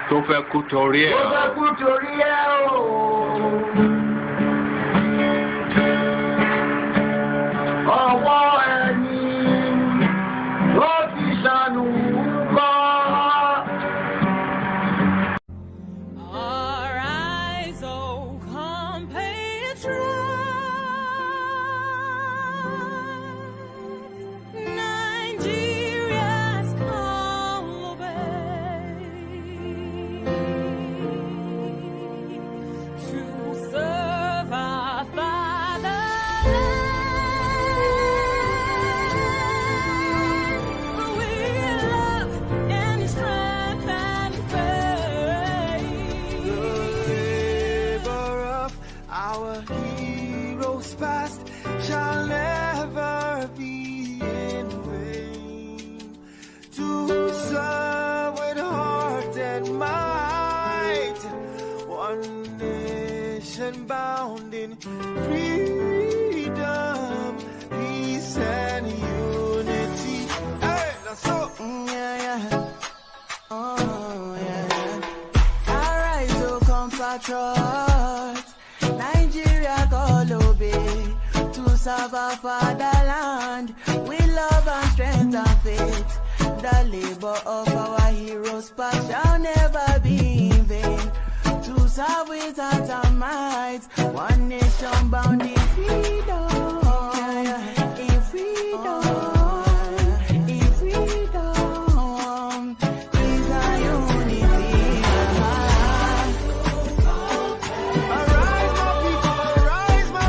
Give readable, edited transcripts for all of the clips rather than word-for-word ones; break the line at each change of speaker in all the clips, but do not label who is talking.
Tó fẹ́ kú torí ẹ̀. Ọwọ́ ẹni ló ti ṣàánú kọ́.
Arise, O compatriots, Nigeria's call obey. To serve our fatherland, with love and strength and faith.
The labor of our heroes past shall never be in vain. To serve with heart and might, one nation bound in freedom, peace and unity. Hey, that's so. Yeah, yeah. Oh, yeah, yeah. Arise, O compatriots, Nigeria call obey. To serve our fatherland, with love and strength and faith. The labor of our heroes past shall never be in vain. To serve with heart and might, one nation bound in freedom. In freedom. In freedom. Peace and unity. Arise, my people. Arise, my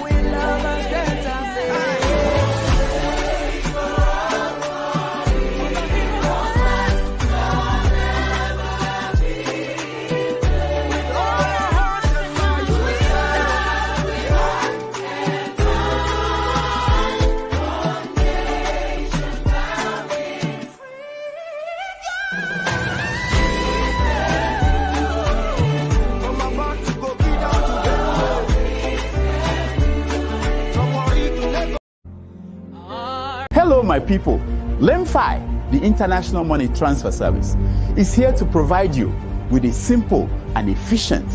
with love and strength and faith. With all our hearts and minds we I'm about to go be down to somebody to let go.
Hello, my people. LEMFI, the International Money Transfer Service, is here to provide you with a simple and efficient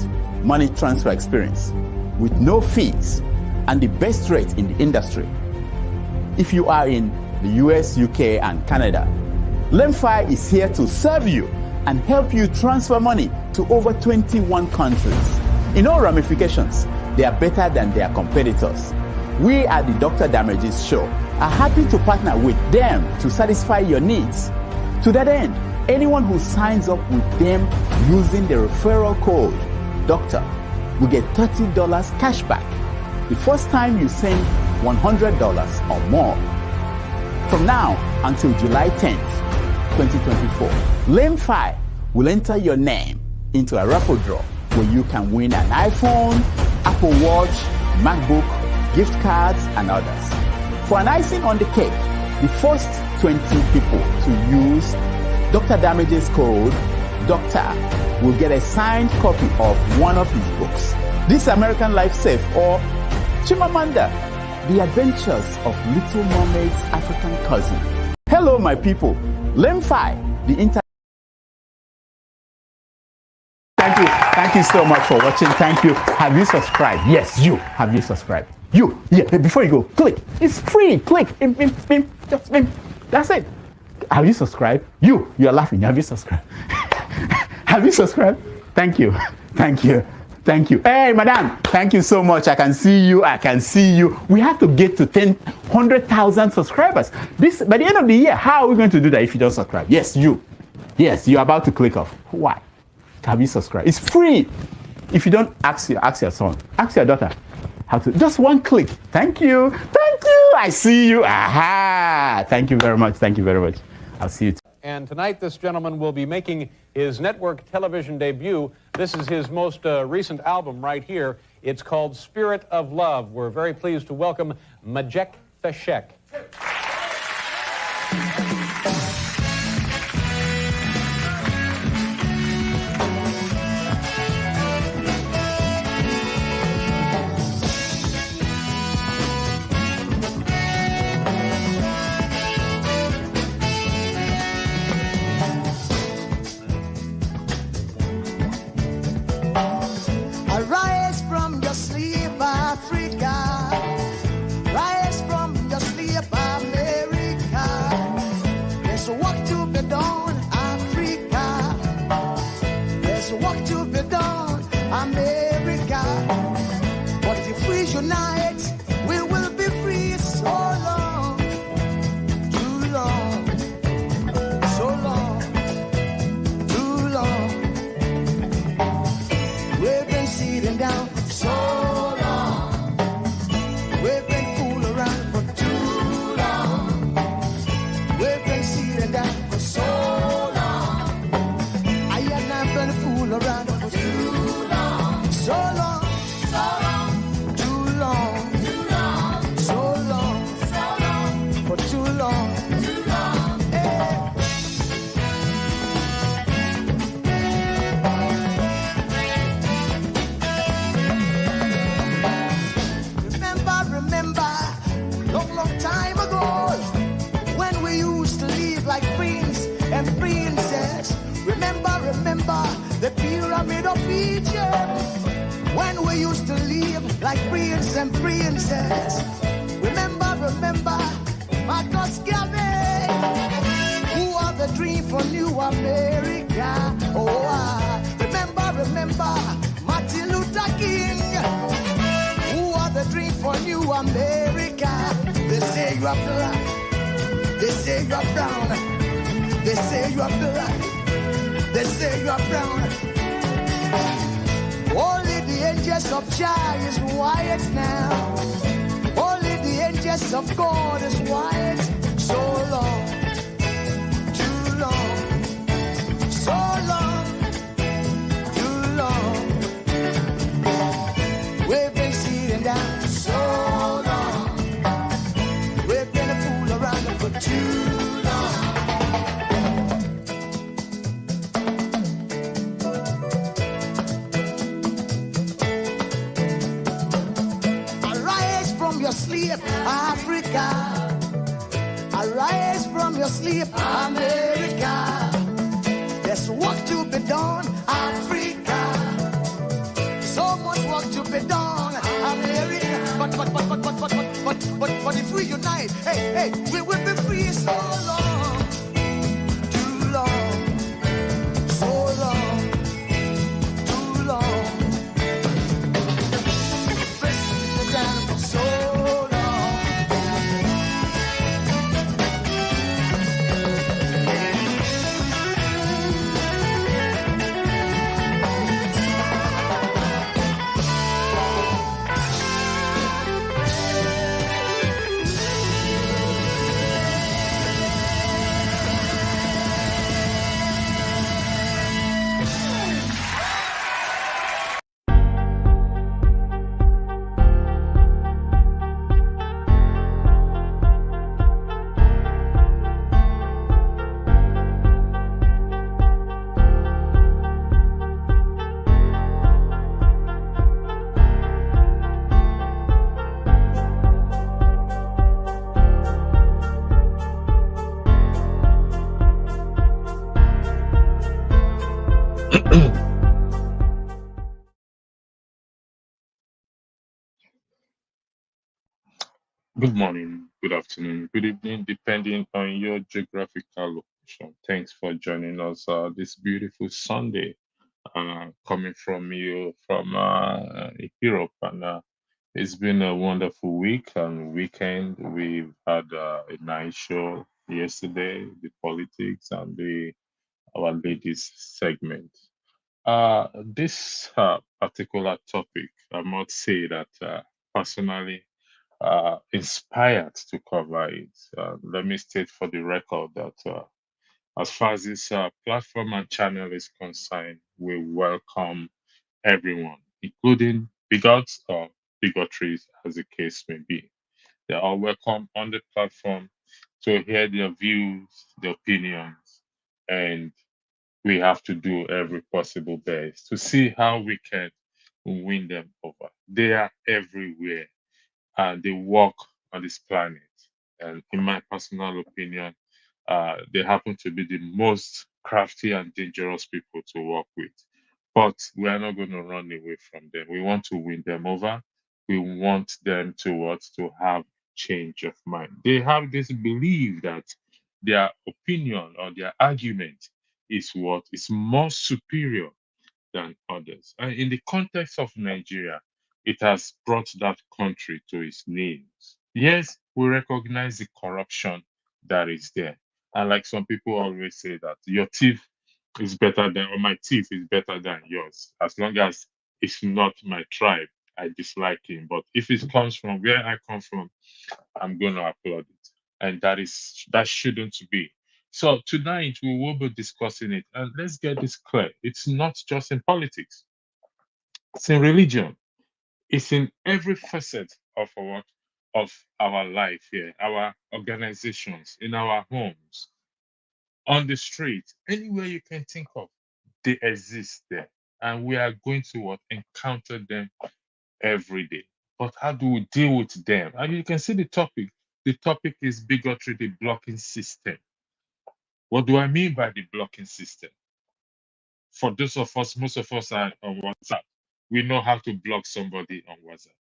money transfer experience with no fees and the best rate in the industry. If you are in the US, UK, and Canada, LEMFI is here to serve you and help you transfer money to over 21 countries. In all ramifications, they are better than their competitors. We at the Dr. Damages Show are happy to partner with them to satisfy your needs. To that end, anyone who signs up with them using the referral code DOCTOR will get $30 cash back the first time you send $100 or more. From now until July 10th, 2024, LEMFI will enter your name into a raffle draw where you can win an iPhone, Apple Watch, MacBook, gift cards, and others. For an icing on the cake, the first 20 people to use Dr. Damages code DOCTOR will get a signed copy of one of his books, This American Life Safe or Chimamanda, The Adventures of Little Mermaid's African Cousin. Hello, my people. LEMFI, the Thank you so much for watching. Thank you. Have you subscribed? Yes, you. Have you subscribed? You. Yeah, before you go, click. It's free. Click. Just that's it. Have you subscribed? You are laughing. Have you subscribed? Have you subscribed? Thank you. Thank you. Thank you. Hey, madam. Thank you so much. I can see you. I can see you. We have to get to 100,000 subscribers. By the end of the year, how are we going to do that if you don't subscribe? Yes, you. Yes, you're about to click off. Why? Have you subscribed? It's free. If you don't, ask your son, ask your daughter how to. Just one click. Thank you. Thank you. I see you. Aha. Thank you very much. Thank you very much. I'll see you.
And tonight, this gentleman will be making his network television debut. This is his most recent album right here. It's called Spirit of Love. We're very pleased to welcome Majek Feshek.
tonight we will be free. So long, too long, so long, too long. We've been sitting down so long. We've been fooling around for too long. We've been sitting down for so long. I and I've been fooling around for too long. So long, so long, too long, so long, for too long. Hey. Remember, long time ago, when we used to live like prince and princess. Remember, the pyramid of Egypt, when we used to live like prince and princess. Remember, Marcus Garvey, who are the dream for New America. Oh, remember, Martin Luther King, who are the dream for New America. They say you are black, they say you are brown, they say you are black, they say you are brown. Only the angels of Jah is white now. Only the angels of God is white. So long, too long, so long, too long. We've been sitting down so long. We've been a fool around for too long. Arise from your sleep, Africa. Arise from your sleep, America. There's work to be done, Africa. So much work to be done, America. But if we unite, hey, we will be free. So long, too long, so long, too long. Press it down for so long.
Good morning, good afternoon, good evening, depending on your geographical location. Thanks for joining us this beautiful Sunday, coming from you from Europe. And it's been a wonderful week and weekend. We've had a nice show yesterday, the politics and the our ladies segment. This particular topic, I must say that personally inspired to cover it. Let me state for the record that as far as this platform and channel is concerned, we welcome everyone, including bigots or bigotries, as the case may be. They are welcome on the platform to hear their views, their opinions, and we have to do every possible best to see how we can win them over. They are everywhere and they walk on this planet. And in my personal opinion, they happen to be the most crafty and dangerous people to work with. But we are not going to run away from them. We want to win them over. We want them to what? To have change of mind. They have this belief that their opinion or their argument is what is more superior than others. And in the context of Nigeria, it has brought that country to its knees. Yes, we recognize the corruption that is there. And like some people always say that your thief is better than, or my thief is better than yours. As long as it's not my tribe, I dislike him. But if it comes from where I come from, I'm going to applaud it. And that shouldn't be. So tonight we will be discussing it. And let's get this clear. It's not just in politics. It's in religion. It's in every facet of our life here, our organizations, in our homes, on the street, anywhere you can think of, they exist there. And we are going to encounter them every day. But how do we deal with them? And you can see the topic. The topic is bigotry, the blocking system. What do I mean by the blocking system? For those of us, most of us are on WhatsApp. We know how to block somebody on WhatsApp.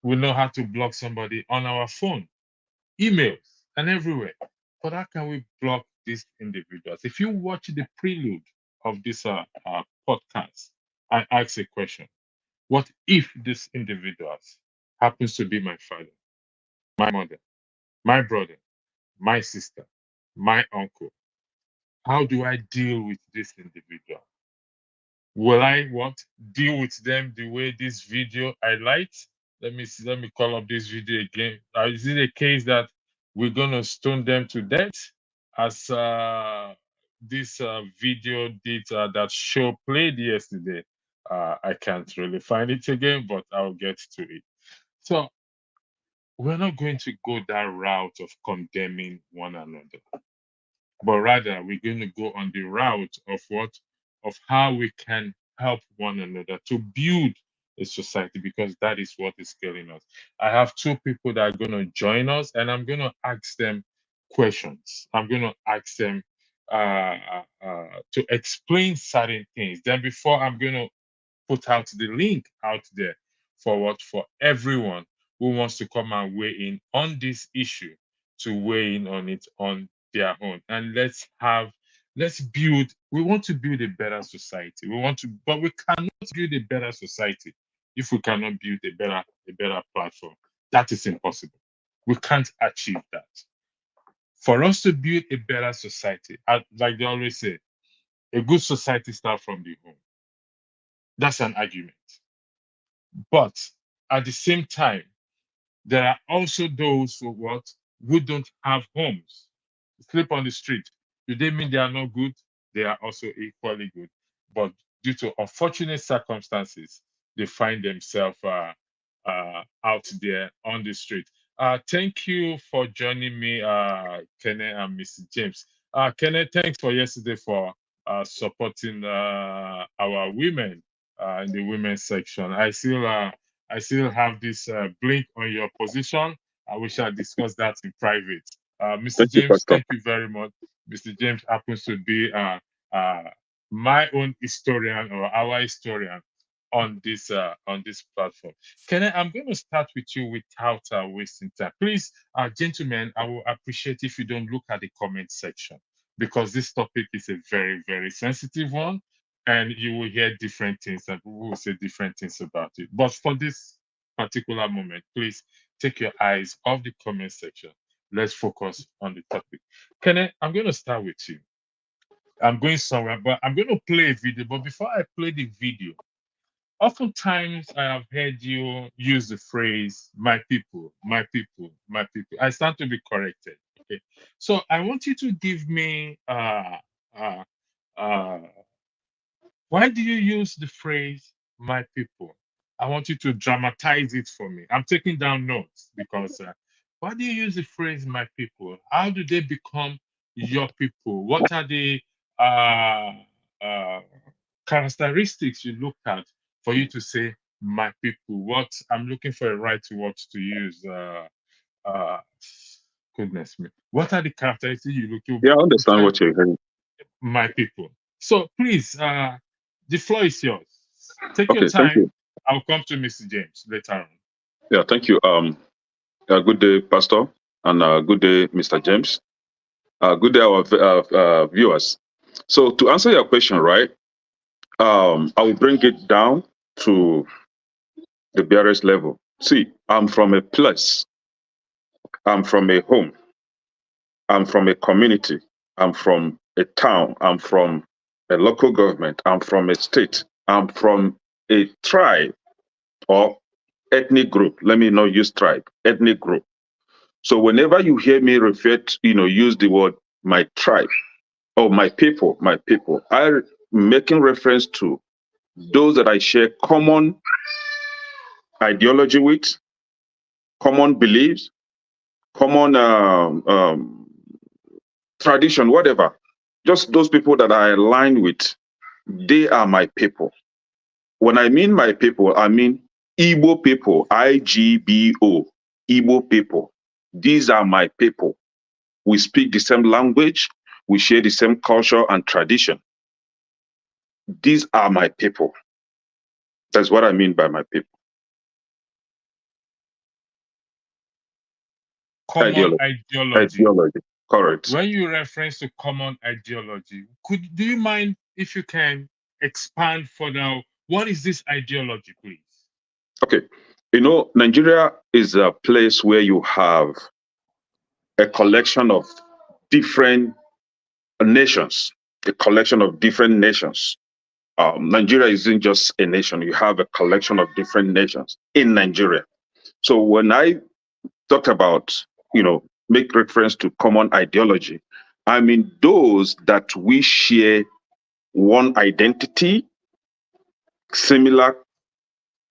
We know how to block somebody on our phone, emails, and everywhere. But how can we block these individuals? If you watch the prelude of this podcast, I ask a question. What if these individuals happens to be my father, my mother, my brother, my sister, my uncle? How do I deal with this individual? Will I deal with them the way this video highlights? Let me see, let me call up this video again. Is it a case that we're gonna stone them to death, as this video did that show played yesterday? I can't really find it again, but I'll get to it. So we're not going to go that route of condemning one another, but rather we're going to go on the route of how we can help one another to build a society, because that is what is killing us. I have two people that are going to join us, and I'm going to ask them questions. I'm going to ask them to explain certain things. Then before, I'm going to put out the link out there for everyone who wants to come and weigh in on this issue, to weigh in on it on their own. And let's build. We want to build a better society. But we cannot build a better society if we cannot build a better platform. That is impossible. We can't achieve that. For us to build a better society, like they always say, a good society starts from the home. That's an argument. But at the same time, there are also those who don't have homes, sleep on the street. Do they mean they are not good? They are also equally good. But due to unfortunate circumstances, they find themselves out there on the street. Thank you for joining me, Kenneth and Mr. James. Kenneth, thanks for yesterday for supporting our women in the women's section. I still have this blink on your position. We shall discuss that in private. Mr.
Thank you,
James,
Pastor.
thank you very much. Mr. James happens to be my own historian, or our historian, on this platform. I'm going to start with you without wasting time. Please, gentlemen, I will appreciate if you don't look at the comment section, because this topic is a very, very sensitive one, and you will hear different things, and people will say different things about it. But for this particular moment, please take your eyes off the comment section. Let's focus on the topic. Kenneth, I'm going to start with you. I'm going somewhere, but I'm going to play a video. But before I play the video, oftentimes I have heard you use the phrase, my people, my people, my people. I stand to be corrected. Okay. So I want you to give me why do you use the phrase my people? I want you to dramatize it for me. I'm taking down notes, because why do you use the phrase my people? How do they become your people? What are the uh, uh, characteristics you look at for you to say my people? What I'm looking for a right word to use. Uh, Goodness me. What are the characteristics you look to?
Yeah, I understand what you're hearing.
My people. So please, the floor is yours. Take your
Okay, thank
time.
you.
I'll come to Mr. James later on.
Yeah, thank you. Good day, Pastor, and good day, Mr. James. Good day, our viewers. So to answer your question, right, I will bring it down to the barest level. See, I'm from a place, I'm from a home, I'm from a community, I'm from a town, I'm from a local government, I'm from a state, I'm from a tribe or ethnic group. Let me not use tribe, ethnic group. So whenever you hear me refer to, use the word my tribe or my people, I'm making reference to those that I share common ideology with, common beliefs, common tradition, whatever. Just those people that I align with, they are my people. When I mean my people, I mean Igbo people, IGBO, Igbo people. These are my people. We speak the same language, we share the same culture and tradition. These are my people. That's what I mean by my people.
Common ideology.
Correct.
When you reference to common ideology, do you mind if you can expand further? What is this ideology, please?
Okay. Nigeria is a place where you have a collection of different nations, a collection of different nations. Nigeria isn't just a nation. You have a collection of different nations in Nigeria. So when I talk about, make reference to common ideology, I mean those that we share one identity, similar,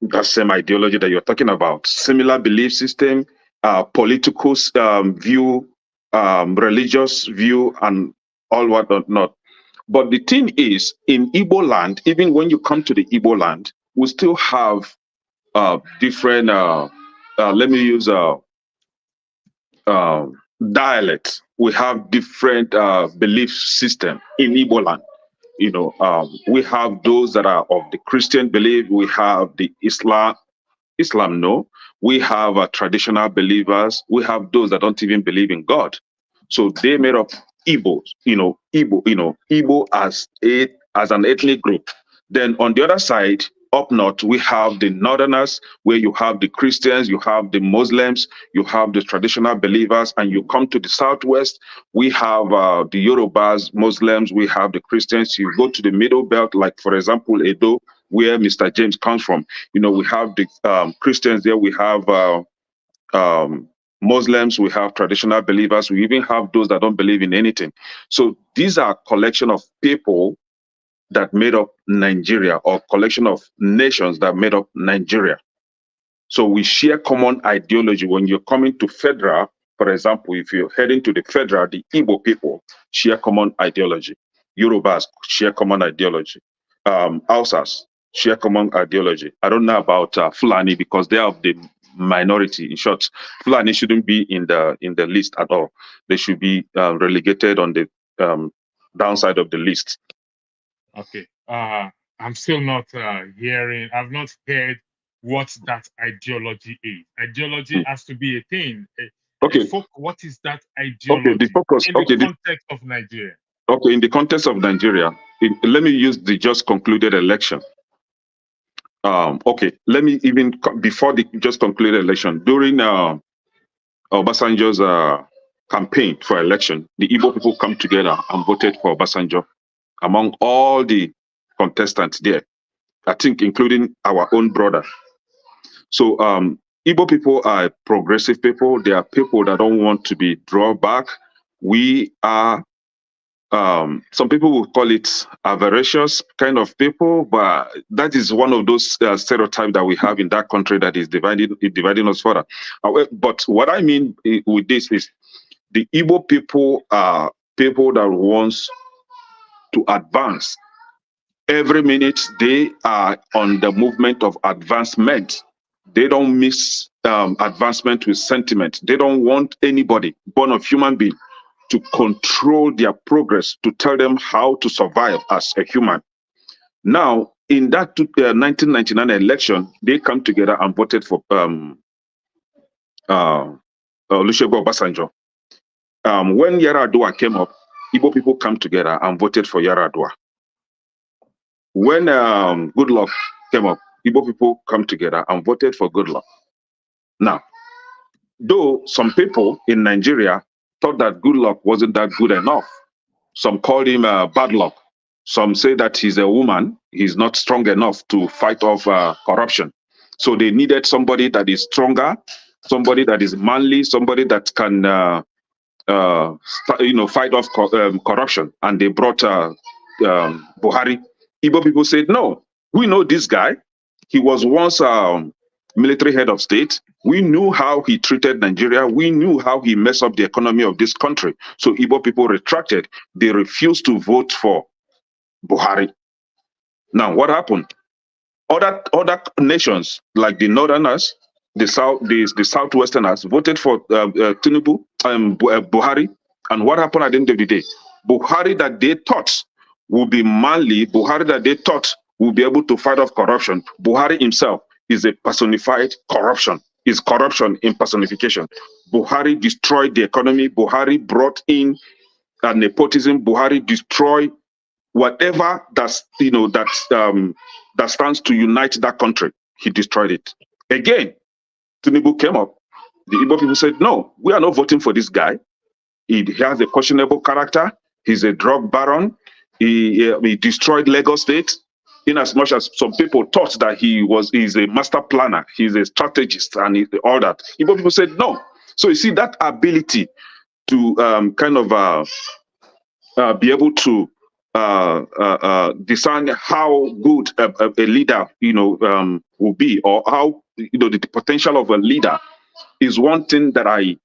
that same ideology that you're talking about, similar belief system, political view, religious view, and all what not. But the thing is, in Igbo land, even when you come to the Igbo land, we still have different, let me use dialect. We have different belief system in Igbo land. We have those that are of the Christian belief. We have the Islam, no. We have traditional believers. We have those that don't even believe in God. So they made up Igbos, Igbo as an ethnic group. Then on the other side, up north, we have the northerners, where you have the Christians, you have the Muslims, you have the traditional believers, and you come to the southwest, we have the Yorubas, Muslims, we have the Christians. You go to the middle belt, like for example, Edo, where Mr. James comes from. We have the Christians there, we have Muslims, we have traditional believers, we even have those that don't believe in anything. So these are a collection of people that made up Nigeria, or collection of nations that made up Nigeria. So we share common ideology. When you're coming to federal, for example, if you're heading to the federal, the Igbo people share common ideology. Yorubas share common ideology. Hausas share common ideology. I don't know about Fulani, because they are of the minority. In short, Fulani shouldn't be in the list at all. They should be relegated on the downside of the list.
Okay. I'm still not hearing. I've not heard what that ideology is. Ideology has to be a thing.
Okay.
What is that ideology?
Okay. The focus.
In the context of Nigeria.
Okay. In the context of Nigeria, let me use the just concluded election. Okay. Let me even before the just concluded election, during Obasanjo's campaign for election, the Igbo people come together and voted for Obasanjo among all the contestants there, I think including our own brother. So Igbo people are progressive people. They are people that don't want to be drawn back. We are, some people will call it avaricious kind of people, but that is one of those stereotypes that we have in that country that is dividing us further. But what I mean with this is the Igbo people are people that wants to advance. Every minute they are on the movement of advancement. They don't mix advancement with sentiment. They don't want anybody born of human being to control their progress, to tell them how to survive as a human. Now, in that 1999 election, they come together and voted for Olusegun Obasanjo. When Yar'Adua came up, Igbo people come together and voted for Yar'Adua. When Goodluck came up, Igbo people come together and voted for Goodluck. Now, though some people in Nigeria thought that Goodluck wasn't that good enough, some called him bad luck. Some say that he's a woman, he's not strong enough to fight off corruption. So they needed somebody that is stronger, somebody that is manly, somebody that can, fight off corruption. And they brought Buhari. Igbo people said, no, we know this guy. He was once military head of state. We knew how he treated Nigeria. We knew how he messed up the economy of this country. So Igbo people retracted. They refused to vote for Buhari. Now, what happened? Other nations like the Northerners, the Southwesterners voted for Tinubu, Buhari. And what happened at the end of the day? Buhari that they thought would be manly, Buhari that they thought would be able to fight off corruption, Buhari himself is a personified corruption, is corruption in personification. Buhari destroyed the economy. Buhari brought in nepotism. Buhari destroyed whatever that stands to unite that country. He destroyed it. Again, Tinubu came up. The Igbo people said, no, we are not voting for this guy. He has a questionable character. He's a drug baron. He destroyed Lagos State. In as much as some people thought that he's a master planner, he's a strategist, and all that. Igbo people said no. So you see that ability to be able to discern how good a leader will be, or how the potential of a leader is one thing that I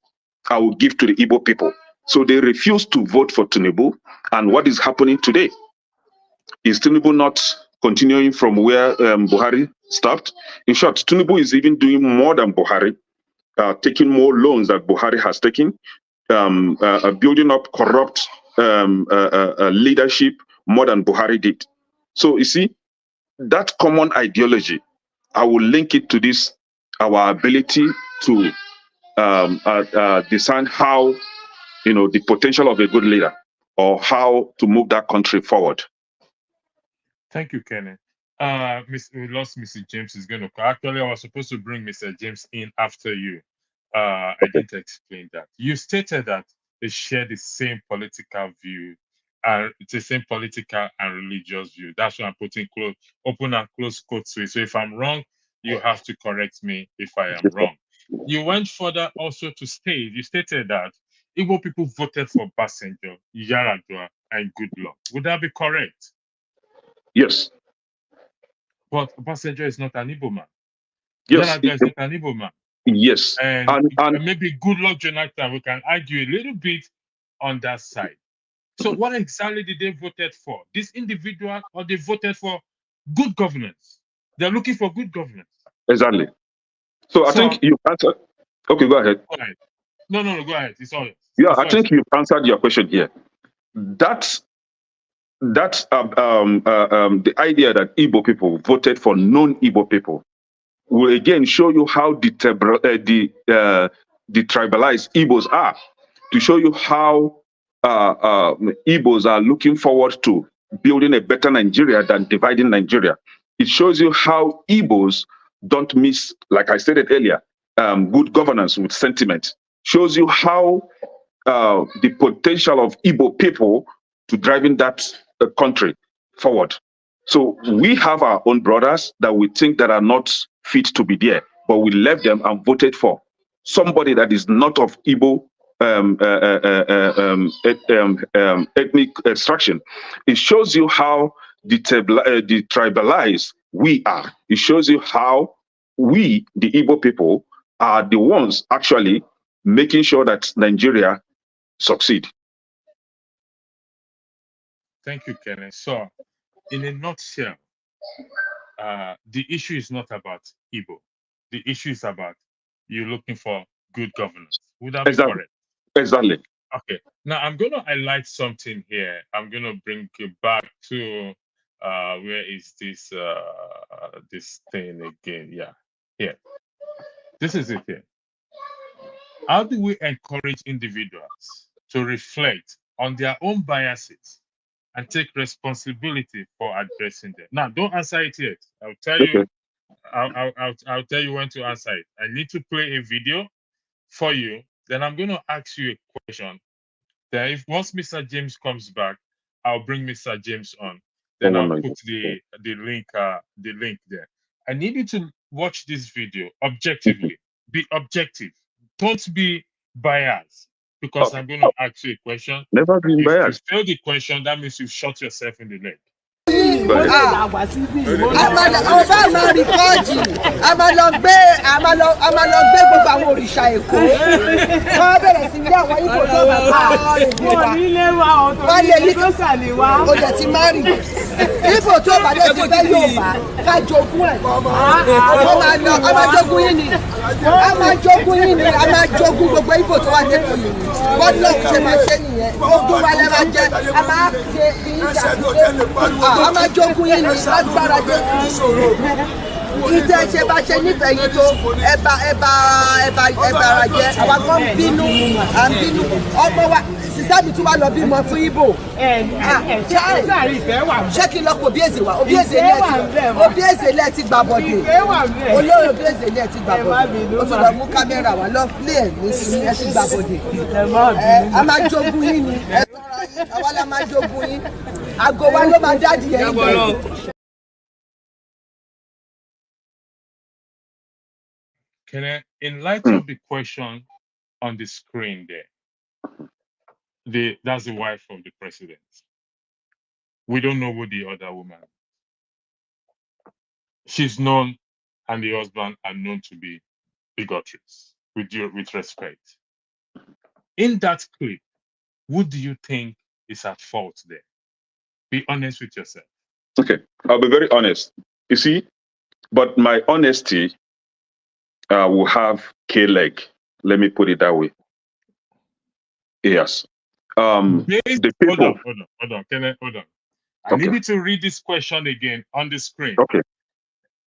will give to the Igbo people. So they refuse to vote for Tinubu. And what is happening today? Is Tinubu not continuing from where Buhari stopped? In short, Tinubu is even doing more than Buhari, taking more loans that Buhari has taken, building up corrupt leadership more than Buhari did. So you see, that common ideology, I will link it to this, our ability to discern how, the potential of a good leader, or how to move that country forward.
Thank you, Kenneth. We lost Mr. James. Is going to call. Actually, I was supposed to bring Mr. James in after you. I didn't explain that. You stated that they share the same political view, and it's the same political and religious view. That's why I'm putting open and close quotes to it. So if I'm wrong, you have to correct me if I am wrong. You went further also to state, you stated that Igbo people voted for Basenjo, Yaradua, and Goodluck. Would that be correct?
Yes.
But Basenjo is not an Igbo man.
Yes.
Yaradua is not an Igbo man.
Yes.
And maybe Goodluck, Jonathan, we can argue a little bit on that side. So what exactly did they voted for? This individual, or they voted for good governance? They're looking for good governance.
Exactly. So I think you answered. Okay, go ahead.
Go ahead. No, go ahead. It's all yours.
Yeah, I think you've answered your question here. That's the idea that Igbo people voted for non-Igbo people will again show you how detribalized Igbos are, to show you how Igbos are looking forward to building a better Nigeria than dividing Nigeria. It shows you how Igbos don't miss, like I stated earlier, good governance with sentiment. Shows you how the potential of Igbo people to driving that country forward. So we have our own brothers that we think that are not fit to be there, but we left them and voted for somebody that is not of Igbo ethnic extraction. It shows you how detribalized we are. It shows you how we, the Igbo people, are the ones actually making sure that Nigeria succeed.
Thank you, Kenneth. So, in a nutshell, the issue is not about Igbo. The issue is about you looking for good governance. Would that be correct?
Exactly.
Okay. Now, I'm going to highlight something here. I'm going to bring you back to where is this this thing again? Yeah, here. This is it here. How do we encourage individuals to reflect on their own biases and take responsibility for addressing them? Now, don't answer it yet. I'll tell you I'll tell you when to answer it. I need to play a video for you. Then I'm going to ask you a question. Then if once Mr. James comes back, I'll bring Mr. James on. Then I'll put the link there. I need you to watch this video objectively. Be objective. Don't be biased, because I'm going to ask you a question.
Never been
If
biased.
you fail the question, that means you shot yourself in the leg.
ọba máa rìkọ́ọ̀dì a máa lọ gbé gbogbo àwọn òrìṣà èkó wọ́n bẹ̀rẹ̀ sí ní àwọn ipò tó bá bá wọ́n lè ní o jẹ̀ ti má rì ipò tó bá dé ti fẹ́ yóò bá ká jogún ẹ̀ a máa jogún yín ni a máa jogún gbogbo ipò tó wà dẹ́kun yìí wọ́n lọ ṣe máa ṣe nìyẹn gbogbo wa lẹ́ máa jẹ a máa ṣe ìyíjà a máa jogún yín ni lágbára dé ìtẹ́ ṣe bá ṣe nífẹ̀ẹ́ yín tó ẹ̀bà ara jẹ àwa kan bínú à ń bínú ọmọ wa sísá mi tún wá lọ bímọ fún Ìgbò ṣé kí n lọ kó Obieze wa Obieze ilẹ̀ ti gbà bọ̀dé olórí Obieze ilẹ̀ ti gbà bọ̀dé ó tún lọ mú kámẹ́rà wá lọ lé ẹ̀ ní sí ẹ ti gbà bọ̀dé a máa jogún yín ni ẹ tọ́ra yín àwa la máa jogún yín àgọ́ wa ló máa dádì ẹ̀ ń
In light of the question on the screen there, that's the wife of the president. We don't know who the other woman is. She's known, and the husband are known to be bigotries, with respect. In that clip, who do you think is at fault there? Be honest with yourself.
Okay, I'll be very honest. You see, but my honesty will have K-leg. Let me put it that way. Yes. The people.
Hold on. I need you to read this question again on the screen.
Okay.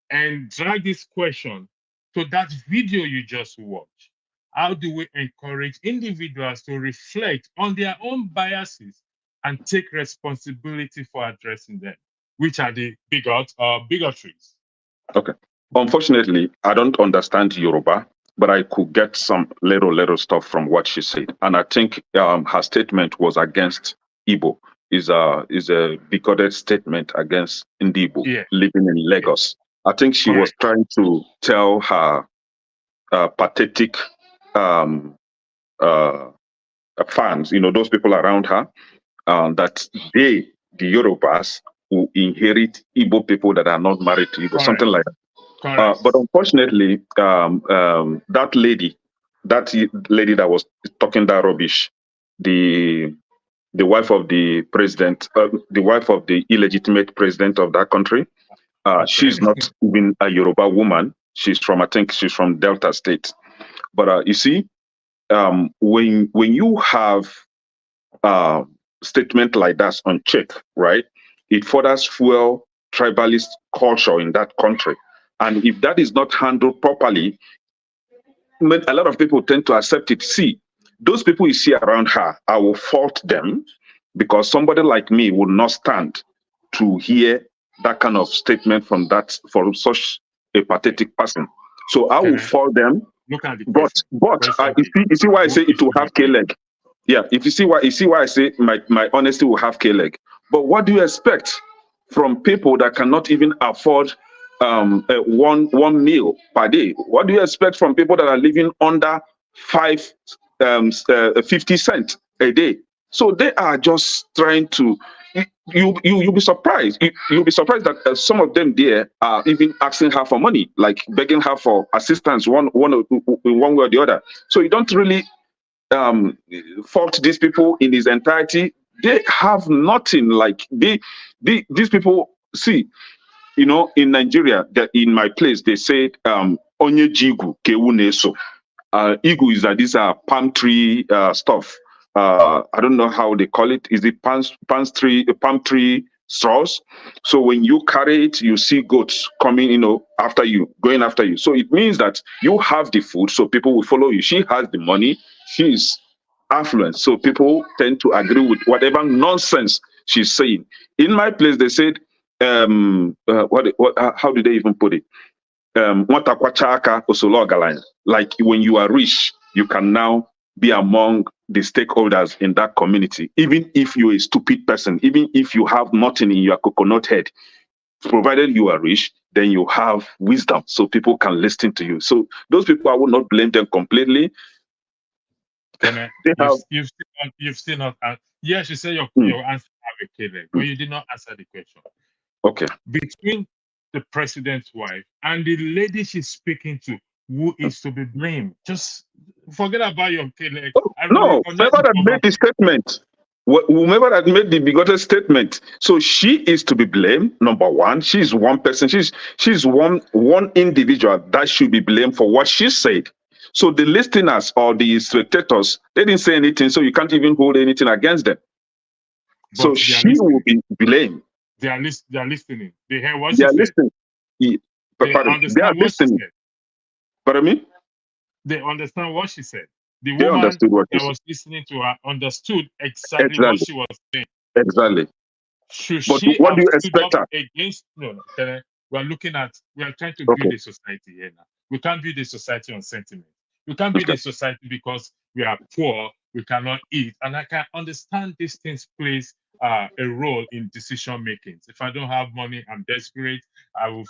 And drag this question to that video you just watched. How do we encourage individuals to reflect on their own biases and take responsibility for addressing them, which are the bigotries? Okay.
Unfortunately, I don't understand Yoruba, but I could get some little stuff from what she said. And I think her statement was against Igbo, is a bigoted statement against Ndibo living in Lagos. I think she was trying to tell her pathetic fans, those people around her, that they, the Yorubas, will inherit Igbo people that are not married to Igbo, something like that. But unfortunately, that lady that was talking that rubbish, the wife of the president, the wife of the illegitimate president of that country, she's not even a Yoruba woman. I think she's from Delta State. But you see, when you have a statement like that unchecked, right, it furthers fuel tribalist culture in that country. And if that is not handled properly, a lot of people tend to accept it. See, those people you see around her, I will fault them, because somebody like me would not stand to hear that kind of statement from such a pathetic person. So I will fault them.
Look at the
but you see why I say it will have K-leg. Yeah, if you see why I say my honesty will have K-leg. But what do you expect from people that cannot even afford one meal per day? What do you expect from people that are living under 50 cents a day? So they are just trying to. You'll be surprised. You'll be surprised that some of them there are even asking her for money, like begging her for assistance, one way or the other. So you don't really fault these people in his entirety. They have nothing. Like these people. See, in Nigeria, in my place, they said, onye jigu keuneso. Igu is these palm tree stuff. I don't know how they call it. Is it palm tree straws? So when you carry it, you see goats coming, after you, going after you. So it means that you have the food, so people will follow you. She has the money. She is affluent. So people tend to agree with whatever nonsense she's saying. In my place, they said, how do they even put it? nwata kwacha aka osolo ọgaranya. Like when you are rich, you can now be among the stakeholders in that community, even if you're a stupid person, even if you have nothing in your coconut head. Provided you are rich, then you have wisdom, so people can listen to you. So those people, I will not blame them completely.
They have. You've still not. Yes, you say your answer advocated, but you did not answer the question.
Okay.
Between the president's wife and the lady she's speaking to, who is to be blamed? Just forget about your kid.
No, whoever that made the statement, whomever that made the bigoted statement, so she is to be blamed. Number one, she's one person. She's one individual that should be blamed for what she said. So the listeners or the spectators, they didn't say anything, so you can't even hold anything against them. But so she will be blamed.
They are listening. They hear what
they
she
are
said.
Listening.
They understand what she said.
Pardon me?
They understand what she said. The
they
woman
understood what
that was listening to her understood exactly what she was saying.
Exactly.
Should
but
she
what do you
have stood
expect
up against? No, we are trying to build a society here now. We can't build a society on sentiment. We can't build a society because we are poor, we cannot eat. And I can understand these things plays a role in decision making. If I don't have money, I'm desperate. I will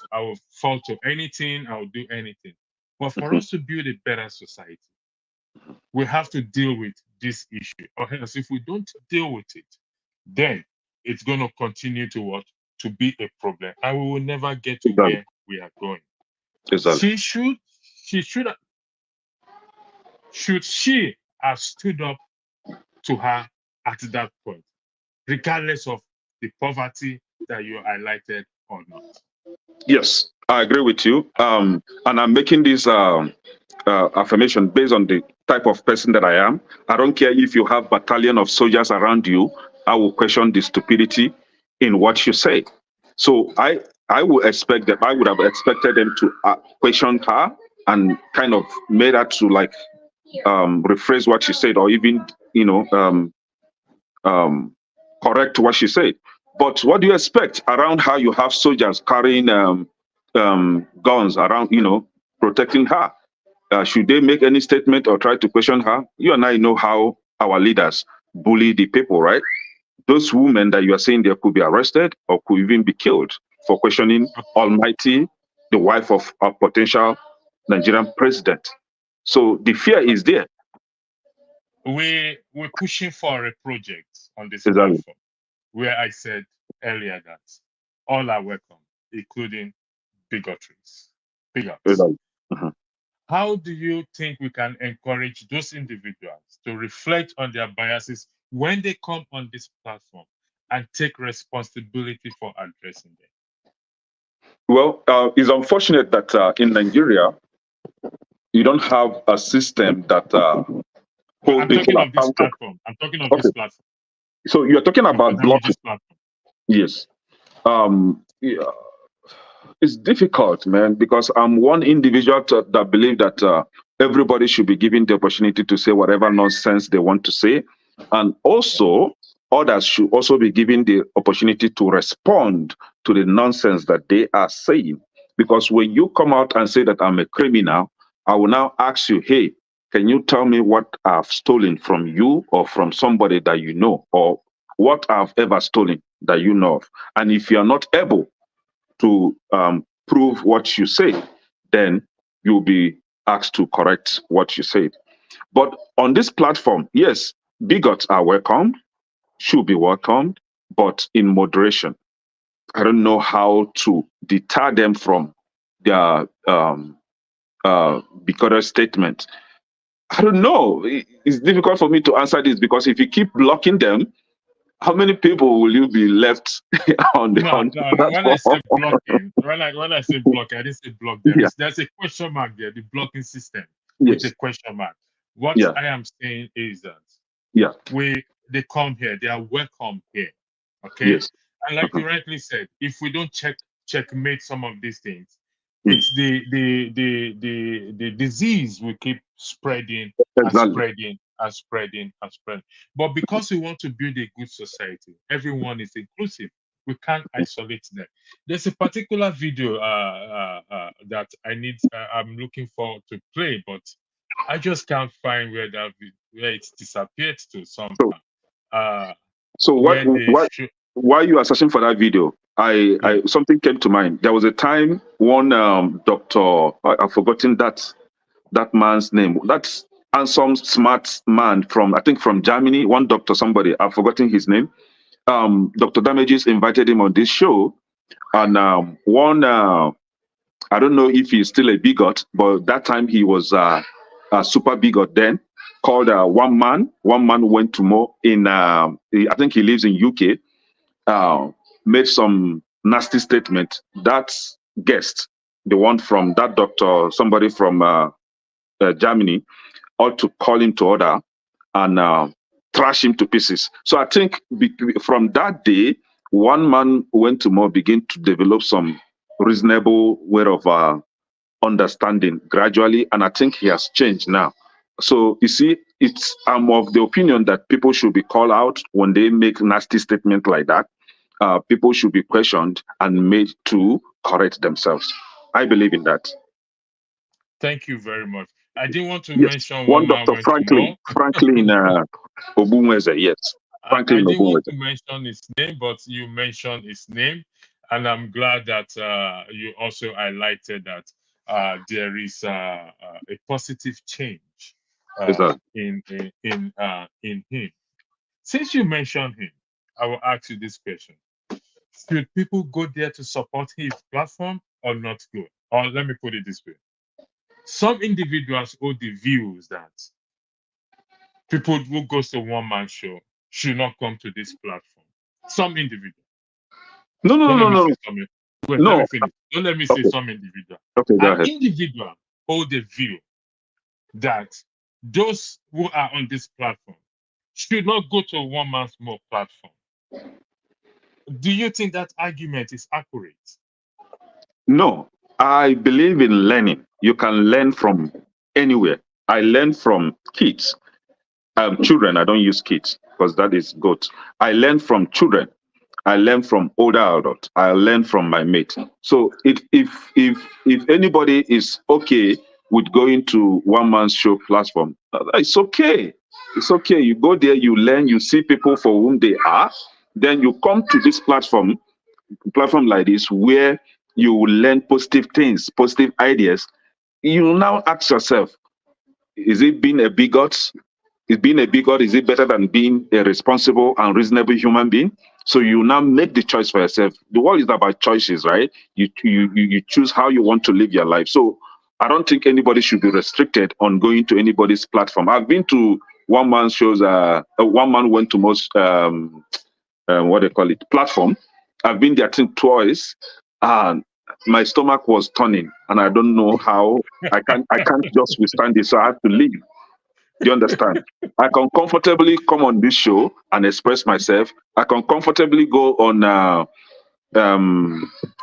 fall to anything. I will do anything. But for us to build a better society, we have to deal with this issue. Or else, if we don't deal with it, then it's going to continue to be a problem, and we will never get to where we are going.
Exactly.
Should she have stood up to her at that point, regardless of the poverty that you highlighted or not?
Yes, I agree with you. And I'm making this affirmation based on the type of person that I am. I don't care if you have battalion of soldiers around you. I will question the stupidity in what you say. So I would expect that I would have expected them to question her and kind of made her to like rephrase what she said, or even correct what she said. But what do you expect around her? You have soldiers carrying guns around, protecting her. Should they make any statement or try to question her? You and I know how our leaders bully the people, right? Those women that you are saying there could be arrested or could even be killed for questioning Almighty, the wife of a potential Nigerian president. So the fear is there.
We're pushing for a project on this
Exactly.
platform where I said earlier that all are welcome, including bigots.
Exactly. Uh-huh.
How do you think we can encourage those individuals to reflect on their biases when they come on this platform and take responsibility for addressing them?
Well, it's unfortunate that in Nigeria, you don't have a system that holds people accountable.
I'm talking of this platform.
So you're talking about blocking. Yes. Yeah. It's difficult, man, because I'm one individual that believe that everybody should be given the opportunity to say whatever nonsense they want to say. And also, others should also be given the opportunity to respond to the nonsense that they are saying. Because when you come out and say that I'm a criminal, I will now ask you, hey, can you tell me what I've stolen from you or from somebody that you know, or what I've ever stolen that you know of? And if you're not able to prove what you say, then you'll be asked to correct what you said. But on this platform, yes, bigots are welcome, should be welcomed, but in moderation. I don't know how to deter them from their bigoted statement. I don't know. It's difficult for me to answer this because if you keep blocking them, how many people will you be left on the
When I say blocking, when I say blocking, I didn't say block them.
Yeah.
There's a question mark there, the blocking system
Yes.
with a question mark. What I am saying is that they come here, they are welcome here. Okay.
Yes.
And like you rightly said, if we don't checkmate some of these things, it's the disease will keep spreading and spreading and spreading and spreading. But because we want to build a good society, everyone is inclusive. We can't isolate them. There's a particular video that I'm looking for to play, but I just can't find where it's disappeared to somehow.
So, so
Where they
while you are searching for that video, I something came to mind. There was a time one doctor, I've forgotten that man's name. That's handsome, smart man from, I think, from Germany. One doctor, somebody, I've forgotten his name. Dr. Damages invited him on this show, and I don't know if he's still a bigot, but that time he was a super bigot then, called One Man. One Man went to Mo in, I think he lives in UK, made some nasty statement. That guest, the one from that doctor, somebody from Germany, ought to call him to order and trash him to pieces. So I think from that day, One Man went to Mo, begin to develop some reasonable way of understanding gradually, and I think he has changed now. So you see, I'm of the opinion that people should be called out when they make nasty statements like that. People should be questioned and made to correct themselves. I believe in that.
Thank you very much. I didn't want to
Yes.
mention
One
man
Dr.
went to
Franklin Obumweze, yes.
I
Franklin
didn't want
Obumweze.
to mention his name, but you mentioned his name, and I'm glad that you also highlighted that there is a positive change in him. Since you mentioned him, I will ask you this question: should people go there to support his platform or not go? Or let me put it this way: some individuals hold the views that people who goes to one-man show should not come to this platform. Some individuals.
No.
Wait,
No.
let me finish. Don't let me say some individual.
Okay, go
An
ahead.
individual hold the view that those who are on this platform should not go to one man's more platform. Do you think that argument is accurate?
No, I believe in learning. You can learn from anywhere. I learn from kids. Children, I don't use kids because that is good. I learn from children. I learn from older adults. I learn from my mate. So if anybody is okay with going to one man's show platform, it's okay. It's okay. You go there, you learn, you see people for whom they are. Then you come to this platform like this, where you will learn positive things, positive ideas. You will now ask yourself, is it being a bigot? Is being a bigot, is it better than being a responsible and reasonable human being? So you now make the choice for yourself. The world is about choices, right? You choose how you want to live your life. So I don't think anybody should be restricted on going to anybody's platform. I've been to one man shows. One Man went to most what they call it, platform. I've been there, I think, twice, and my stomach was turning, and I don't know how. I can't just withstand it, so I have to leave. Do you understand? I can comfortably come on this show and express myself. I can comfortably go on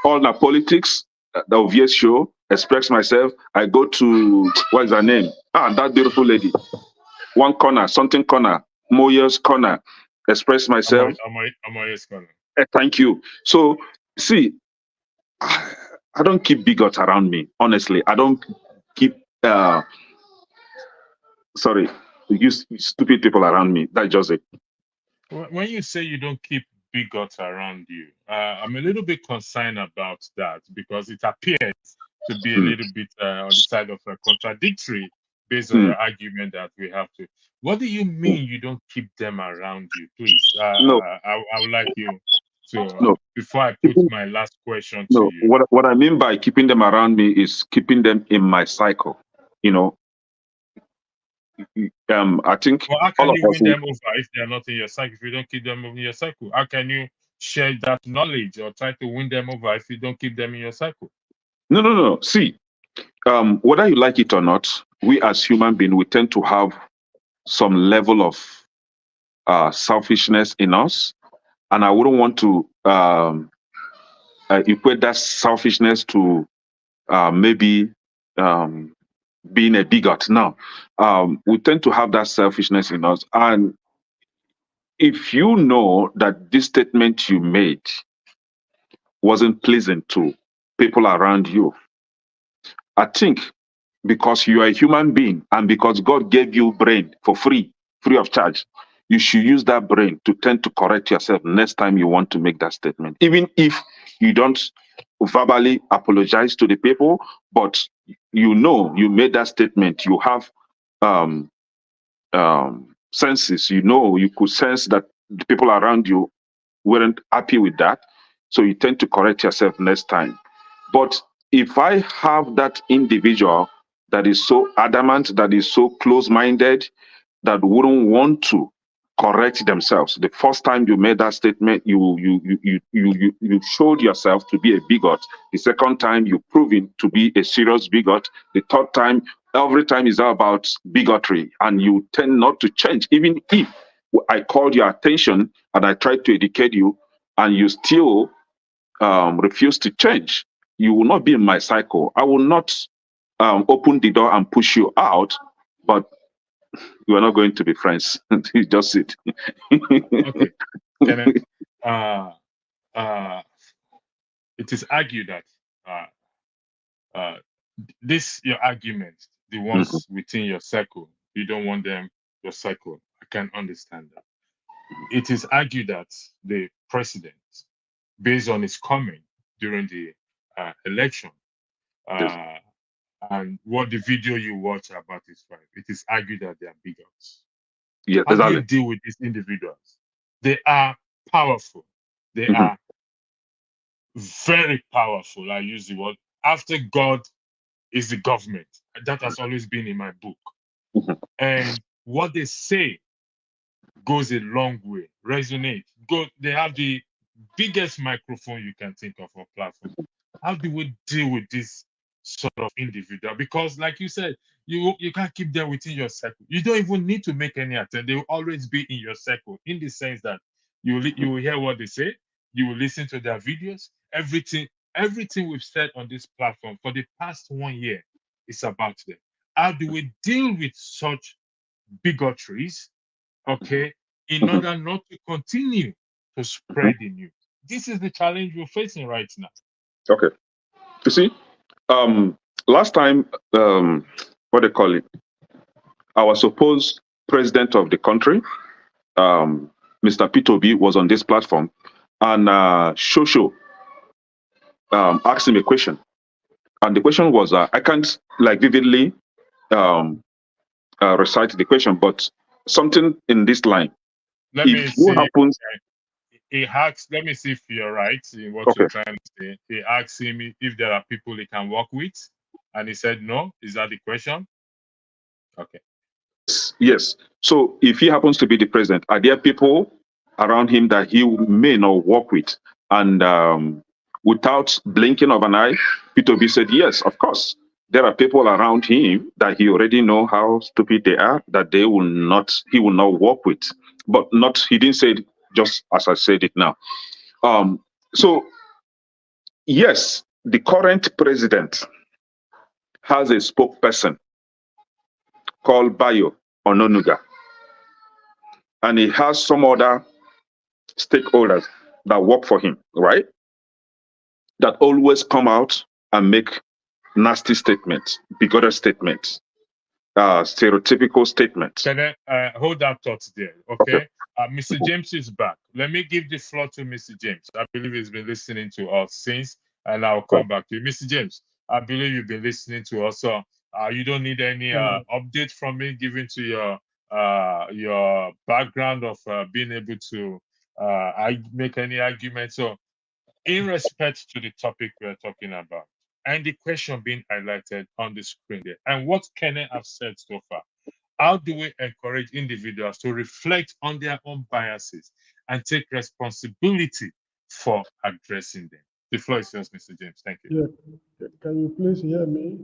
all the politics, the obvious show, express myself. I go to, what is her name? That beautiful lady. One corner, something corner, Moya's corner, express myself.
Amoye's corner.
Thank you. So, see, I don't keep bigots around me. Honestly, I don't keep, sorry, you stupid people around me. That's just it.
When you say you don't keep bigots around you, I'm a little bit concerned about that, because it appears to be a little bit on the side of contradictory based on the argument that we have to. What do you mean you don't keep them around you, please?
No.
I would like you to, before I put my last question to you.
What I mean by keeping them around me is keeping them in my cycle. You know, I think.
Well, how can you win them over if they are not in your cycle? If you don't keep them in your cycle, how can you share that knowledge or try to win them over if you don't keep them in your cycle?
No. See, whether you like it or not, we as human beings, we tend to have some level of selfishness in us, and I wouldn't want to equate that selfishness to maybe being a bigot. No, we tend to have that selfishness in us, and if you know that this statement you made wasn't pleasant to people around you. I think because you are a human being and because God gave you brain for free of charge, you should use that brain to tend to correct yourself next time you want to make that statement. Even if you don't verbally apologize to the people, but you know you made that statement, you have um, senses, you could sense that the people around you weren't happy with that. So you tend to correct yourself next time. But if I have that individual that is so adamant, that is so close-minded, that wouldn't want to correct themselves, the first time you made that statement, you showed yourself to be a bigot. The second time, you proven to be a serious bigot. The third time, every time is all about bigotry, and you tend not to change. Even if I called your attention and I tried to educate you, and you still refuse to change, you will not be in my cycle. I will not open the door and push you out, but you are not going to be friends. You just sit.
Okay. Can I, it is argued that this your argument, the ones within your circle, you don't want them your circle. I can understand that. It is argued that the president, based on his comment during the election,
Yes.
and what the video you watch about his wife, it is argued that they are bigots.
Yes,
How do you
exactly.
deal with these individuals? They are powerful. They are very powerful. I use the word. After God is the government. That has always been in my book. And what they say goes a long way, resonate. They have the biggest microphone you can think of on platform. How do we deal with this sort of individual? Because, like you said, you can't keep them within your circle. You don't even need to make any attempt. They will always be in your circle, in the sense that you will hear what they say, you will listen to their videos. Everything we've said on this platform for the past 1 year is about them. How do we deal with such bigotries? Okay, in order not to continue to spread the news. This is the challenge we're facing right now.
Okay. You see, last time, what they call it, our supposed president of the country, Mr. P2B, was on this platform, and Shosho asked him a question, and the question was, I can't like vividly recite the question, but something in this line.
Let me
If what
see.
happens,
He asked, let me see if you're right in what
okay,
you're trying to say. He asked him if there are people he can work with, and he said no. Is that the question? Okay.
yes. So if he happens to be the president, are there people around him that he may not work with? And without blinking of an eye, P2B said, yes, of course. There are people around him that he already know how stupid they are, that he will not work with. But not, he didn't say it just as I said it now. So yes, the current president has a spokesperson called Bayo Ononuga, and he has some other stakeholders that work for him, right? That always come out and make nasty statements, bigoted statements, stereotypical statements.
Can I hold that thought there?
Okay.
Okay. Mr. James is back. Let me give the floor to Mr. James. I believe he's been listening to us since, and I'll come back to you. Mr. James, I believe you've been listening to us. So you don't need any update from me given to your background of being able to make any argument. So in respect to the topic we're talking about, and the question being highlighted on the screen there, and what Kenneth have said so far, how do we encourage individuals to reflect on their own biases and take responsibility for addressing them? The floor is yours, Mr. James. Thank you.
Yeah. Can you please hear me?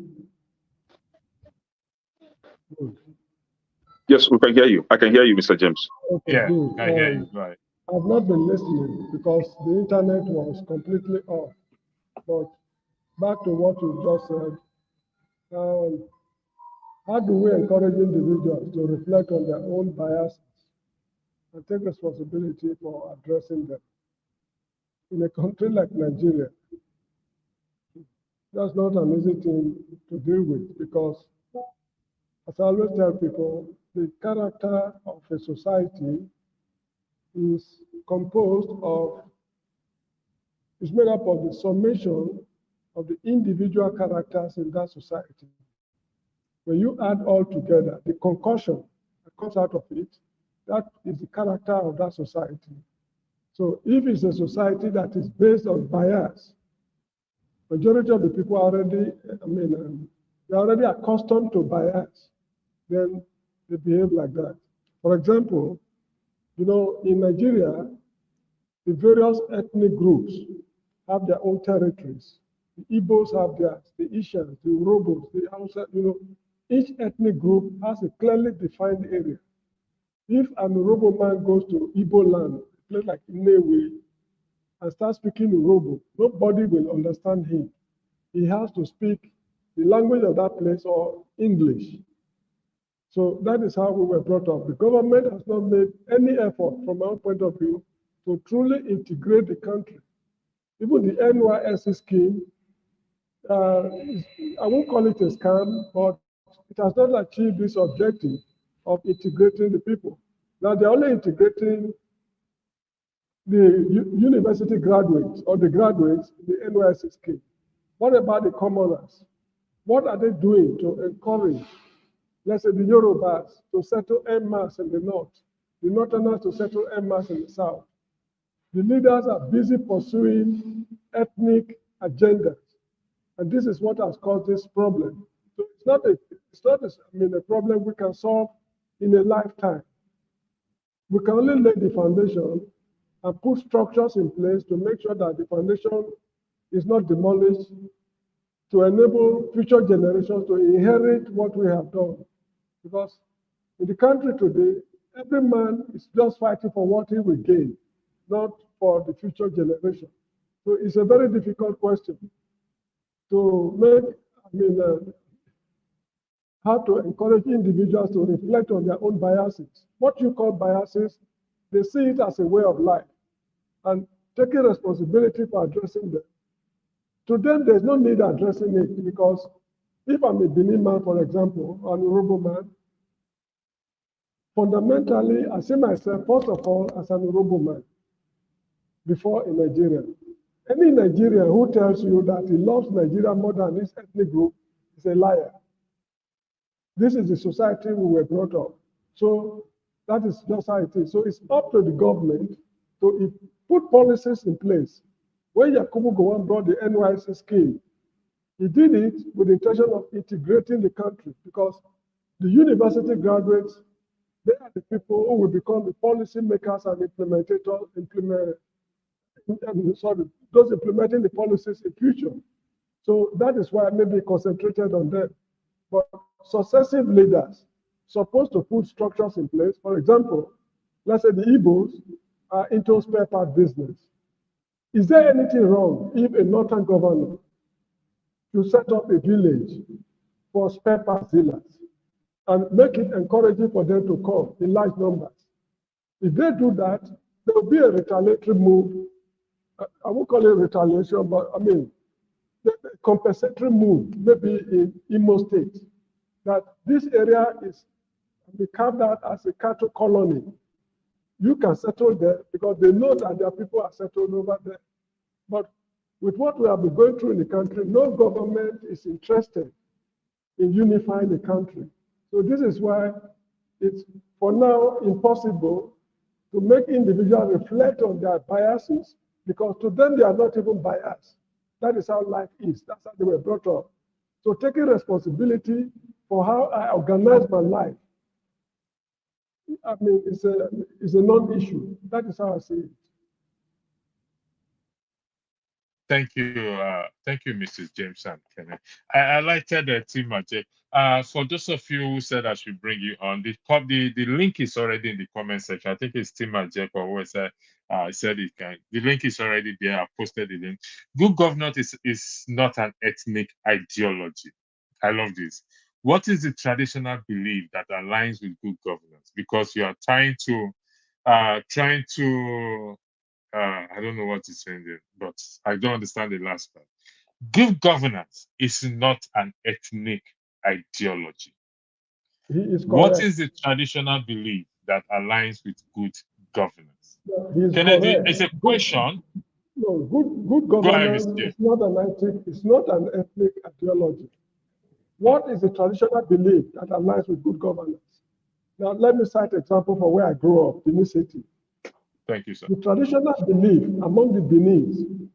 Good.
Yes, we can hear you. I can hear you, Mr. James.
Okay,
Yeah,
good.
I hear you. Right.
I've not been listening because the internet was completely off. But back to what you just said, how do we encourage individuals to reflect on their own biases and take responsibility for addressing them? in a country like Nigeria, that's not an easy thing to deal with because, as I always tell people, the character of a society is composed of, is made up of the summation of the individual characters in that society. When you add all together, the concoction that comes out of it, that is the character of that society. So if it's a society that is based on bias, majority of the people are already, they're already accustomed to bias, then they behave like that. For example, in Nigeria, the various ethnic groups have their own territories. The Igbos have theirs, the Ishans, the Urhobos, the Hausa, each ethnic group has a clearly defined area. If an Urhobo man goes to Igbo land, a place like Inewe, and starts speaking Urhobo, nobody will understand him. He has to speak the language of that place or English. So that is how we were brought up. The government has not made any effort, from our point of view, to truly integrate the country. Even the NYSC scheme, I won't call it a scam, but it has not achieved this objective of integrating the people. Now they're only integrating the university graduates or the graduates in the NYSC scheme. What about the commoners? What are they doing to encourage, let's say, the Yorubas to settle en masse in the north, the Northerners to settle en masse in the south? The leaders are busy pursuing ethnic agendas, and this is what has caused this problem. So it's not a problem we can solve in a lifetime. We can only lay the foundation and put structures in place to make sure that the foundation is not demolished, to enable future generations to inherit what we have done. Because in the country today, every man is just fighting for what he will gain, not for the future generation. So it's a very difficult question to make, how to encourage individuals to reflect on their own biases. What you call biases, they see it as a way of life and taking responsibility for addressing them. To them, there's no need addressing it because if I'm a Benin man, for example, or an Urhobo man, fundamentally, I see myself, first of all, as an Urhobo man before a Nigerian. Any Nigerian who tells you that he loves Nigeria more than his ethnic group is a liar. This is the society we were brought up. So that is just how it is. So it's up to the government to put policies in place. When Yakubu Gowon brought the NYSC scheme, he did it with the intention of integrating the country because the university graduates, they are the people who will become the policy makers and those implementing the policies in future. So that is why I maybe concentrated on them. But successive leaders supposed to put structures in place. For example, let's say the Igbos are into spare part business. Is there anything wrong if a northern governor should set up a village for spare part dealers and make it encouraging for them to come in large numbers? If they do that, there will be a retaliatory move. I won't call it retaliation, but the compensatory move, maybe in Imo State, that this area is carved out as a cattle colony. You can settle there because they know that their people are settled over there. But with what we have been going through in the country, no government is interested in unifying the country. So this is why it's, for now, impossible to make individuals reflect on their biases because to them, they are not even biased. That is how life is. That's how they were brought up. So taking responsibility for how I organize my life, it's a non-issue. That is how I see it.
Thank you, Mrs. James and Kenneth. I liked the team, Ajay. For those of you who said I should bring you on, the link is already in the comment section. I think it's Tim Ajay who said it can. The link is already there. I posted the link. Good governance is not an ethnic ideology. I love this. What is the traditional belief that aligns with good governance? Because you are trying to I don't know what he's saying there, but I don't understand the last part. Good governance is not an ethnic ideology.
He is correct.
What is the traditional belief that aligns with good governance?
He is
Kennedy,
correct.
it's a question.
No, good
Go ahead,
governance
Mr.
is not an ethnic ideology. What is the traditional belief that aligns with good governance? Now, let me cite an example for where I grew up, Benin City.
Thank you, sir.
The traditional belief among the Beninese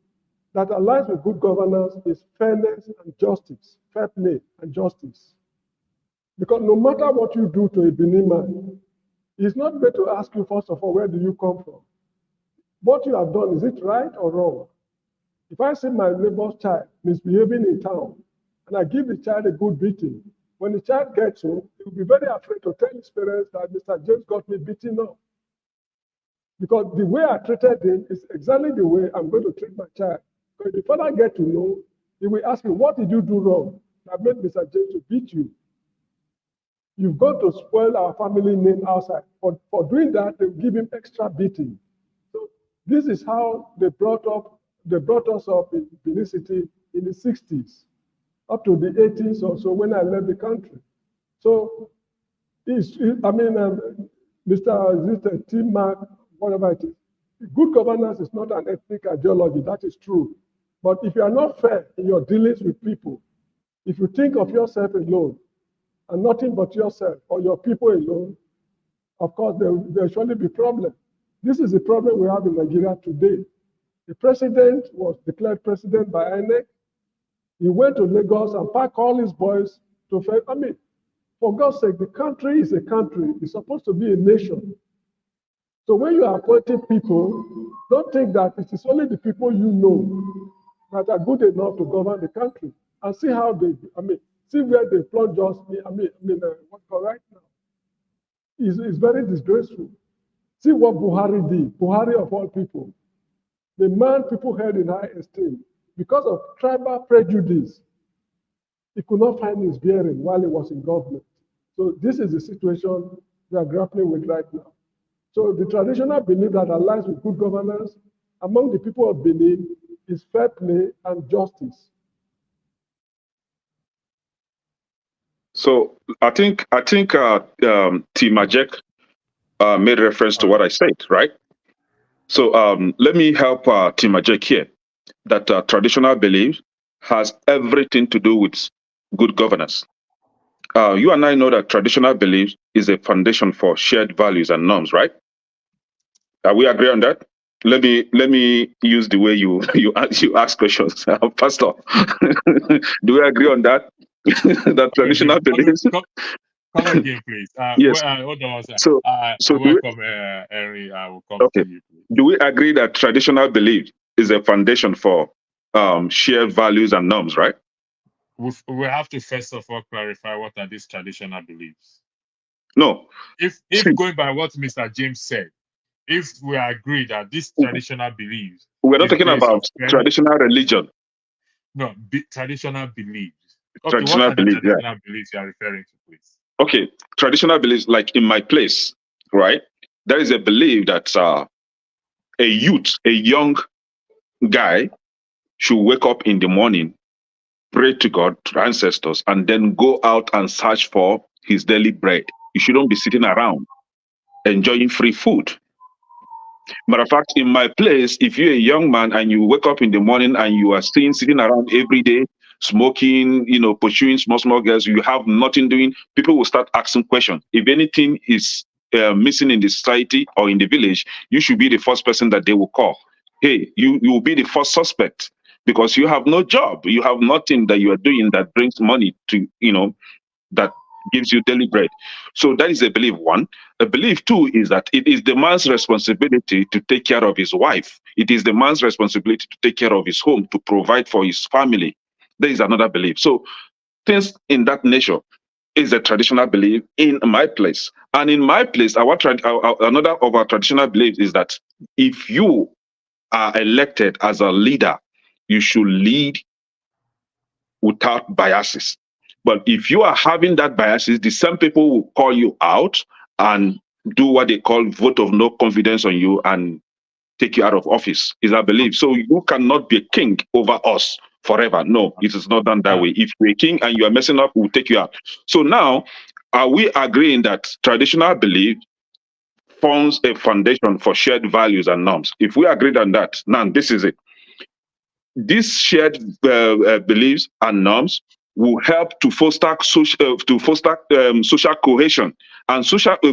that aligns with good governance is fairness and justice, fair play and justice. Because no matter what you do to a Benin man, he's not going to ask you, first of all, where do you come from? What you have done, is it right or wrong? If I see my neighbor's child misbehaving in town, and I give the child a good beating, when the child gets home, he will be very afraid to tell his parents that Mr. James got me beaten up. Because the way I treated him is exactly the way I'm going to treat my child. So if the father gets to know, he will ask me, what did you do wrong that made Mr. James to beat you? You've got to spoil our family name outside. For doing that, they will give him extra beating. So this is how they brought us up in Benin City in the 60s, up to the 80s or so when I left the country. So, Mr. Tim Mark, whatever it is, good governance is not an ethnic ideology, that is true. But if you are not fair in your dealings with people, if you think of yourself alone and nothing but yourself or your people alone, of course, there will surely be problems. This is the problem we have in Nigeria today. The president was declared president by INEC. He went to Lagos and packed all his boys to fight. I mean, for God's sake, the country is a country. It's supposed to be a nation. So when you are appointing people, don't think that it is only the people you know that are good enough to govern the country. And see how see where they plunge us. What's right now is very disgraceful. See what Buhari did. Buhari of all people, the man people held in high esteem, because of tribal prejudice, he could not find his bearing while he was in government. So this is the situation we are grappling with right now. So the traditional belief that aligns with good governance among the people of Benin is fair play and justice.
So I think T. Majek made reference to what I said, right? So let me help T. Majek here. That traditional belief has everything to do with good governance. You and I know that traditional belief is a foundation for shared values and norms, right? We agree on that? Let me use the way you ask questions, Pastor. Do we agree on that? That traditional beliefs.
Come again, please.
Yes.
Hold on, sir.
So
welcome, Henry. I will come to you, please.
Do we agree that traditional belief is a foundation for shared values and norms, right?
We have to first of all clarify what are these traditional beliefs.
No.
If going by what Mr. James said, if we agree that this traditional beliefs,
we're not talking about traditional religion.
No, traditional beliefs. Okay,
traditional
what are
beliefs,
the traditional beliefs you are referring to, please?
Okay, traditional beliefs, like in my place, right? There is a belief that a young guy should wake up in the morning, pray to God, to ancestors, and then go out and search for his daily bread. You shouldn't be sitting around enjoying free food. Matter of fact, in my place, if you're a young man and you wake up in the morning and you are sitting around every day, smoking, pursuing small girls, you have nothing doing, people will start asking questions. If anything is missing in the society or in the village, you should be the first person that they will call. Hey, you will be the first suspect because you have no job. You have nothing that you are doing that brings money to, that gives you daily bread. So that is a belief one. A belief two is that it is the man's responsibility to take care of his wife. It is the man's responsibility to take care of his home, to provide for his family. There is another belief. So things in that nature is a traditional belief in my place. And in my place, another of our traditional beliefs is that if you are elected as a leader, you should lead without biases. But if you are having that biases, the same people will call you out and do what they call vote of no confidence on you and take you out of office, is our belief. So you cannot be a king over us forever. No, it is not done that way. If you're a king and you are messing up, we'll take you out. So now, are we agreeing that traditional belief forms a foundation for shared values and norms? If we agreed on that, now this is it. These shared beliefs and norms will help to foster social cohesion, and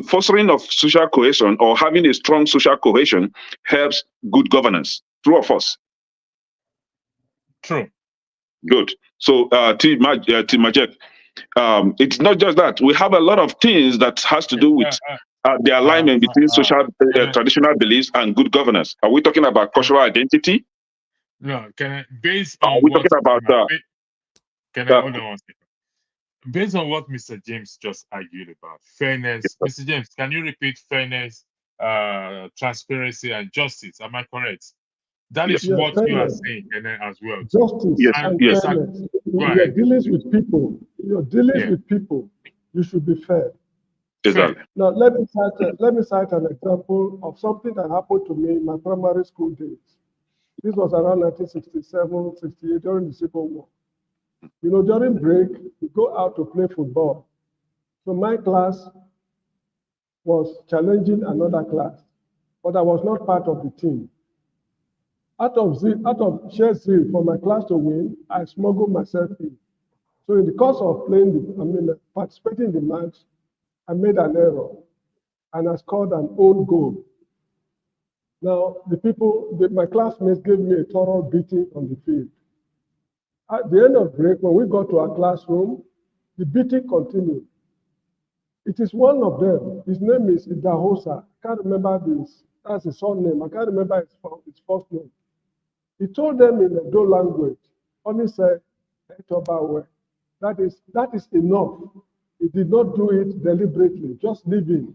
fostering of social cohesion or having a strong social cohesion helps good governance. True or false?
True.
Good. So, Majek, it's not just that. We have a lot of things that has to do with the alignment between social traditional beliefs and good governance. Are we talking about cultural identity?
No, based on
Are we talking about
hold on one second. Based on what Mr. James just argued about fairness, Mr. James, can you repeat fairness, transparency, and justice? Am I correct? That is what
fairness,
you are saying, as well.
Justice and fairness. When you're dealing with people, with people, you should be fair.
Exactly.
Now, let me cite an example of something that happened to me in my primary school days. This was around 1967, 68, during the Civil War. You know, during break, we go out to play football. So my class was challenging another class, but I was not part of the team. Out of sheer zeal for my class to win, I smuggled myself in. So in the course of participating in the match, I made an error, and I scored an own goal. Now, my classmates gave me a thorough beating on the field. At the end of break, when we got to our classroom, the beating continued. It is one of them. His name is Idahosa. I can't remember this. That's his surname. I can't remember his first name. He told them in the Edo language, only said, that is enough. He did not do it deliberately, just leave him.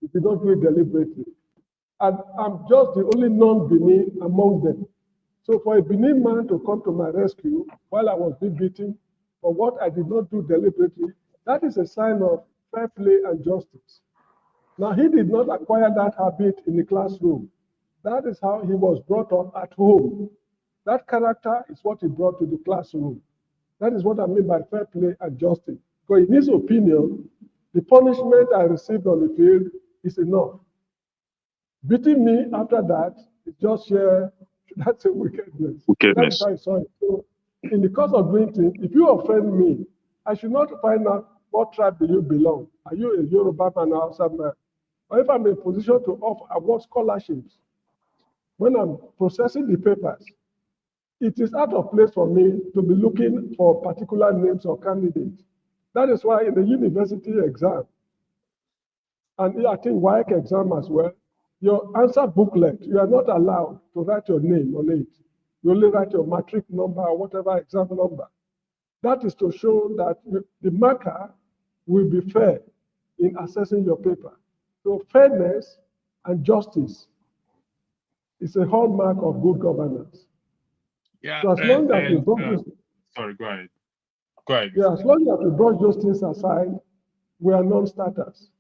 He did not do it deliberately. And I'm just the only non-Benin among them. So for a Benin man to come to my rescue while I was being beaten for what I did not do deliberately, that is a sign of fair play and justice. Now, he did not acquire that habit in the classroom. That is how he was brought up at home. That character is what he brought to the classroom. That is what I mean by fair play and justice. Because in his opinion, the punishment I received on the field is enough. Beating me after that is just sheer, that's a wickedness. That's how I saw it. So in the course of doing things, if you offend me, I should not find out what tribe do you belong. Are you a Yoruba man or Hausa man? Or if I'm in a position to award scholarships, when I'm processing the papers, it is out of place for me to be looking for particular names or candidates. That is why in the university exam, and I think WAEC exam as well, your answer booklet, you are not allowed to write your name on it. You only write your matric number or whatever exam number. That is to show that the marker will be fair in assessing your paper. So fairness and justice is a hallmark of good governance.
Yeah.
So as long as we brush
sorry, go ahead. Go ahead.
Yeah, as long as we brush those things aside, we are non-starters.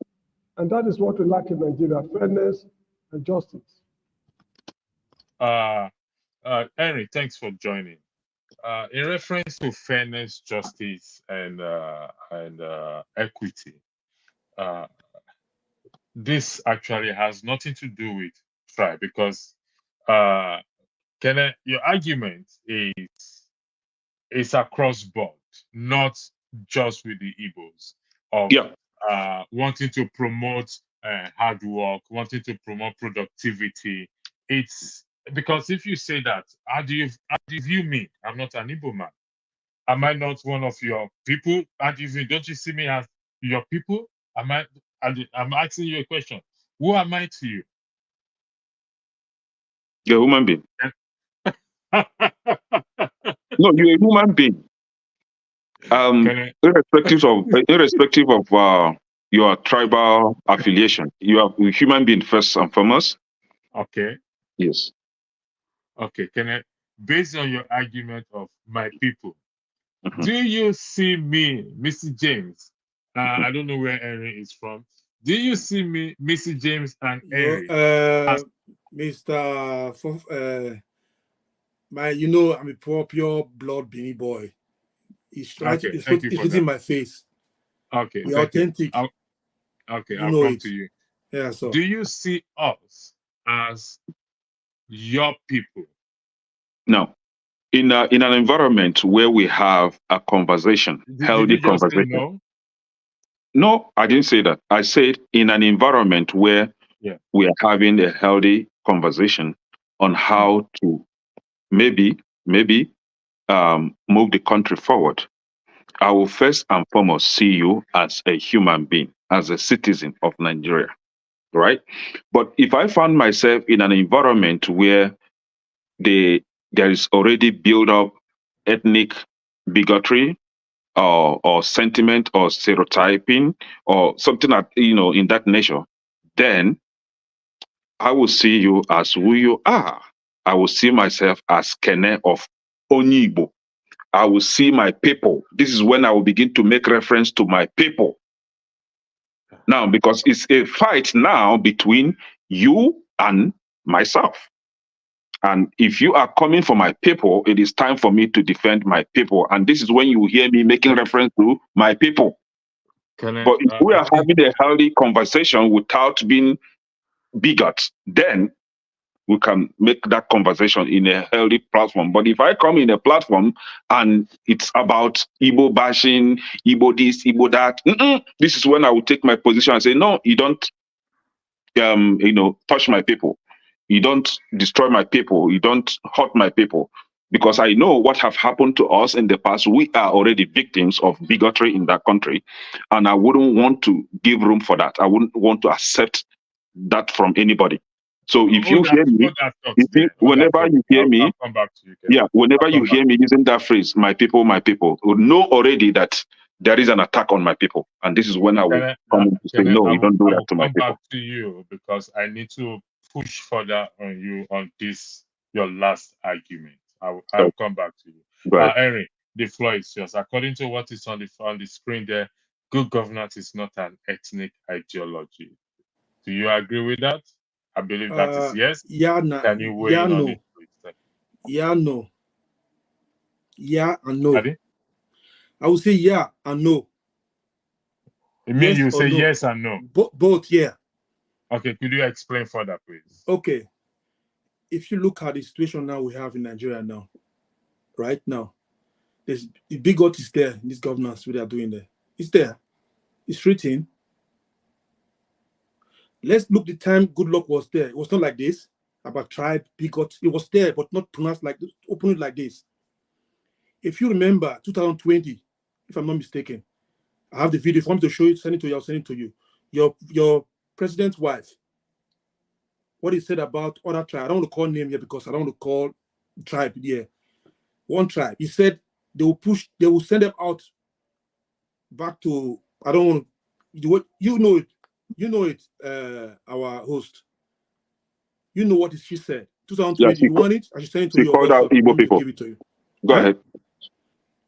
And that is what we lack in Nigeria, fairness and justice.
Henry, thanks for joining. In reference to fairness, justice, and equity, this actually has nothing to do with tribe, because your argument is across board, not just with the Igbos, of wanting to promote hard work, wanting to promote productivity. It's because if you say that, how do you view me? I'm not an Igbo man. Am I not one of your people? Don't you see me as your people? I'm asking you a question. Who am I to you?
You're a human being. No, you're a human being. Irrespective of your tribal affiliation, you are a human being first and foremost.
Okay.
Yes.
Okay. Based on your argument of my people, do you see me, Mr. James? I don't know where Henry is from. Do you see me, Mr. James and Henry, as
Mr. You know, I'm a pure blood Benin boy. It's right.
Okay,
It's
thank you for
within
that.
my face.
Okay,
We're
thank you.
authentic.
Okay,
You
I'll
know
come
it.
to you.
Yeah. So
Do you see us as your people?
Now, in an environment where we have a conversation,
Did
healthy
you just say
conversation.
no?
No, I didn't say that. I said in an environment where
Yeah.
we are having a healthy conversation on how to maybe move the country forward. I will first and foremost see you as a human being, as a citizen of Nigeria, right? But if I found myself in an environment where there is already built up ethnic bigotry or sentiment or stereotyping or something that in that nature, then I will see you as who you are. I will see myself as Kene of Onyibo. I will see my people. This is when I will begin to make reference to my people. Now, because it's a fight now between you and myself. And if you are coming for my people, it is time for me to defend my people. And this is when you hear me making reference to my people. But if we are having a healthy conversation without being bigots, then we can make that conversation in a healthy platform. But if I come in a platform and it's about Igbo bashing, Igbo this, Igbo that, this is when I will take my position and say, no, you don't, touch my people. You don't destroy my people. You don't hurt my people. Because I know what have happened to us in the past. We are already victims of bigotry in that country. And I wouldn't want to give room for that. I wouldn't want to accept that from anybody. So if you hear me, whenever you hear me,
I'll come back to you.
yeah, whenever you hear me using that phrase, my people, know already that there is an attack on my people. And this is when I will come to say, no, you don't do that to my people.
I'll come back to you because I need to push further on you on this, your last argument. I'll come back to you. Henry, the floor is yours. According to what is on the screen there, good governance is not an ethnic ideology. Do you agree with that? I believe that is yes.
Yeah,
Can you weigh in on it, please?
Yeah, no. Yeah and no.
Pardon?
I would say yeah and no.
It means you say no. Yes and no.
Both, yeah.
Okay, could you explain further, please?
Okay. If you look at the situation now we have in Nigeria now, right now, the bigot is there in this governance, what they are doing there. It's there. It's written. Let's look the time Good Luck was there. It was not like this, about tribe, bigot. It was there, but not pronounced like this, openly like this. If you remember 2020, if I'm not mistaken, I have the video. If you want me to show it, send it to you, I'll send it to you. Your president's wife, what he said about other tribe. I don't want to call name here because I don't want to call tribe here. One tribe. He said they will send them out back to, I don't want to, you know it, our host. You know what she said. 2020, you want it? I should send it to you.
She called out Igbo people.
Give it to you.
Go ahead.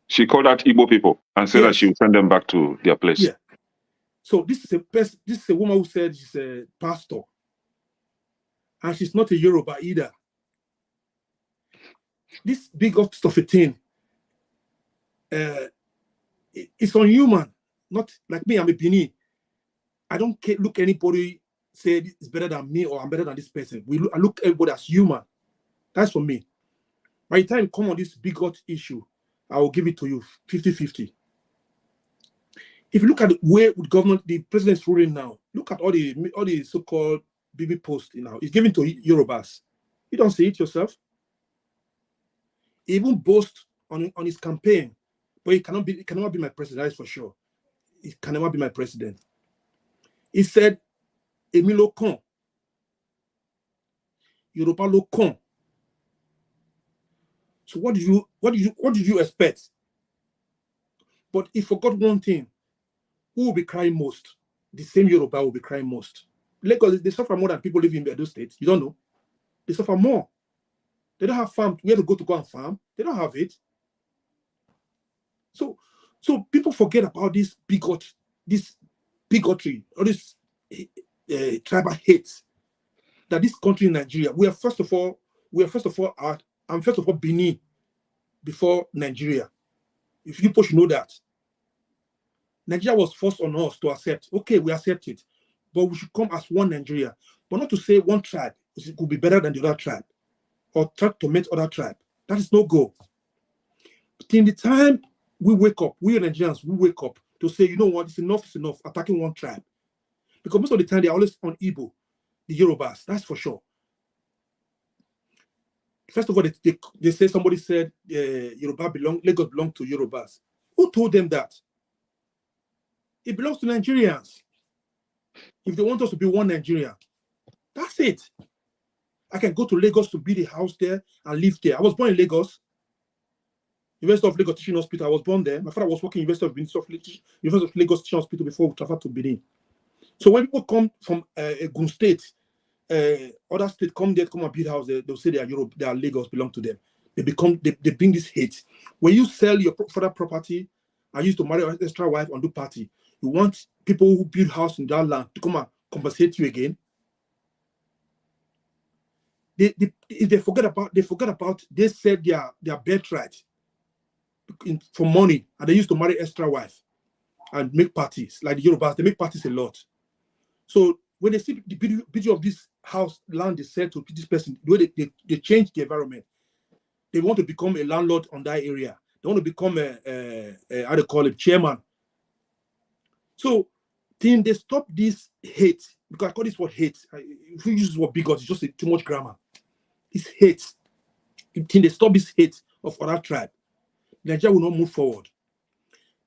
She called out Igbo people and said that she will send them back to their place.
Yeah. So this is a woman who said she's a pastor. And she's not a Yoruba either. This big up stuff a thing. It's unhuman. Not like me, I'm a Bini. I don't look anybody say it's better than me or I'm better than this person. I look everybody as human. That's for me. By the time you come on this bigot issue, I will give it to you 50-50. If you look at the way with government, the president's ruling now, look at all the so-called BB posts now. It's given to Yorubas. You don't see it yourself. He even boast on his campaign, but it cannot be my president, that's for sure. It can never be my president. He said, Emilo Kon, Yoruba lo Kon. So what did you expect? But he forgot one thing. Who will be crying most? The same Yoruba will be crying most. Lagos, they suffer more than people living in Edo State. You don't know. They suffer more. They don't have farm. We have to go and farm. They don't have it. So people forget about this bigotry, or this tribal hate that this country in Nigeria, I'm first of all Benin before Nigeria. If people should know that. Nigeria was forced on us to accept. Okay, we accept it. But we should come as one Nigeria. But not to say one tribe could be better than the other tribe or try to meet other tribe. That is no go. But in the time we wake up, we Nigerians, we wake up to say, you know what, it's enough, attacking one tribe. Because most of the time they're always on Igbo, the Yorubas, that's for sure. First of all, they say somebody said Lagos belongs to Yorubas. Who told them that? It belongs to Nigerians. If they want us to be one Nigeria, that's it. I can go to Lagos to build a house there and live there. I was born in Lagos, University of Lagos Teaching Hospital. I was born there. My father was working in University of Lagos Teaching Hospital before we traveled to Benin. So when people come from Gun State, other states come there, come and build house, they'll say they are Europe, they are Lagos, belong to them. They bring this hate. When you sell your father property, I used to marry an extra wife and do party. You want people who build house in that land to come and compensate you again. They forget about they said their birthright for money, and they used to marry extra wife and make parties like the Yorubas. They make parties a lot. So when they see the beauty of this house land is said to this person, the way they change the environment, they want to become a landlord on that area. They want to become how they call it, chairman. So then they stop this hate, because I call this word hate. If we use this word bigot, it's just too much grammar. It's hate. Then they stop this hate of other tribe, Nigeria will not move forward.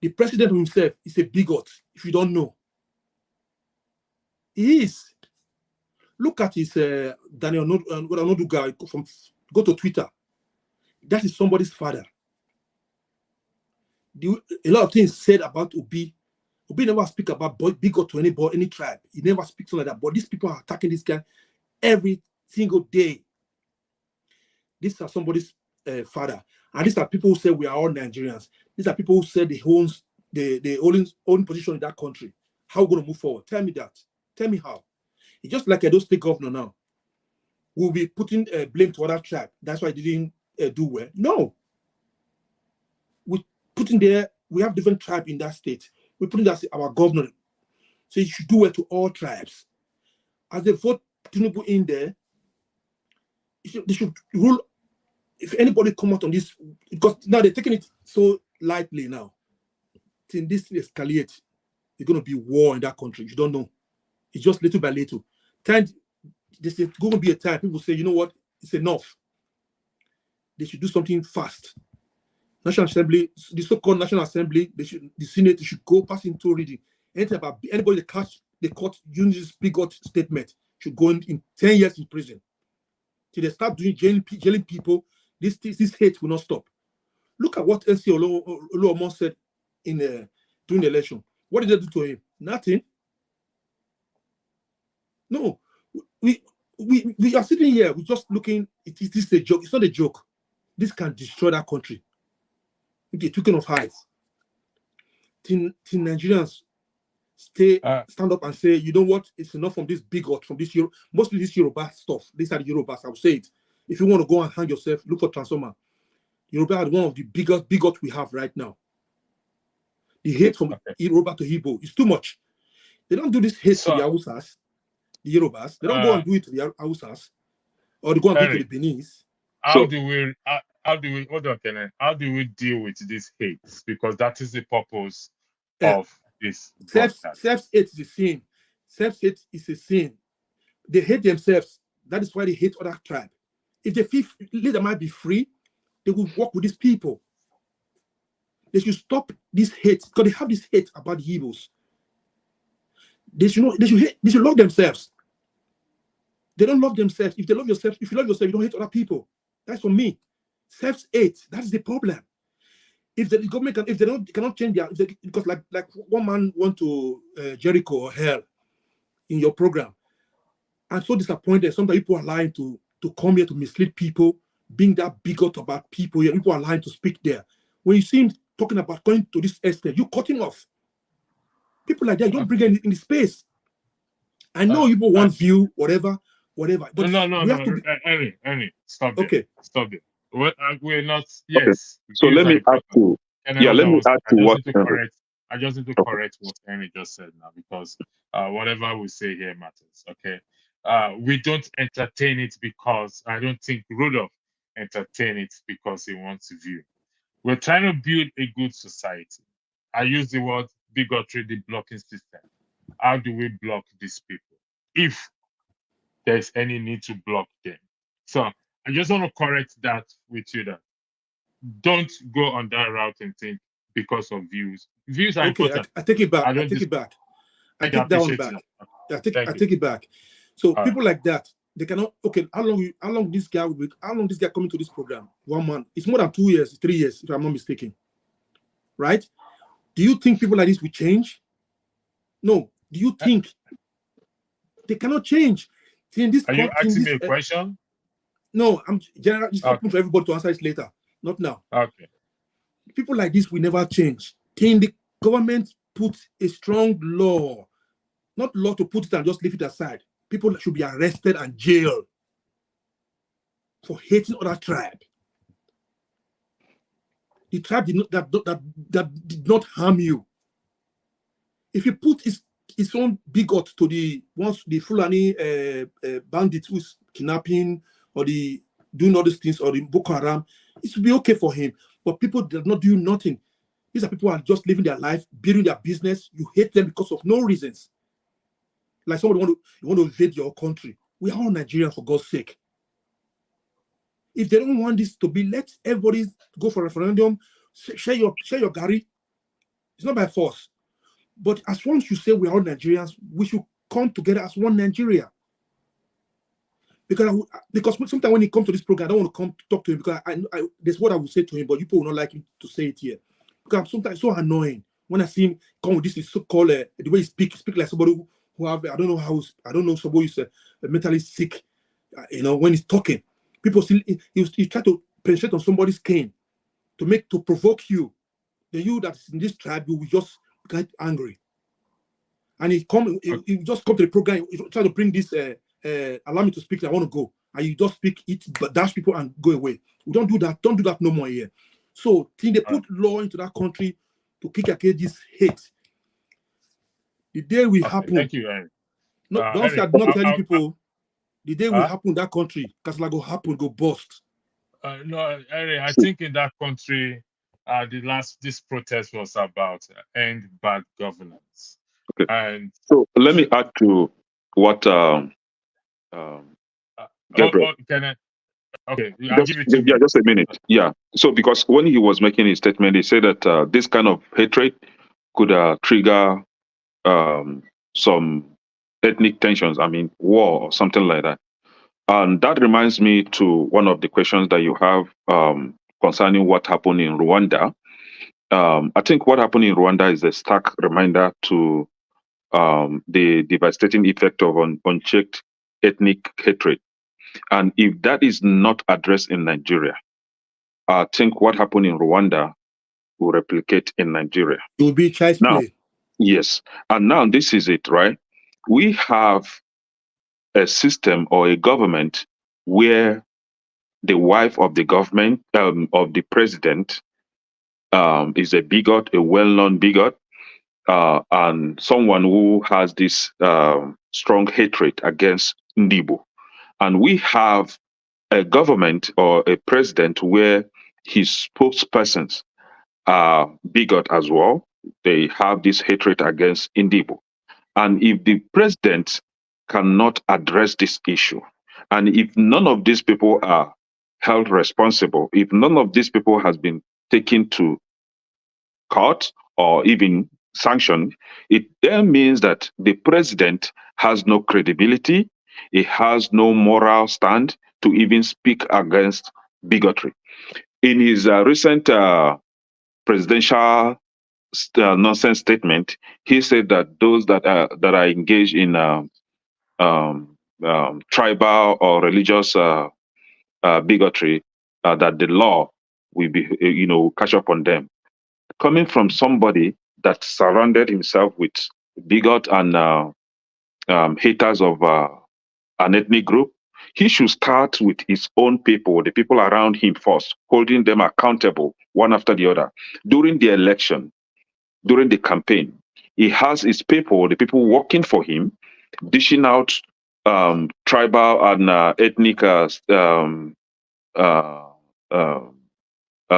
The president himself is a bigot, if you don't know. He is. Look at his Daniel Nodu guy go to Twitter. That is somebody's father. A lot of things said about Obi. Obi never speak about bigot to any tribe. He never speaks like that. But these people are attacking this guy every single day. These are somebody's father. And these are people who say we are all Nigerians. These are people who say they own position in that country. How are we going to move forward? Tell me that. Tell me how. It's just like Edo State governor now. We'll be putting blame to other tribe. That's why they didn't do well. No. We putting there, we have different tribe in that state. We're putting that as our governor. So you should do well to all tribes. As they vote Tinubu in there, they should rule. If anybody come out on this, because now they're taking it so lightly now. Till this escalates, it's going to be war in that country. You don't know. It's just little by little. Time, there's going to be a time people say, you know what, it's enough. They should do something fast. National Assembly, the so-called National Assembly, the Senate should go pass into reading. Anything about anybody that catch the court using this bigot statement should go in 10 years in prison. Till they start doing jailing people, this hate will not stop. Look at what NC Oluomo said during the election. What did they do to him? Nothing. No, we are sitting here. We're just looking. This is a joke. It's not a joke. This can destroy that country. Okay, talking of highs. Till Nigerians stand up and say, you know what? It's enough from this bigot, from this mostly this Yoruba stuff. These are the Yorubas. I will say it. If you want to go and hang yourself, look for transformer. Yoruba are one of the biggest bigots we have right now. The hate from Yoruba to Igbo is too much. They don't do this hate to the Hausas, the Yorubas. They don't go and do it to the Hausas, or they go and do it to the Beninese.
How do we deal with this hate? Because that is the purpose of this.
Self-hate is a sin. Self-hate is a sin. They hate themselves. That is why they hate other tribe. If they feel leader might be free, they will work with these people. They should stop this hate, because they have this hate about the Igbos. They should love themselves. They don't love themselves. If you love yourself, you don't hate other people. That's for me. Self-hate, that's the problem. If the government cannot change because like one man went to Jericho or hell in your program. I'm so disappointed. Sometimes people are lying to come here to mislead people, being that bigot about people here. People are lying to speak there. When you see him talking about going to this estate, you cut him off. People like that, you don't bring any in the space. I know people want view, whatever, whatever. But
no,
we have to be
Henry, stop there.
okay.
Stop there. We're not.
Okay.
Yes,
So
views
let
are
me add
important.
to
And
yeah, let
another
me
was,
add
I
to
just
what
need to
Henry.
correct. I just need to
Okay.
correct what Henry just said now, because whatever we say here matters. Okay. We don't entertain it because I don't think Rudolph entertain it because he wants to view. We're trying to build a good society. I use the word bigotry, the blocking system. How do we block these people if there's any need to block them? So I just want to correct that with you, that don't go on that route and think because of views. Views are
Okay,
important.
I take it back.
I
I
don't
take it back. I
I
take that one
appreciate
back.
that.
I
Thank you.
take it back. So
All
people like that, they cannot. Okay, how long this guy will be? How long this guy coming to this program? 1 month. It's more than 2 years, 3 years, if I'm not mistaken. Right? Do you think people like this will change? No. Do you think they cannot change? See, in this
Are you
in
asking
this
me a question?
no, I'm general. It's open
Okay.
for everybody to answer it later. Not now.
Okay.
People like this will never change. Till the government put a strong law, not law to put it and just leave it aside. People should be arrested and jailed for hating other tribe. The tribe did not that did not harm you. If you put his own bigot to the Fulani bandits who's kidnapping or the doing all these things, or the Boko Haram, it should be okay for him. But people that not do nothing. These are people who are just living their life, building their business. You hate them because of no reasons. Like somebody want to invade your country. We are all Nigerians, for God's sake. If they don't want this to be, let everybody go for a referendum. Share your Gary. It's not by force. But as once you say we are all Nigerians, we should come together as one Nigeria. Because sometimes when he comes to this program, I don't want to come to talk to him because there's what I will say to him, but you people will not like him to say it here. Because I'm sometimes so annoying when I see him come with this is so-called the way he speak like somebody who have I don't know somebody who's mentally sick. When he's talking, people still he try to penetrate on somebody's skin to provoke you. Then you that's in this tribe, you will just get angry. And he just come to the program, he try to bring this allow me to speak, I want to go. And you just speak it, but dash people and go away. We don't do that. Don't do that no more here. So till they put law into that country to kick against this hate, the day will happen.
Thank you, Henry.
No, don't say I'm not telling people. The day will happen in that country, Kasala go happen, go bust.
No, Henry, I think in that country, this protest was about end bad governance.
Okay.
And
so let me add to what Gabriel.
Okay, I'll give you 2 minutes.
Yeah, just a minute. Yeah. So because when he was making his statement, he said that this kind of hatred could trigger some ethnic tensions. I mean, war or something like that. And that reminds me to one of the questions that you have concerning what happened in Rwanda. I think what happened in Rwanda is a stark reminder to the devastating effect of unchecked ethnic hatred. And if that is not addressed in Nigeria, I think what happened in Rwanda will replicate in Nigeria.
It will be child's play.
Yes. And now this is it, right? We have a system or a government where the wife of the government, of the president, is a bigot, a well-known bigot, and someone who has this strong hatred against Ndibo. And we have a government or a president where his spokespersons are bigot as well. They have this hatred against Ndibo. And if the president cannot address this issue, and if none of these people are held responsible, if none of these people has been taken to court or even sanctioned, it then means that the president has no credibility, he has no moral stand to even speak against bigotry. In his recent presidential nonsense statement, he said that those that are engaged in tribal or religious bigotry, that the law will be, catch up on them. Coming from somebody that surrounded himself with bigot and haters of an ethnic group, he should start with his own people, the people around him first, holding them accountable one after the other. During the election, during the campaign, he has his people, the people working for him, dishing out tribal and ethnic uh, uh,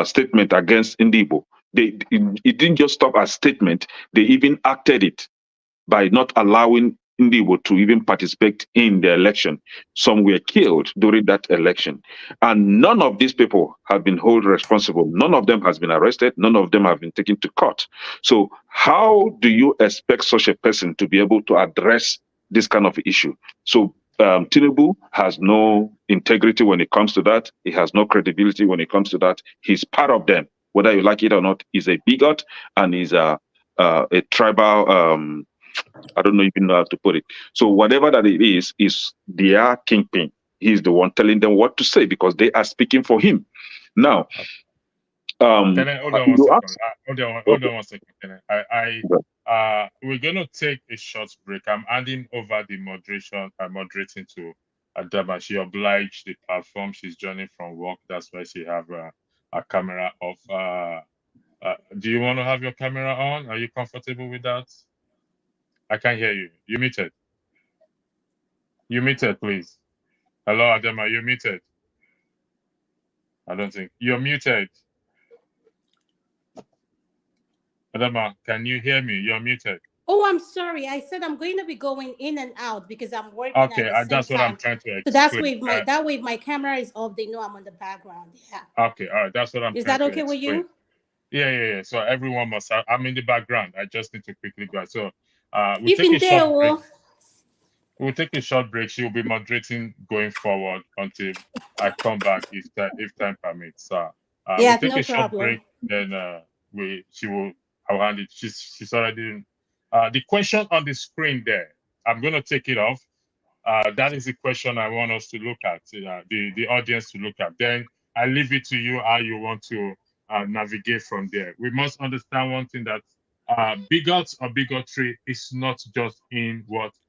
statement against Indibo. It didn't just stop as statement, they even acted it by not allowing Indibo to even participate in the election. Some were killed during that election. And none of these people have been held responsible. None of them has been arrested. None of them have been taken to court. So how do you expect such a person to be able to address this kind of issue? So Tinubu has no integrity when it comes to that. He has no credibility when it comes to that. He's part of them, whether you like it or not. He's a bigot and he's a tribal. I don't even know how to put it. So whatever that it is their kingpin. He's the one telling them what to say because they are speaking for him. Now,
Can I hold on one second? Hold on 1 second. We're gonna take a short break. I'm handing over the moderating to Adama. She obliged the platform. She's joining from work. That's why she have a camera off. Do you want to have your camera on? Are you comfortable with that? I can't hear you. You muted. You muted, please. Hello, Adama. You muted. I don't think you're muted. Adama, can you hear me? You're muted.
Oh, I'm sorry. I said I'm going to be going in and out because I'm working
Okay,
at the
that's
same
what
time.
I'm trying to explain.
So that's why if my camera is off, they know I'm on the background. Yeah.
Okay, all right. That's what I'm
Is
trying
that
to
okay with
explain.
you?
Yeah. So everyone must have, I'm in the background. I just need to quickly go. So we'll
If
take
in
a
there,
short break. We'll take a short break. She'll be moderating going forward until I come back if time permits.
yeah,
we'll take
no
a short
problem.
break, then I'll hand it. She's already the question on the screen there. I'm gonna take it off. That is the question I want us to look at, the audience to look at. Then I leave it to you how you want to navigate from there. We must understand one thing, that bigots or bigotry is not just in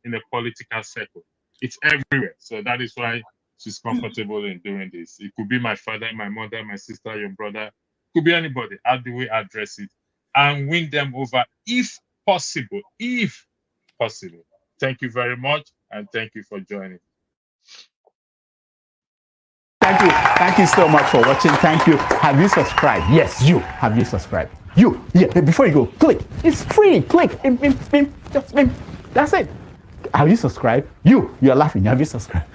a political circle. It's everywhere. So that is why she's comfortable in doing this. It could be my father, my mother, my sister, your brother. It could be anybody. How do we address it and win them over if possible? If possible. Thank you very much, and thank you for joining.
Thank you so much for watching. Thank you. Have you subscribed? Yes, you. Have you subscribed? You. Yeah. Before you go, click. It's free. Click. Just that's it. Have you subscribed? You are laughing. Have you subscribed?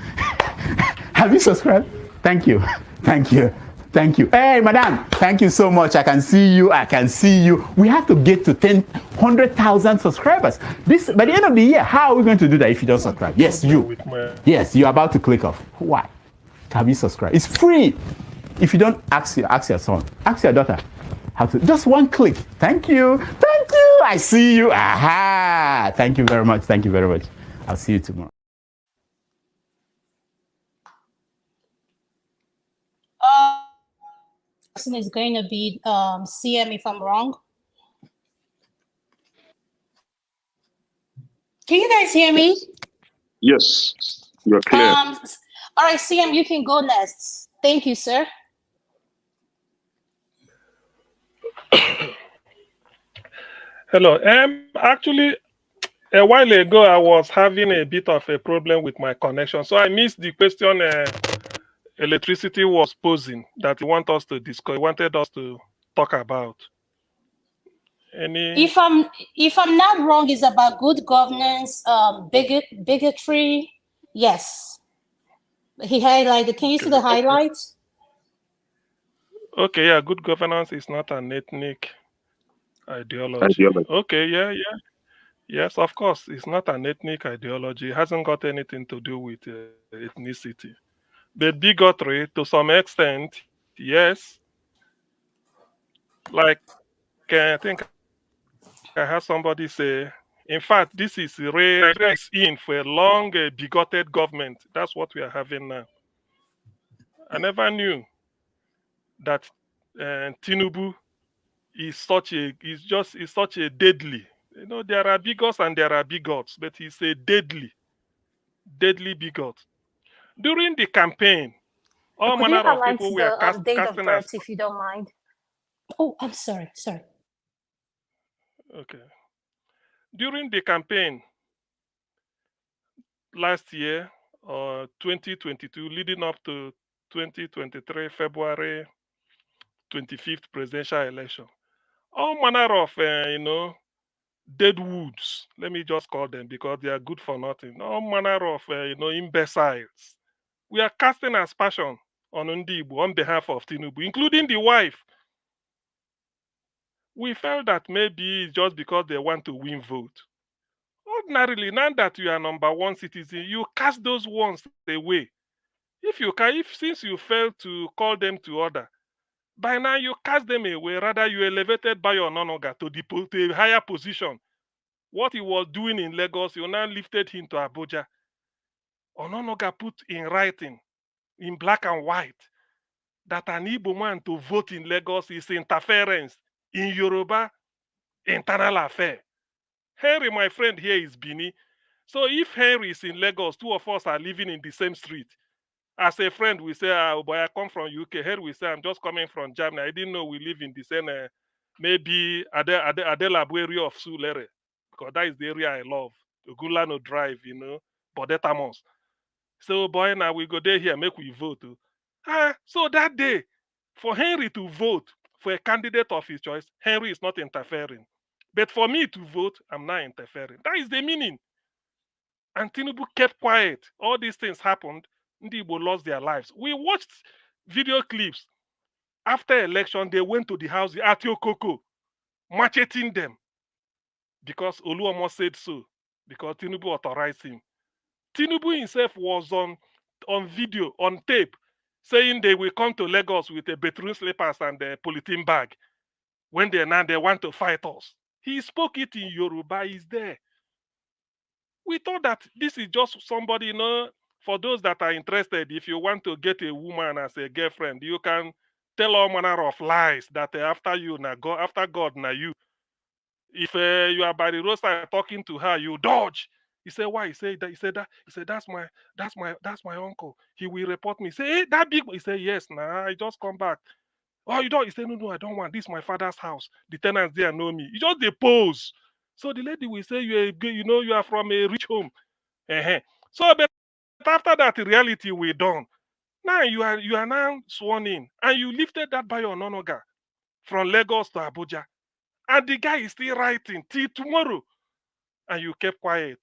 Have you subscribed? Thank you. Thank you. Thank you. Hey, madam. Thank you so much. I can see you. We have to get to 100,000 subscribers. By the end of the year. How are we going to do that if you don't subscribe? Yes, you. Yes, you're about to click off. Why? Have you subscribed? It's free. If you don't, ask your son, ask your daughter how to. Just one click. Thank you. Thank you. I see you. Aha. Thank you very much. Thank you very much. I'll see you tomorrow.
Person is going to be CM if I'm wrong. Can you guys hear me?
Yes, you're clear.
All right, CM, you can go next. Thank you, sir.
Hello. Actually, a while ago, I was having a bit of a problem with my connection, so I missed the question electricity was posing that he wanted us to discuss. He wanted us to talk about.
If I'm not wrong, it's about good governance, bigotry. Yes. He highlighted. Can you see the highlights?
Okay, yeah, good governance is not an ethnic ideology. Okay, yeah. Yes, of course, it's not an ethnic ideology. It hasn't got anything to do with ethnicity. But bigotry, to some extent, yes. Like, I think I heard somebody say, in fact, this is in for a long bigoted government. That's what we are having now. I never knew that Tinubu is such a deadly. You know, there are bigots and there are bigots, but he's a deadly. deadly bigot. During the campaign, all
Could you
manner of
highlight
people were
the date of
casting as
birth, if you don't mind? Oh, I'm sorry.
okay. During the campaign last year or 2022, leading up to 2023 February 25th presidential election, all manner of dead woods. Let me just call them because they are good for nothing. All manner of imbeciles. We are casting aspersion on Ndibu on behalf of Tinubu, including the wife. We felt that maybe it's just because they want to win vote. Ordinarily, now that you are number one citizen, you cast those ones away. If since you failed to call them to order, by now you cast them away. Rather, you elevated Bayo Ononoga to a higher position. What he was doing in Lagos, you now lifted him to Abuja. Ononoga put in writing, in black and white, that an Igbo man to vote in Lagos is interference in Yoruba internal affair. Henry, my friend here, is Bini. So if Henry is in Lagos, two of us are living in the same street. As a friend, we say, oh boy, I come from UK. Henry, we say, I'm just coming from Germany. I didn't know we live in the same, maybe Adelabu area of Sulere, because that is the area I love. Gulano Drive, Bodetamos. So, boy, now we go there here, make we vote. So that day, for Henry to vote for a candidate of his choice, Henry is not interfering. But for me to vote, I'm not interfering. That is the meaning. And Tinubu kept quiet. All these things happened. Ndibo lost their lives. We watched video clips. After election, they went to the house at Yokoko, macheting them because Oluomo said so, because Tinubu authorized him. Tinubu himself was on video, on tape, saying they will come to Lagos with a bedroom slippers and a polythene bag when they want to fight us. He spoke it in Yoruba. He's there. We thought that this is just somebody, for those that are interested, if you want to get a woman as a girlfriend, you can tell all manner of lies that after you, after God, now you. If you are by the roadside talking to her, you dodge. He said, why? He said that. He said that. He said, that's my uncle. He will report me. He said, hey, that big. He said, yes, nah, I just come back. Oh, you don't? He said, no, I don't want. This is my father's house. The tenants there know me. You just they pose. So the lady will say, you are from a rich home. So, but after that, reality we done. Now you are now sworn in, and you lifted that Bayo Ononoga from Lagos to Abuja, and the guy is still writing till tomorrow, and you kept quiet.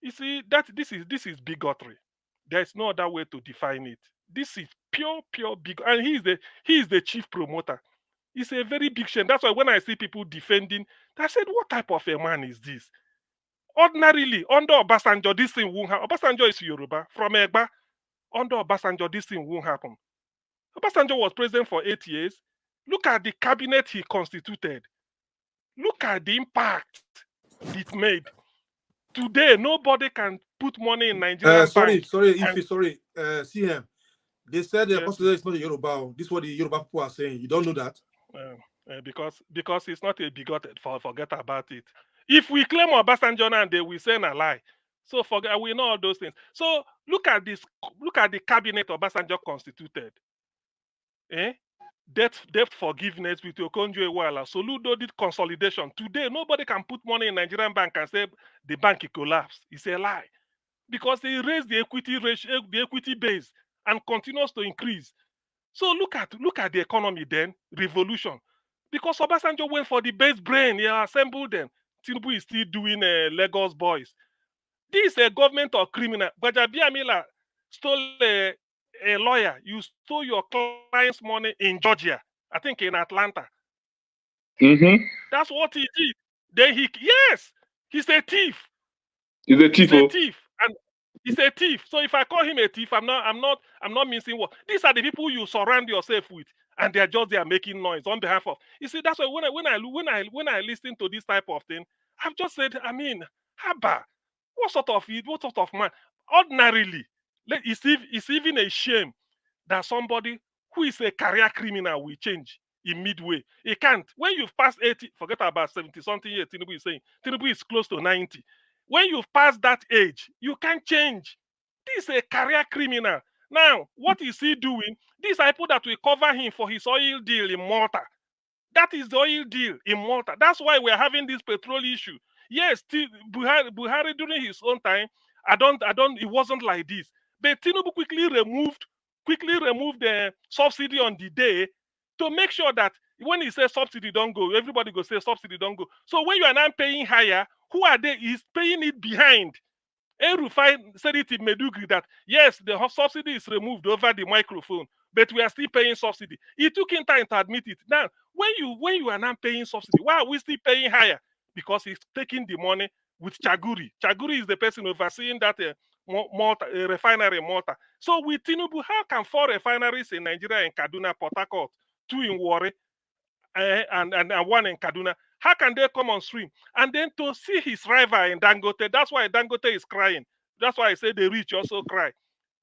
You see that this is bigotry. There's no other way to define it. This is pure big, and he is the chief promoter. It's a very big shame. That's why when I see people defending, I said, what type of a man is this? Ordinarily, under Obasanjo, this thing won't happen. Obasanjo is Yoruba, from Egba. Under Obasanjo, this thing won't happen. Obasanjo was president for 8 years. Look at the cabinet he constituted. Look at the impact it made. Today, nobody can put money in Nigerian bank.
CM. They said the
Yes.
Obasanjo is not a Yoruba. This is what the Yoruba people are saying. You don't know that?
Because it's not a bigoted. Forget about it. If we claim Obasanjo now, they will say a lie. So we know all those things. So look at this. Look at the cabinet Obasanjo constituted. Debt forgiveness with Okonjo-Iweala. Soludo did consolidation. Today, nobody can put money in Nigerian bank and say the bank collapsed. It's a lie. Because they raised the equity ratio, the equity base, and continues to increase. So look at the economy then, revolution. Because Obasanjo went for the base brain, he assembled them. Tinubu is still doing Lagos boys. This is a government of criminal. Gbajabiamila stole a lawyer. You stole your client's money in Georgia, I think in Atlanta.
Mm-hmm.
That's what he did. Then he's a thief.
He's a thief.
And he's a thief. So if I call him a thief, I'm not missing what. These are the people you surround yourself with, and they're just there making noise on behalf of. You see, that's why when I listen to this type of thing, I've just said, I mean, Haba, what sort of man? Ordinarily, it's even a shame that somebody who is a career criminal will change in midway. He can't. When you've passed 80, forget about 70 something years, Tinubu is saying. Tinubu is close to 90. When you've passed that age, you can't change. This is a career criminal. Now, what is he doing? These are people that will cover him for his oil deal in Malta. That is the oil deal in Malta. That's why we're having this petrol issue. Yes, Buhari during his own time, it wasn't like this. But Tinubu quickly removed the subsidy on the day to make sure that when he says subsidy don't go, everybody go say subsidy don't go. So when you are now paying higher, who are they? He's paying it behind. El-Rufai said it in Medugri that yes, the subsidy is removed over the microphone, but we are still paying subsidy. He took in time to admit it. Now, when you are not paying subsidy, why are we still paying higher? Because he's taking the money with Chaguri. Chaguri is the person overseeing that refinery in Malta. So with Tinubu, how can 4 refineries in Nigeria and Kaduna, Port Harcourt, 2 in Warri, and 1 in Kaduna, how can they come on stream? And then to see his rival in Dangote, that's why Dangote is crying. That's why I say the rich also cry.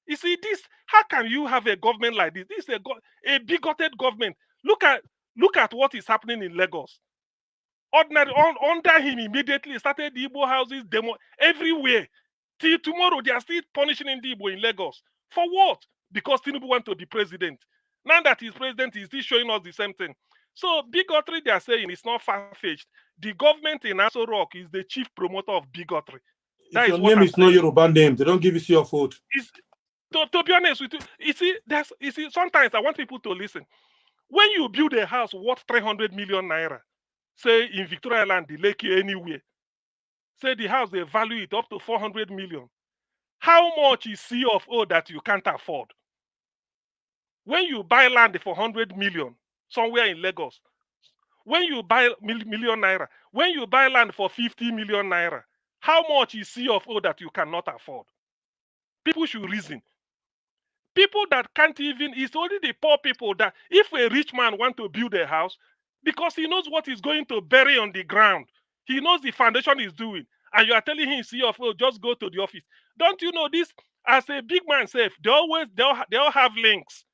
You see, this, how can you have a government like this? This is a bigoted government. Look at what is happening in Lagos. Under him immediately started the Igbo houses, demo everywhere. Till tomorrow, they are still punishing the Igbo in Lagos. For what? Because Tinubu wants to be president. Now that he's president, he's still showing us the same thing. So bigotry, they are saying, it's not far-fetched. The government in Aso Rock is the chief promoter of bigotry.
If your name is not Yoruba name, they don't give you your vote.
To be honest with you, see, sometimes I want people to listen. When you build a house worth 300 million naira, say in Victoria Land, the Lake anywhere, say the house, they value it up to 400 million. How much is CFO that you can't afford? When you buy land for 100 million, somewhere in Lagos, when you buy million naira, when you buy land for 50 million naira, how much is CFO that you cannot afford? People should reason. People that can't even, it's only the poor people that, if a rich man wants to build a house, because he knows what he's going to bury on the ground, he knows the foundation is doing, and you are telling him, CFO, just go to the office. Don't you know this? As a big man says, they all have links.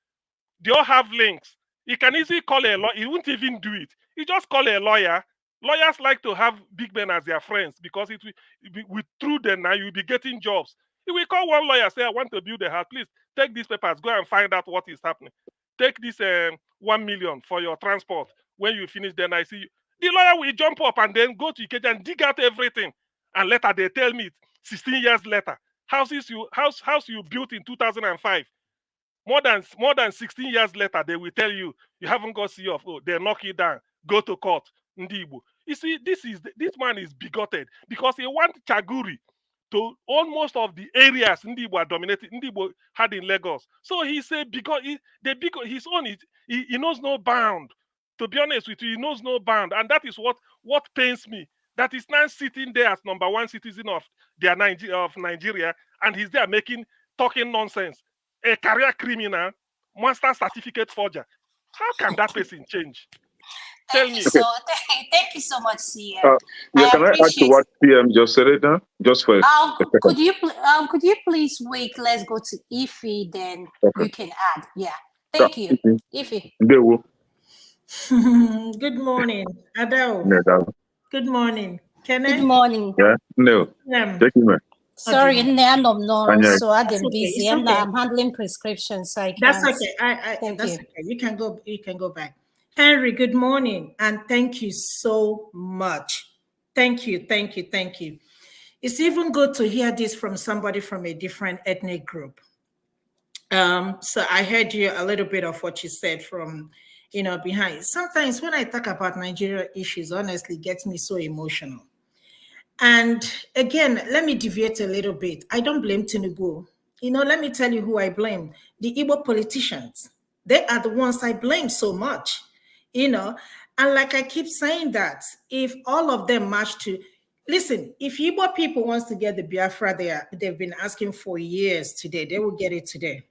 They all have links. He can easily call a lawyer. He won't even do it. He just call a lawyer. Lawyers like to have big men as their friends because it will through them now you'll be getting jobs. He will call one lawyer, say, I want to build a house. Please take these papers, go and find out what is happening. Take this 1 million for your transport. When you finish, then I see you. The lawyer will jump up and then go to Ikeja and dig out everything. And later they tell me 16 years later, house you built in 2005. More than 16 years later, they will tell you you haven't got CFO. They knock you down. Go to court. Ndibo. You see, this man is bigoted because he wants Chaguri to almost of the areas Ndibo are dominated. Ndibo had in Lagos. So he said because his own he knows no bound. To be honest with you, he knows no bound, and that is what pains me. That he's now sitting there as #1 citizen of Nigeria, and he's there talking nonsense. A career criminal, master certificate forger. How can that person change? Tell me.
Thank you so much, CM.
Yeah, can I add to what PM just said now? Just for
could you please wait? Let's go to Ify, then you can add. Yeah. Thank you. Ify.
Good morning, Adele. Good morning, Kenneth.
Good morning.
Yeah, no. Take me.
Sorry, so I've been busy. Okay. I'm handling prescriptions, so I can't.
That's okay. That's okay. You can go back. Henry, good morning, and thank you so much. Thank you. It's even good to hear this from somebody from a different ethnic group. So I heard you a little bit of what you said from, behind. Sometimes when I talk about Nigeria issues, honestly, it gets me so emotional. And again, let me deviate a little bit. I don't blame Tinubu. Let me tell you who I blame. The Igbo politicians. They are the ones I blame so much. And like I keep saying that, if all of them march to, listen, if Igbo people wants to get the Biafra they've been asking for years today, they will get it today.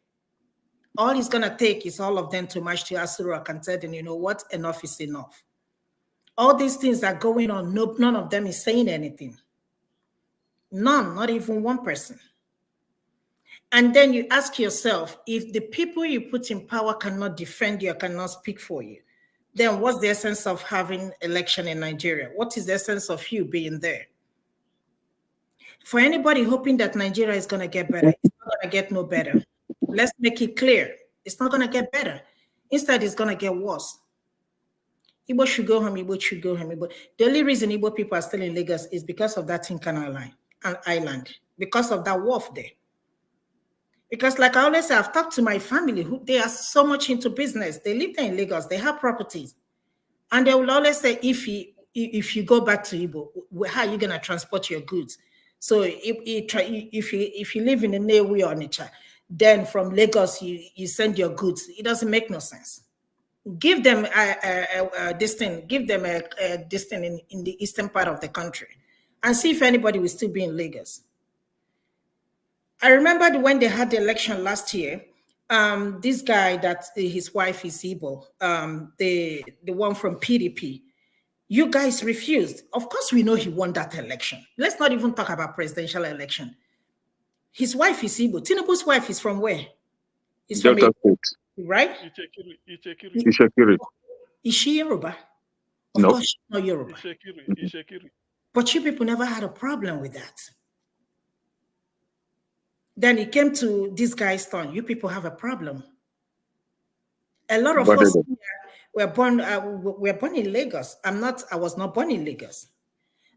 All it's going to take is all of them to march to Aso Rock and tell them, you know what, enough is enough. All these things are going on. None of them is saying anything. None, not even one person. And then you ask yourself, if the people you put in power cannot defend you, cannot speak for you, then what's the essence of having election in Nigeria? What is the essence of you being there? For anybody hoping that Nigeria is going to get better, it's not going to get no better. Let's make it clear. It's not going to get better. Instead, it's going to get worse. Igbo should go home, Igbo should go home. Igbo. The only reason Igbo people are still in Lagos is because of that Tinkan Island, because of that wharf there. Because like I always say, I've talked to my family, who they are so much into business. They live there in Lagos, they have properties. And they will always say, if you go back to Igbo, how are you going to transport your goods? So if you live in the Newi or Onitsha, then from Lagos, you send your goods. It doesn't make no sense. Give them this thing in the eastern part of the country and see if anybody will still be in Lagos. I remember when they had the election last year, this guy that his wife is Igbo, the one from PDP, you guys refused. Of course, we know he won that election. Let's not even talk about presidential election. His wife is Igbo. Tinubu's wife is from where? He's from Igbo, right?
Ishekiri.
Is she Yoruba? Of
No.
course, she's not Yoruba. But you people never had a problem with that. Then it came to this guy's turn. You people have a problem. A lot of us were born in Lagos. I was not born in Lagos.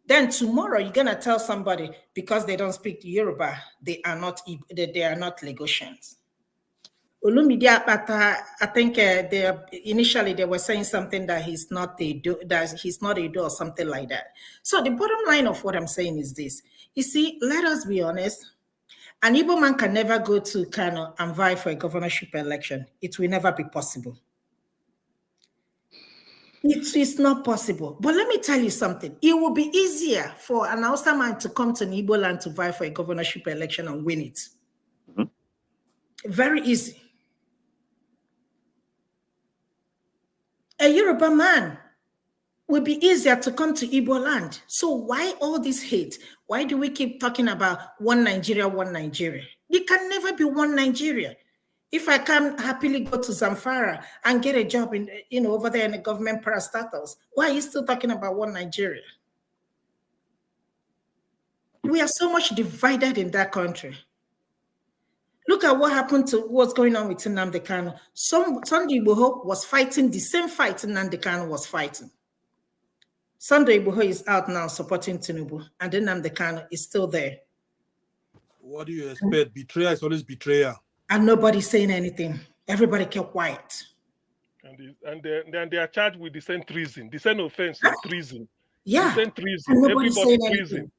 Then tomorrow you're gonna tell somebody because they don't speak Yoruba, they are not Lagosians. Olumide Akpata, I think initially they were saying something that he's not a do or something like that. So the bottom line of what I'm saying is this. You see, let us be honest. An Igbo man can never go to Kano and vie for a governorship election. It will never be possible. It is not possible. But let me tell you something. It will be easier for an Hausa man to come to an Igbo land to vie for a governorship election and win it. Mm-hmm. Very easy. A Yoruba man will be easier to come to Igbo land. So why all this hate? Why do we keep talking about one Nigeria, one Nigeria? There can never be one Nigeria. If I can happily go to Zamfara and get a job in, over there in the government parastatals, why are you still talking about one Nigeria? We are so much divided in that country. Look at what happened to what's going on with Nnamdi Kanu. Sunday Igboho was fighting the same fight Nnamdi Kanu was fighting. Sunday Igboho is out now supporting Tinubu, and then Nnamdi Kanu is still there.
What do you expect? Betrayal is always betrayal.
And nobody's saying anything. Everybody kept quiet.
And then they are charged with the same treason, the same offense, treason.
Yeah.
The same treason. Everybody treason.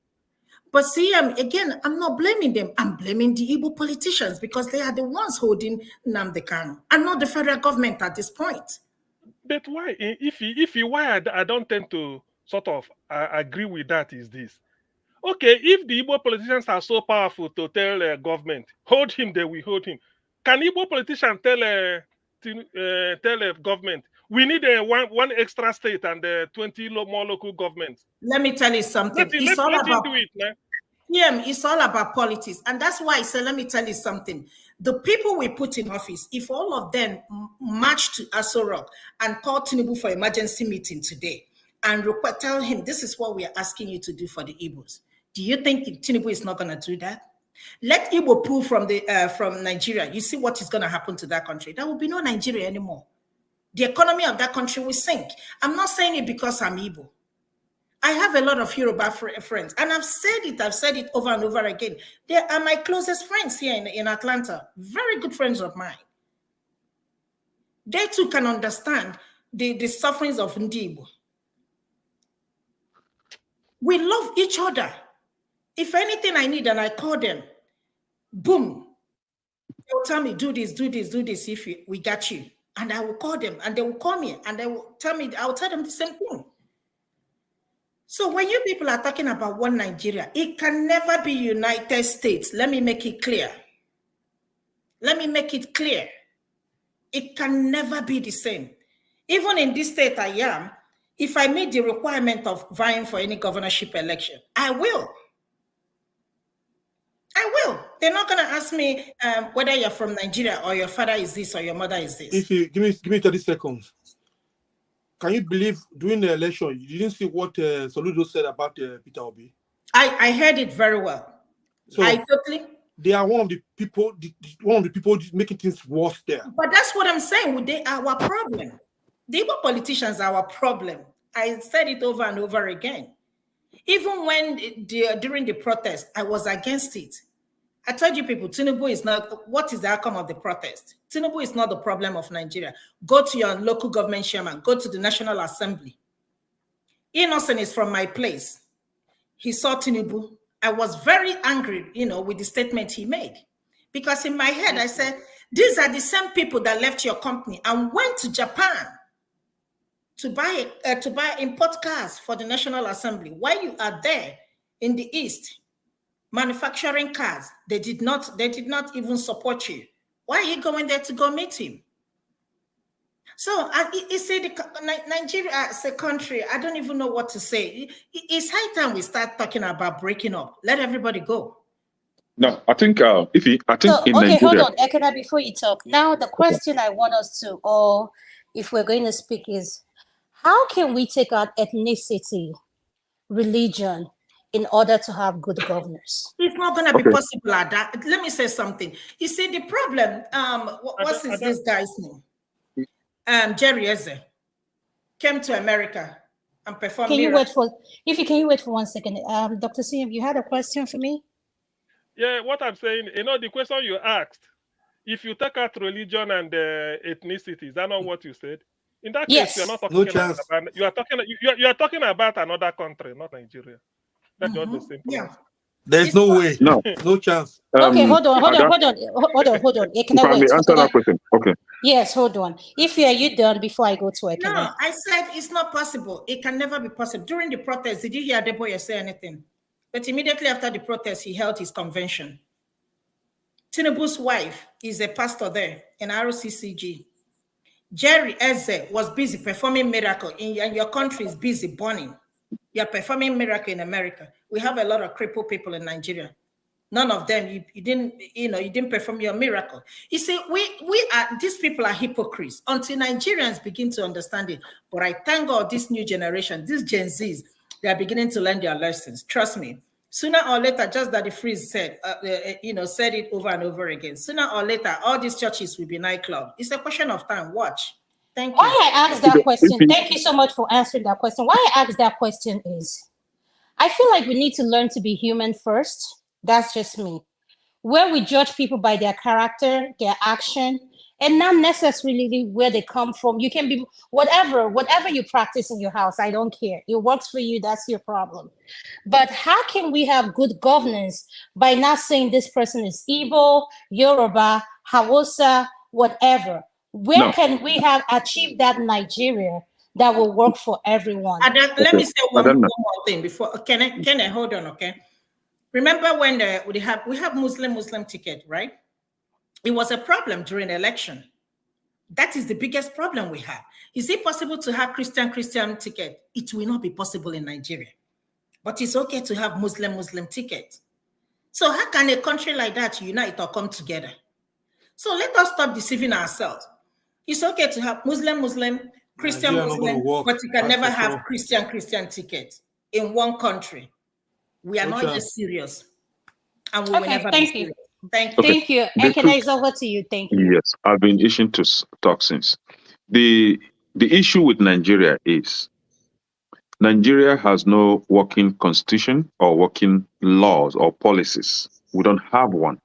But see, again, I'm not blaming them. I'm blaming the Igbo politicians because they are the ones holding Nnamdi Kanu and not the federal government at this point.
But why? Why I don't tend to sort of agree with that is this. Okay, if the Igbo politicians are so powerful to tell government, hold him, they will hold him. Can Igbo politicians tell government, we need one extra state and 20 more local governments?
Let me tell you something. It's all about politics. And that's why I say, let me tell you something. The people we put in office, if all of them march to Aso Rock and call Tinubu for emergency meeting today and tell him, this is what we are asking you to do for the Igbos, do you think Tinubu is not going to do that? Let Igbo pull from Nigeria. You see what is going to happen to that country. There will be no Nigeria anymore. The economy of that country will sink. I'm not saying it because I'm Igbo. I have a lot of Yoruba friends, and I've said it over and over again. They are my closest friends here in Atlanta, very good friends of mine. They too can understand the sufferings of Ndibo. We love each other. If anything I need and I call them, boom, they will tell me, do this, if we got you. And I will call them, and they will call me, and they will tell me, I will tell them the same thing. So when you people are talking about one Nigeria, it can never be United States. Let me make it clear. It can never be the same. Even in this state I am, if I meet the requirement of vying for any governorship election, I will. They're not going to ask me whether you're from Nigeria or your father is this or your mother is this.
If you give me 30 seconds. Can you believe during the election, you didn't see what Soludo said about Peter Obi?
I heard it very well.
So
I totally.
they are one of the people making things worse there.
But that's what I'm saying. They are our problem. The Igbo politicians are our problem. I said it over and over again. Even when during the protest, I was against it. I told you people, Tinubu is not, what is the outcome of the protest? Tinubu is not the problem of Nigeria. Go to your local government chairman, go to the National Assembly. Innocent is from my place. He saw Tinubu. I was very angry, with the statement he made. Because in my head, I said, these are the same people that left your company and went to Japan to buy import cars for the National Assembly. While you are there in the East, manufacturing cars, they did not even support you. Why are you going there to go meet him? So you see, Nigeria as a country, I don't even know what to say. It's high time we start talking about breaking up. Let everybody go.
No, I think in
okay,
Nigeria.
Hold on, Ekena, before you talk. Now, the question I want us to, or if we're going to speak, is how can we take out ethnicity, religion, in order to have good governors?
It's not going to be possible at that. Let me say something. You see, the problem, what's this guy's name? Jerry Eze came to America and performed.
Can you wait for 1 second? Dr. Sim, you had a question for me?
Yeah, what I'm saying, the question you asked, if you take out religion and ethnicity, is that not what you said? In that case, you're not talking about, you are talking about another country, not Nigeria. That's not the same problem.
There's no way. No chance.
Okay, hold on. Can
I may answer that question? Okay.
Yes, hold on. If you done before I go to it?
No, I said it's not possible. It can never be possible. During the protest, did you hear Adeboye say anything? But immediately after the protest, he held his convention. Tinubu's wife is a pastor there in RCCG. Jerry Eze was busy performing miracle. In your country is busy burning. You are performing miracle in America. We have a lot of crippled people in Nigeria. None of them, you didn't perform your miracle. You see, these people are hypocrites until Nigerians begin to understand it. But I thank God this new generation, these Gen Zs, they are beginning to learn their lessons. Trust me. Sooner or later, just that the freeze said, said it over and over again. Sooner or later, all these churches will be nightclub. It's a question of time. Watch. Thank you.
Why I asked that question, thank you so much for answering that question. Why I asked that question is, I feel like we need to learn to be human first. That's just me. Where we judge people by their character, their action, and not necessarily where they come from. You can be whatever you practice in your house. I don't care. It works for you. That's your problem. But how can we have good governance by not saying this person is Igbo, Yoruba, Hausa, whatever? Where can we have achieved that Nigeria that will work for everyone?
Let me say one more thing before. Can I hold on? Okay. Remember when we have Muslim ticket, right? It was a problem during the election. That is the biggest problem we have. Is it possible to have Christian ticket? It will not be possible in Nigeria. But it's okay to have Muslim ticket. So how can a country like that unite or come together? So let us stop deceiving ourselves. It's okay to have Muslim, Christian, but you can never have Christian ticket in one country. We are not just serious. And we will never be serious.
Thank you. Ekene, it's over to you. Thank you.
Yes, I've been itching to talk since. The issue with Nigeria is Nigeria has no working constitution or working laws or policies. We don't have one.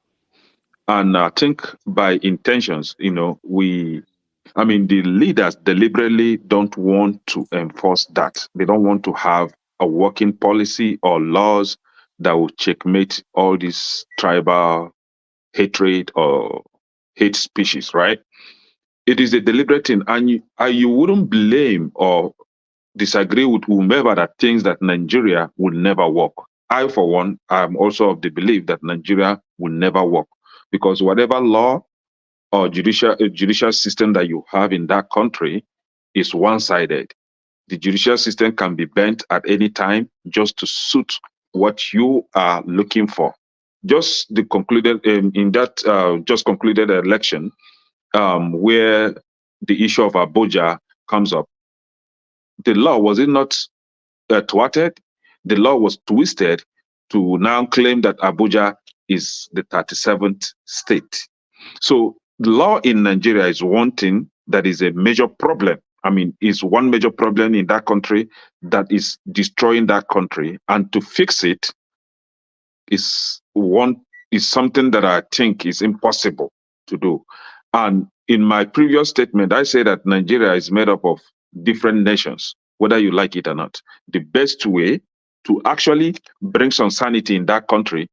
And I think by intentions, the leaders deliberately don't want to enforce that. They don't want to have a working policy or laws that will checkmate all these tribal hatred or hate species, right? It is a deliberate thing, and you wouldn't blame or disagree with whomever that thinks that Nigeria will never work. I, for one, am also of the belief that Nigeria will never work, because whatever law or judicial system that you have in that country is one-sided. The judicial system can be bent at any time just to suit what you are looking for. Just the concluded just concluded election, where the issue of Abuja comes up. The law, was it not thwarted? The law was twisted to now claim that Abuja is the 37th state. So the law in Nigeria is one thing that is a major problem. I mean, is one major problem in that country that is destroying that country. And to fix it is something that I think is impossible to do. And in my previous statement, I say that Nigeria is made up of different nations, whether you like it or not. The best way to actually bring some sanity in that country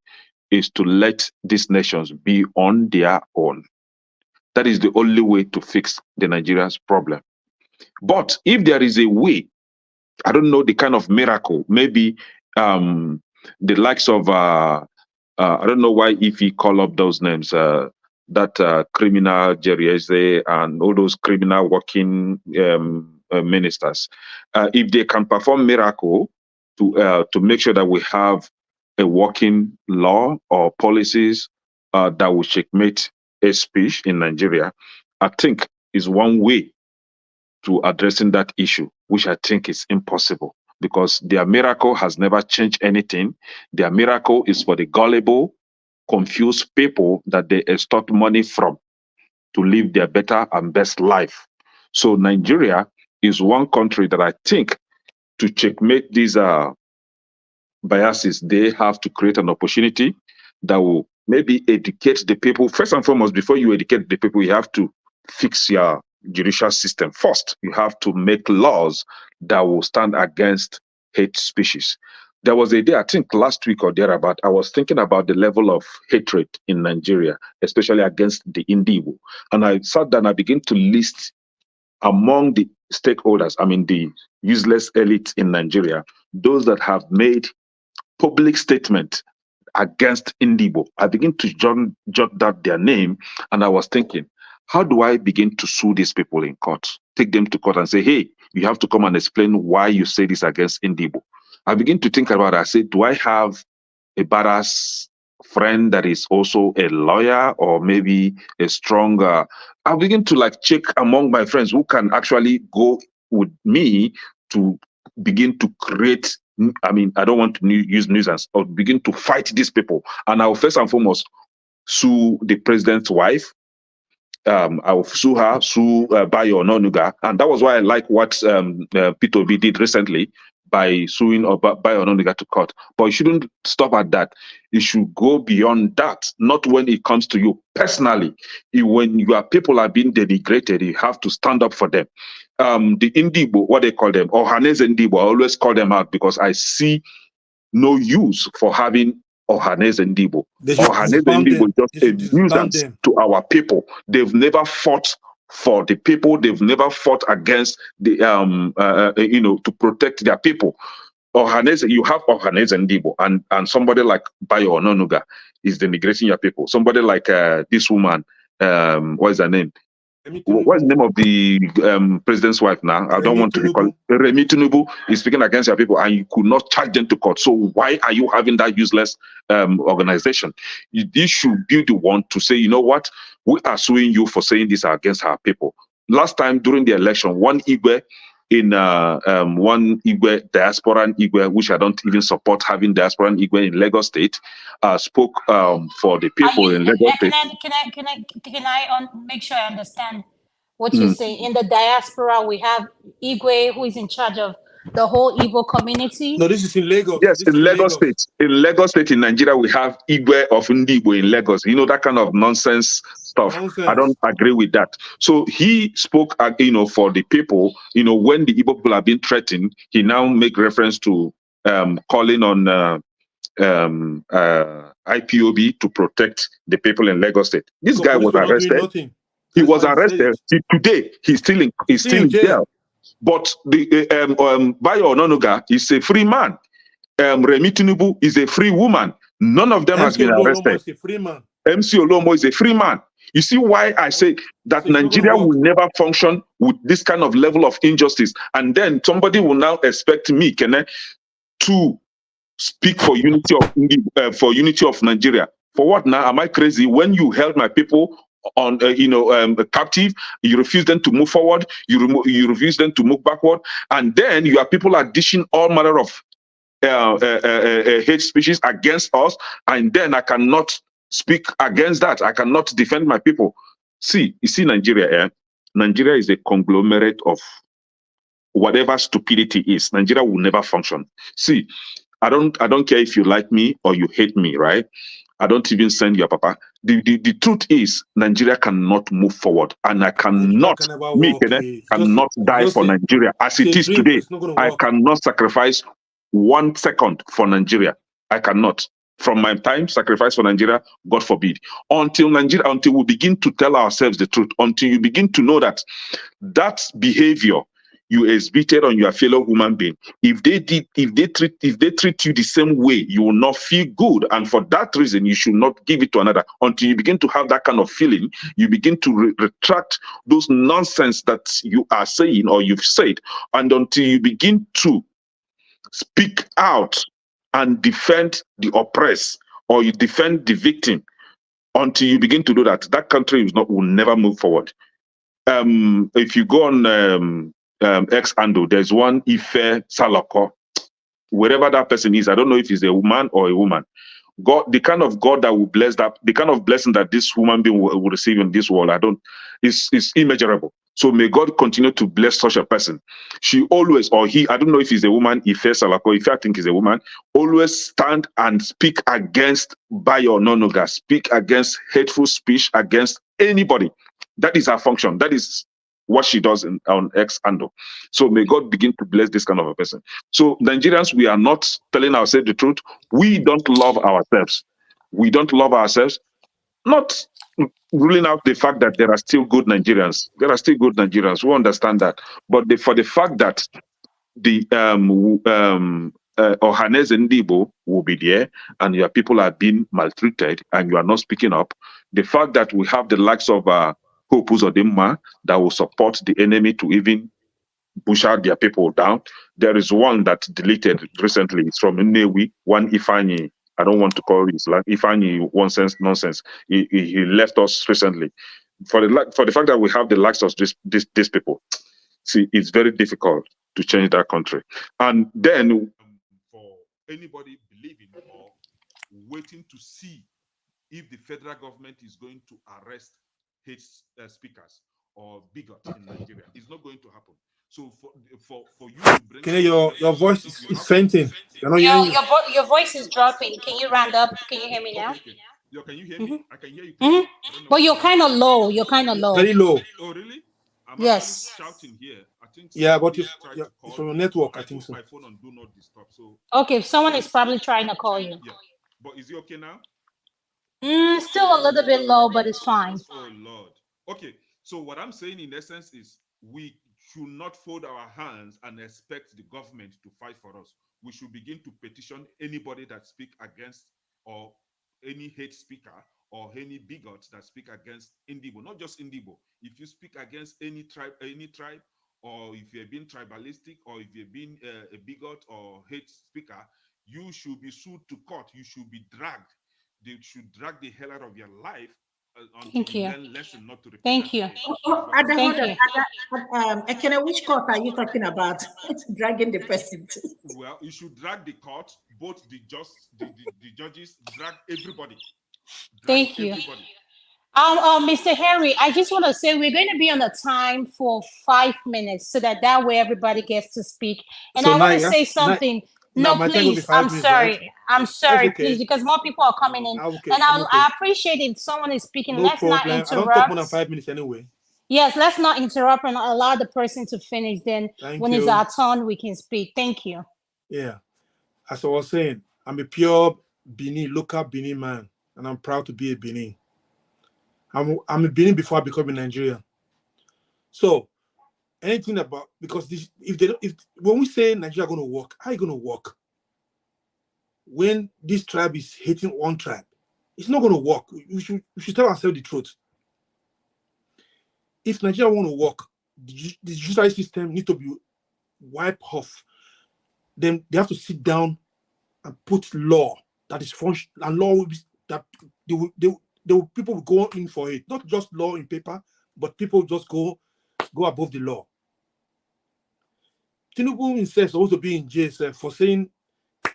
is to let these nations be on their own. That is the only way to fix the Nigeria's problem. But if there is a way, I don't know the kind of miracle, maybe the likes of, I don't know why if he call up those names, that criminal Jerry Eze and all those criminal working ministers, if they can perform miracle to make sure that we have a working law or policies that will checkmate a speech in Nigeria, I think is one way to addressing that issue, which I think is impossible because their miracle has never changed anything. Their miracle is for the gullible, confused people that they extort money from to live their better and best life. So Nigeria is one country that I think to checkmate these biases, they have to create an opportunity that will maybe educate the people. First and foremost, before you educate the people, you have to fix your judicial system first. You have to make laws that will stand against hate speeches. There was a day, I think last week or thereabout, I was thinking about the level of hatred in Nigeria, especially against the Indigo. And I sat down, I began to list among the stakeholders, I mean the useless elite in Nigeria, those that have made public statement against Indigo. I begin to jot that their name, and I was thinking, how do I begin to sue these people in court? Take them to court and say, hey, you have to come and explain why you say this against Indigo. I begin to think about it. I say, do I have a badass friend that is also a lawyer or maybe a stronger? I begin to check among my friends who can actually go with me to begin to create. I mean, I don't want to use nuisance or begin to fight these people. And I'll first and foremost sue the president's wife. I will sue her, sue Bayo Ononuga. And that was why I like what P2B did recently by suing Bayo Ononuga to court. But you shouldn't stop at that. You should go beyond that, not when it comes to you personally. When your people are being denigrated, you have to stand up for them. The Indigo, what they call them, or Ohanese Indigo, I always call them out because I see no use for having Ohanese Indigo. Ohanese Indigo is just a nuisance to our people. They've never fought for the people. They've never fought against the, to protect their people. Ohanese, you have Ohanese Indigo, and somebody like Bayo Ononuga is denigrating your people. Somebody like this woman, what is her name? What's the name of the president's wife now? I don't want to recall it. Remi Tinubu is speaking against your people, and you could not charge them to court. So why are you having that useless organization? You should be the one to say, you know what? We are suing you for saying this against our people. Last time during the election, one Igwe in one Igwe, diaspora Igwe, which I don't even support having diaspora Igwe in Lagos State, spoke for the people in Lagos State.
Can I make sure I understand what you're saying? In the diaspora, we have Igwe, who is in charge of the whole Igbo community.
No, this is in Lagos.
Yes, in Lagos State. In Lagos State in Nigeria, we have Igwe of Ndigbo in Lagos. You know, that kind of nonsense stuff. I don't agree with that. So he spoke, for the people, when the Igbo people are being threatened, he now make reference to calling on IPOB to protect the people in Lagos State. This guy was arrested. He was arrested. Today, he's still in jail. But the Bayo Ononuga is a free man. Remi Tinubu is a free woman. None of them has been arrested. MC Olomo is a free man. You see why I say that Nigeria will never function with this kind of level of injustice. And then somebody will now expect me, Kene, to speak for unity of Nigeria. For what now? Am I crazy? When you held my people on captive, you refuse them to move forward, you refuse them to move backward, and then your people are dishing all manner of hate speeches against us, and then I cannot speak against that. I cannot defend my people. See, you see Nigeria, Nigeria is a conglomerate of whatever stupidity is. Nigeria will never function. See, I don't care if you like me or you hate me, right? I don't even send your papa. The truth is Nigeria cannot move forward, and I cannot cannot die for Nigeria as it is today. I cannot sacrifice 1 second for Nigeria. I cannot. From my time, sacrifice for Nigeria, God forbid. Until we begin to tell ourselves the truth, until you begin to know that behavior you exhibited on your fellow human being, if they treat you the same way, you will not feel good. And for that reason, you should not give it to another. Until you begin to have that kind of feeling, you begin to retract those nonsense that you are saying or you've said. And until you begin to speak out and defend the oppressed, or you defend the victim, until you begin to do that, that country will never move forward. If you go on X handle, there's one Ife Salako, wherever that person is. I don't know if he's a woman or a woman. God, the kind of God that will bless that, the kind of blessing that this human being will receive in this world, is immeasurable. So may God continue to bless such a person. She always, or he, I don't know if he's a woman, Ife Salako, if I think he's a woman, always stand and speak against Bayo Nonoga, speak against hateful speech against anybody. That is her function. That is what she does on X handle. So may God begin to bless this kind of a person. So Nigerians, we are not telling ourselves the truth. We don't love ourselves. We don't love ourselves. Not ruling out the fact that there are still good Nigerians. There are still good Nigerians. We understand that. But for the fact that the Ohanes and Ndibo will be there and your people are being maltreated and you are not speaking up, the fact that we have the likes of Hope Uzodimma that will support the enemy to even push out their people down. There is one that deleted recently. It's from Nnewi, one Ifeanyi. I don't want to call it like Ifeanyi nonsense. He left us recently. For the fact that we have the likes of these people, see, it's very difficult to change that country. And then for anybody believing or waiting to see if the federal government is going to arrest hate speakers or bigots in Nigeria, it's not going to happen. So for you to bring
your voice is fainting.
Your voice is dropping. Can you round up? Can you hear me now?
Okay. Can you hear me? I can hear you.
But you're kind of low. You're kind of low.
Very low.
Oh, really? I'm
yes.
Shouting here. I think
but it's from your network. I think so.
My phone on do not disturb. So
okay, someone is probably trying to call you.
Yeah, but is it okay now?
Still a little bit low, but it's fine.
Oh Lord. Okay. So what I'm saying in essence is we should not fold our hands and expect the government to fight for us. We should begin to petition anybody that speak against or any hate speaker or any bigots that speak against Indibo, not just Indibo. If you speak against any tribe, or if you're being tribalistic, or if you're being a bigot or hate speaker, you should be sued to court. You should be dragged. They should drag the hell out of your life
Thank you.
learn lesson not to repeat.
Thank you.
Thank you. Which court are you talking about? Dragging the person to?
Well, you should drag the court, both the judges, drag everybody.
Thank you. Mr. Henry, I just want to say we're going to be on a time for 5 minutes so that way everybody gets to speak. And so I want to say something. No, please. I'm sorry. Right? I'm sorry, okay. Please, because more people are coming in. Okay. And I appreciate if someone is speaking.
No
let's
problem.
not interrupt.
I don't talk more than 5 minutes anyway.
Yes, let's not interrupt and allow the person to finish. Then when it's our turn, we can speak. Thank you.
Yeah. As I was saying, I'm a pure Benin, local Benin man, and I'm proud to be a Benin. I'm a Benin before I become a Nigerian. So anything about, because when we say Nigeria going to work, how are you going to work? When this tribe is hating one tribe, it's not going to work. We should tell ourselves the truth. If Nigeria want to work, the judicial system need to be wiped off. Then they have to sit down and put law that is functional, and law will be that people will go in for it. Not just law in paper, but people just go above the law. Tinubu himself is supposed to be in jail for saying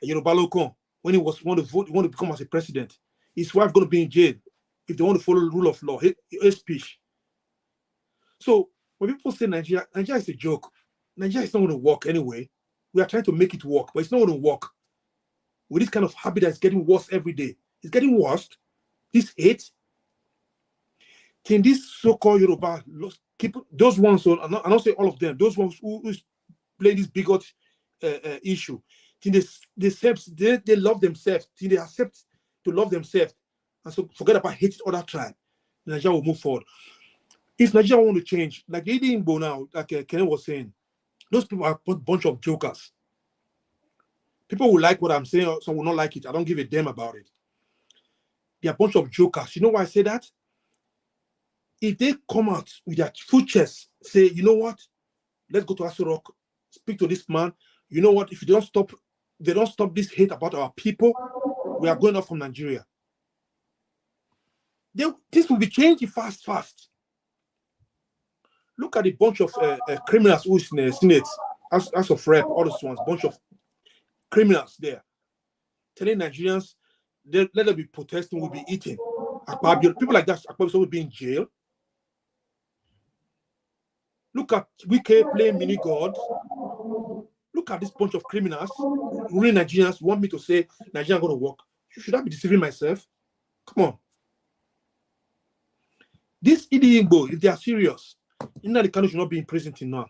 Yoruba Locon when he was want to become as a president. his wife going to be in jail if they want to follow the rule of law, hate speech. So when people say Nigeria is a joke, Nigeria is not going to work anyway. We are trying to make it work, but it's not going to work. With this kind of habit that's getting worse every day. It's getting worse. This hate. Can this so-called Yoruba keep those ones on, I don't say all of them, those ones who play this bigot issue, they love themselves, they accept to love themselves, and so forget about hating other tribe. Nigeria will move forward. If Nigeria want to change, like Lady Igbo now, like Ken was saying, those people are a bunch of jokers. People will like what I'm saying, or some will not like it. I don't give a damn about it. They're a bunch of jokers. You know why I say that? If they come out with their full chest, say, you know what? Let's go to Aso Rock, speak to this man. You know what? If they don't stop this hate about our people, we are going off from Nigeria. This will be changing fast. Look at the bunch of criminals who's in the Senate, as of rep, all those ones, bunch of criminals there, telling Nigerians let them be protesting, will be eating. People like that will be in jail. Look at Wike playing mini God. Look at this bunch of criminals. Really, Nigerians want me to say Nigeria going to work. Should I be deceiving myself? Come on. This Igbo, if they are serious, the country should not be in prison till now.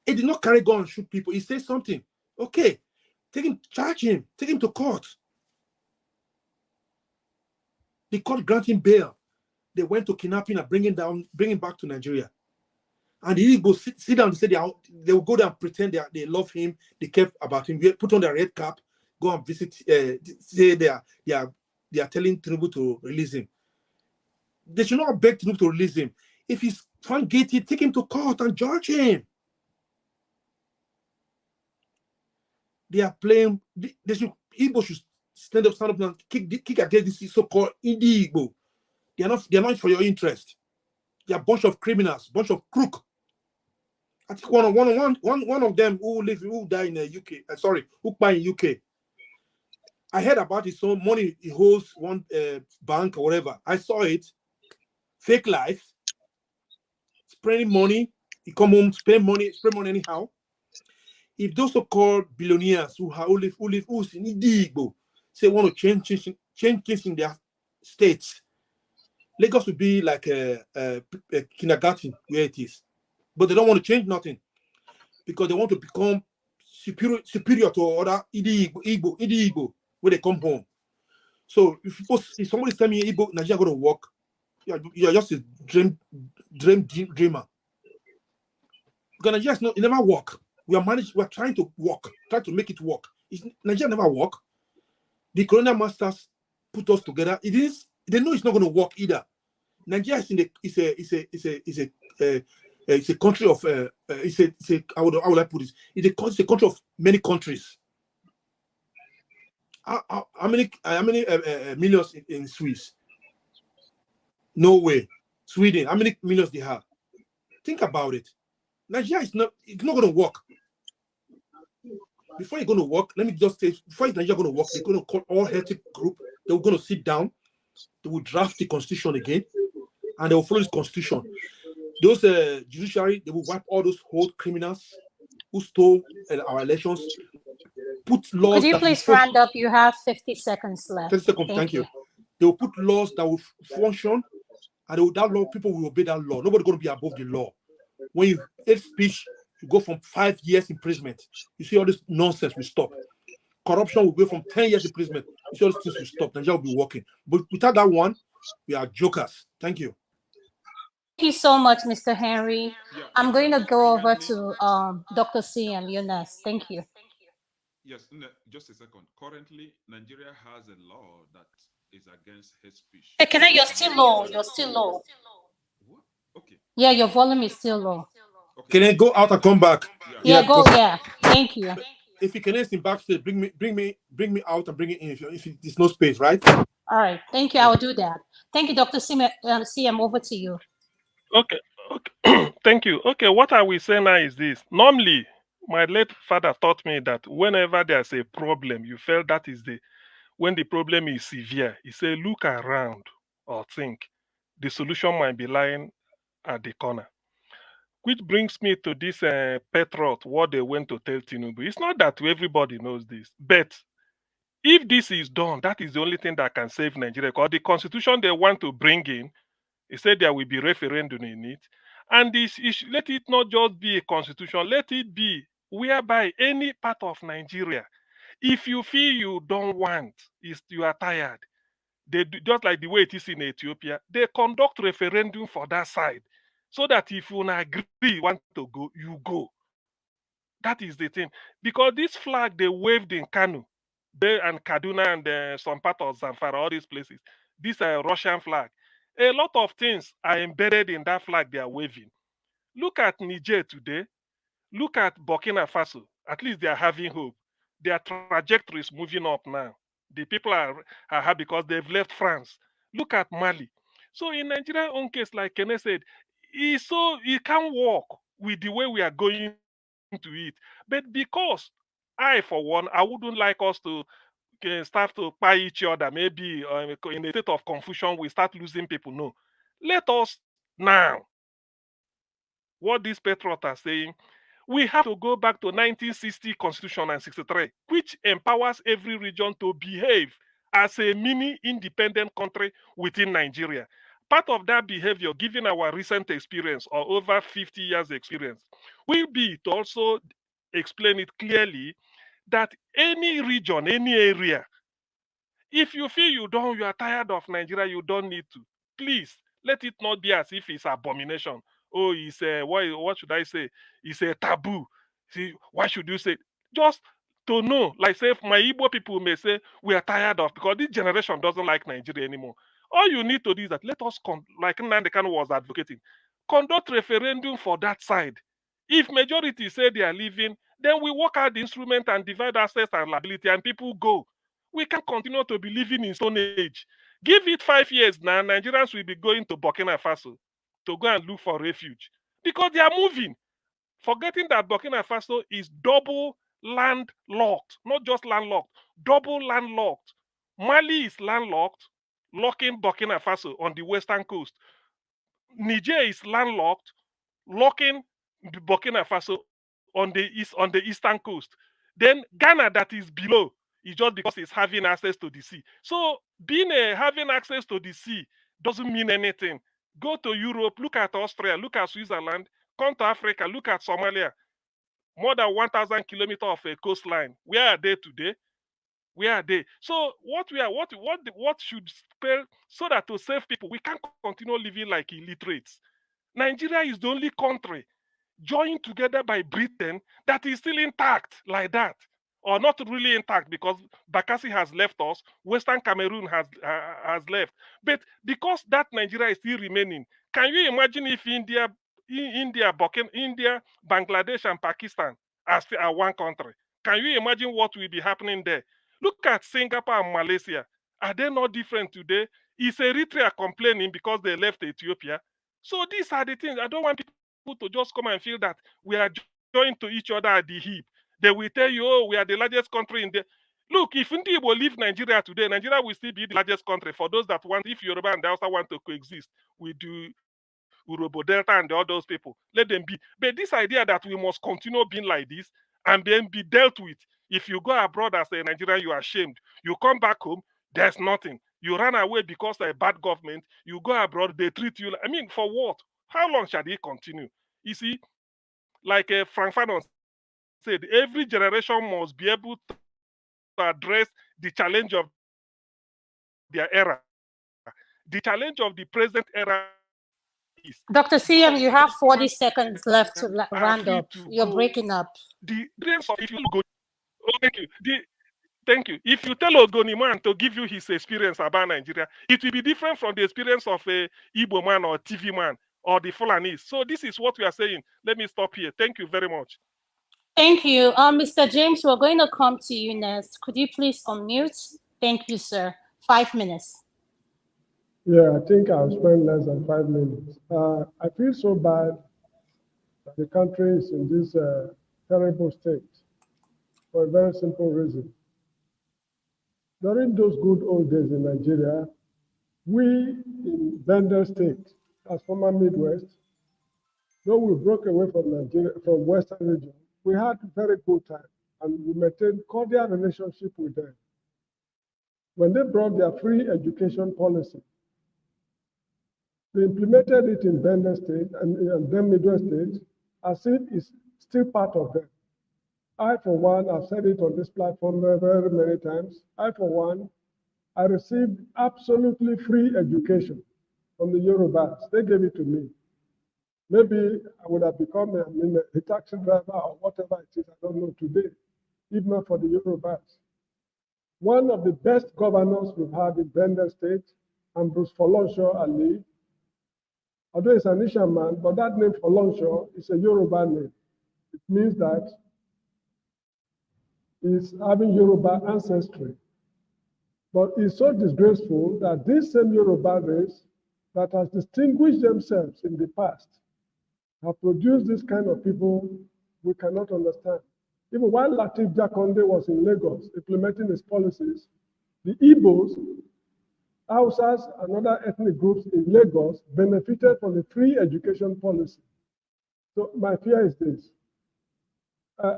He did not carry gun and shoot people. He said something. Okay, charge him, take him to court. The court granted bail. They went to kidnapping and bring him back to Nigeria. And the Igbo sit down and say they will go there and pretend they love him, they care about him, put on their red cap, go and visit, say they are telling Tinubu to release him. They should not beg Tinubu to release him. If he's found guilty, take him to court and judge him. They are playing. Igbo should stand up and kick against this so-called Igbo. They are not for your interest. They are a bunch of criminals, bunch of crook. I think one of them who died in the UK. Who died in UK. I heard about his own money. He holds one bank or whatever. I saw it. Fake life. Spending money. He come home, spend money anyhow. If those so-called billionaires who live in Igbo say want to change things in their states, Lagos will be like a kindergarten where it is. But they don't want to change nothing because they want to become superior to other Igbo when they come home. So if somebody tell me Igbo Nigeria going to work, you're just a dreamer. Because Nigeria it never work. We are trying to make it work. Nigeria never work. The colonial masters put us together. They know it's not going to work either. Nigeria is a country of how would I put this? It's a country of many countries. How many millions in Swiss? No way. Sweden, how many millions they have? Think about it. Nigeria it's not going to work. Before it's going to work, let me just say, before Nigeria going to work, they're going to call all ethnic group. They're going to sit down. They will draft the constitution again, and they will follow this constitution. Those judiciary, they will wipe all those old criminals who stole our elections. Put laws.
Could you please round up? You have 50 seconds left.
30 seconds. Thank you. They will put laws that will function, and that law, people will obey that law. Nobody's going to be above the law. When you hate speech, you go from 5 years imprisonment. You see all this nonsense will stop. Corruption will go from 10 years imprisonment. You see all these things will stop. Nigeria will be working. But without that one, we are jokers. Thank you.
Thank you so much, Mr. Henry. I'm going to go over to Dr. CM Yunus. Thank you.
Yes, just a second. Currently, Nigeria has a law that is against hate speech.
Hey, you're still low. You're still low.
What? Okay.
Yeah, your volume is still low.
Okay. Can I go out and come back?
Yeah, go. Yeah. Thank you.
If you can sing backstage, bring me out and bring it in. If there's no space, right?
All right. Thank you. I will do that. Thank you, Dr. CM. Over to you.
Okay. Thank you. Okay, what I will say now is this. Normally, my late father taught me that whenever there's a problem, you feel that is when the problem is severe, he say, look around or think. The solution might be lying at the corner. Which brings me to this patriot, what they went to tell Tinubu. It's not that everybody knows this, but if this is done, that is the only thing that can save Nigeria. Because the constitution they want to bring in, he said there will be referendum in it. And this let it not just be a constitution, let it be whereby any part of Nigeria, if you feel you don't want, is you are tired, they do, just like the way it is in Ethiopia, they conduct referendum for that side. So that if you agree you want to go, you go. That is the thing. Because this flag they waved in Kanu, they and Kaduna and some part of Zamfara, all these places, this Russian flag. A lot of things are embedded in that flag they are waving. Look at Niger today. Look at Burkina Faso. At least they are having hope. Their trajectory is moving up now. The people are happy because they've left France. Look at Mali. So in Nigeria's own case, like Kenneth said, it can't work with the way we are going to it. But because for one, I wouldn't like us to start to buy each other. Maybe in a state of confusion, we start losing people. No. Let us now, what these patriots are saying, we have to go back to 1960 Constitution and 63, which empowers every region to behave as a mini independent country within Nigeria. Part of that behavior, given our recent experience or over 50 years experience, will be to also explain it clearly that any region, any area, if you feel you are tired of Nigeria, you don't need to. Please, let it not be as if it's abomination. Oh, it's a, what should I say? It's a taboo. See, why should you say? Just to know, like say, my Igbo people may say, we are tired of, because this generation doesn't like Nigeria anymore. All you need to do is that let us, like Nnamdi Kanu was advocating, conduct referendum for that side. If majority say they are leaving, then we work out the instrument and divide assets and liability, and people go. We can't continue to be living in Stone Age. Give it 5 years now, Nigerians will be going to Burkina Faso to go and look for refuge because they are moving. Forgetting that Burkina Faso is double landlocked, not just landlocked, double landlocked. Mali is landlocked, locking Burkina Faso on the western coast. Niger is landlocked, locking Burkina Faso on the eastern coast. Then Ghana, that is below, is just because it's having access to the sea. So being having access to the sea doesn't mean anything. Go to Europe, look at Austria, look at Switzerland, come to Africa, look at Somalia. More than 1,000 kilometers of a coastline. Where are they today? Where are they? So what should spell so that to save people, we can't continue living like illiterates. Nigeria is the only country joined together by Britain that is still intact like that, or not really intact because Bakassi has left us, Western Cameroon has left, but because that Nigeria is still remaining, can you imagine if India, Bangladesh, and Pakistan are still one country? Can you imagine what will be happening there? Look at Singapore and Malaysia. Are they not different today? Is Eritrea complaining because they left Ethiopia? So these are the things. I don't want people to just come and feel that we are joined to each other at the hip. They will tell you, oh, we are the largest country in the... Look, if India will leave Nigeria today, Nigeria will still be the largest country. For those that want, if Yoruba and Hausa want to coexist with the Urobo Delta and all those people, let them be. But this idea that we must continue being like this and then be dealt with. If you go abroad as a Nigerian, you are ashamed. You come back home, there's nothing. You run away because of a bad government. You go abroad, they treat you. I mean, for what? How long shall it continue? You see, like Frank Fanon said, every generation must be able to address the challenge of their era. The challenge of the present era is...
Dr. CM, you have 40 seconds left to round up. You're breaking up.
The difference of if you go... Oh, thank you. Thank you. If you tell Ogoni man to give you his experience about Nigeria, it will be different from the experience of a Igbo man or TV man or the Fulanese. So this is what we are saying. Let me stop here. Thank you very much.
Thank you. Mr. James, we're going to come to you next. Could you please unmute? Thank you, sir. 5 minutes.
Yeah, I think I'll spend less than 5 minutes. I feel so bad that the country is in this terrible state for a very simple reason. During those good old days in Nigeria, we in Bender State, as former Midwest, though we broke away from Nigeria, from Western region, we had very good time and we maintained cordial relationship with them. When they brought their free education policy, they implemented it in Bender State and then Midwest State as if it's still part of them. I, for one, I've said it on this platform very, very many times. I, for one, I received absolutely free education from the Yorubas. They gave it to me. Maybe I would have become a taxi driver or whatever it is, I don't know today, if not for the Yorubas. One of the best governors we've had in Bender State, Ambrose Folonsho Ali, although he's an Ishan man, but that name Folonsho is a Yoruba name. It means that he's having Yoruba ancestry. But it's so disgraceful that this same Yoruba race that has distinguished themselves in the past have produced this kind of people we cannot understand. Even while Latif Jakonde was in Lagos implementing his policies, the Igbos, Hausas, and other ethnic groups in Lagos benefited from the free education policy. So my fear is this.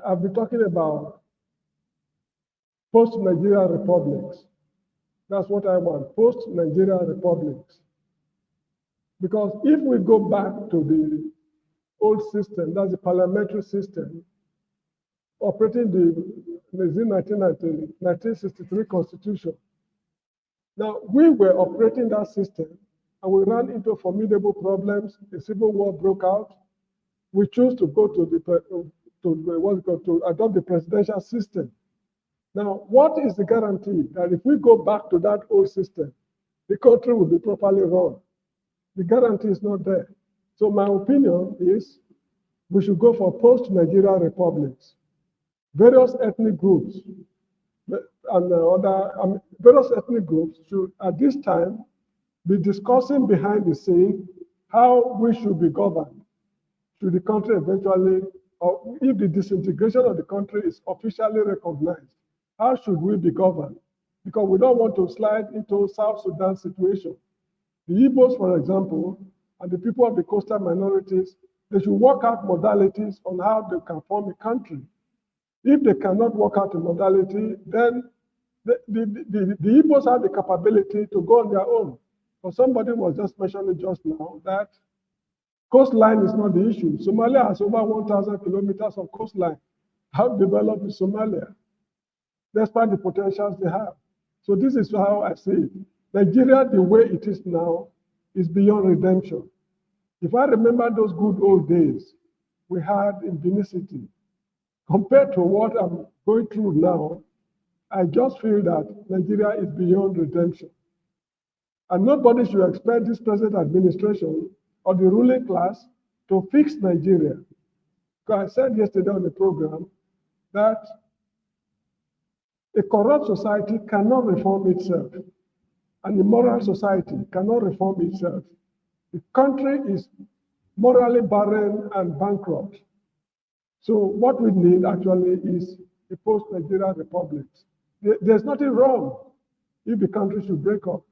I've been talking about post-Nigeria republics. That's what I want, post-Nigeria republics. Because if we go back to the old system, that's the parliamentary system, operating the 1963 Constitution. Now, we were operating that system, and we ran into formidable problems. The civil war broke out. We chose to go to adopt the presidential system. Now, what is the guarantee that if we go back to that old system, the country will be properly run? The guarantee is not there. So my opinion is we should go for post-Nigeria republics. Various ethnic groups and various ethnic groups should, at this time, be discussing behind the scene how we should be governed. Should the country eventually, or if the disintegration of the country is officially recognized, how should we be governed? Because we don't want to slide into South Sudan situation. The Igbos, for example, and the people of the coastal minorities, they should work out modalities on how they can form a country. If they cannot work out a modality, then the Igbos have the capability to go on their own. But somebody was just mentioning just now that coastline is not the issue. Somalia has over 1,000 kilometers of coastline. How developed is Somalia, despite the potentials they have? So this is how I see it. Nigeria, the way it is now, is beyond redemption. If I remember those good old days we had in Benicity, compared to what I'm going through now, I just feel that Nigeria is beyond redemption. And nobody should expect this present administration or the ruling class to fix Nigeria. Because I said yesterday on the program that a corrupt society cannot reform itself, and a moral society cannot reform itself. The country is morally barren and bankrupt. So what we need actually is a post-Nigeria republic. There's nothing wrong if the country should break up.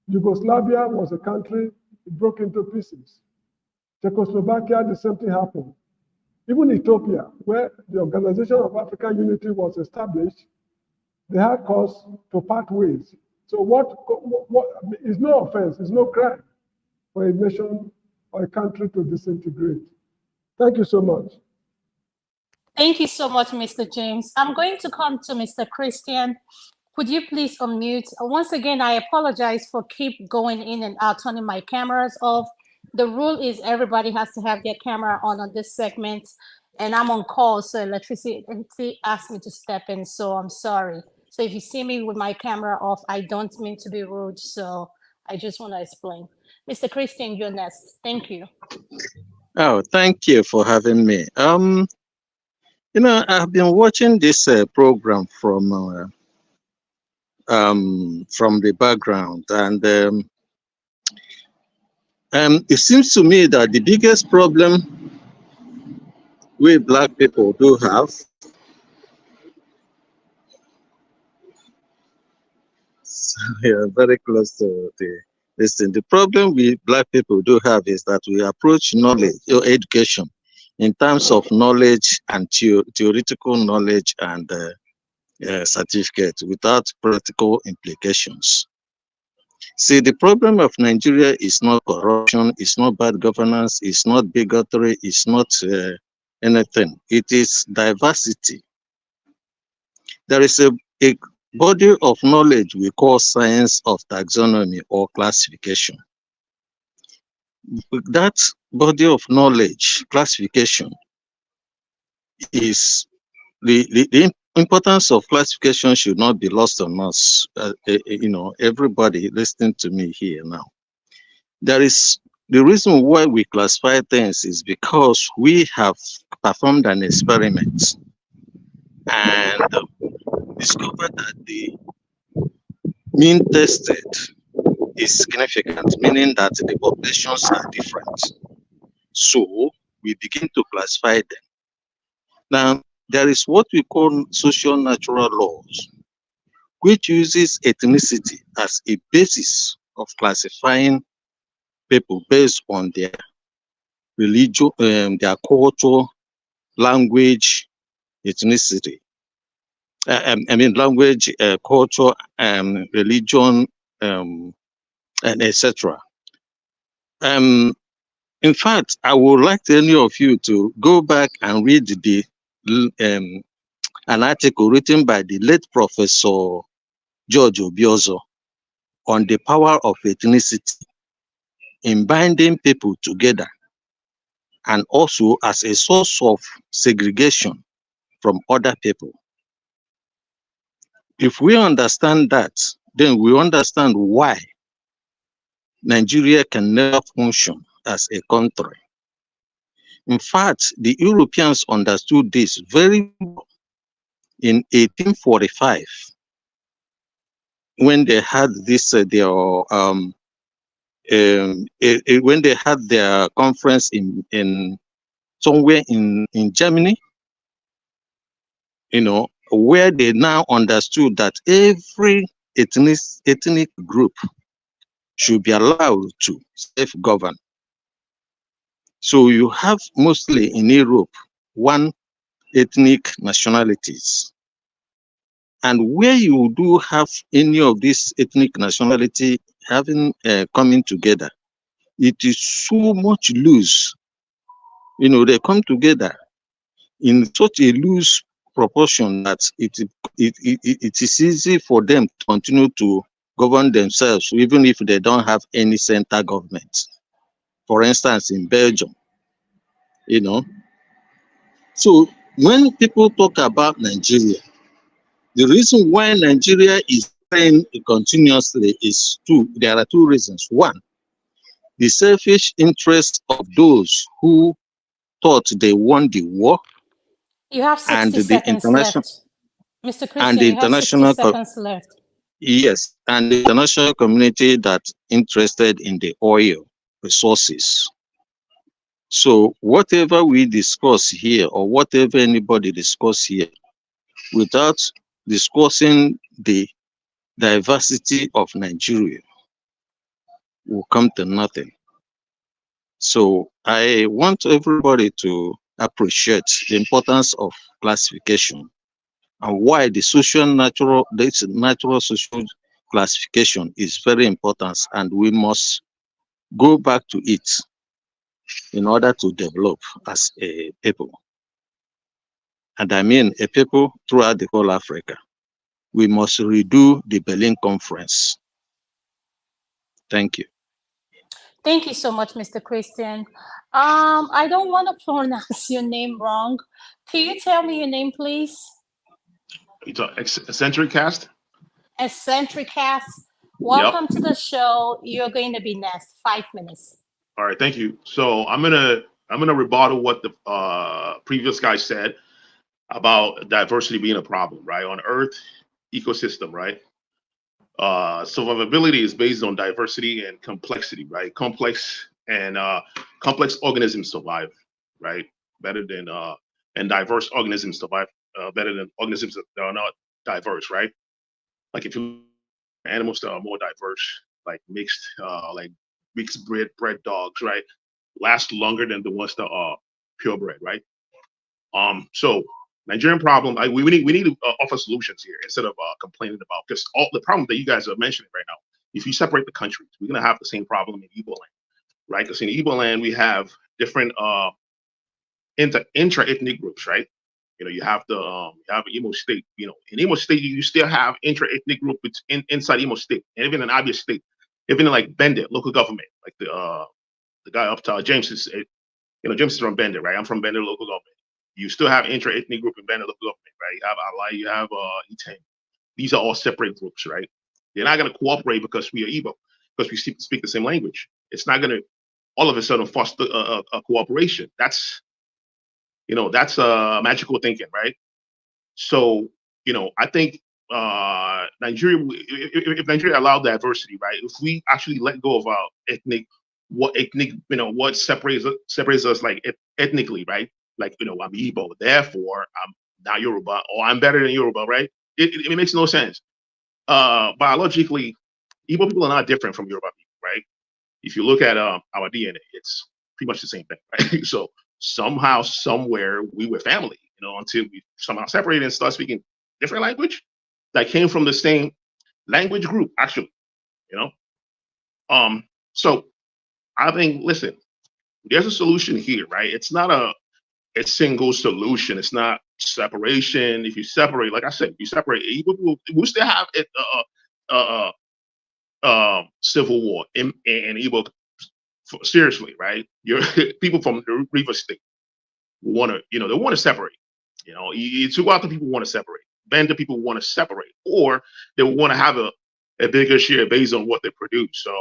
Yugoslavia was a country, it broke into pieces. Czechoslovakia, the same thing happened. Even Ethiopia, where the Organization of African Unity was established, they had cause to part ways. So what is no offense, it's no crime for a nation or a country to disintegrate. Thank you so much.
Thank you so much, Mr. James. I'm going to come to Mr. Christian. Could you please unmute? Once again, I apologize for keep going in and out, turning my cameras off. The rule is everybody has to have their camera on this segment, and I'm on call, so electricity asked me to step in, so I'm sorry. So if you see me with my camera off, I don't mean to be rude, so I just want to explain. Mr. Christian, you're next. Thank you.
Oh, thank you for having me. You know, I've been watching this program from the background, and it seems to me that the biggest problem we Black people do have Yes, we are very close to this thing. The problem we black people do have is that we approach knowledge or education in terms of knowledge and theoretical knowledge and certificate without practical implications. See, the problem of Nigeria is not corruption, it's not bad governance, it's not bigotry, it's not anything. It is diversity. There is a body of knowledge we call science of taxonomy or classification. That body of knowledge, classification, is the importance of classification should not be lost on us. Everybody listening to me here now. There is the reason why we classify things is because we have performed an experiment and discovered that the mean tested is significant, meaning that the populations are different. So we begin to classify them. Now, there is what we call social natural laws, which uses ethnicity as a basis of classifying people based on their religion, their culture, language, ethnicity. Language, culture, religion, and etc. In fact, I would like any of you to go back and read an article written by the late Professor George Obiozo on the power of ethnicity in binding people together and also as a source of segregation from other people. If we understand that, then we understand why Nigeria can never function as a country. In fact, the Europeans understood this very well in 1845 when they had this when they had their conference in somewhere in Germany, where they now understood that every ethnic group should be allowed to self-govern. So you have mostly in Europe one ethnic nationalities. And where you do have any of this ethnic nationality having coming together, it is so much loose. They come together in such a loose proportion that it is easy for them to continue to govern themselves, even if they don't have any center government. For instance, in Belgium, So when people talk about Nigeria, the reason why Nigeria is growing continuously is there are two reasons. One, the selfish interest of those who thought they won the war.
You have 60
and the
seconds
international
left. Mr.
and
Christian,
the
you have 60
international
seconds left.
yes, and the international community that interested in the oil resources. So whatever we discuss here, or whatever anybody discuss here, without discussing the diversity of Nigeria, will come to nothing. So I want everybody to appreciate the importance of classification and why this natural social classification is very important, and we must go back to it in order to develop as a people. And I mean a people throughout the whole Africa. We must redo the Berlin Conference. Thank you.
Thank you so much, Mr. Christian. I don't want to pronounce your name wrong. Can you tell me your name, please?
It's an eccentric cast.
Eccentric Cast. Welcome to the show. You're going to be next. 5 minutes.
All right, thank you. So I'm gonna rebuttal what the previous guy said about diversity being a problem, right? On Earth ecosystem, right? Survivability is based on diversity and complexity, right? Complex organisms survive, right? Better than and diverse organisms survive better than organisms that are not diverse, right? Like if you animals that are more diverse, like mixed bred dogs, right, last longer than the ones that are purebred, right? So Nigerian problem, we need to offer solutions here instead of complaining about, because all the problem that you guys are mentioning right now. If you separate the countries, we're gonna have the same problem in Igbo land, right? Because in Igbo land we have different intra-ethnic groups, right? You have Imo State. In Imo State, you still have intra-ethnic groups inside Imo State, and even in Abia State, even in like Bendit, local government, like the guy up top, James is from Bendit, right? I'm from Bendit local government. You still have intra-ethnic group in Bendit local government, right? You have Alai, you have Item. These are all separate groups, right? They're not going to cooperate because we are Igbo, because we speak the same language. It's not going to all of a sudden foster a cooperation. That's magical thinking, right? So, I think Nigeria, if Nigeria allowed diversity, right? If we actually let go of our what separates us like ethnically, right? Like, I'm Igbo, therefore I'm not Yoruba, or I'm better than Yoruba, right? It makes no sense. Biologically, Igbo people are not different from Yoruba people, right? If you look at our DNA, it's pretty much the same thing, right? So somehow, somewhere, we were family, until we somehow separated and start speaking different language that came from the same language group, actually, So I think, listen, there's a solution here, right? It's not a single solution. It's not separation. If you separate, like I said, if you separate, we still have civil war in Igbo. Seriously, right? People from the River State want to, they want to separate. Two other people want to separate. Banda people want to separate, or they want to have a bigger share based on what they produce. So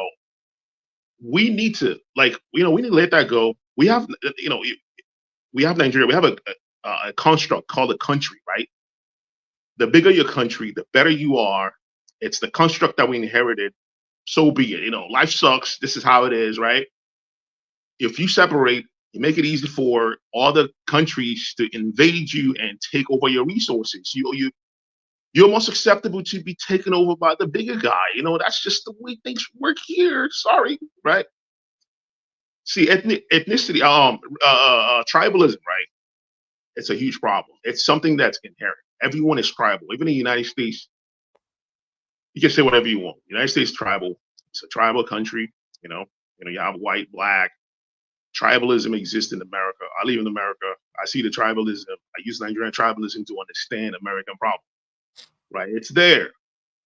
we need to, we need to let that go. We have, we have Nigeria. We have a construct called a country, right? The bigger your country, the better you are. It's the construct that we inherited. So be it. Life sucks. This is how it is, right? If you separate, you make it easy for other countries to invade you and take over your resources. You're more susceptible to be taken over by the bigger guy. That's just the way things work here. Sorry, right? See, ethnicity, tribalism, right? It's a huge problem. It's something that's inherent. Everyone is tribal. Even in the United States, you can say whatever you want. The United States is tribal. It's a tribal country. You have white, black. Tribalism exists in America. I live in America. I see the tribalism. I use Nigerian tribalism to understand American problem. Right? It's there.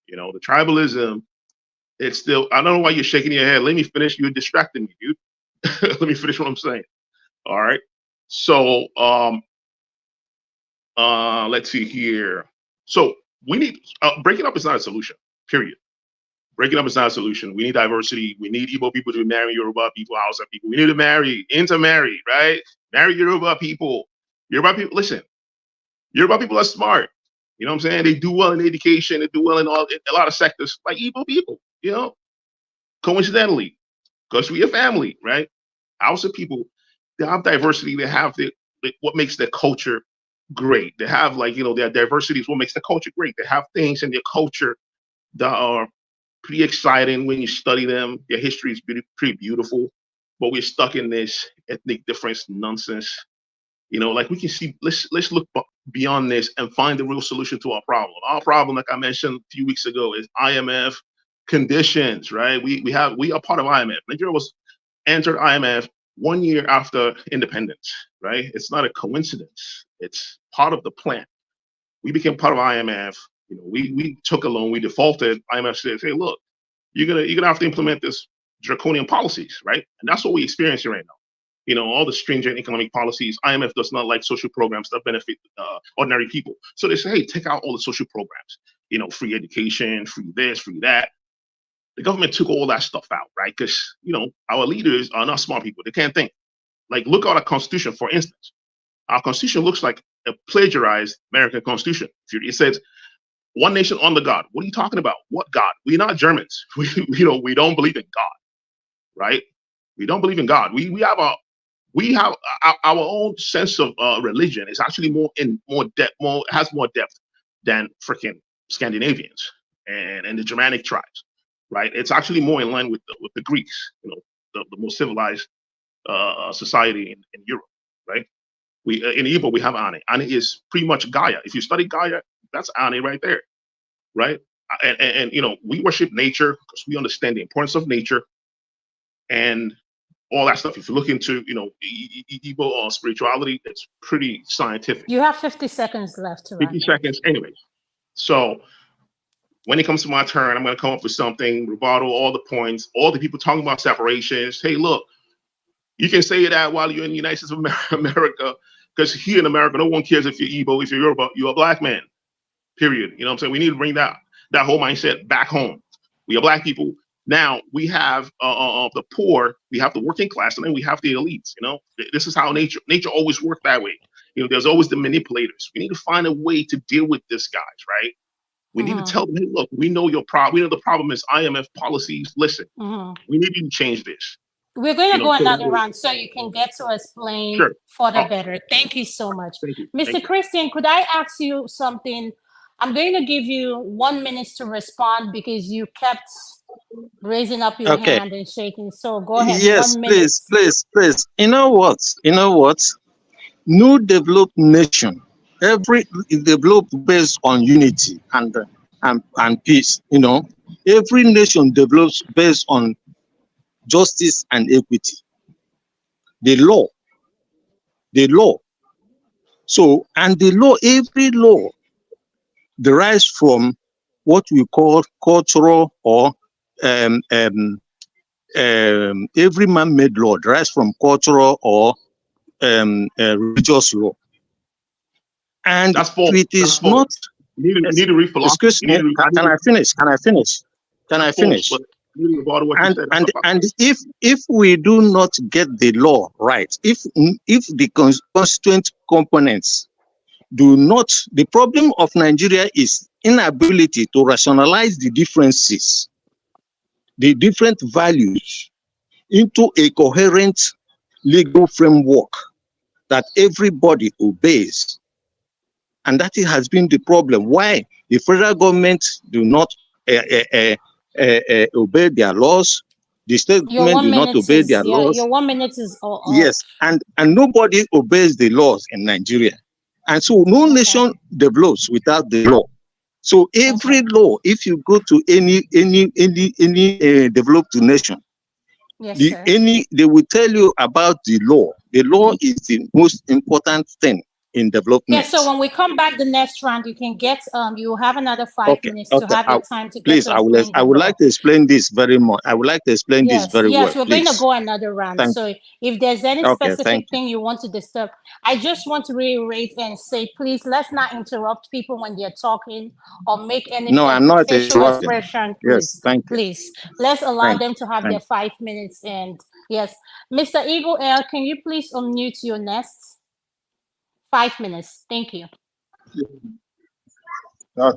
The tribalism, it's still, I don't know why you're shaking your head. Let me finish. You're distracting me, dude. Let me finish what I'm saying. All right. So let's see here. So we need breaking up is not a solution, period. Breaking up is not a solution. We need diversity. We need Igbo people to marry Yoruba people, Hausa people. We need to intermarry, right? Marry Yoruba people. Listen, Yoruba people are smart. You know what I'm saying? They do well in education. They do well in a lot of sectors, like Igbo people, coincidentally, because we are family, right? Hausa people, they have diversity. They have what makes their culture great. They have their diversity is what makes the culture great. They have things in their culture that are pretty exciting when you study them. Their history is pretty beautiful, but we're stuck in this ethnic difference nonsense. We can see. Let's look beyond this and find the real solution to our problem. Our problem, like I mentioned a few weeks ago, is IMF conditions. Right? We are part of IMF. Nigeria was entered IMF 1 year after independence. Right? It's not a coincidence. It's part of the plan. We became part of IMF. We took a loan, we defaulted. IMF says, hey, look, you're gonna have to implement this draconian policies, right? And that's what we're experiencing right now. All the stringent economic policies. IMF does not like social programs that benefit ordinary people. So they say, hey, take out all the social programs. Free education, free this, free that. The government took all that stuff out, right? Because our leaders are not smart people. They can't think. Look at our Constitution, for instance. Our Constitution looks like a plagiarized American Constitution. It says, one nation under God. What are you talking about? What God? We're not Germans. We don't believe in God, right? We don't believe in God. We have our own sense of religion. It's actually has more depth than freaking Scandinavians. and the Germanic tribes, right? It's actually more in line with the Greeks, you know, the more civilized society in Europe, right? We in Igbo we have Ane. Ane is pretty much Gaia. If you study Gaia, that's Ane right there, right? And you know, we worship nature because we understand the importance of nature and all that stuff. If you look into, you know, Igbo spirituality, it's pretty scientific.
You have 50 seconds left to
50 seconds, anyway. So when it comes to my turn, I'm going to come up with something, rebuttal all the points, all the people talking about separations. Hey, look, you can say that while you're in the United States of America, because here in America, no one cares if you're Igbo, if you're Yoruba, you're a black man, period. You know what I'm saying? We need to bring that whole mindset back home. We are black people. Now we have the poor, we have the working class, and then we have the elites. You know, this is how nature always worked that way. You know, there's always the manipulators. We need to find a way to deal with this, guys, right? We need to tell them, hey, look, we know your problem. We know the problem is IMF policies. Listen, we need to change this.
We're going to go another round so you can get to explain further better. Thank you so much.
Thank you.
Mr. Christian, could I ask you something? I'm going to give you 1 minute to respond because you kept raising up your hand and shaking. So go ahead.
Yes,
1 minute.
please. You know what? New developed nation, every developed based on unity and peace. You know, every nation develops based on justice and equity. The law. So, and the law, every law derives from what we call cultural or every man-made law derives from cultural or religious law. And it is not.
You need to read philosophy.
Excuse me. Can I finish? And if we do not get the law right, if the constituent components do not, the problem of Nigeria is inability to rationalize the differences, the different values into a coherent legal framework that everybody obeys. And that has been the problem. Why the federal government do not obey their laws, the state government do not obey their laws.
Your 1 minute is all.
Yes, and nobody obeys the laws in Nigeria. And so no nation develops without the law. So every law, if you go to any developed nation, they will tell you about the law. The law is the most important thing in development.
Yes, so when we come back the next round, you can get you have another 5 minutes to have your time to
please, I would like to explain this very much. I would like to explain this very well.
Yes, we're going to go another round. So if there's any specific thing you want to disturb, I just want to reiterate and say, please, let's not interrupt people when they're talking or make any
I'm not
facial expression.
Yes, thank you.
Please, let's allow them to have their 5 minutes. And yes, Mr. Eagle Air, can you please unmute your nest? 5 minutes. Thank you.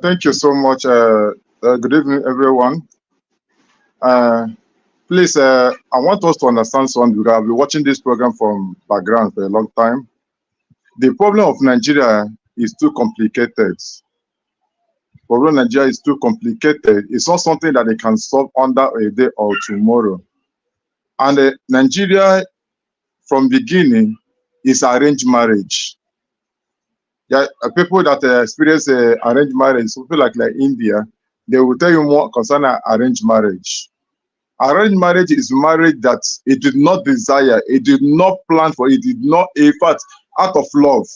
Thank you so much. Good evening, everyone. Please, I want us to understand something because I've been watching this program from background for a long time. The problem of Nigeria is too complicated. The problem of Nigeria is too complicated. It's not something that they can solve under a day or tomorrow. And Nigeria, from beginning, is arranged marriage. Yeah, people that experience arranged marriage, people like India, they will tell you more concerning arranged marriage. Arranged marriage is marriage that it did not desire, it did not plan for, it did not, in fact, out of love,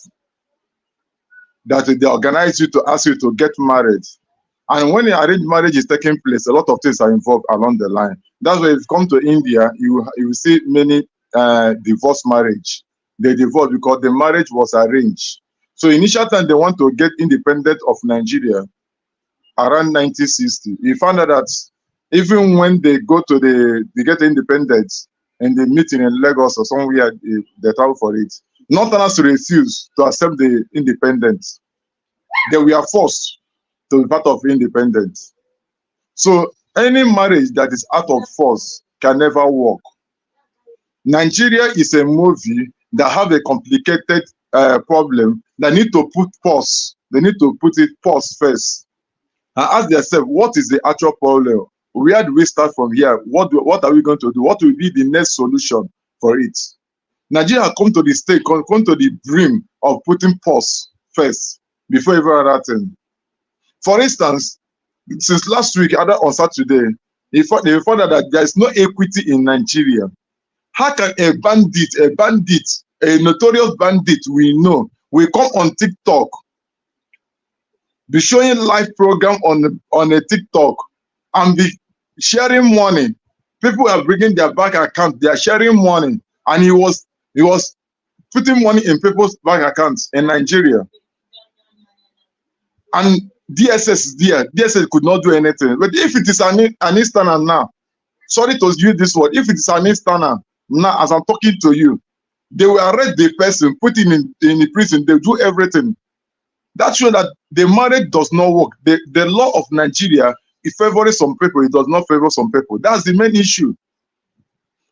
that they organize you to ask you to get married. And when the arranged marriage is taking place, a lot of things are involved along the line. That's why if you come to India, you will see many divorce marriage. They divorce because the marriage was arranged. So initial time they want to get independent of Nigeria, around 1960, you found out that even when they go to they get independence and they meet in Lagos or somewhere, they travel for it. Northerners refuse to accept the independence. They were forced to be part of independence. So any marriage that is out of force can never work. Nigeria is a movie that have a complicated problem that need to put pause. They need to put it pause first. and ask themselves, what is the actual problem? Where do we start from here? What are we going to do? What will be the next solution for it? Nigeria come to the state, come to the dream of putting pause first before every other thing. For instance, since last week, either on Saturday, they found out that there is no equity in Nigeria. How can a bandit, a notorious bandit we know, will come on TikTok, be showing live program on a TikTok, and be sharing money? People are bringing their bank account, they are sharing money, and he was putting money in people's bank accounts in Nigeria. And DSS is there. DSS could not do anything. But if it is an external now, sorry to use this word, if it is an external now, as I'm talking to you, they will arrest the person, put him in the prison, they do everything. That shows that the marriage does not work. The law of Nigeria, it favors some people, it does not favor some people. That's the main issue.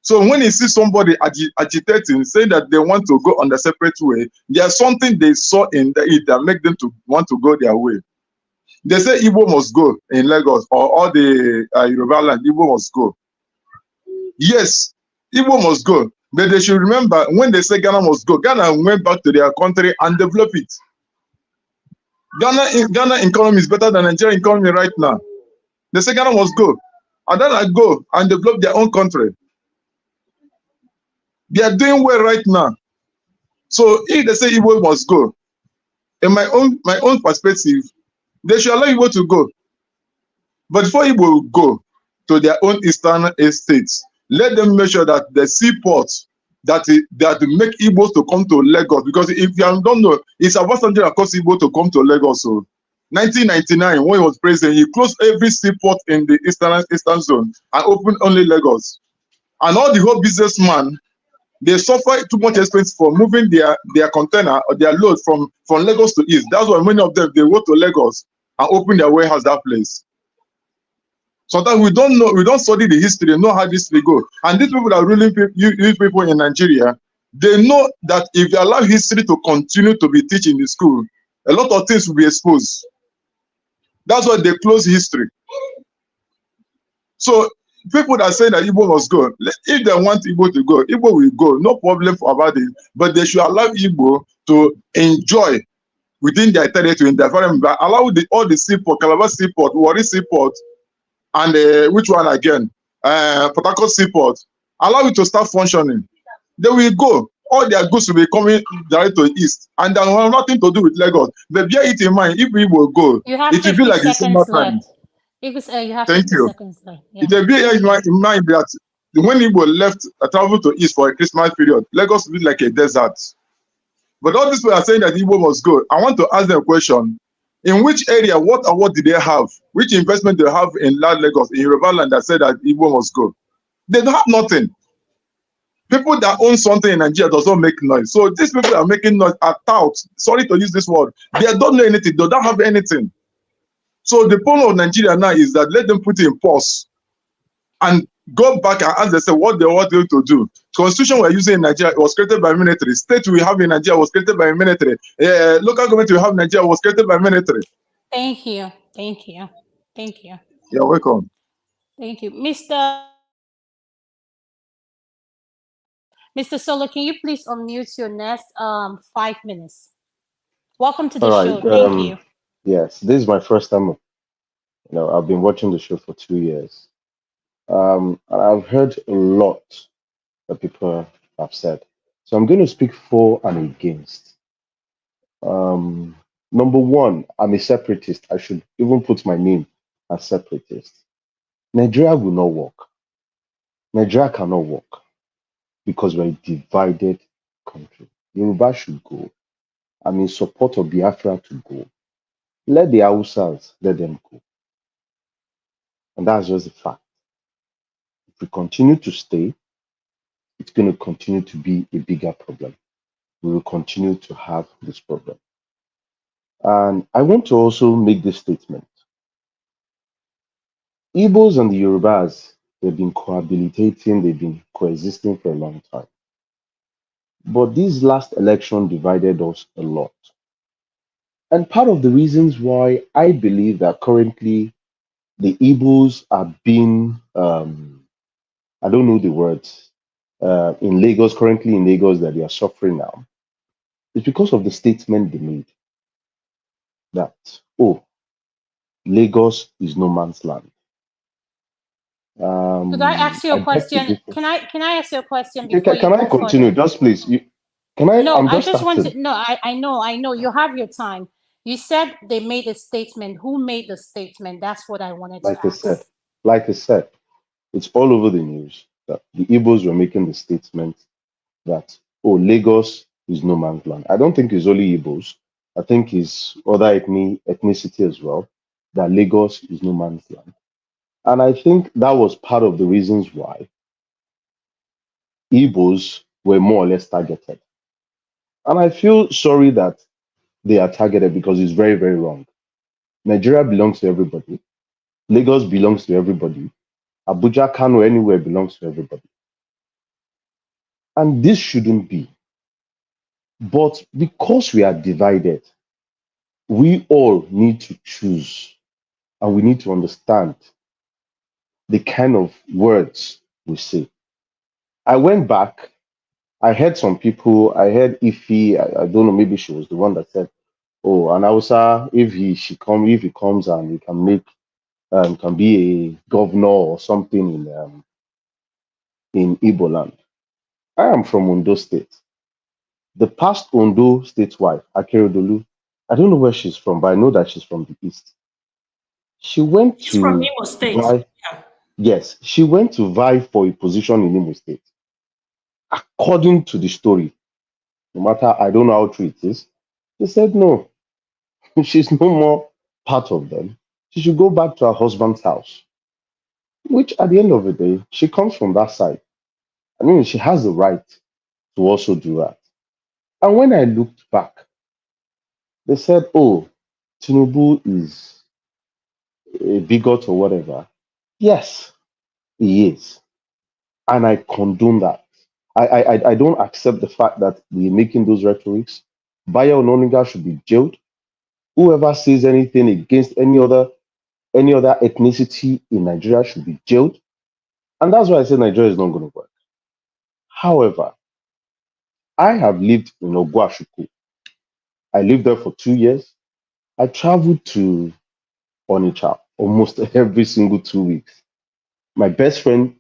So when you see somebody agitating, saying that they want to go on the separate way, there's something they saw in it that make them to want to go their way. They say Igbo must go in Lagos, or all the Yoruba land, Igbo must go. Yes, Igbo must go. But they should remember, when they say Ghana must go, Ghana went back to their country and developed it. Ghana economy is better than Nigerian economy right now. They say Ghana must go. And then I go and develop their own country. They are doing well right now. So if they say Igbo must go, in my own perspective, they should allow Igbo to go. But before Igbo go to their own eastern estates, let them make sure that the seaport that make Igbos to come to Lagos. Because if you don't know, it's Obasanjo that caused Igbo to come to Lagos. So 1999, when he was president, he closed every seaport in the eastern zone and opened only Lagos. And all the whole businessmen, they suffer too much expense for moving their container or their load from Lagos to East. That's why many of them, they go to Lagos and open their warehouse that place. Sometimes we don't study the history, know how this will go. And these people that are ruling these people in Nigeria, they know that if they allow history to continue to be taught in the school, a lot of things will be exposed. That's why they close history. So people that say that Igbo must go, if they want Igbo to go, Igbo will go, no problem about it. But they should allow Igbo to enjoy within their territory, in their environment, but allow all the seaport, Calabar seaport, Warri seaport, and which one again? Port Harcourt seaport. Allow it to start functioning. They will go. All their goods will be coming direct to the east, and they have nothing to do with Lagos. But bear it in mind, if we will go,
You have
it will
50
be like the summer
seconds
time.
left. You have
Thank
50
you.
seconds left. Yeah.
It will be in mind that when Igbo left, travel to east for a Christmas period, Lagos will be like a desert. But all these people are saying that Igbo must go. I want to ask them a question. In which area, what award did they have? Which investment do they have in Lagos, in Yoruba land, that said that Igbo must go? They don't have nothing. People that own something in Nigeria does not make noise. So these people are making noise, are tout. Sorry to use this word. They don't know anything. They don't have anything. So the point of Nigeria now is that let them put it in pause and go back and ask themselves what they want to do. Constitution we're using in Nigeria was created by military. State we have in Nigeria was created by military. Local government we have in Nigeria was created by military.
Thank you. Thank you. Thank you.
You're welcome.
Thank you. Mr. Solo, can you please unmute your next 5 minutes? Welcome to the show. Thank you.
Yes, this is my first time. I've been watching the show for 2 years. And I've heard a lot that people have said. So I'm going to speak for and against. Number one, I'm a separatist. I should even put my name as separatist. Nigeria will not work. Nigeria cannot work because we're a divided country. Yoruba should go. I'm in support of Biafra to go. Let the Hausas, let them go. And that's just the fact. If we continue to stay, it's going to continue to be a bigger problem. We will continue to have this problem. And I want to also make this statement. Igbos and the Yorubas, they've been cohabitating, they've been coexisting for a long time. But this last election divided us a lot. And part of the reasons why I believe that currently the Igbos are being, I don't know the words, in Lagos, currently in Lagos, that they are suffering now, is because of the statement they made that, oh, Lagos is no man's land.
Could I ask you
I
a
beg to
question?
differ.
Can I ask you a question
Can,
before
can,
you
can I
go
continue?
further?
Just please. Can I?
No,
I'm
I
just
just want
starting.
to. No, I know. You have your time. You said they made a statement. Who made the statement? That's what I wanted to
Like I said,
ask.
it's all over the news that the Igbos were making the statement that, oh, Lagos is no man's land. I don't think it's only Igbos. I think it's other ethnicity as well, that Lagos is no man's land. And I think that was part of the reasons why Igbos were more or less targeted. And I feel sorry that they are targeted because it's very, very wrong. Nigeria belongs to everybody. Lagos belongs to everybody. Abuja, Kano, anywhere belongs to everybody. And this shouldn't be. But because we are divided, we all need to choose and we need to understand the kind of words we say. I went back, I heard some people, I heard Ify, I don't know, maybe she was the one that said, oh, and Hausa, if he comes and he can make can be a governor or something in Igbo land. I am from Ondo State. The past Ondo State wife, Akeredolu, I don't know where she's from, but I know that she's from the East. She went
She's from
to
Imo State.
vie,
Yeah.
yes, she went to vie for a position in Imo State. According to the story, no matter, I don't know how true it is, they said no, she's no more part of them. She should go back to her husband's house, which at the end of the day, she comes from that side. I mean, she has the right to also do that. And when I looked back, they said, oh, Tinubu is a bigot or whatever. Yes, he is. And I condone that. I don't accept the fact that we're making those rhetorics. Baya Ononiga should be jailed. Whoever says anything against any other ethnicity in Nigeria should be jailed. And that's why I say Nigeria is not going to work. However, I have lived in Ogwashuku. I lived there for 2 years. I traveled to Onitsha almost every single 2 weeks. My best friend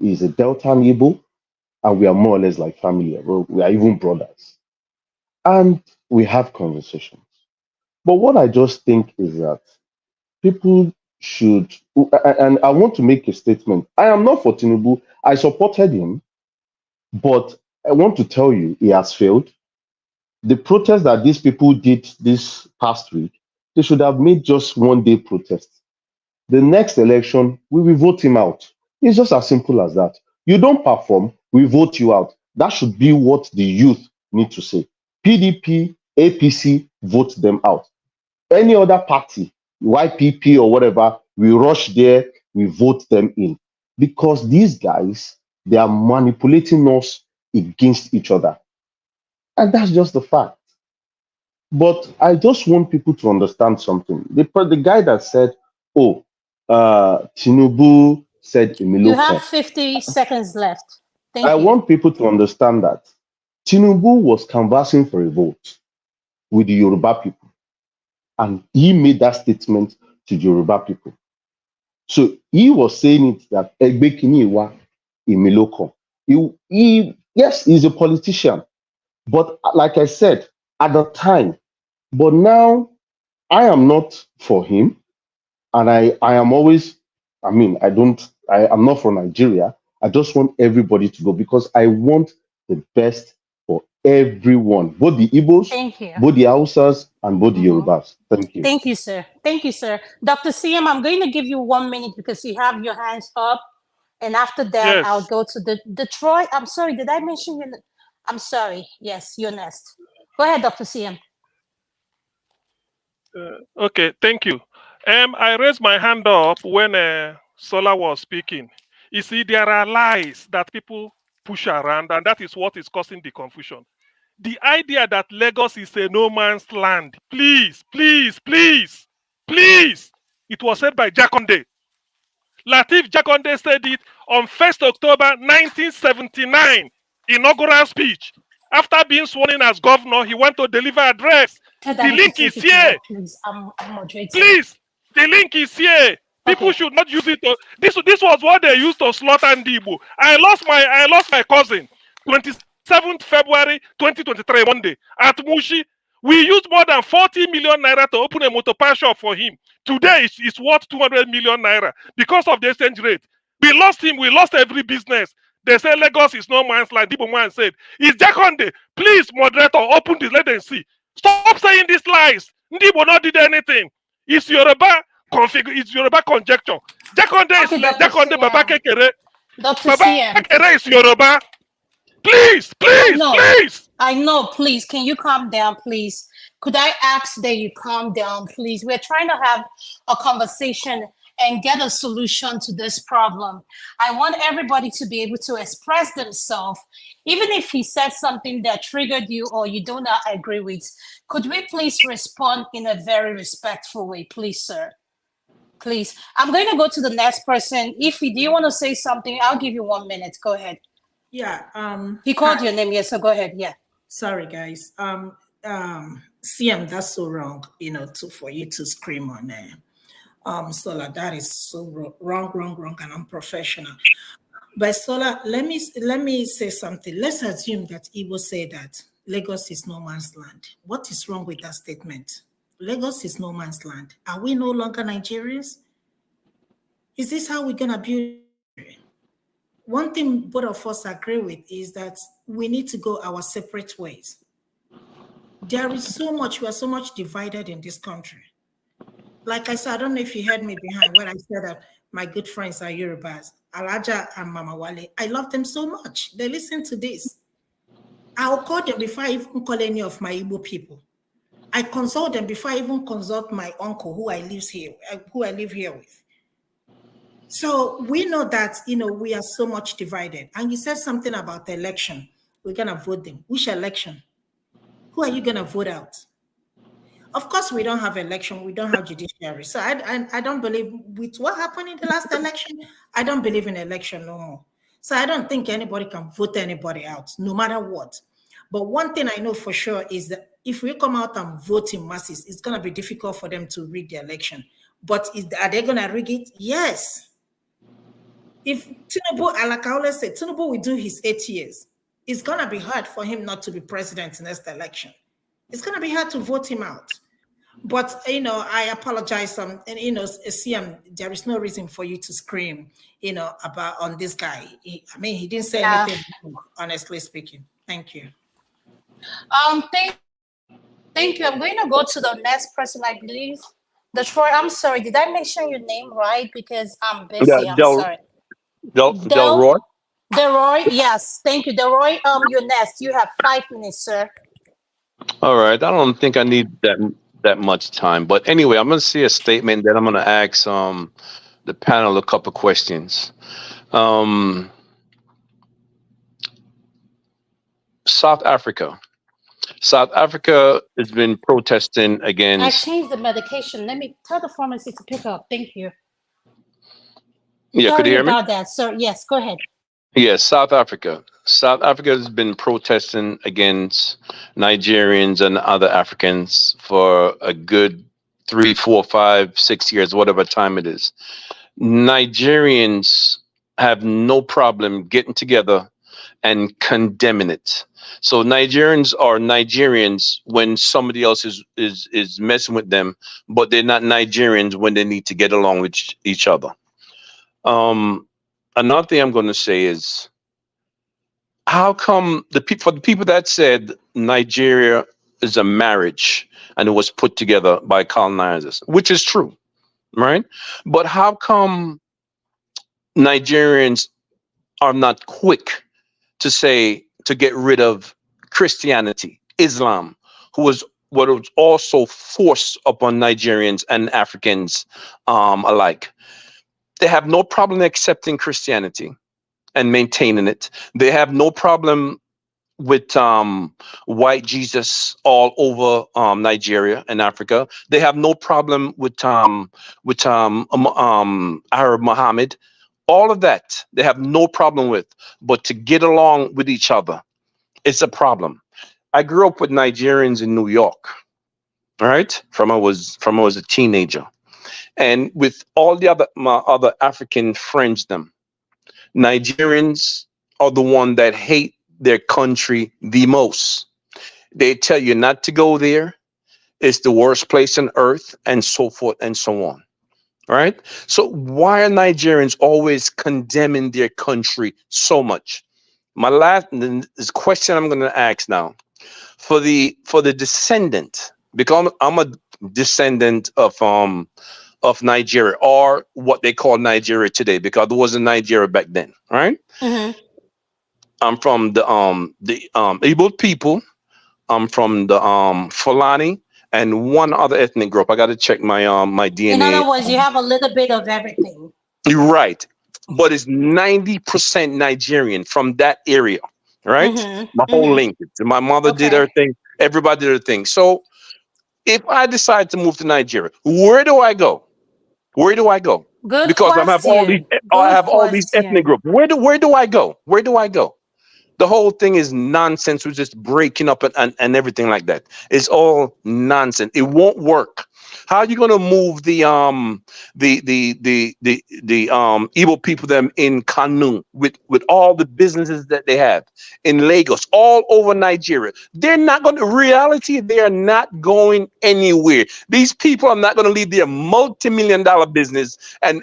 is a Delta Igbo, and we are more or less like family. We are even brothers. And we have conversations. But what I just think is that people should, and I want to make a statement. I am not for Tinubu. I supported him, but I want to tell you he has failed. The protest that these people did this past week, they should have made just 1 day protest. The next election, we will vote him out. It's just as simple as that. You don't perform, we vote you out. That should be what the youth need to say. PDP, APC, vote them out. Any other party, YPP or whatever, we rush there, we vote them in. Because these guys, they are manipulating us against each other. And that's just the fact. But I just want people to understand something. The guy that said, oh, Tinubu said
You
Emiloko.
have 50 seconds left.
I
Thank you.
want people to understand that Tinubu was canvassing for a vote with the Yoruba people. And he made that statement to the Yoruba people. So he was saying it that Egbekiniwa Emiloko. Yes, he's a politician. But like I said, at the time, but now I am not for him. And I am always, I'm not from Nigeria. I just want everybody to go because I want the best for everyone, both the Igbos,
Thank you.
both the Hausas, and both the Yorubas. Thank you.
Thank you, sir. Thank you, sir. Dr. CM, I'm going to give you 1 minute because you have your hands up. And after that,
Yes.
I'll go to the Detroit. I'm sorry, did I mention you? I'm sorry. Yes, you're next. Go ahead, Dr. CM.
Okay, thank you. I raised my hand up when Sola was speaking. You see, there are lies that people push around, and that is what is causing the confusion. The idea that Lagos is a no man's land, please, please, please, please. It was said by Jakonde. Lateef Jakonde said it on 1st October 1979, inaugural speech. After being sworn in as governor, he went to deliver address.
Tell
The
Danny to
link
take
is
it
here.
over, please. I'm moderating.
Please, the link is here. People should not use it. This was what they used to slaughter Ndibu. I lost my cousin, 27th February 2023, Monday at Mushi. We used more than 40 million naira to open a motor parts shop for him. Today it's worth 200 million naira because of the exchange rate. We lost him. We lost every business. They say Lagos is no man's land. Ndibu man said, "Is Jakonde? Please, moderator, open this. Let them see. Stop saying these lies. Ndibu not did anything. It's Yoruba configure. It's Yoruba conjecture. Jakonde is Jakonde Baba Kekere.
Dr.
Baba
CM.
Kekere is Yoruba. Please, please, please.
I know, please. Can you calm down, please? Could I ask that you calm down, please? We're trying to have a conversation and get a solution to this problem. I want everybody to be able to express themselves, even if he said something that triggered you or you do not agree with. Could we please respond in a very respectful way, please, sir? Please. I'm going to go to the next person. If do you want to say something, I'll give you 1 minute. Go ahead.
Yeah.
He called your name, yes, so go ahead. Yeah.
Sorry, guys. CM, that's so wrong, for you to scream on Sola. That is so wrong, and unprofessional. But Sola, let me say something. Let's assume that Igbo say that Lagos is no man's land. What is wrong with that statement? Lagos is no man's land. Are we no longer Nigerians? Is this how we're gonna build? One thing both of us agree with is that we need to go our separate ways. There is so much, we are so much divided in this country. Like I said, I don't know if you heard me behind when I said that my good friends are Yorubas, Alaja and Mama Wale. I love them so much. They listen to this. I'll call them before I even call any of my Igbo people. I consult them before I even consult my uncle who I live here with. So we know that, we are so much divided. And you said something about the election. We're going to vote them. Which election? Who are you going to vote out? Of course, we don't have election. We don't have judiciary. So I don't believe with what happened in the last election, I don't believe in election no more. So I don't think anybody can vote anybody out, no matter what. But one thing I know for sure is that if we come out and vote in masses, it's going to be difficult for them to rig the election. But are they going to rig it? Yes. If Tinubu, like I always say, Tinubu will do his 8 years, it's going to be hard for him not to be president in next election. It's going to be hard to vote him out. But, I apologize. CM, there is no reason for you to scream, about on this guy. He didn't say anything, honestly speaking. Thank you.
Thank you. I'm going to go to the next person, I believe. Detroit, I'm sorry. Did I mention your name right? Because I'm busy. I'm sorry.
Delroy?
Delroy, yes. Thank you. Delroy, you're next. You have 5 minutes, sir.
All right. I don't think I need that much time. But anyway, I'm going to say a statement that I'm going to ask the panel a couple questions. South Africa. South Africa has been protesting against...
I changed the medication. Let me tell the pharmacy to pick up. Thank you.
Yeah,
Sorry
could you hear me?
about that, sir. Yes, go ahead.
Yes, South Africa. South Africa has been protesting against Nigerians and other Africans for a good 3, 4, 5, 6 years, whatever time it is. Nigerians have no problem getting together and condemning it. So Nigerians are Nigerians when somebody else is messing with them, but they're not Nigerians when they need to get along with each other. Another thing I'm going to say is, how come for the people that said Nigeria is a marriage and it was put together by colonizers, which is true, right? But how come Nigerians are not quick to get rid of Christianity, Islam, who was what was also forced upon Nigerians and Africans alike? They have no problem accepting Christianity and maintaining it. They have no problem white Jesus all over Nigeria and Africa. They have no problem with Arab Muhammad. All of that they have no problem with. But to get along with each other, it's a problem. I grew up with Nigerians in New York, all right? From I was a teenager, and with all my other African friends, Nigerians are the one that hate their country the most. They tell you not to go there. It's the worst place on earth, and so forth and so on. Right? So why are Nigerians always condemning their country so much? This question I'm going to ask now, for the descendant, because I'm a descendant of Nigeria, or what they call Nigeria today, because there wasn't Nigeria back then, right?
Mm-hmm.
I'm from the Igbo people. I'm from the Fulani and one other ethnic group. I got to check my my DNA.
In other words, you have a little bit of everything.
You're right, but it's 90% Nigerian from that area, right?
Mm-hmm.
My whole linkage. My mother did her thing. Everybody did her thing. So if I decide to move to Nigeria, where do I go? Where do I go?
Good
Because
question.
I have all these ethnic groups. Where do I go? Where do I go? The whole thing is nonsense. We're just breaking up and everything like that. It's all nonsense. It won't work. How are you going to move the Igbo people them in Kanu with all the businesses that they have in Lagos, all over Nigeria? They're not going to. Reality, they are not going anywhere. These people are not going to leave their multi-million-dollar business and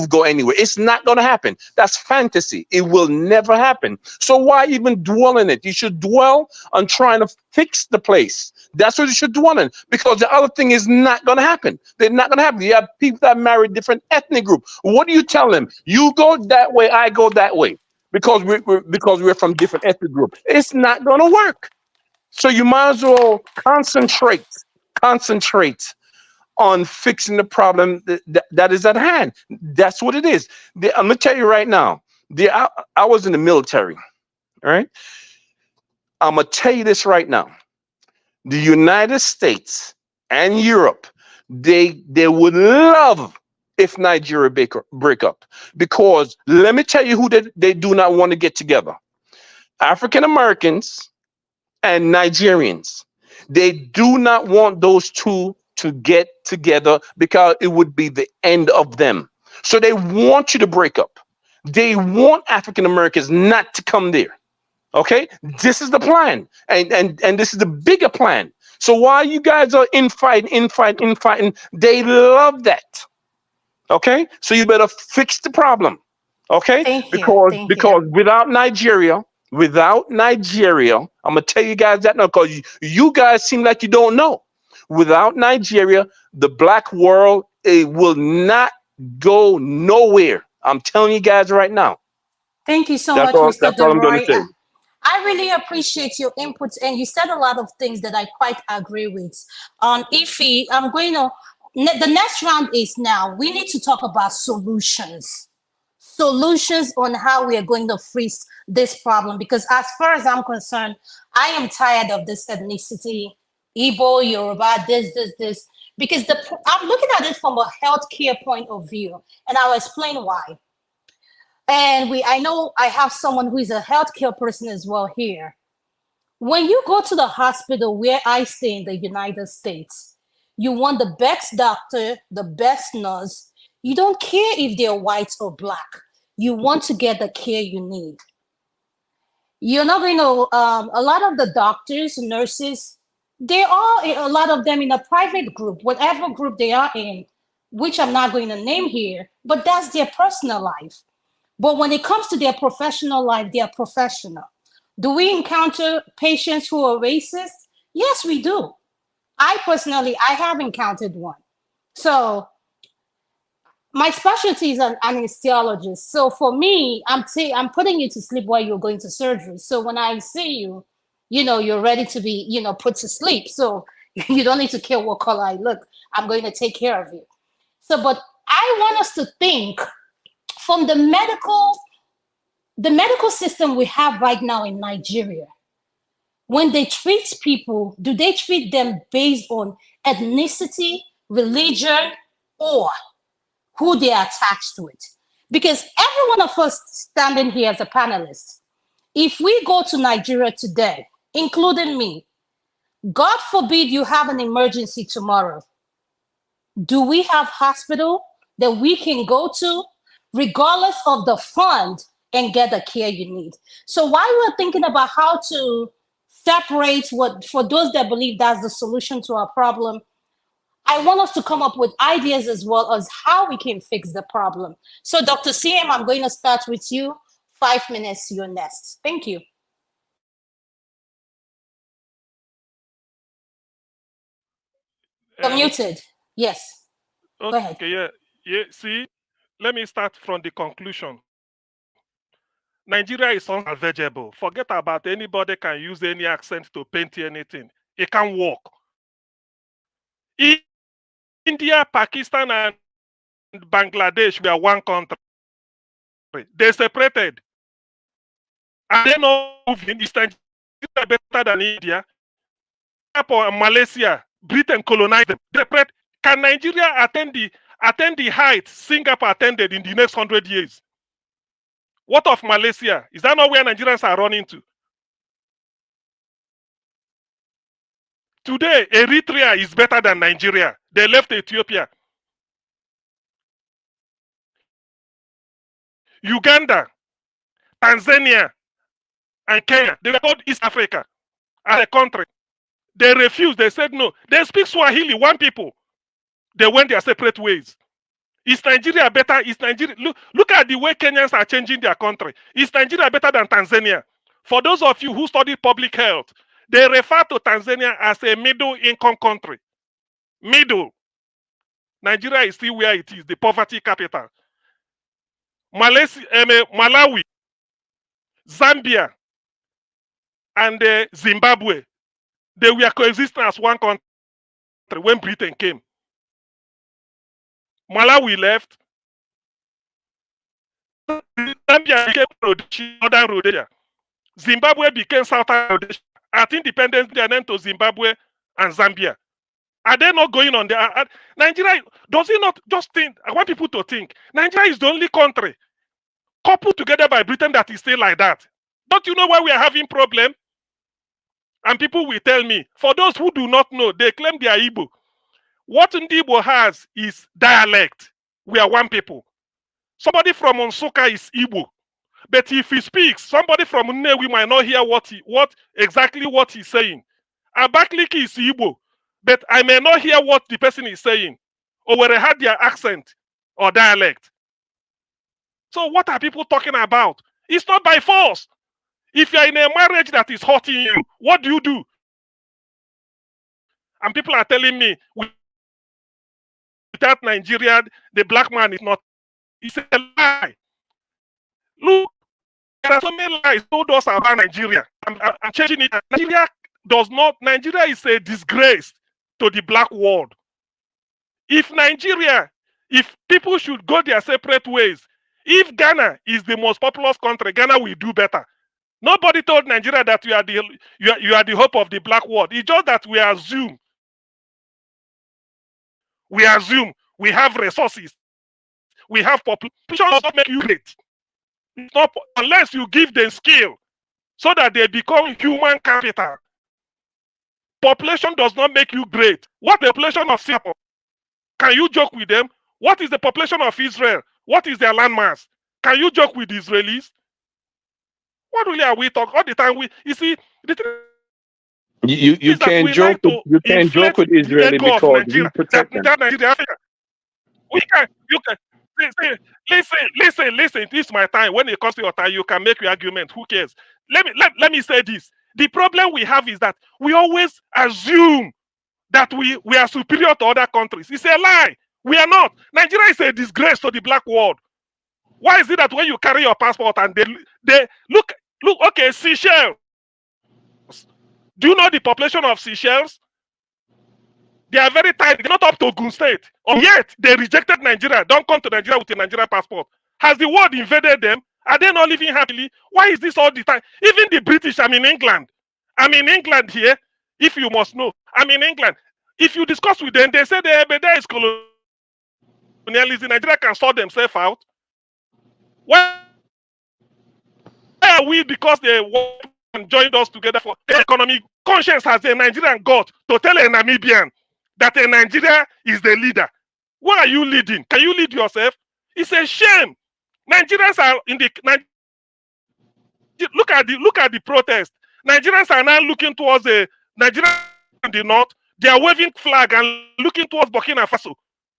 go anywhere. It's not going to happen. That's fantasy. It will never happen. So why even dwell in it? You should dwell on trying to fix the place. That's what you should dwell in, because the other thing is not going to happen. They're not going to happen. You have people that marry different ethnic groups. What do you tell them? You go that way, I go that way, because we're from different ethnic groups. It's not going to work. So you might as well concentrate on fixing the problem that is at hand. That's what it is. I'm gonna tell you right now. I was in the military. All right. I'm gonna tell you this right now. The United States and Europe, they would love if Nigeria break up, because let me tell you who they do not want to get together: African Americans and Nigerians. They do not want those two to get together, because it would be the end of them. So they want you to break up. They want African Americans not to come there. Okay, this is the plan, and this is the bigger plan. So while you guys are infighting, they love that. Okay, so you better fix the problem. Okay, because without Nigeria, I'm gonna tell you guys that now, because you guys seem like you don't know. Without Nigeria, the black world, it will not go nowhere. I'm telling you guys right now.
Thank you so much, Mr.
That's all I'm going to say.
I really appreciate your input, and you said a lot of things that I quite agree with. Ify, I'm going to, the next round is now, we need to talk about solutions on how we are going to fix this problem, because as far as I'm concerned, I am tired of this ethnicity, Igbo, Yoruba, this, because I'm looking at it from a healthcare point of view, and I'll explain why. And I know I have someone who is a healthcare person as well here. When you go to the hospital where I stay in the United States, you want the best doctor, the best nurse. You don't care if they're white or black. You want to get the care you need. You're not going to, a lot of the doctors, nurses, they are, a lot of them in a private group, whatever group they are in, which I'm not going to name here, but that's their personal life. But when it comes to their professional life, they are professional. Do we encounter patients who are racist? Yes, we do. I have encountered one. So my specialty is an anesthesiologist. So for me, I'm putting you to sleep while you're going to surgery. So when I see you, you're ready to be, put to sleep. So you don't need to care what color I look. I'm going to take care of you. So, but I want us to think from the medical system we have right now in Nigeria. when they treat people, do they treat them based on ethnicity, religion, or who they are attached with? Because every one of us standing here as a panelist, if we go to Nigeria today, including me, God forbid you have an emergency tomorrow, do we have hospital that we can go to regardless of the fund and get the care you need? So while we're thinking about how to separate what, for those that believe that's the solution to our problem, I want us to come up with ideas as well as how we can fix the problem. So Dr. CM, I'm going to start with you. 5 minutes, you're next. Thank you. You're muted. Yes. Go ahead.
Okay, yeah. See, let me start from the conclusion. Nigeria is unsalvageable. Forget about anybody can use any accent to paint anything. It can't work. India, Pakistan, and Bangladesh were one country. They separated. And they not moving. Is Nigeria better than India? Or Malaysia, Britain colonized them. Separate. Can Nigeria attend the height Singapore attended in the next 100 years? What of Malaysia? Is that not where Nigerians are running to? Today, Eritrea is better than Nigeria. They left Ethiopia. Uganda, Tanzania, and Kenya, they were called East Africa as a country. They refused. They said no. They speak Swahili, one people. They went their separate ways. Is Nigeria better? Is Nigeria look at the way Kenyans are changing their country. Is Nigeria better than Tanzania? For those of you who study public health, they refer to Tanzania as a middle-income country. Middle. Nigeria is still where it is, the poverty capital. Malawi, Zambia, and Zimbabwe, they were coexisting as one country when Britain came. Malawi left. Zambia became Northern Rhodesia. Zimbabwe became Southern Rhodesia. At independence, they are named to Zimbabwe and Zambia. Are they not going on there? Nigeria, does it not just think? I want people to think. Nigeria is the only country coupled together by Britain that is still like that. Don't you know why we are having problem? And people will tell me, for those who do not know, they claim they are Igbo. What Igbo has is dialect. We are one people. Somebody from Onsuka is Igbo. But if he speaks, somebody from Nnewi might not hear exactly what he's saying. Abakaliki is Igbo, but I may not hear what the person is saying, or whether they had their accent or dialect. So what are people talking about? It's not by force. If you're in a marriage that is hurting you, what do? And people are telling me, without Nigeria, the black man is not. It's a lie. Look, there are so many lies told us about Nigeria. I'm changing it. Nigeria is a disgrace to the black world. If people should go their separate ways, if Ghana is the most populous country, Ghana will do better. Nobody told Nigeria that you are the hope of the black world. It's just that we assume we have resources, we have population. Does not make you great. It's not unless you give them skill so that they become human capital. Population does not make you great. What the population of Singapore? Can you joke with them? What is the population of Israel? What is their landmass? Can you joke with the Israelis? What really are we talking all the time? You see, the thing
you can't joke. You can't joke with Israeli because we protect them.
You can. Listen. This is my time. When it comes to your time, you can make your argument. Who cares? Let me say this. The problem we have is that we always assume that we are superior to other countries. It's a lie. We are not. Nigeria is a disgrace to the black world. Why is it that when you carry your passport and they look, okay, Seychelles. Do you know the population of Seychelles? They are very tiny. They're not up to Ogun State. Yet, they rejected Nigeria. Don't come to Nigeria with a Nigerian passport. Has the world invaded them? Are they not living happily? Why is this all the time? Even the British, I'm in England. I'm in England here, if you must know. I'm in England. If you discuss with them, they say there is colonialism. Nigeria can sort themselves out. Why are we, because they worked and joined us together for economic conscience as a Nigerian God, to tell a Namibian that a Nigeria is the leader? Why are you leading? Can you lead yourself? It's a shame. Nigerians are in the look at the protest. Nigerians are now looking towards the Nigeria in the north. They are waving flag and looking towards Burkina Faso.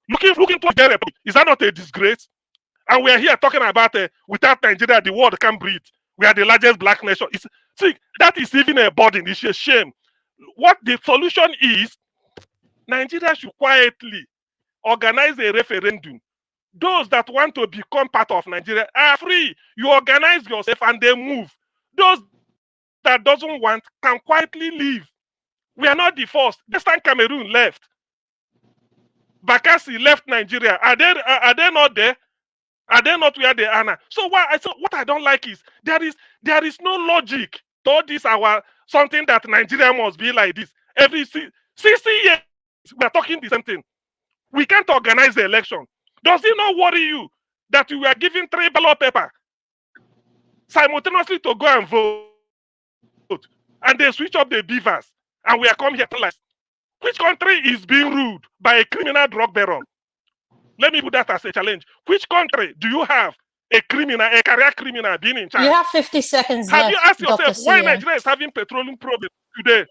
Looking towards the Republic. Is that not a disgrace? And we are here talking about without Nigeria, the world can't breathe. We are the largest black nation. See, that is even a burden. It's a shame. What the solution is, Nigeria should quietly organize a referendum. Those that want to become part of Nigeria are free. You organize yourself and they move. Those that doesn't want can quietly leave. We are not the first. This time Cameroon left. Bakassi left Nigeria. Are they not there? Are they not where they are now? So what I don't like is there is no logic to all this something that Nigeria must be like this. Every 60 years we are talking the same thing. We can't organize the election. Does it not worry you that we are giving 3 ballot paper simultaneously to go and vote, and they switch up the beavers, and we are come here to like, which country is being ruled by a criminal drug baron? Let me put that as a challenge. Which country do you have a career criminal being in charge?
You have 50 seconds
Have
left,
you asked yourself
Dr.
why
CM.
Nigeria is having petroleum problems today?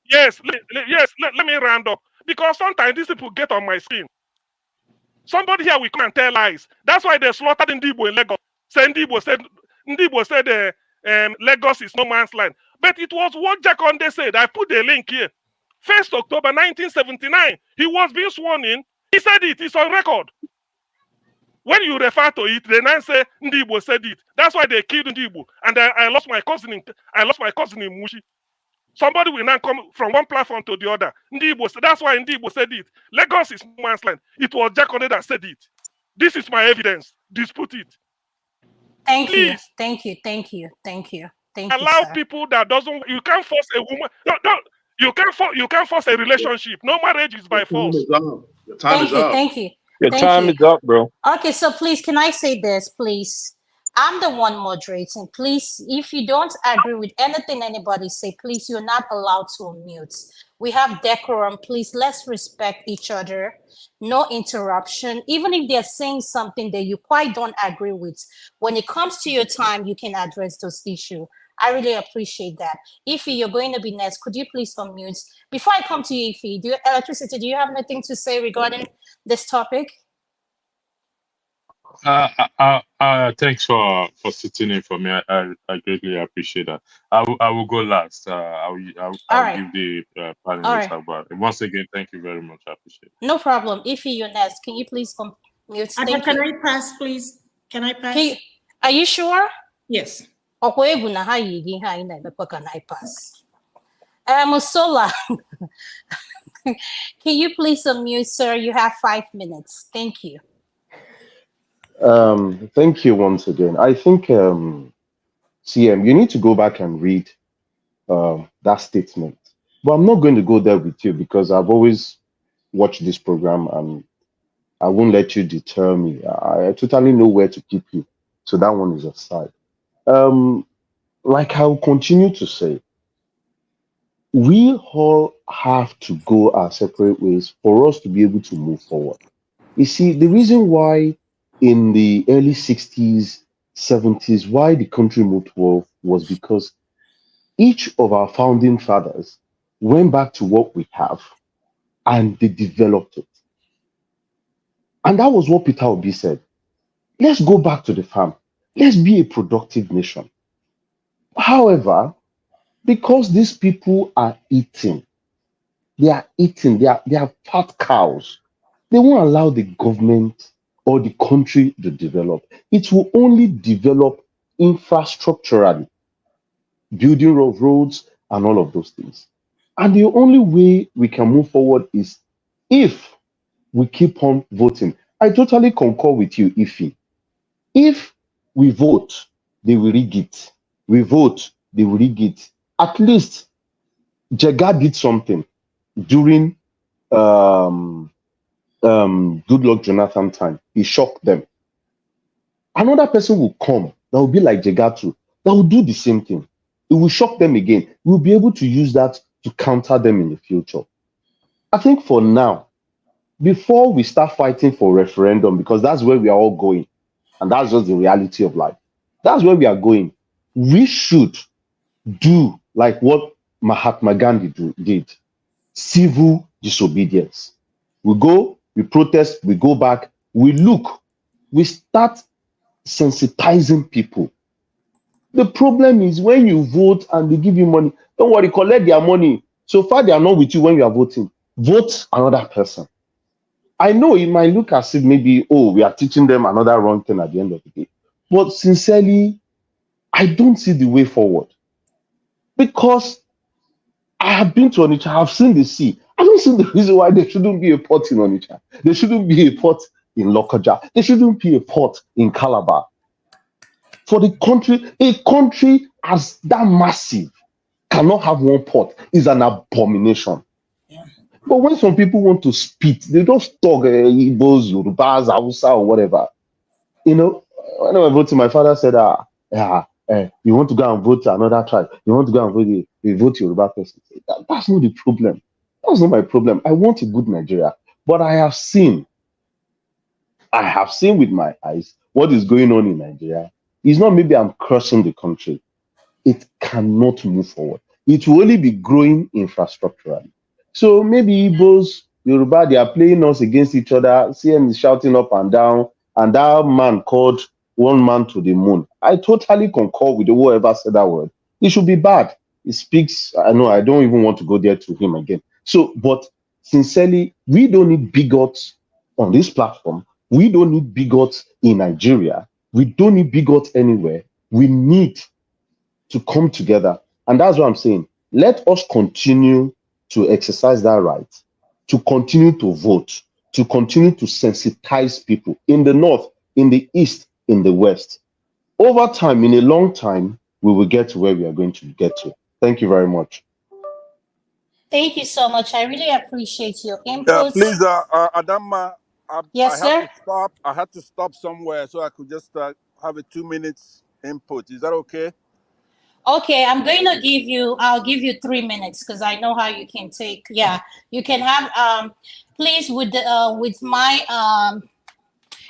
Yes, let me round up. Because sometimes these people get on my skin. Somebody here will come and tell lies. That's why they slaughtered Ndibo in Lagos. Ndibo said Lagos is no man's land. But it was what Jaconde said. I put the link here. 1st October 1979, he was being sworn in. He said it. It's on record. When you refer to it, they now say Ndibo said it. That's why they killed Ndibo. And I lost my cousin in Mushi. Somebody will now come from one platform to the other. That's why Ndibo said it. Lagos is no man's land. It was Jaconde that said it. This is my evidence. Dispute it.
Thank
Please.
you. Thank you. Thank you. Thank you. Thank you,
Allow
sir.
people that doesn't. You can't force a woman. No. You can't force a relationship. No marriage is by force.
Your time is up.
Thank you.
Your
Thank
time
you.
is up, bro.
Okay, so please, can I say this, please? I'm the one moderating. Please, if you don't agree with anything anybody say, please, you're not allowed to unmute. We have decorum. Please, let's respect each other. No interruption. Even if they're saying something that you quite don't agree with, when it comes to your time, you can address those issues. I really appreciate that. Ify, you're going to be next. Could you please unmute? Before I come to you, Ify, Electricity, do you have anything to say regarding this topic?
Thanks for sitting in for me. I greatly appreciate that. I will go last. I'll
right.
give the panelists
All right.
about it. Once again, thank you very much. I appreciate it.
No problem. Ify, you're next. Can you please unmute? Thank
Can
you.
I pass, please? Can I pass?
Are you sure?
Yes.
Musola, can you please unmute, sir? You have 5 minutes. Thank you.
Thank you once again. I think, CM, you need to go back and read that statement. But I'm not going to go there with you because I've always watched this program and I won't let you deter me. I totally know where to keep you. So that one is aside. Like I'll continue to say, we all have to go our separate ways for us to be able to move forward. You see, the reason why in the early 60s, 70s, why the country moved forward was because each of our founding fathers went back to what we have and they developed it. And that was what Peter Obi said. Let's go back to the farm. Let's be a productive nation. However, because these people are eating, they are fat cows. They won't allow the government or the country to develop. It will only develop infrastructurally, building of roads and all of those things. And the only way we can move forward is if we keep on voting. I totally concur with you, Ify. If we vote, they will rig it. We vote, they will rig it. At least Jega did something during Goodluck Jonathan time. He shocked them. Another person will come that will be like Jega too, that will do the same thing. It will shock them again. We'll be able to use that to counter them in the future. I think for now, before we start fighting for referendum, because that's where we are all going, and that's just the reality of life. That's where we are going. We should do like what Mahatma Gandhi did, civil disobedience. We go, we protest, we go back, we look, we start sensitizing people. The problem is when you vote and they give you money, don't worry, collect their money. So far, they are not with you when you are voting. Vote another person. I know it might look as if maybe, oh, we are teaching them another wrong thing at the end of the day. But sincerely, I don't see the way forward. Because I have been to Onitsha, I have seen the sea. I don't see the reason why there shouldn't be a port in Onitsha. There shouldn't be a port in Lokoja. There shouldn't be a port in Calabar. For the country, a country as that massive cannot have one port is an abomination. But when some people want to spit, they just talk Igbos, Yorubas, Hausa, or whatever. You know, when I was voting, my father said, you want to go and vote another tribe. You want to go and vote, you vote Yoruba person. That's not the problem. That's not my problem. I want a good Nigeria. But I have seen with my eyes what is going on in Nigeria. It's not maybe I'm cursing the country. It cannot move forward. It will only be growing infrastructurally. So maybe Igbos, Yoruba, they are playing us against each other. CM is shouting up and down, and that man called one man to the moon. I totally concur with whoever said that word. It should be bad. It speaks, I know, I don't even want to go there to him again. So, but sincerely, we don't need bigots on this platform. We don't need bigots in Nigeria. We don't need bigots anywhere. We need to come together. And that's what I'm saying. Let us continue to exercise that right, to continue to vote, to continue to sensitize people in the north, in the east, in the west. Over time, in a long time, we will get to where we are going to get to. Thank you very much.
Thank you so much. I really appreciate your input.
Please, Adama,
Yes, sir.
I had to stop somewhere so I could just have a 2 minutes input. Is that okay?
Okay, I'll give you 3 minutes because I know how you can take. Yeah, you can have, please, with my,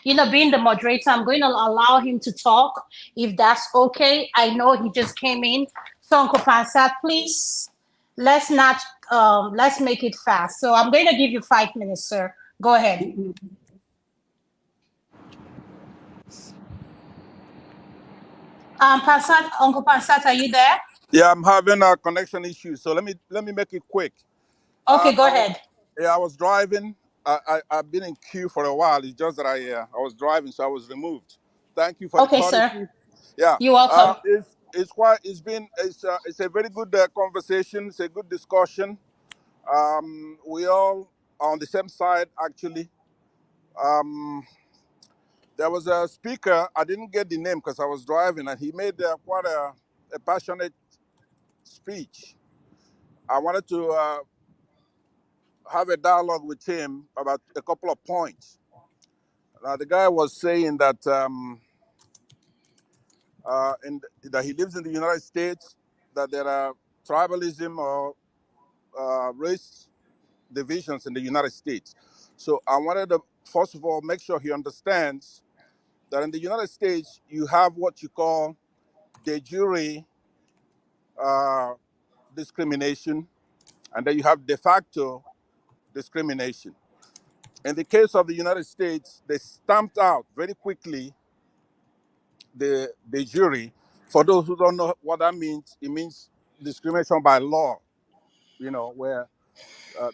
being the moderator, I'm going to allow him to talk if that's okay. I know he just came in. So, Uncle Pansat, please, let's make it fast. So I'm going to give you 5 minutes, sir. Go ahead. Uncle Pansat, are you there?
Yeah, I'm having a connection issue, so let me make it quick.
Okay, go ahead.
I was driving. I've been in queue for a while. It's just that I was driving, so I was removed. Thank you for the courtesy.
Sir.
Yeah,
You're welcome.
It's a very good conversation. It's a good discussion. We all are on the same side, actually. There was a speaker. I didn't get the name because I was driving, and he made quite a passionate speech. I wanted to have a dialogue with him about a couple of points. The guy was saying that that he lives in the United States, that there are tribalism or race divisions in the United States. So I wanted to, first of all, make sure he understands that in the United States, you have what you call de jure discrimination, and then you have de facto discrimination. In the case of the United States, they stamped out very quickly the jury. For those who don't know what that means, it means discrimination by law, where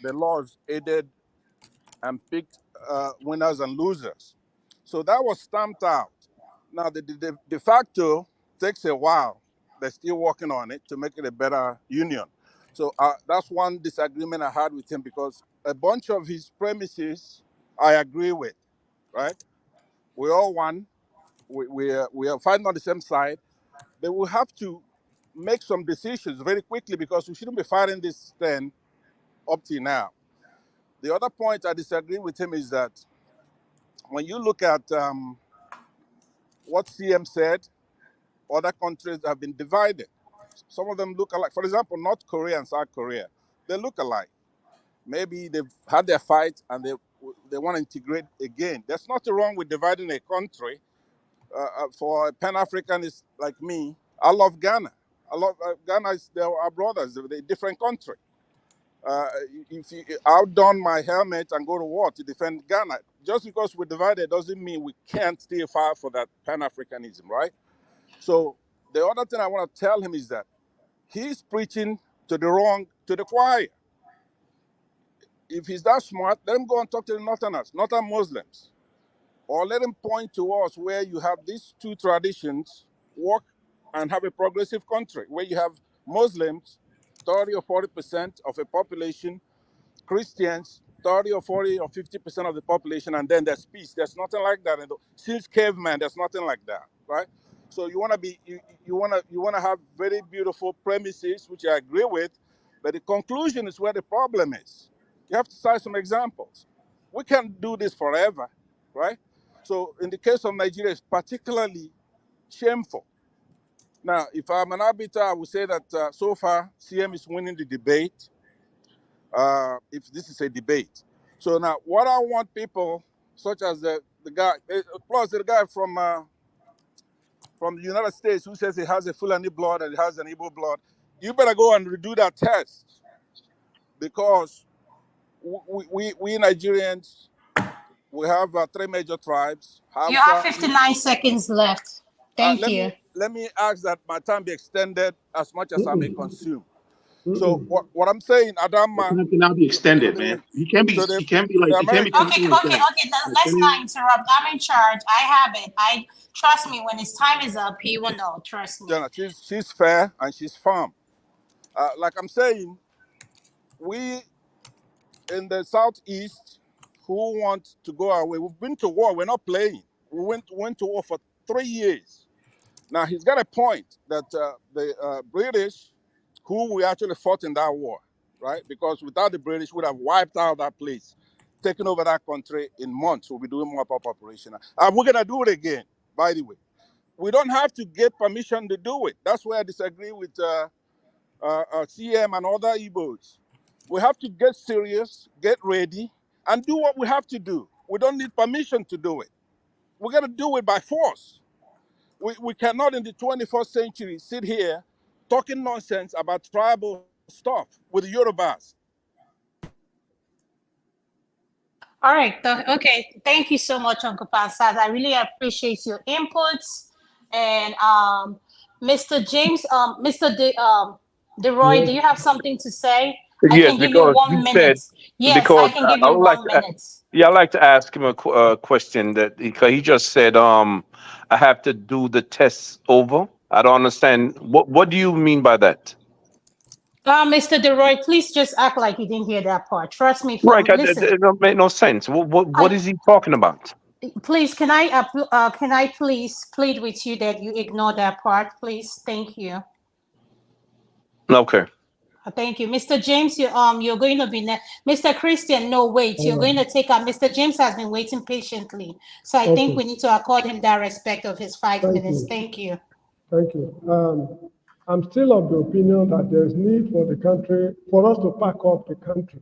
the laws aided and picked winners and losers. So that was stamped out. Now, the de facto takes a while. They're still working on it to make it a better union. So that's one disagreement I had with him, because a bunch of his premises I agree with, right? We all won. We are fighting on the same side. But we have to make some decisions very quickly because we shouldn't be fighting this thing up to now. The other point I disagree with him is that when you look at what CM said, other countries have been divided. Some of them look alike. For example, North Korea and South Korea, they look alike. Maybe they've had their fight and they want to integrate again. There's nothing wrong with dividing a country. For a Pan-Africanist like me, I love Ghana. I love Ghana. They are our brothers. They're a different country. If you, I'll don my helmet and go to war to defend Ghana. Just because we're divided doesn't mean we can't still fight for that Pan-Africanism, right? So the other thing I want to tell him is that he's preaching to the choir. If he's that smart, let him go and talk to the Northerners, Northern Muslims. Or let him point to us where you have these two traditions work and have a progressive country, where you have Muslims, 30 or 40% of a population, Christians, 30 or 40 or 50% of the population, and then there's peace. There's nothing like that. Since caveman, there's nothing like that, right? So you want to be, you want to have very beautiful premises, which I agree with, but the conclusion is where the problem is. You have to cite some examples. We can't do this forever, right? So in the case of Nigeria, it's particularly shameful. Now, if I'm an arbiter, I would say that so far, CM is winning the debate, if this is a debate. So now, what I want people, such as the guy, plus the guy from the United States who says he has a Fulani blood and he has an Igbo blood, you better go and redo that test. Because we Nigerians, we have 3 major tribes. Hausa,
You have 59 seconds left. Thank you.
Let me ask that my time be extended as much as I may consume. So what I'm saying, Adama,
It cannot be extended, man. You can't be like
Okay,
talking like that.
let's not interrupt. I'm in charge. I have it. Trust me, when his time is up, he will know. Trust me.
Jenna, she's fair and she's firm. Like I'm saying, we in the Southeast who want to go away, we've been to war. We're not playing. We went to war for 3 years. Now, he's got a point that the British, who we actually fought in that war, right? Because without the British, we would have wiped out that place, taken over that country in months. We'll be doing mop-up operation. And we're going to do it again, by the way. We don't have to get permission to do it. That's where I disagree with CM and other Igbos. We have to get serious, get ready, and do what we have to do. We don't need permission to do it. We're going to do it by force. We cannot in the 21st century sit here talking nonsense about tribal stuff with the Yorubas.
All right. Okay. Thank you so much, Uncle Pansad. I really appreciate your inputs. And Mr. James, DeRoy, do you have something to say? I
Yes,
can give you
because
1
you
minute.
said,
Yes,
because
I can give
I
you
would like
1
to,
minute.
yeah, I'd like to ask him a question that because he just said, I have to do the tests over. I don't understand. What do you mean by that?
Mr. DeRoy, please just act like you didn't hear that part. Trust me.
Right,
Listen.
it don't make no sense. What is he talking about?
Please, can I please plead with you that you ignore that part, please? Thank you.
Okay.
Thank you, Mr. James. You're going to be Mr. Christian. No, wait. You're going to take up. Mr. James has been waiting patiently, so I think we need to accord him that respect of his 5 minutes. Thank you.
Thank you. I'm still of the opinion that there's need for us to pack up the country.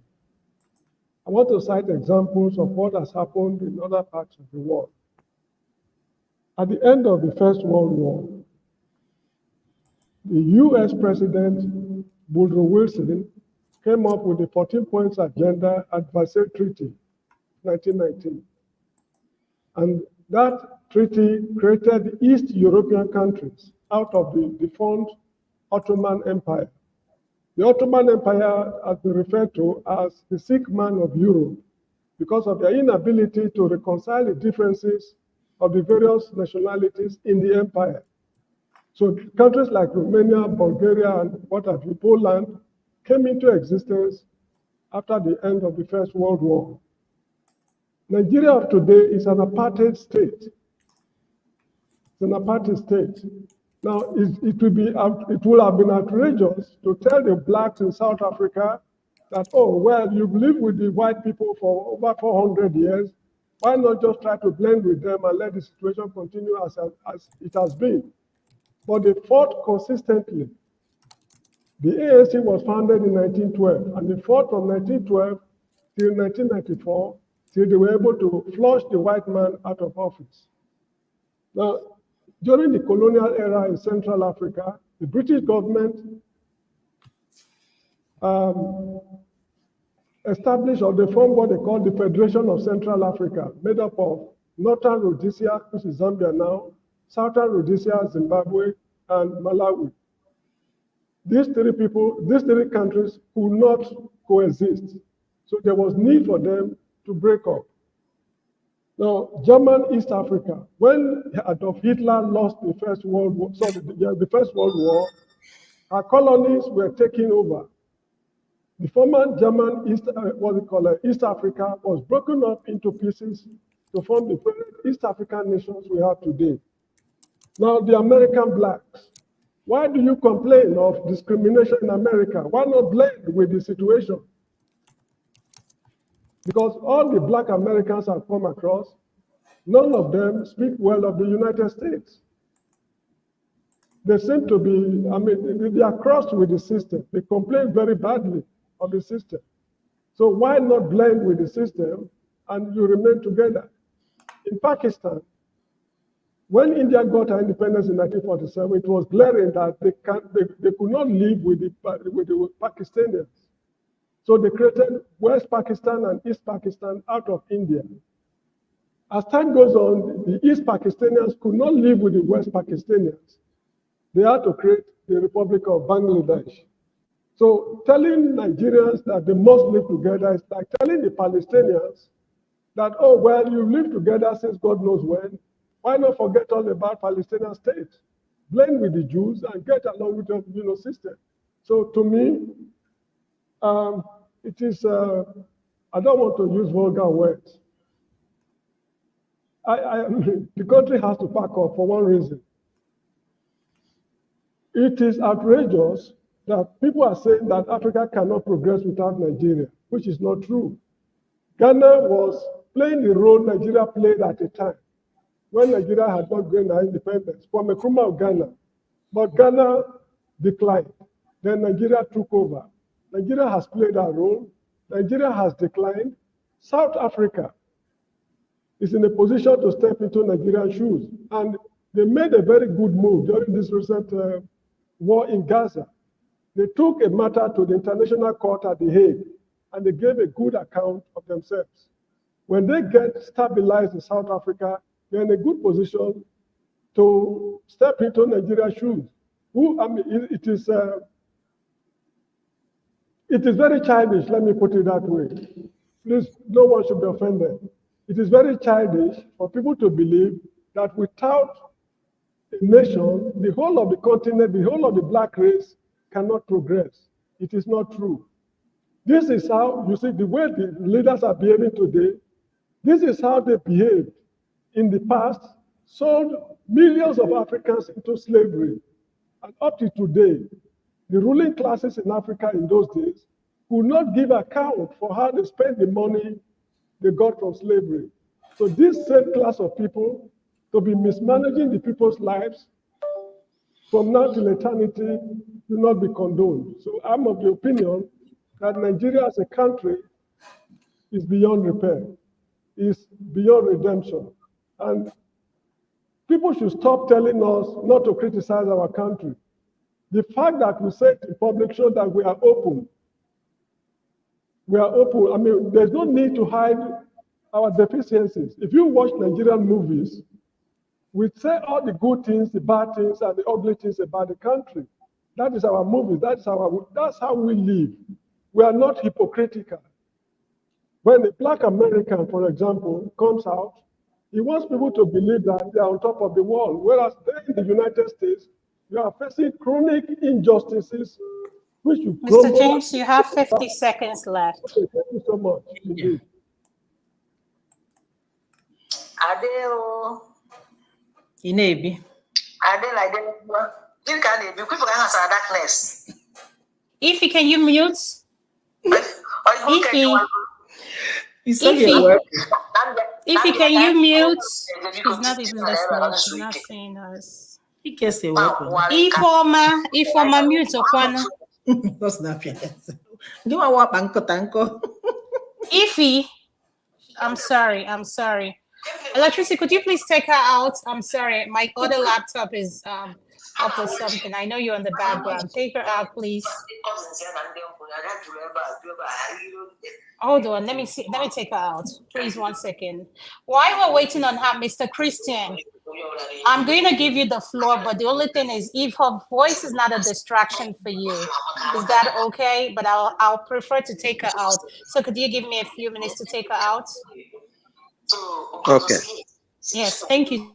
I want to cite examples of what has happened in other parts of the world. At the end of the First World War, the US President Woodrow Wilson came up with the 14 points agenda at Versailles Treaty, 1919. And that treaty created the East European countries out of the defunct Ottoman Empire. The Ottoman Empire has been referred to as the sick man of Europe because of their inability to reconcile the differences of the various nationalities in the empire. So countries like Romania, Bulgaria, and what have you, Poland, came into existence after the end of the First World War. Nigeria of today is an apartheid state. It's an apartheid state. Now, it will have been outrageous to tell the blacks in South Africa that, oh, well, you've lived with the white people for over 400 years. Why not just try to blend with them and let the situation continue as it has been? But they fought consistently. The ANC was founded in 1912, and they fought from 1912 till 1994, till they were able to flush the white man out of office. Now, during the colonial era in Central Africa, the British government established, or they formed what they call the Federation of Central Africa, made up of Northern Rhodesia, which is Zambia now, Southern Rhodesia, Zimbabwe, and Malawi. These three countries could not coexist. So there was need for them to break up. Now, German East Africa, when Adolf Hitler lost the First World War, our colonies were taken over. The former German East Africa was broken up into pieces to form the East African nations we have today. Now, the American blacks. Why do you complain of discrimination in America? Why not blend with the situation? Because all the black Americans I've come across, none of them speak well of the United States. They seem to be, they are crossed with the system. They complain very badly of the system. So why not blend with the system and you remain together? In Pakistan, when India got her independence in 1947, it was glaring that they could not live with the Pakistanians. So they created West Pakistan and East Pakistan out of India. As time goes on, the East Pakistanians could not live with the West Pakistanians. They had to create the Republic of Bangladesh. So telling Nigerians that they must live together is like telling the Palestinians that, oh, well, you live together since God knows when. Why not forget all about Palestinian state? Blend with the Jews and get along with the system. So to me, it is, I don't want to use vulgar words. The country has to pack up for one reason. It is outrageous that people are saying that Africa cannot progress without Nigeria, which is not true. Ghana was playing the role Nigeria played at a time when Nigeria had not gained her independence from a Nkrumah of Ghana. But Ghana declined. Then Nigeria took over. Nigeria has played a role. Nigeria has declined. South Africa is in a position to step into Nigerian shoes. And they made a very good move during this recent war in Gaza. They took a matter to the International Court at The Hague, and they gave a good account of themselves. When they get stabilized in South Africa, they're in a good position to step into Nigeria's shoes. It is very childish, let me put it that way. Please, no one should be offended. It is very childish for people to believe that without a nation, the whole of the continent, the whole of the black race cannot progress. It is not true. This is how, you see, the way the leaders are behaving today, this is how they behaved in the past, sold millions of Africans into slavery. And up to today, the ruling classes in Africa in those days could not give account for how they spent the money they got from slavery. So this same class of people, to be mismanaging the people's lives from now till eternity, will not be condoned. So I'm of the opinion that Nigeria as a country is beyond repair, is beyond redemption. And people should stop telling us not to criticize our country. The fact that we say in public shows that we are open. We are open. There's no need to hide our deficiencies. If you watch Nigerian movies, we say all the good things, the bad things, and the ugly things about the country. That is our movies. That's how we live. We are not hypocritical. When a black American, for example, comes out, he wants people to believe that they are on top of the world. Whereas there in the United States, you are facing chronic injustices, which you
Mr. James, you have 50 seconds left.
Okay, thank you so much. Indeed.
Inebi.
I don't like them. You can be people can answer darkness.
Ify, can you mute? Ify.
Ify.
Ify, can you mute? She's not even listening. She's not saying us. Ifoma mute okwana.
What's not yet? Do I want banko?
Ify, I'm sorry. Electricity, could you please take her out? I'm sorry. My other laptop is up with something. I know you're in the background. Take her out, please. Hold on. Let me see. Let me take her out. Please, 1 second. While we're waiting on her, Mr. Christian, I'm going to give you the floor, but the only thing is if her voice is not a distraction for you, is that okay? But I'll prefer to take her out. So could you give me a few minutes to take her out?
Okay.
Yes, thank you.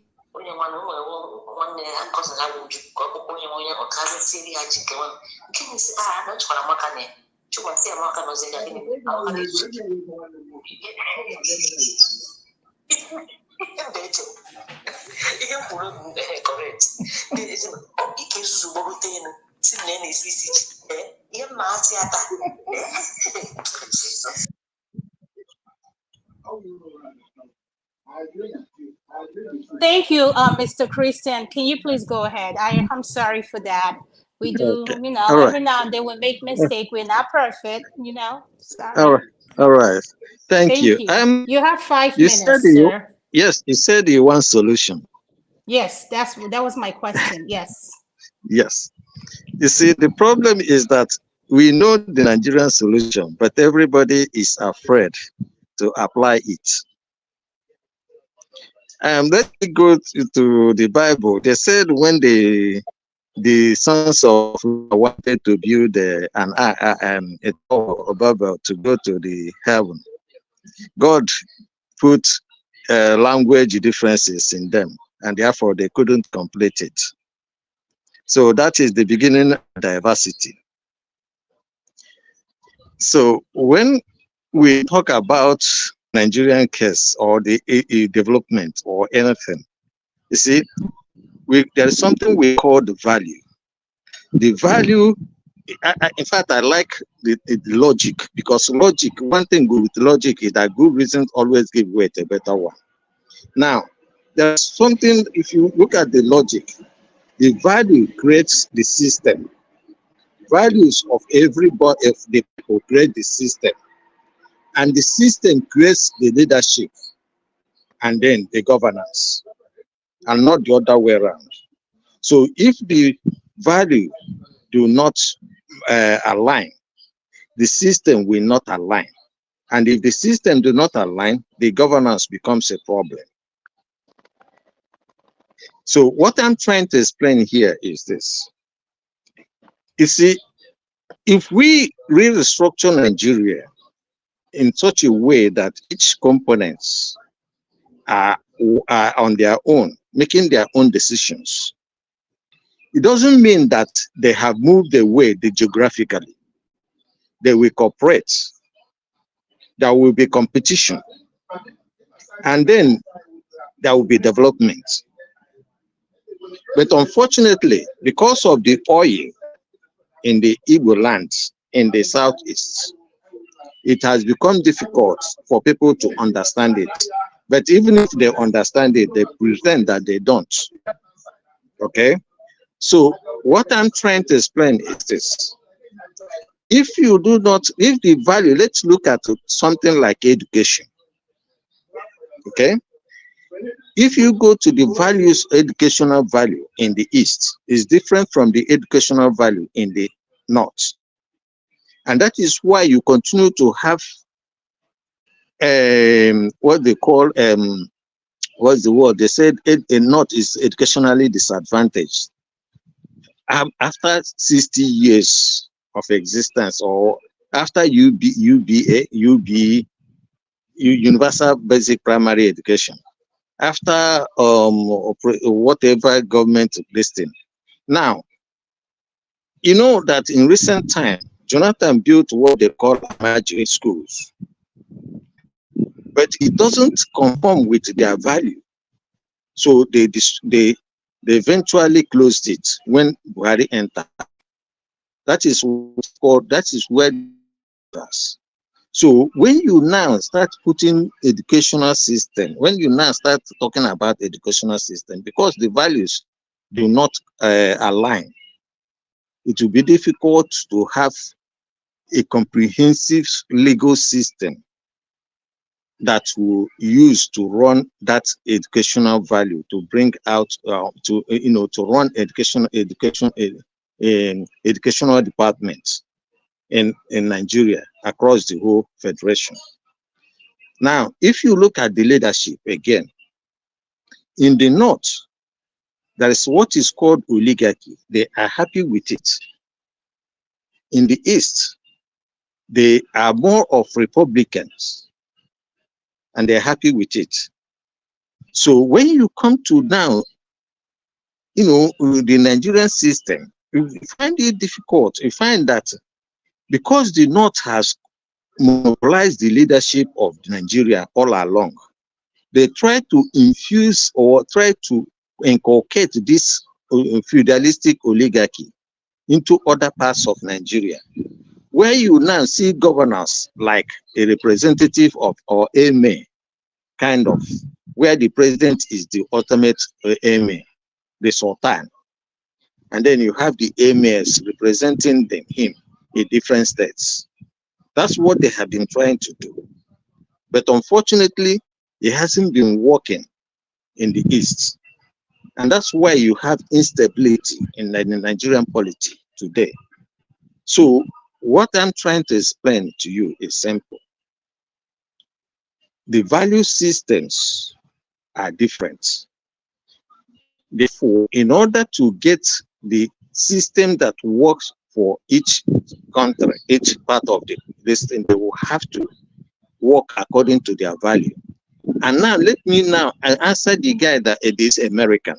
Thank you, Mr. Christian. Can you please go ahead? I'm sorry for that. We do,
Okay.
you know,
All right.
every now and then we make mistake. We're not perfect, you know. Sorry.
All right. Thank you.
You have 5
You
minutes,
said
sir.
yes, you said you want solution.
Yes, that was my question. Yes.
Yes. You see, the problem is that we know the Nigerian solution, but everybody is afraid to apply it. Let me go to the Bible. They said when the sons of wanted to build a tower above to go to the heaven, God put language differences in them, and therefore they couldn't complete it. So that is the beginning of diversity. So when we talk about Nigerian case or the development or anything, you see, there is something we call the value. The value, in fact, I like the logic, because logic, one thing good with logic is that good reasons always give way to a better one. Now, there's something, if you look at the logic, the value creates the system. Values of everybody, of the people, create the system. And the system creates the leadership and then the governance, and not the other way around. So if the value do not align, the system will not align. And if the system do not align, the governance becomes a problem. So what I'm trying to explain here is this. You see, if we restructure Nigeria in such a way that each components are on their own, making their own decisions, it doesn't mean that they have moved away geographically. They will cooperate. There will be competition. And then there will be development. But unfortunately, because of the oil in the Igbo lands in the southeast, it has become difficult for people to understand it. But even if they understand it, they pretend that they don't. Okay? So what I'm trying to explain is this. If you do not, if the value, let's look at something like education. Okay? If you go to the values, educational value in the East is different from the educational value in the North. And that is why you continue to have what they call, what's the word? They said a North is educationally disadvantaged. After 60 years of existence, or after Universal Basic Primary Education, after whatever government listing. Now, you know that in recent time, Jonathan built what they call emerging schools, but it doesn't conform with their value. So they They eventually closed it when Buhari entered. That is what's called, that is where so when you now start putting educational system, when you now start talking about educational system, because the values do not align, it will be difficult to have a comprehensive legal system that will use to run that educational value, to bring out to run educational departments in Nigeria across the whole federation. Now, if you look at the leadership again, in the north, there is what is called oligarchy. They are happy with it. In the east, they are more of Republicans, and they're happy with it. So when you come to now, the Nigerian system, you find it difficult. You find that because the North has monopolized the leadership of Nigeria all along, they try to infuse or try to inculcate this feudalistic oligarchy into other parts of Nigeria, where you now see governors like a representative of or emir, kind of, where the president is the ultimate emir, the sultan, and then you have the emirs representing him in different states. That's what they have been trying to do, but unfortunately, it hasn't been working in the east, and that's why you have instability in the Nigerian polity today. So what I'm trying to explain to you is simple. The value systems are different. Therefore, in order to get the system that works for each country, each part of this thing, they will have to work according to their value. And now let me now answer the guy that it is American.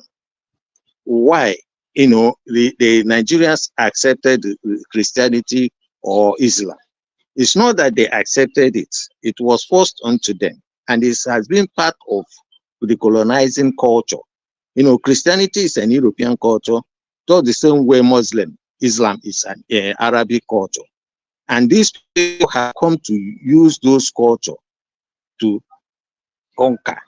Why, the Nigerians accepted Christianity or Islam? It's not that they accepted it. It was forced onto them. And it has been part of the colonizing culture. Christianity is an European culture, just the same way Islam is an Arabic culture. And these people have come to use those cultures to conquer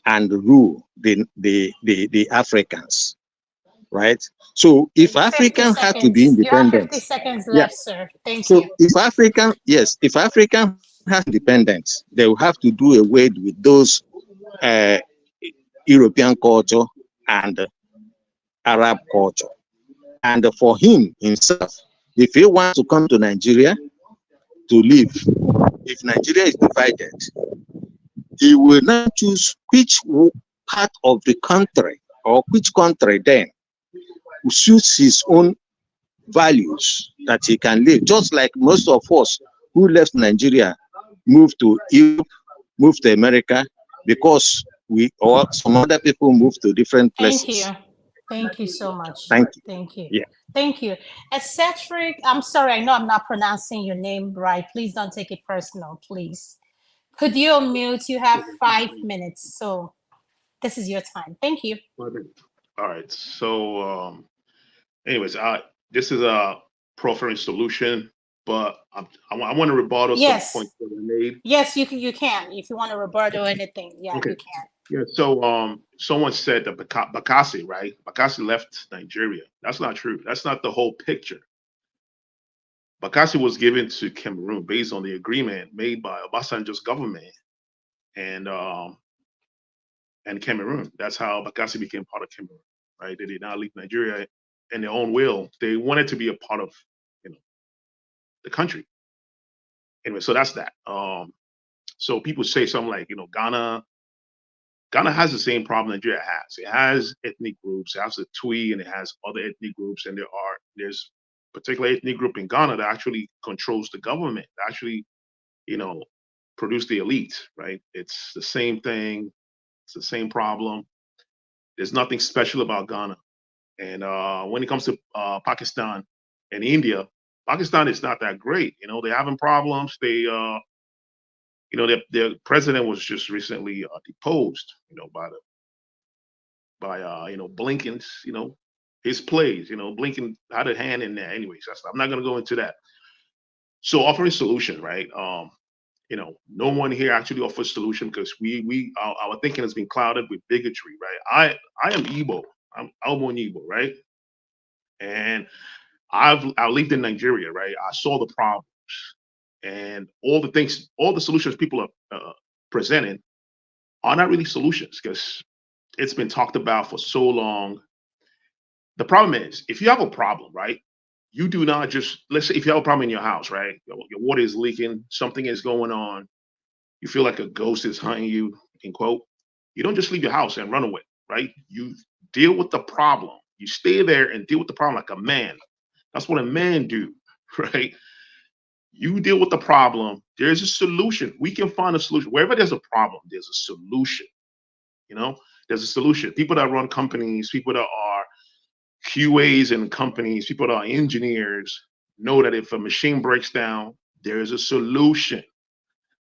and rule the Africans, right? So if Africans have to be independent,
you have 50 seconds left, sir. Thank
so
you.
if African have independence, they will have to do away with those European culture and Arab culture. And for him himself, if he wants to come to Nigeria to live, if Nigeria is divided, he will now choose which part of the country or which country then suits his own values that he can live. Just like most of us who left Nigeria, moved to Europe, moved to America, because we or some other people moved to different places.
Thank you. Thank you so much.
Thank you.
Thank you.
Yeah.
Thank you. Eccentric, I'm sorry, I know I'm not pronouncing your name right. Please don't take it personal, please. Could you unmute? You have 5 minutes. So this is your time. Thank you.
All right. So, anyways, this is a proffering solution, but I want to rebuttal
Yes.
some points that I made.
Yes, you can. If you want to rebut or anything, yeah,
Okay.
you can.
Yeah. So, someone said that Bakassi, right? Bakassi left Nigeria. That's not true. That's not the whole picture. Bakassi was given to Cameroon based on the agreement made by Obasanjo's government and Cameroon. That's how Bakassi became part of Cameroon, right? They did not leave Nigeria in their own will. They wanted to be a part of, the country. Anyway, so that's that. So people say something like, Ghana has the same problem Nigeria has. It has ethnic groups. It has the Twi, and it has other ethnic groups, and there's particular ethnic group in Ghana that actually controls the government, that actually, produce the elite, right? It's the same thing. It's the same problem. There's nothing special about Ghana. And when it comes to Pakistan and India, Pakistan is not that great. They're having problems. Their president was just recently deposed, by Blinken's, his plays. Blinken had a hand in there. Anyways, I'm not gonna go into that. So offering solution, right? No one here actually offers solution because our thinking has been clouded with bigotry, right? I am Igbo. I'm Alborn Igbo, right? And I lived in Nigeria, right? I saw the problems and all the solutions people are presenting are not really solutions because it's been talked about for so long. The problem is, if you have a problem, right? You do not just, let's say if you have a problem in your house, right? Your water is leaking, something is going on, you feel like a ghost is hunting you, in quote, you don't just leave your house and run away, right? You deal with the problem. You stay there and deal with the problem like a man. That's what a man do, right? You deal with the problem. There's a solution. We can find a solution. Wherever there's a problem, there's a solution. There's a solution. People that run companies, people that are QAs in companies, people that are engineers know that if a machine breaks down, there is a solution.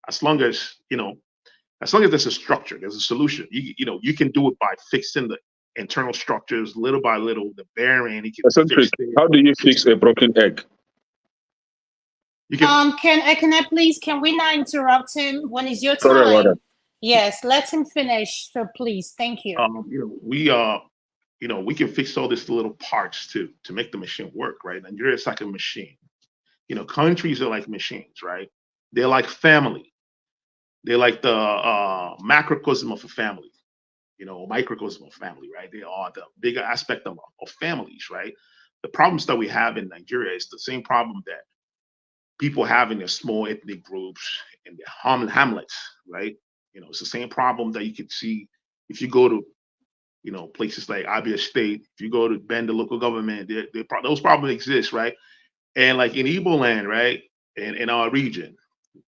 As long as there's a structure, there's a solution. You can do it by fixing the internal structures little by little. The bearing, you can fix it.
How do you fix a broken egg?
Can we not interrupt him when it's your
Sorry about
time?
that.
Yes, let him finish. So please, thank you.
We can fix all these little parts to make the machine work, right? Nigeria is like a machine. Countries are like machines, right? They're like family. They're like the macrocosm of a family, microcosm of family, right? They are the bigger aspect of families, right? The problems that we have in Nigeria is the same problem that people have in their small ethnic groups and their hamlets, right? It's the same problem that you can see if you go to, places like Abia State. If you go to Bend, the local government, those problems exist, right? And like in Igbo land, right, and in our region,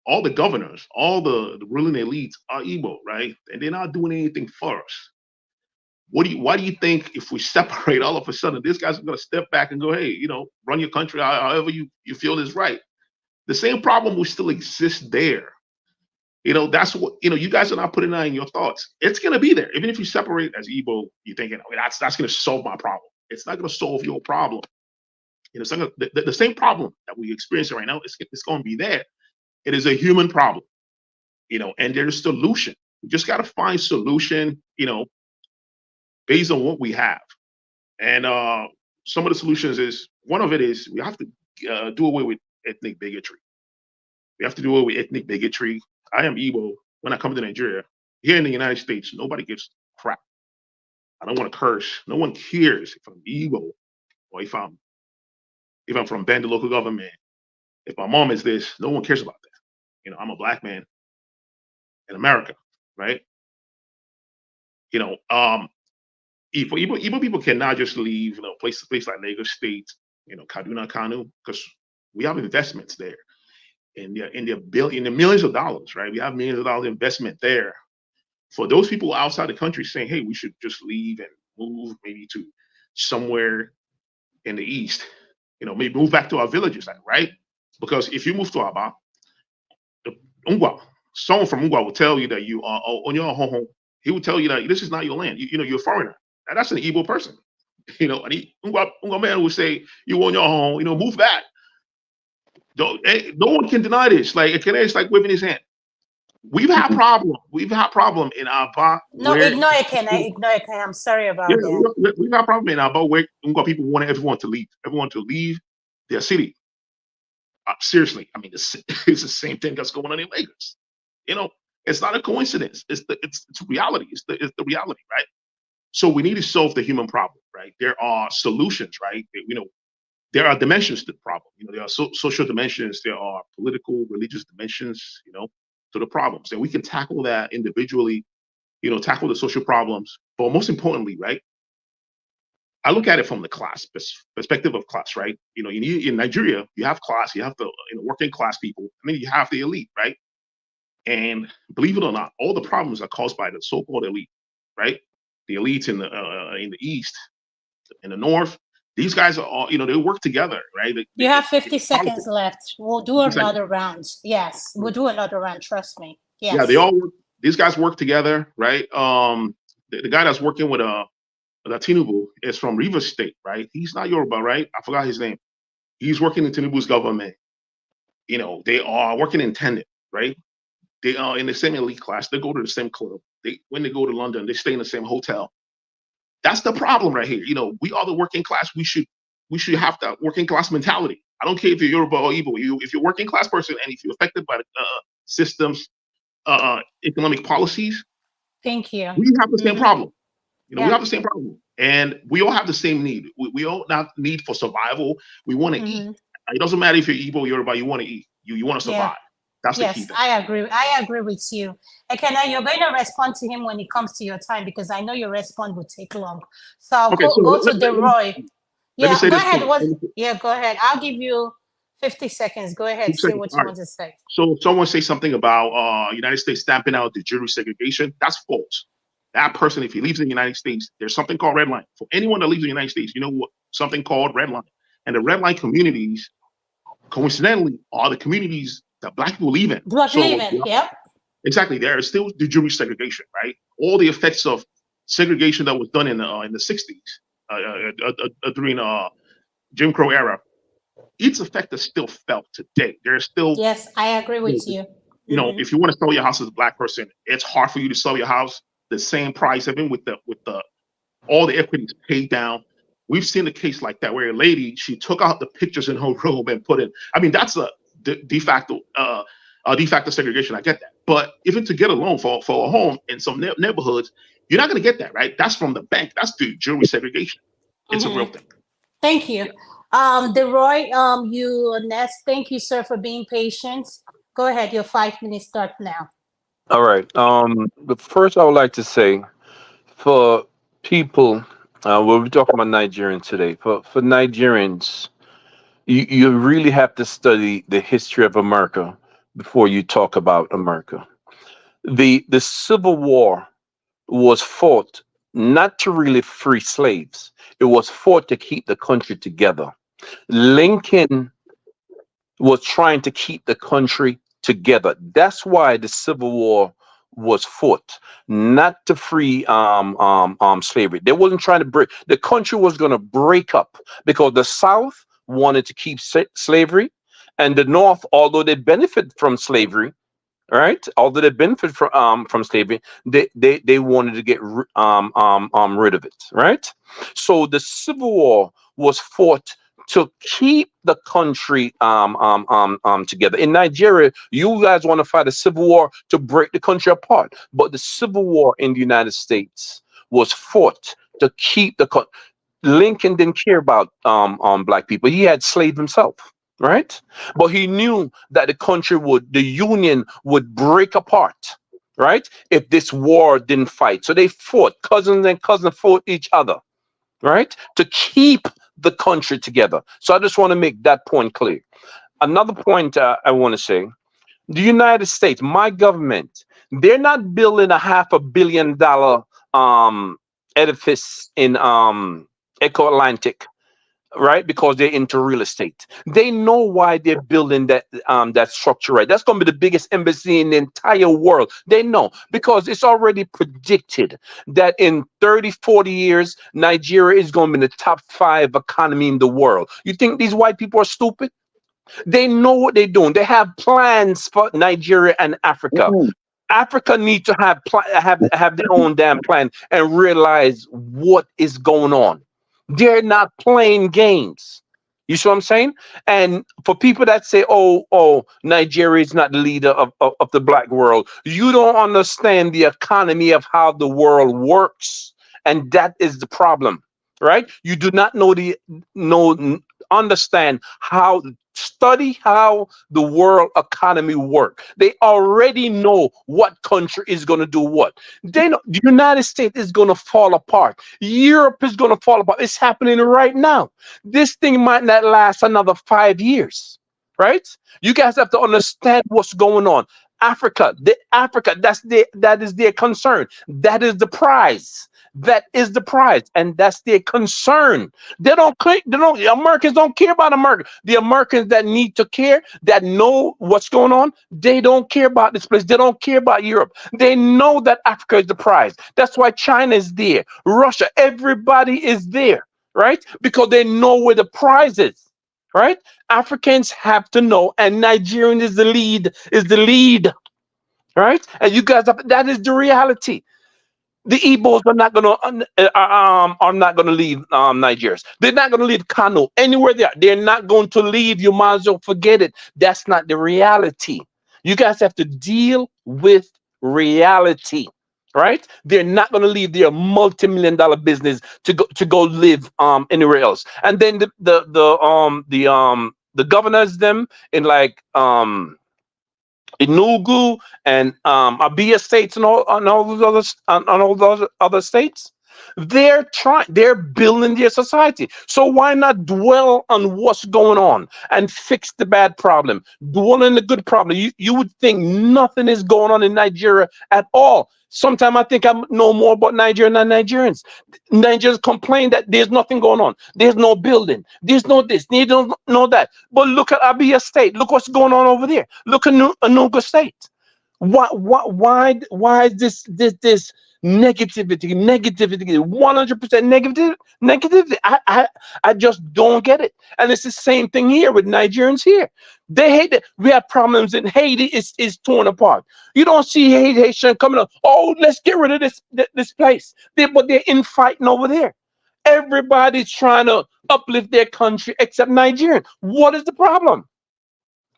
all the governors, all the ruling elites are Igbo, right? And they're not doing anything for us. Why do you think if we separate, all of a sudden, this guy's going to step back and go, hey, run your country however you feel is right? The same problem will still exist there. That's what, you guys are not putting that in your thoughts. It's going to be there. Even if you separate as Igbo, you're thinking, that's going to solve my problem. It's not going to solve your problem. It's not gonna, the same problem that we experience right now, it's going to be there. It is a human problem, and there's a solution. We just got to find solution, based on what we have. And some of the solutions is, one of it is we have to do away with ethnic bigotry. We have to do away with ethnic bigotry. I am Igbo. When I come to Nigeria, here in the United States, nobody gives crap. I don't want to curse. No one cares if I'm Igbo or if I'm from Bend, the local government. If my mom is this, no one cares about that. I'm a black man in America, right? Igbo people cannot just leave, place like Lagos State, Kaduna, Kanu, because we have investments there. And in the millions of dollars, right? We have millions of dollars investment there. For those people outside the country saying, hey, we should just leave and move maybe to somewhere in the East, maybe move back to our villages, right? Because if you move to Aba, someone from Ungwa will tell you that you are on your home. He will tell you that this is not your land. You're a foreigner. And that's an Igbo person. And Ungwa man will say, you on your home, move back. No one can deny this. Like, it's like waving his hand. We've had problem. We've had problem in Aba.
No, ignore it. I'm sorry about that.
We've had problem in Aba where people want everyone to leave their city. Seriously, I mean, it's the same thing that's going on in Lagos. It's not a coincidence. It's reality. It's the reality, right? So we need to solve the human problem, right? There are solutions, right? There are dimensions to the problem. There are social dimensions. There are political, religious dimensions, to the problems. And we can tackle that individually, tackle the social problems. But most importantly, right, I look at it from the class perspective of class, right? In Nigeria, you have class, you have the working class people, and then you have the elite, right? And believe it or not, all the problems are caused by the so-called elite, right? The elites in the East, in the North. These guys are all, they work together, right?
You have 50 seconds left. We'll do another round. Yes, we'll do another round. Trust me. Yes.
Yeah, they all work. These guys work together, right? The guy that's working with Tinubu, is from Rivers State, right? He's not Yoruba, right? I forgot his name. He's working in Tinubu's government. You know, they are working in tandem, right? They are in the same elite class. They go to the same club. When they go to London, they stay in the same hotel. That's the problem right here. You know, we are the working class. We should have that working class mentality. I don't care if you're Yoruba or Igbo. If you're a working class person and if you're affected by the systems, economic policies,
Thank you.
we have the same problem. You know,
Yeah.
we have the same problem, and we all have the same need. We all have need for survival. We want to eat. It doesn't matter if you're Igbo or Yoruba. You want to eat. You want to survive. That's the key
Yes,
thing.
I agree. I agree with you. Ekena, you're going to respond to him when it comes to your time because I know your response will take long. So I'll
Okay, so
go to the Roy.
let me say
go
this
ahead.
thing.
Yeah, go ahead. I'll give you 50 seconds. Go ahead. Say what you
All
want to say.
So someone say something about United States stamping out the jury segregation. That's false. That person, if he leaves the United States, there's something called red line. For anyone that leaves the United States, you know what? Something called red line. And the red line communities, coincidentally, are the communities that Black people live in.
Yep.
Exactly. There is still the jury segregation, right? All the effects of segregation that was done in the 60s during Jim Crow era, its effect is still felt today. There's still
Yes, I agree with you.
You know, if you want to sell your house as a Black person, it's hard for you to sell your house the same price, even with all the equities paid down. We've seen a case like that where a lady, she took out the pictures in her robe and put in. I mean, that's a de facto segregation. I get that, but even to get a loan for a home in some neighborhoods, you're not going to get that, right? That's from the bank. That's the jury segregation. It's a real thing.
Thank you. Roy, you next. Thank you, sir, for being patient. Go ahead. Your 5 minutes start now.
All right. But first, I would like to say, for people, we're talking about Nigerians today. For Nigerians, you really have to study the history of America before you talk about America. The Civil War was fought not to really free slaves. It was fought to keep the country together. Lincoln was trying to keep the country together. That's why the Civil War was fought, not to free slavery. They wasn't trying to break. The country was going to break up because the South wanted to keep slavery, and the North, although they benefit from slavery, right? Although they benefit from slavery, they wanted to get rid of it, right? So the Civil War was fought to keep the country together. In Nigeria, you guys want to fight a civil war to break the country apart, but the Civil War in the United States was fought to keep the country. Lincoln didn't care about Black people. He had slaves himself, right? But he knew that the Union would break apart, right? If this war didn't fight. So they fought, cousins and cousins fought each other, right? To keep the country together. So I just want to make that point clear. Another point I want to say, the United States, my government, they're not building a $500 million edifice in Echo Atlantic, right? Because they're into real estate. They know why they're building that structure, right? That's going to be the biggest embassy in the entire world. They know because it's already predicted that in 30, 40 years, Nigeria is going to be in the top 5 economy in the world. You think these white people are stupid? They know what they're doing. They have plans for Nigeria and Africa. Africa needs to have their own damn plan and realize what is going on. They're not playing games. You see what I'm saying? And for people that say, oh, Nigeria is not the leader of the Black world, you don't understand the economy of how the world works. And that is the problem, right? You do not understand study how the world economy work. They already know what country is going to do what. They know the United States is going to fall apart. Europe is going to fall apart. It's happening right now. This thing might not last another 5 years, right? You guys have to understand what's going on. Africa, that is their concern. That is the prize. That is the prize, and that's their concern. Americans don't care about America. The Americans that need to care, that know what's going on, they don't care about this place. They don't care about Europe. They know that Africa is the prize. That's why China is there, Russia, everybody is there, right? Because they know where the prize is, right? Africans have to know, and Nigerian is the lead, right? And you guys, that is the reality. The Igbos are not gonna leave Nigeria. They're not gonna leave Kano, anywhere they are. They're not going to leave. You might as well forget it. That's not the reality. You guys have to deal with reality, right? They're not gonna leave their multi-million-dollar business to go live anywhere else. And then the governors them in like Enugu and Abia states and all those other states, they're building their society. So why not dwell on what's going on and fix the bad problem? Dwell on the good problem. You would think nothing is going on in Nigeria at all. Sometimes I think I know more about Nigeria than Nigerians. Nigerians complain that there's nothing going on. There's no building. There's no this. They don't know that. But look at Abia State. Look what's going on over there. Look at Enugu State. Why is this negativity, 100% negativity? I just don't get it. And it's the same thing here with Nigerians here. They hate it. We have problems in Haiti. It's torn apart. You don't see Haitian coming up. Oh, let's get rid of this place. But they're infighting over there. Everybody's trying to uplift their country except Nigerian. What is the problem?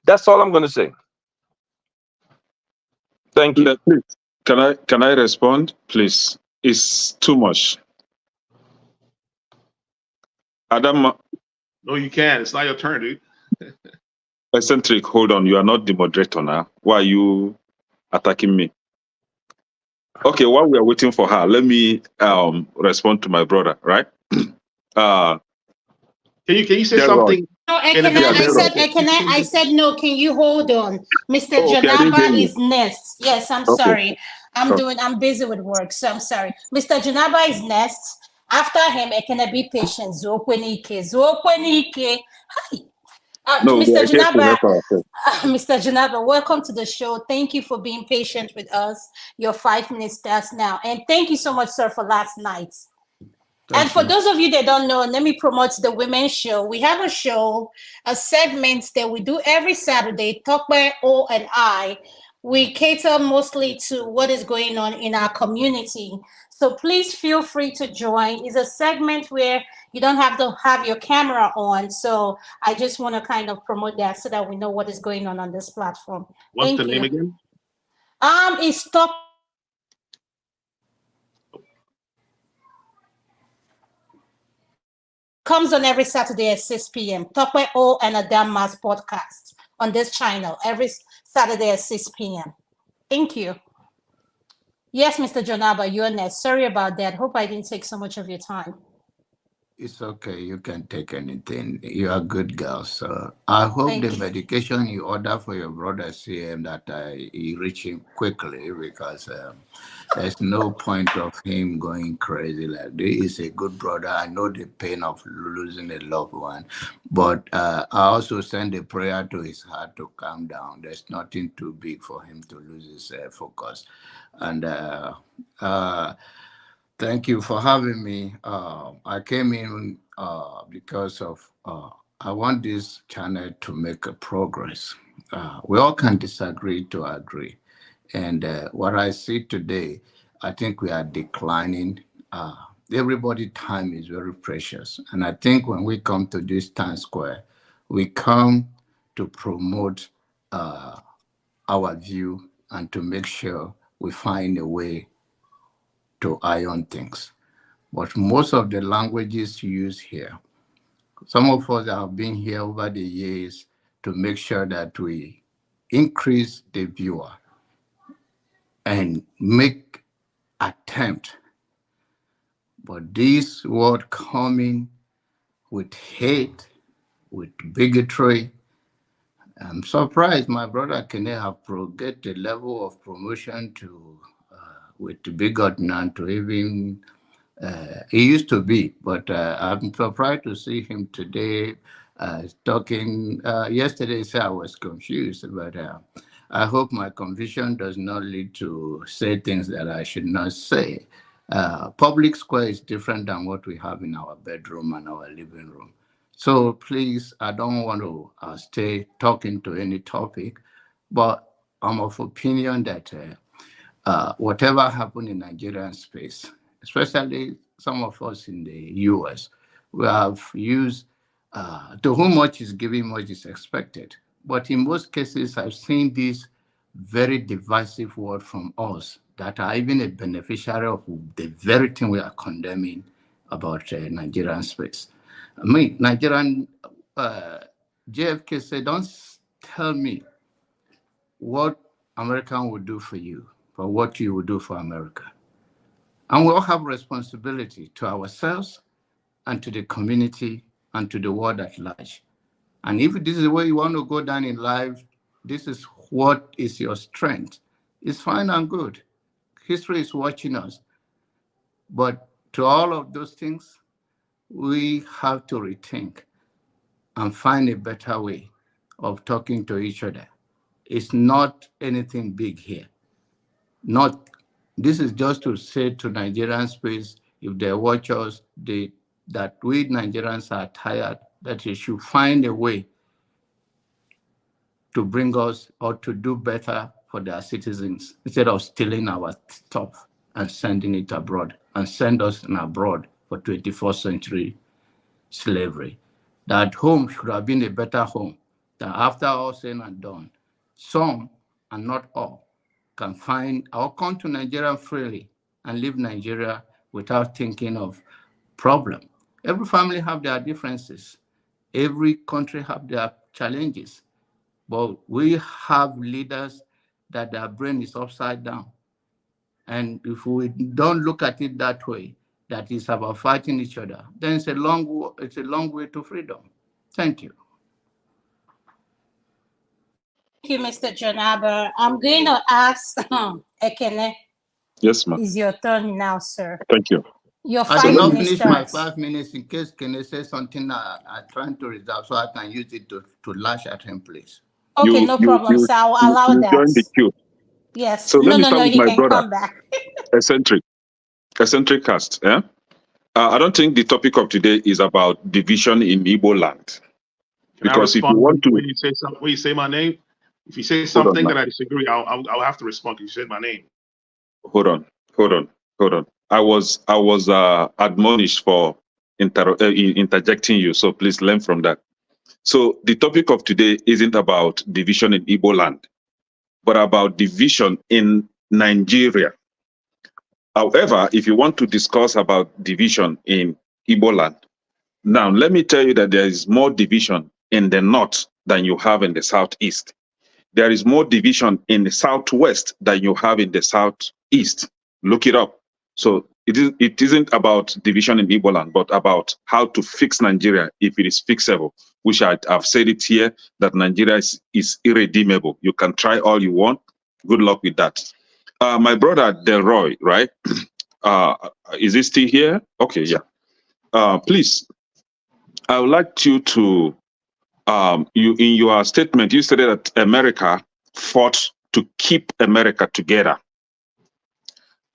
That's all I'm going to say. Thank you.
Please, can I respond, please? It's too much. Adam.
No, you can't. It's not your turn, dude.
Eccentric, hold on. You are not the moderator now. Why are you attacking me? Okay, while we are waiting for her, let me respond to my brother, right?
Can you say something?
No, I said no. Can you hold on? Mr.
Oh, okay,
Janaba is next. Yes, I'm
Okay.
sorry. I'm busy with work, so I'm sorry. Mr. Janaba is next. After him, Ekene, be patient. Zokwenike. Hi.
No,
Mr.
we are here to
Janaba,
help ourselves.
Mr. Janaba, welcome to the show. Thank you for being patient with us. Your 5 minutes starts now. And thank you so much, sir, for last night. And for those of you that don't know, let me promote the women's show. We have a show, a segment that we do every Saturday, Talk by O and I. We cater mostly to what is going on in our community. So please feel free to join. It's a segment where you don't have to have your camera on. So I just want to kind of promote that so that we know what is going on this platform.
What's the name again?
It's Talk. Comes on every Saturday at 6 p.m. Talk by O and Adam Mas podcast on this channel every Saturday at 6 p.m. Thank you. Yes, Mr. Janaba, you're next. Sorry about that. Hope I didn't take so much of your time.
It's okay. You can take anything. You are a good girl. So I hope
Thank
the
you.
medication you order for your brother CM that he reach him quickly, because there's no point of him going crazy like this. He's a good brother. I know the pain of losing a loved one, but I also send a prayer to his heart to calm down. There's nothing too big for him to lose his focus. And thank you for having me. I came in because of I want this channel to make a progress. We all can disagree to agree. And what I see today, I think we are declining. Everybody's time is very precious. And I think when we come to this Times Square, we come to promote our view and to make sure we find a way to iron things. But most of the languages used here, some of us have been here over the years to make sure that we increase the viewer and make attempt. But this word coming with hate, with bigotry, I'm surprised my brother can have get the level of promotion to with the bigot now to even he used to be, but I'm surprised to see him today talking. Yesterday, so I was confused, but I hope my confusion does not lead to say things that I should not say. Public square is different than what we have in our bedroom and our living room. So please, I don't want to stay talking to any topic, but I'm of opinion that whatever happened in Nigerian space, especially some of us in the US, we have used, to whom much is given, much is expected. But in most cases, I've seen this very divisive word from us that are even a beneficiary of the very thing we are condemning about Nigerian space. I mean, Nigerian, JFK said, don't tell me what American would do for you, but what you would do for America. And we all have responsibility to ourselves and to the community and to the world at large. And if this is the way you want to go down in life, this is what is your strength. It's fine and good. History is watching us. But to all of those things, we have to rethink and find a better way of talking to each other. It's not anything big here. This is just to say to Nigerian space, if they watch us, that we Nigerians are tired, that they should find a way to bring us or to do better for their citizens instead of stealing our stuff and sending it abroad and send us abroad for 21st century slavery. That home should have been a better home than after all said and done. Some, and not all, can find or come to Nigeria freely and leave Nigeria without thinking of problem. Every family have their differences. Every country have their challenges. But we have leaders that their brain is upside down. And if we don't look at it that way, that is about fighting each other, then it's a long way to freedom. Thank you.
Thank you, Mr. Jonaber. I'm going to ask Ekene.
Yes, ma'am.
It's your turn now, sir.
Thank you.
Your
I
5
did not
minutes
finish
starts.
my 5 minutes in case Kene says something I'm trying to reserve so I can use it to lash at him, please.
Okay, no problem, sir. I will allow
you
that.
join the queue.
Yes.
So let me start
No,
with
he
my
can
brother,
come back.
eccentric cast. Yeah? I don't think the topic of today is about division in Igbo land.
Can
Because
I
if you
respond
want to,
when you say something, when you say my name? If you say
hold on,
something
now.
that I disagree, I'll have to respond because you said my name.
Hold on. I was admonished for interjecting you, so please learn from that. So the topic of today isn't about division in Igbo land, but about division in Nigeria. However, if you want to discuss about division in Igbo land, now let me tell you that there is more division in the north than you have in the southeast. There is more division in the southwest than you have in the southeast. Look it up. So it isn't about division in Igbo land, but about how to fix Nigeria if it is fixable, which I've said it here, that Nigeria is irredeemable. You can try all you want. Good luck with that. My brother Delroy, right? Is he still here? Okay, yeah. Please, I would like you to, you in your statement, you stated that America fought to keep America together.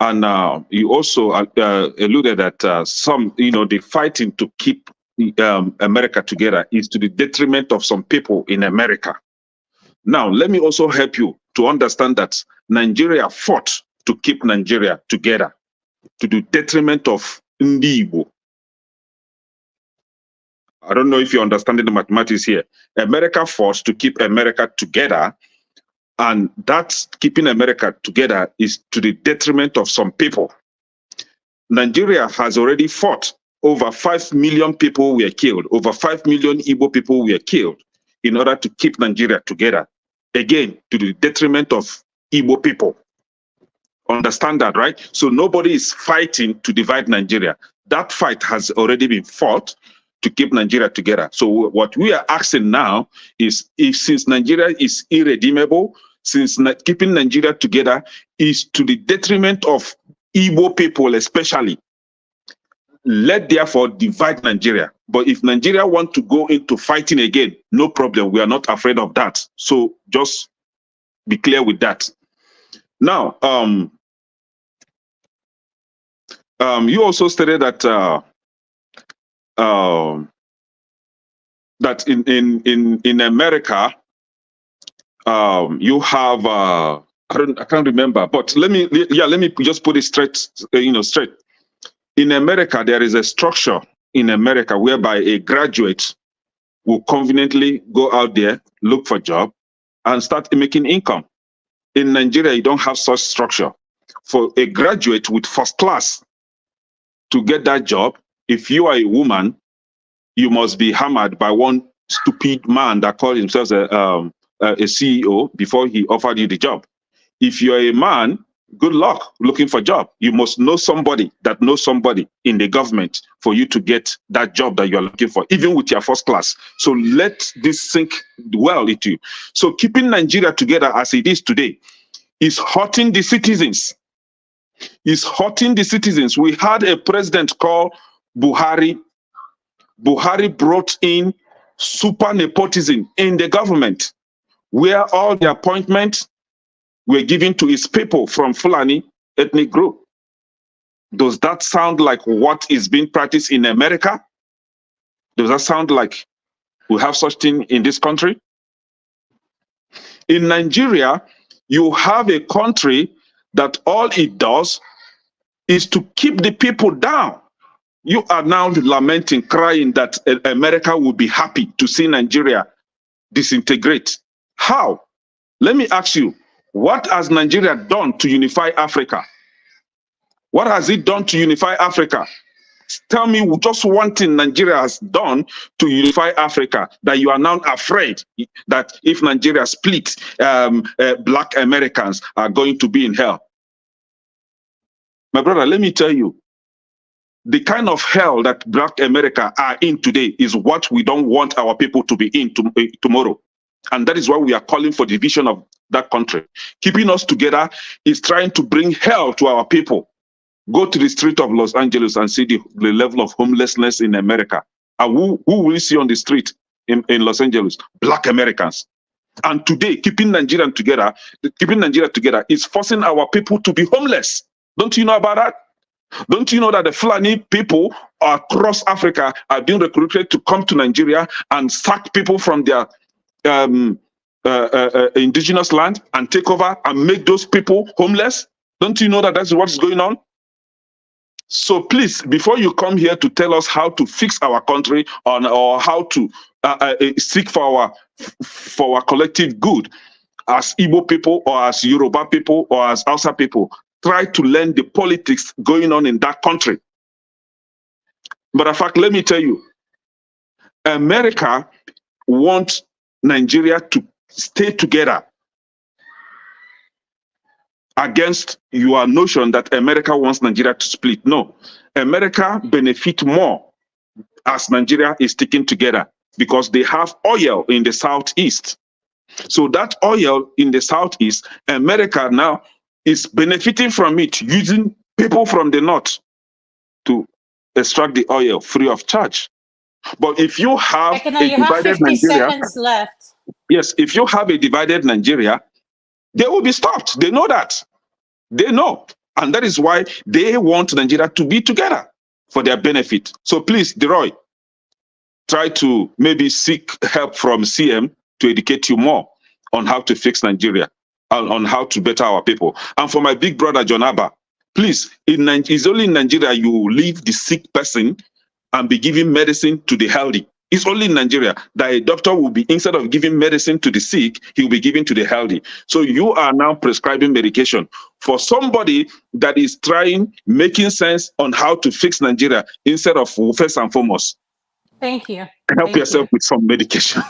And you also alluded that some, the fighting to keep America together is to the detriment of some people in America. Now, let me also help you to understand that Nigeria fought to keep Nigeria together to the detriment of Ndi Igbo. I don't know if you're understanding the mathematics here. America fought to keep America together, and that's keeping America together is to the detriment of some people. Nigeria has already fought. Over 5 million people were killed. Over 5 million Igbo people were killed in order to keep Nigeria together. Again, to the detriment of Igbo people. Understand that, right? So nobody is fighting to divide Nigeria. That fight has already been fought. to keep Nigeria together. So what we are asking now is, if since Nigeria is irredeemable, since keeping Nigeria together is to the detriment of Igbo people especially, let therefore divide Nigeria. But if Nigeria want to go into fighting again, no problem. We are not afraid of that. So just be clear with that. Now, you also stated that that in America, you have I can't remember, but let me just put it straight, straight. In America, there is a structure in America whereby a graduate will conveniently go out there, look for a job, and start making income. In Nigeria, you don't have such structure. For a graduate with first class to get that job, if you are a woman, you must be hammered by one stupid man that calls himself a CEO before he offered you the job. If you're a man, good luck looking for a job. You must know somebody that knows somebody in the government for you to get that job that you're looking for, even with your first class. So let this sink well into you. So keeping Nigeria together as it is today is hurting the citizens. Is hurting the citizens. We had a president called Buhari. Buhari brought in super nepotism in the government, where all the appointments were given to his people from Fulani ethnic group. Does that sound like what is being practiced in America? Does that sound like we have such thing in this country? In Nigeria, you have a country that all it does is to keep the people down. You are now lamenting, crying that America will be happy to see Nigeria disintegrate. How? Let me ask you, what has Nigeria done to unify Africa? What has it done to unify Africa? Tell me just one thing Nigeria has done to unify Africa that you are now afraid that if Nigeria splits, black Americans are going to be in hell. My brother, let me tell you, the kind of hell that black America are in today is what we don't want our people to be in tomorrow. And that is why we are calling for division of that country. Keeping us together is trying to bring hell to our people. Go to the street of Los Angeles and see the level of homelessness in America. And who will you see on the street in Los Angeles? Black Americans. And today, keeping Nigeria together is forcing our people to be homeless. Don't you know about that? Don't you know that the Fulani people across Africa are being recruited to come to Nigeria and sack people from their indigenous land and take over and make those people homeless? Don't you know that that's what is going on? So please, before you come here to tell us how to fix our country or how to seek for our collective good as Igbo people or as Yoruba people or as Hausa people, try to learn the politics going on in that country. But in fact, let me tell you, America wants Nigeria to stay together against your notion that America wants Nigeria to split. No, America benefits more as Nigeria is sticking together because they have oil in the southeast. So that oil in the southeast, America now is benefiting from it, using people from the north to extract the oil free of charge. But if you have a divided
50
Nigeria,
seconds left.
yes, if you have a divided Nigeria, they will be stopped. They know that. They know. And that is why they want Nigeria to be together for their benefit. So please, Deroy, try to maybe seek help from CM to educate you more on how to fix Nigeria, on how to better our people. And for my big brother, John Abba, please, it's only in Nigeria you leave the sick person and be giving medicine to the healthy. It's only in Nigeria that a doctor will be, instead of giving medicine to the sick, he will be giving to the healthy. So you are now prescribing medication for somebody that is making sense on how to fix Nigeria instead of first and foremost
Thank you.
Help
Thank
yourself
you.
with some medication.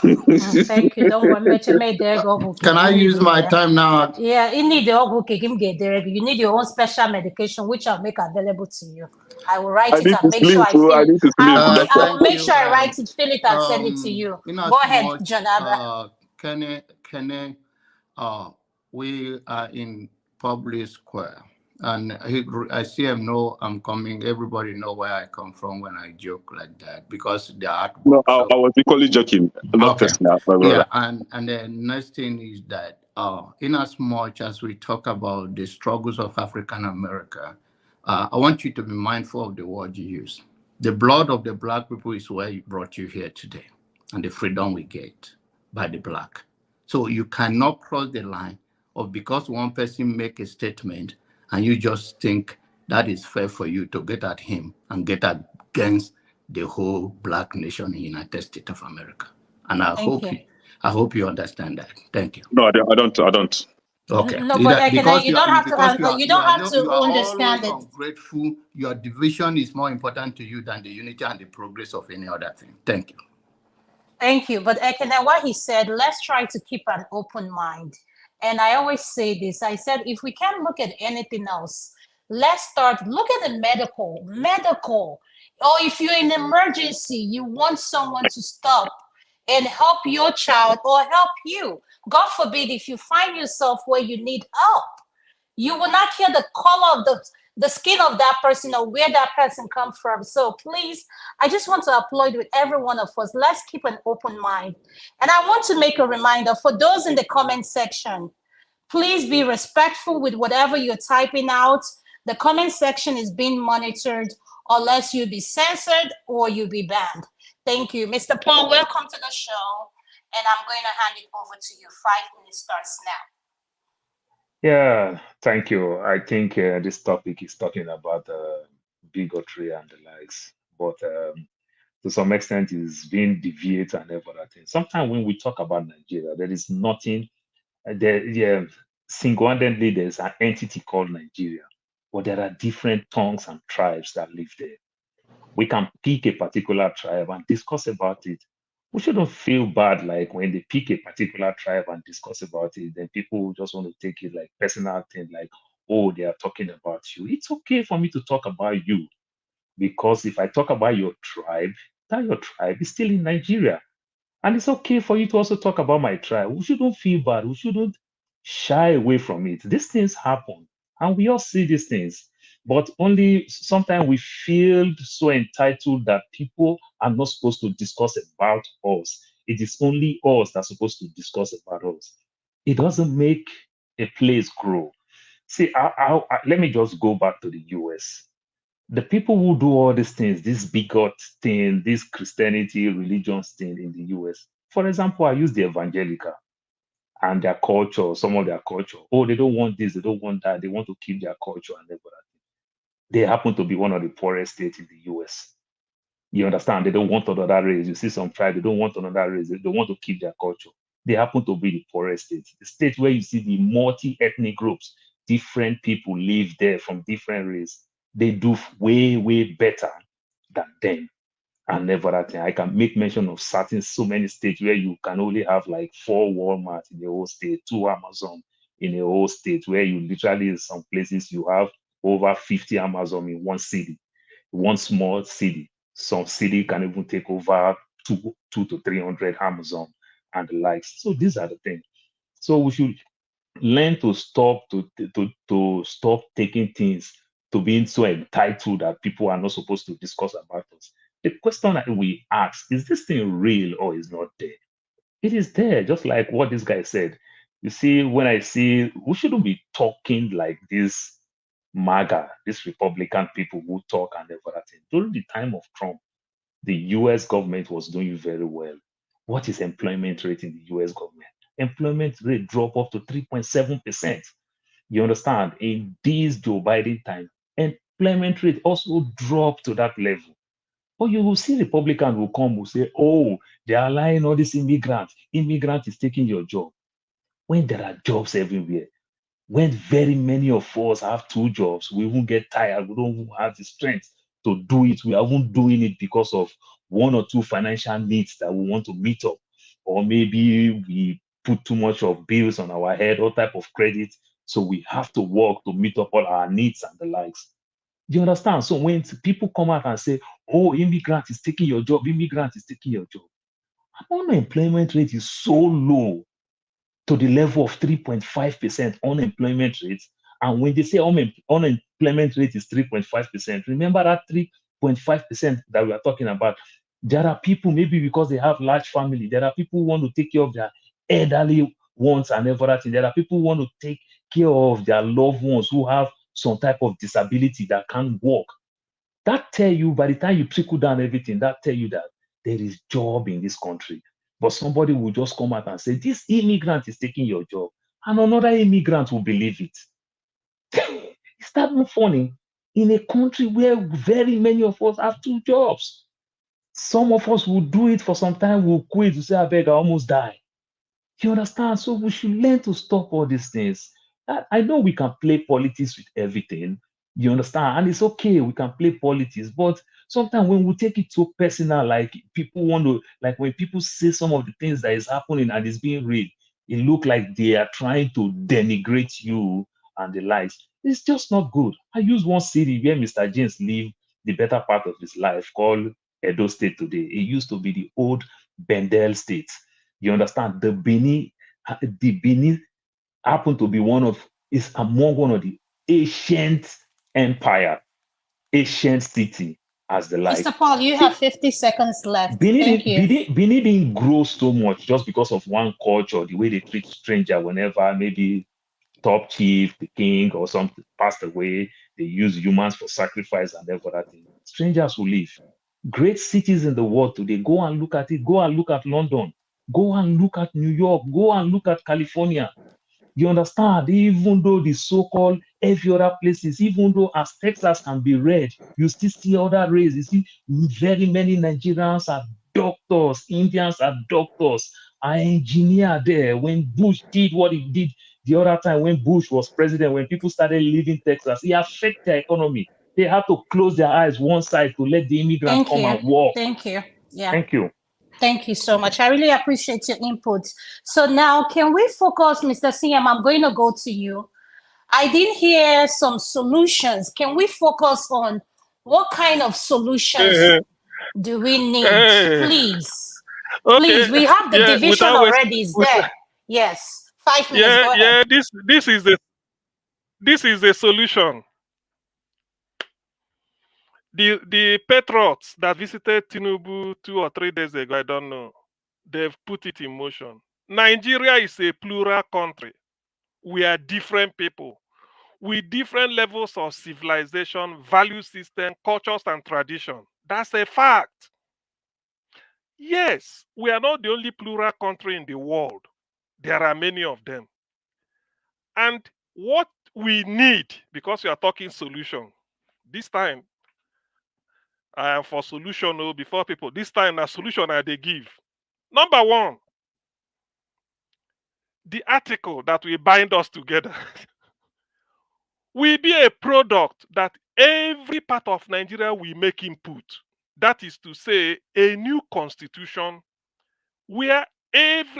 Thank you. Don't worry.
Can I use my time now?
Yeah, you need the you need your own special medication, which I'll make available to you. I will write
I
it
need
and
to
make sure
sleep.
I
Oh,
fill
I
it.
need to sleep.
I
Doctor.
will make sure I write it, fill it, and send it to you.
In as
Go ahead,
much,
Jonathan.
Kenny, we are in public square, and I see him know I'm coming. Everybody know where I come from when I joke like that because the artwork.
No, I was equally joking. Not
Okay.
personal, my
Yeah,
brother.
and the next thing is that in as much as we talk about the struggles of African America, I want you to be mindful of the word you use. The blood of the black people is where it brought you here today, and the freedom we get by the black. So you cannot cross the line of because one person make a statement and you just think that is fair for you to get at him and get against the whole black nation in the United States of America. And I hope you understand that. Thank you.
No, I don't.
Okay.
No, but
Because
you don't have to. You don't have to
you are
understand
always
it.
ungrateful. Your division is more important to you than the unity and the progress of any other thing. Thank you.
Thank you. But Ekene, what he said, let's try to keep an open mind. And I always say this. I said, if we can't look at anything else, let's look at the medical. Or if you're in emergency, you want someone to stop and help your child or help you. God forbid, if you find yourself where you need help, you will not care the color of the skin of that person or where that person comes from. So please, I just want to applaud with every one of us. Let's keep an open mind. And I want to make a reminder for those in the comment section, please be respectful with whatever you're typing out. The comment section is being monitored, unless you be censored or you be banned. Thank you. Mr. Paul, welcome to the show. And I'm going to hand it over to you. 5 minutes starts now.
Yeah, thank you. I think this topic is talking about bigotry and the likes, but to some extent is being deviated and every other thing. Sometimes when we talk about Nigeria, there is nothing, single-handedly there's an entity called Nigeria, but there are different tongues and tribes that live there. We can pick a particular tribe and discuss about it. We shouldn't feel bad like when they pick a particular tribe and discuss about it, then people just want to take it like personal thing, like, oh, they are talking about you. It's okay for me to talk about you because if I talk about your tribe, that your tribe is still in Nigeria. And it's okay for you to also talk about my tribe. We shouldn't feel bad. We shouldn't shy away from it. These things happen, and we all see these things. But only sometimes we feel so entitled that people are not supposed to discuss about us. It is only us that's supposed to discuss about us. It doesn't make a place grow. See, let me just go back to the US. The people who do all these things, this bigot thing, this Christianity, religion thing in the US. For example, I use the evangelical and their culture, some of their culture. Oh, they don't want this, they don't want that, they want to keep their culture and everything. They happen to be one of the poorest states in the US. You understand? They don't want another race. You see some tribe, they don't want another race. They don't want to keep their culture. They happen to be the poorest state. The state where you see the multi-ethnic groups, different people live there from different races. They do way, way better than them. And never that thing. I can make mention of so many states where you can only have like 4 Walmart in the whole state, 2 Amazon in the whole state, where you literally in some places you have over 50 Amazon in one city, one small city. Some city can even take over 2 to 300 Amazon and the likes. So these are the things. So we should learn to stop taking things to being so entitled that people are not supposed to discuss about us. The question that we ask is this thing real or is not there? It is there, just like what this guy said. You see, when I see we shouldn't be talking like this MAGA, these Republican people who talk and everything. During the time of Trump, the US government was doing very well. What is employment rate in the US government? Employment rate dropped up to 3.7%. You understand? In this Joe Biden time, employment rate also dropped to that level. But you will see Republicans will come, will say, oh, they are allowing all these immigrants. Immigrant is taking your job. When there are jobs everywhere, when very many of us have 2 jobs, we won't get tired. We don't have the strength to do it. We are not doing it because of
one or two financial needs that we want to meet up, or maybe we put too much of bills on our head, all type of credit, so we have to work to meet up all our needs and the likes. Do you understand? So when people come out and say, oh, immigrant is taking your job, immigrant is taking your job, unemployment rate is so low to the level of 3.5% unemployment rate. And when they say unemployment rate is 3.5%, remember that 3.5% that we are talking about. There are people, maybe because they have large family, there are people who want to take care of their elderly ones and everything. There are people who want to take care of their loved ones who have some type of disability that can't walk. That tell you, by the time you trickle down everything, that tell you that there is job in this country. But somebody will just come out and say, this immigrant is taking your job. And another immigrant will believe it. Is that not funny? In a country where very many of us have two jobs. Some of us will do it for some time, will quit, to say, I beg, I almost die. You understand? So we should learn to stop all these things. I know we can play politics with everything. You understand? And it's okay, we can play politics. But sometimes when we take it so personal, like people want to, like when people say some of the things that is happening and is being read, it look like they are trying to denigrate you and the likes. It's just not good. I use one city where Mr. James lived the better part of his life called Edo State today. It used to be the old Bendel State. You understand? The Benin happened to be is among one of the ancient empire, ancient city as the like.
Mr. Paul, you have 50 seconds left. Thank you.
Benin didn't grow so much just because of one culture, the way they treat stranger whenever maybe top chief, the king, or something passed away, they use humans for sacrifice and everything. Strangers will leave. Great cities in the world today, go and look at it. Go and look at London. Go and look at New York. Go and look at California. You understand? Even though the so-called every other places, even though as Texas can be red, you still see other races. You see very many Nigerians are doctors, Indians are doctors, are engineer there. When Bush did what he did the other time, when Bush was president, when people started leaving Texas, it affected their economy. They had to close their eyes one side to let the immigrants come and work.
Thank you. Yeah.
Thank you.
Thank you so much. I really appreciate your input. So now, can we focus, Mr. CM? I'm going to go to you. I did hear some solutions. Can we focus on what kind of solutions do we need? Please.
Okay.
Please, we have the division already. Is there? Yes. 5 minutes. Go ahead.
This is the solution. The patriots that visited Tinubu 2 or 3 days ago, I don't know, they've put it in motion. Nigeria is a plural country. We are different people with different levels of civilization, value system, cultures, and tradition. That's a fact. Yes, we are not the only plural country in the world. There are many of them. And what we need, because we are talking solution, this time, I am for solution before people. This time, a solution I they give. Number one, the article that will bind us together will be a product that every part of Nigeria will make input. That is to say, a new constitution where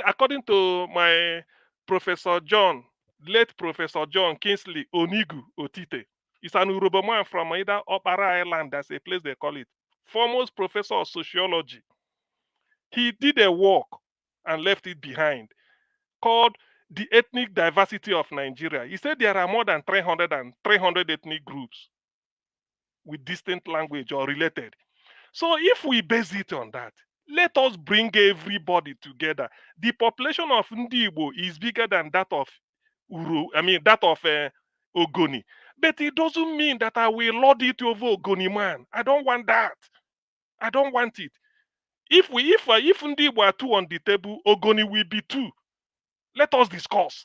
according to my Professor John, late Professor John Kingsley Onigu Otite, is an Urobo man from either Opera Island, that's a place they call it, foremost professor of sociology. He did a work and left it behind called The Ethnic Diversity of Nigeria. He said there are more than 300 ethnic groups with distinct language or related. So if we base it on that, let us bring everybody together. The population of Ndi Igbo is bigger than that of Ogoni. But it doesn't mean that I will lord it over Ogoni man. I don't want that. I don't want it. If Ndi Igbo are 2 on the table, Ogoni will be 2. Let us discuss.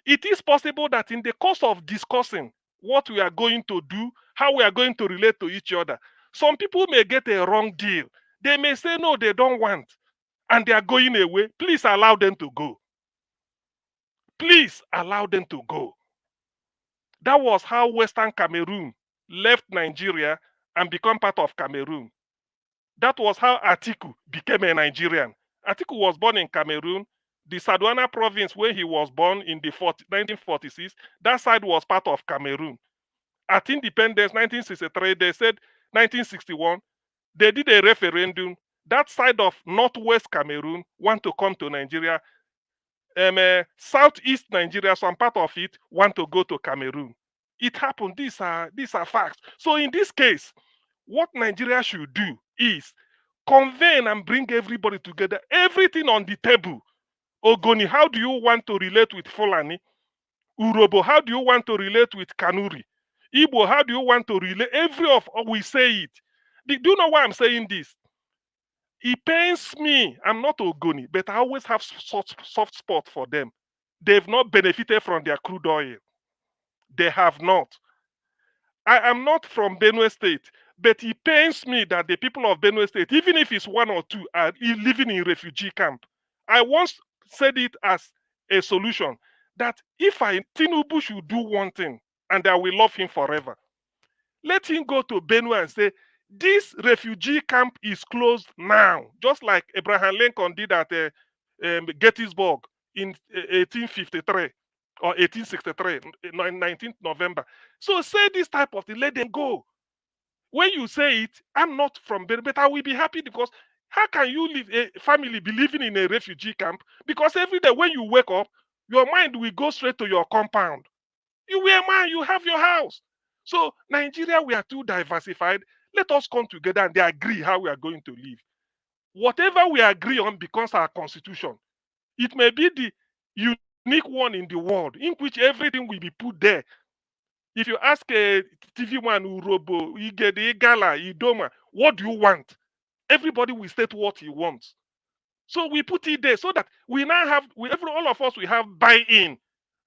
It is possible that in the course of discussing what we are going to do, how we are going to relate to each other, some people may get a wrong deal. They may say, no, they don't want, and they are going away. Please allow them to go. Please allow them to go. That was how Western Cameroon left Nigeria and become part of Cameroon. That was how Atiku became a Nigerian. Atiku was born in Cameroon. The Sadwana province where he was born in the 1946, that side was part of Cameroon. At independence, 1963, they said 1961, they did a referendum. That side of northwest Cameroon want to come to Nigeria. Southeast Nigeria, some part of it, want to go to Cameroon. It happened. These are facts. So in this case, what Nigeria should do is convene and bring everybody together, everything on the table. Ogoni, how do you want to relate with Fulani? Urobo, how do you want to relate with Kanuri? Igbo, how do you want to relate? We say it. Do you know why I'm saying this? It pains me. I'm not Ogoni, but I always have soft spot for them. They've not benefited from their crude oil. They have not. I am not from Benue State, but it pains me that the people of Benue State, even if it's one or two, are living in refugee camp. I once said it as a solution that if Tinubu should do one thing, and I will love him forever, let him go to Benue and say, this refugee camp is closed now, just like Abraham Lincoln did at Gettysburg in 1853 or 1863, 19th November. So say this type of thing, let them go. When you say it, I'm not from Benue, but I will be happy because how can you live a family be living in a refugee camp? Because every day when you wake up, your mind will go straight to your compound. You are a man, you have your house. So Nigeria, we are too diversified. Let us come together and they agree how we are going to live. Whatever we agree on becomes our constitution. It may be the unique one in the world in which everything will be put there. If you ask a TV man, Urobo, Igede, Igala, Idoma, what do you want? Everybody will state what he wants. So we put it there so that we now have, all of us, we have buy-in.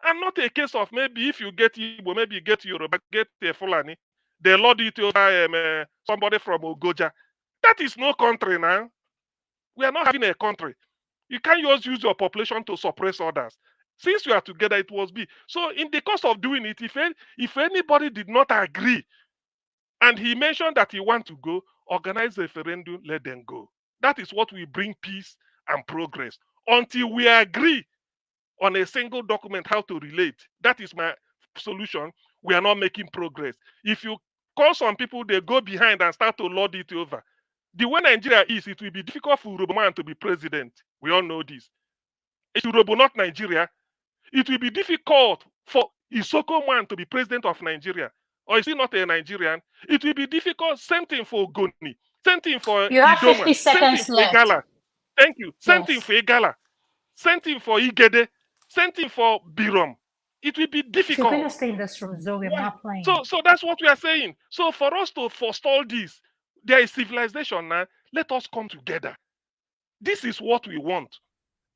And not a case of maybe if you get Igbo, maybe you get Yoruba, get Fulani, they lord it over somebody from Ogoja. That is no country now. We are not having a country. You can't just use your population to suppress others. Since we are together, it was be. So in the course of doing it, if anybody did not agree, and he mentioned that he wants to go, organize a referendum, let them go. That is what will bring peace and progress. Until we agree on a single document how to relate, that is my solution, we are not making progress. If you call some people, they go behind and start to lord it over. The way Nigeria is, it will be difficult for Urobo man to be president. We all know this. It's Urobo, not Nigeria. It will be difficult for Isoko man to be president of Nigeria. Or is he not a Nigerian? It will be difficult. Same thing for Ogoni. Same thing for
You have
Idoma.
50 seconds left.
Igala. Thank you. Same
Yes.
thing for Igala. Same thing for Igede. Same thing for Birom. It will be
If you're going
difficult.
to stay in this room, Zoe, I'm not playing.
So that's what we are saying. So for us to forestall this, there is civilization now. Let us come together. This is what we want.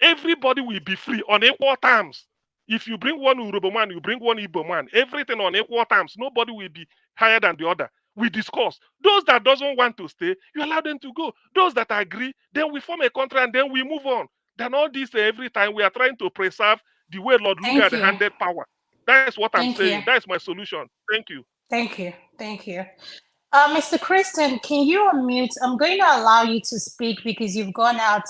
Everybody will be free on equal terms. If you bring one Urobo man, you bring one Igbo man, everything on equal terms. Nobody will be higher than the other. We discuss. Those that doesn't want to stay, you allow them to go. Those that agree, then we form a country and then we move on. Then all this every time we are trying to preserve the way Lord Lugard handed power. That's what I'm saying. That's my solution. Thank you.
Thank you. Thank you. Mr. Christian, can you unmute? I'm going to allow you to speak because you've gone out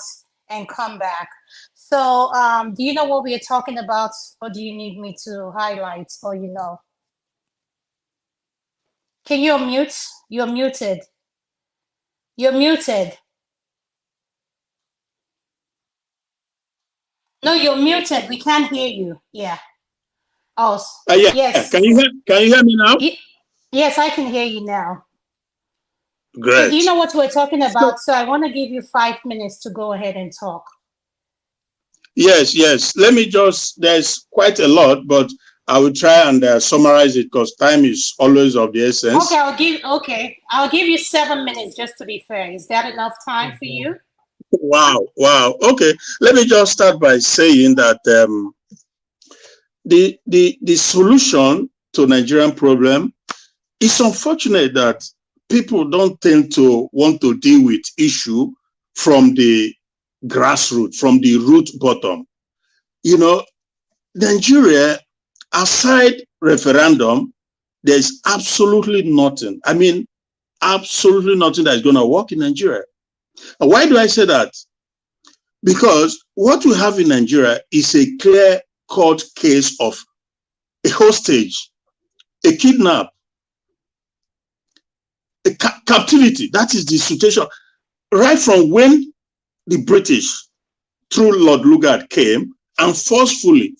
and come back. So do you know what we are talking about, or do you need me to highlight, or you know? Can you unmute? You're muted. You're muted. No, you're muted. We can't hear you. Yeah. Oh,
yeah.
Yes.
Can you hear me now?
Yes, I can hear you now.
Great.
So do you know what we're talking about? So I want to give you 5 minutes to go ahead and talk.
Yes. Let me just, there's quite a lot, but I will try and summarize it because time is always of the essence.
Okay, I'll give you 7 minutes just to be fair. Is that enough time for you?
Wow. Okay, let me just start by saying that the solution to Nigerian problem, it's unfortunate that people don't tend to want to deal with issue from the grassroots, from the root bottom. You know, Nigeria, aside referendum, there's absolutely nothing. I mean, absolutely nothing that's going to work in Nigeria. And why do I say that? Because what we have in Nigeria is a clear-cut case of a hostage, a kidnap, a captivity. That is the situation. Right from when the British, through Lord Lugard, came and forcefully,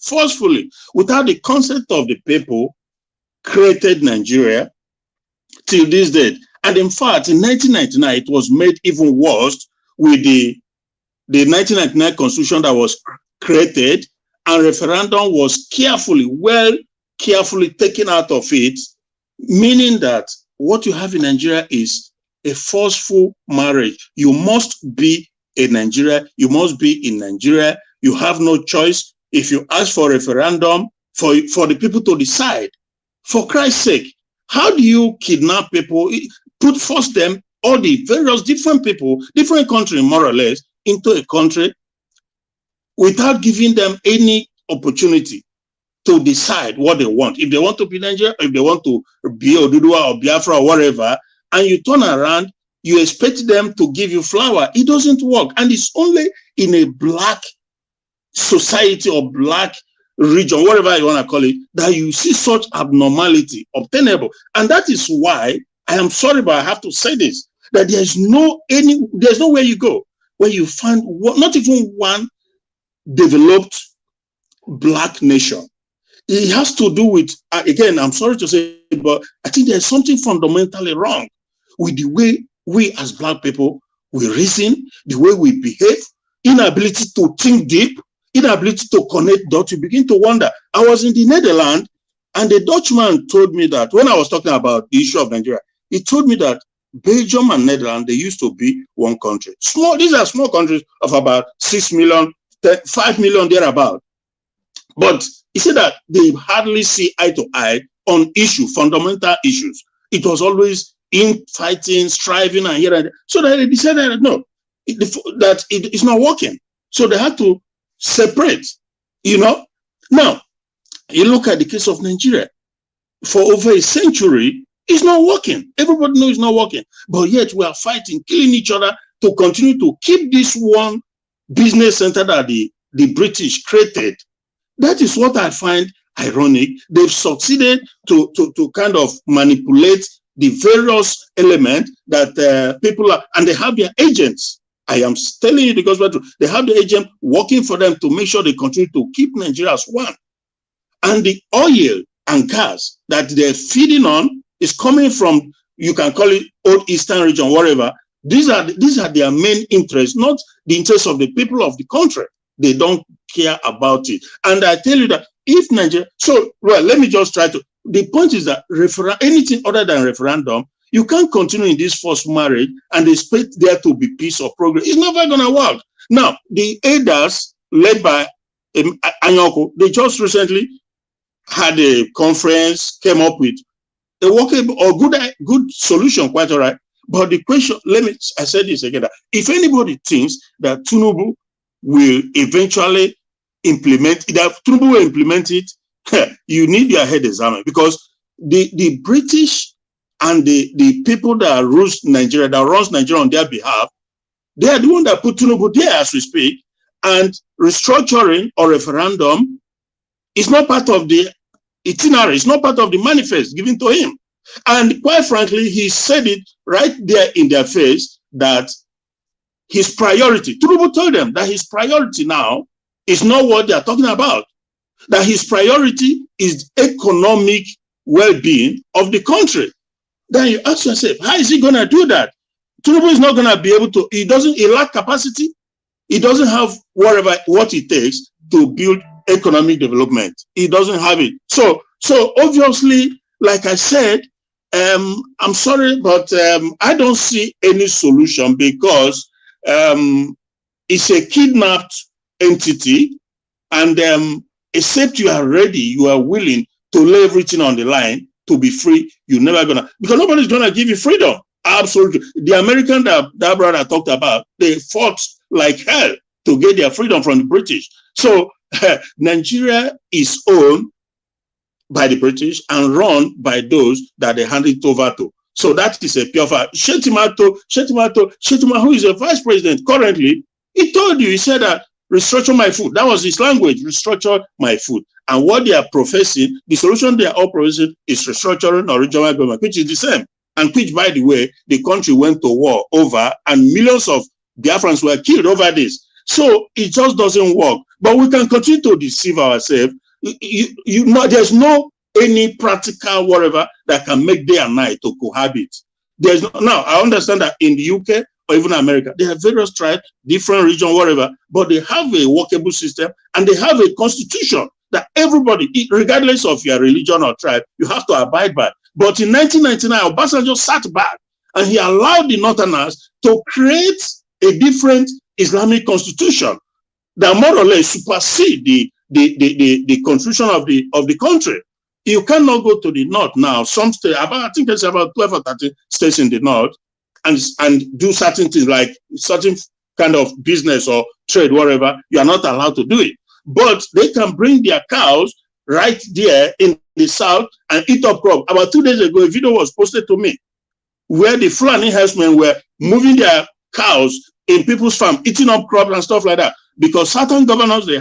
without the consent of the people, created Nigeria till this day. And in fact, in 1999, it was made even worse with the 1999 constitution that was created, and referendum was carefully taken out of it, meaning that what you have in Nigeria is a forceful marriage. You must be a Nigeria. You must be in Nigeria. You have no choice. If you ask for a referendum for the people to decide, for Christ's sake, how do you kidnap people, force them, all the various different people, different countries more or less, into a country without giving them any opportunity to decide what they want? If they want to be Nigeria, if they want to be Oduduwa or Biafra or whatever, and you turn around, you expect them to give you flower. It doesn't work. And it's only in a black society or black region, whatever you want to call it, that you see such abnormality obtainable. And that is why I am sorry, but I have to say this, that there's nowhere you go where you find not even one developed black nation. It has to do with, again, I'm sorry to say, but I think there's something fundamentally wrong with the way we as black people, we reason, the way we behave, inability to think deep, inability to connect dots. You begin to wonder. I was in the Netherlands, and the Dutchman told me that when I was talking about the issue of Nigeria, he told me that Belgium and Netherlands, they used to be one country. These are small countries of about 6 million, 5 million thereabout. But he said that they hardly see eye to eye on fundamental issues. It was always infighting, striving, and here and there. So they decided no, that it is not working. So they had to separate, Now, you look at the case of Nigeria. For over a century, it's not working. Everybody knows it's not working. But yet we are fighting, killing each other to continue to keep this one business center that the British created. That is what I find ironic. They've succeeded to kind of manipulate the various elements that people are, and they have their agents. I am telling you because they have the agent working for them to make sure they continue to keep Nigeria as one. And the oil and gas that they're feeding on is coming from, you can call it Old Eastern region, whatever. These are their main interests, not the interests of the people of the country. They don't care about it. And I tell you that if Nigeria, let me just try to, the point is that anything other than referendum, you can't continue in this forced marriage and expect there to be peace or progress. It's never going to work. Now, the ADAS led by Anyoko, they just recently had a conference, came up with a workable or good solution, quite all right. But the question, I said this again, that if anybody thinks that Tinubu will eventually implement it, you need your head examined, because the British and the people that runs Nigeria on their behalf, they are the one that put Tinubu there as we speak, and restructuring or referendum is not part of the itinerary, it's not part of the manifest given to him. And quite frankly, he said it right there in their face that his priority, Tinubu told them that his priority now is not what they are talking about, that his priority is economic well-being of the country. Then you ask yourself, how is he going to do that? Tinubu is not going to be able to, he lacks capacity. He doesn't have what it takes to build economic development. He doesn't have it. So obviously, like I said, I'm sorry, but I don't see any solution, because it's a kidnapped entity, and except you are ready, you are willing to lay everything on the line to be free, you're never gonna, because nobody's gonna give you freedom. Absolutely. The American that brother talked about, they fought like hell to get their freedom from the British. So Nigeria is owned by the British and run by those that they handed it over to. So that is a pure fact. Shettima, who is a vice president currently, he told you, he said that restructure my food. That was his language, restructure my food. And what they are professing, the solution they are all professing is restructuring original government, which is the same. And which, by the way, the country went to war over, and millions of Biafrans were killed over this. So it just doesn't work. But we can continue to deceive ourselves. You know, there's no any practical whatever that can make day and night to cohabit. There's no, now I understand that in the UK or even America, they have various tribes, different regions, whatever, but they have a workable system and they have a constitution that everybody, regardless of your religion or tribe, you have to abide by. But in 1999, Obasanjo sat back and he allowed the Northerners to create a different Islamic constitution that more or less supersede the constitution of the country. You cannot go to the north now. Some states, I think there's about 12 or 13 states in the north, and do certain things like certain kind of business or trade, whatever. You are not allowed to do it. But they can bring their cows right there in the south and eat up crop. About 2 days ago, a video was posted to me where the Fulani herdsmen were moving their cows in people's farm, eating up crops and stuff like that. Because certain governors they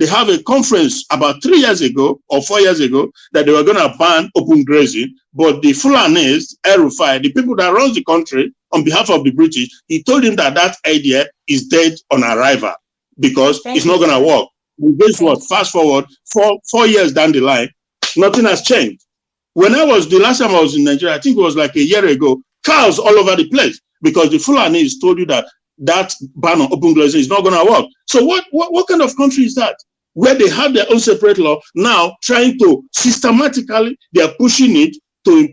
have a conference about 3 years ago or 4 years ago that they were going to ban open grazing. But the Fulanis, El-Rufai, the people that runs the country on behalf of the British, he told him that that idea is dead on arrival because it's not going to work. Guess what? Fast forward 4 years down the line, nothing has changed. When the last time I was in Nigeria, I think it was like a year ago, cows all over the place because the Fulanis told you that ban on open grazing is not going to work. So what kind of country is that? Where they have their own separate law, now trying to systematically, they are pushing it to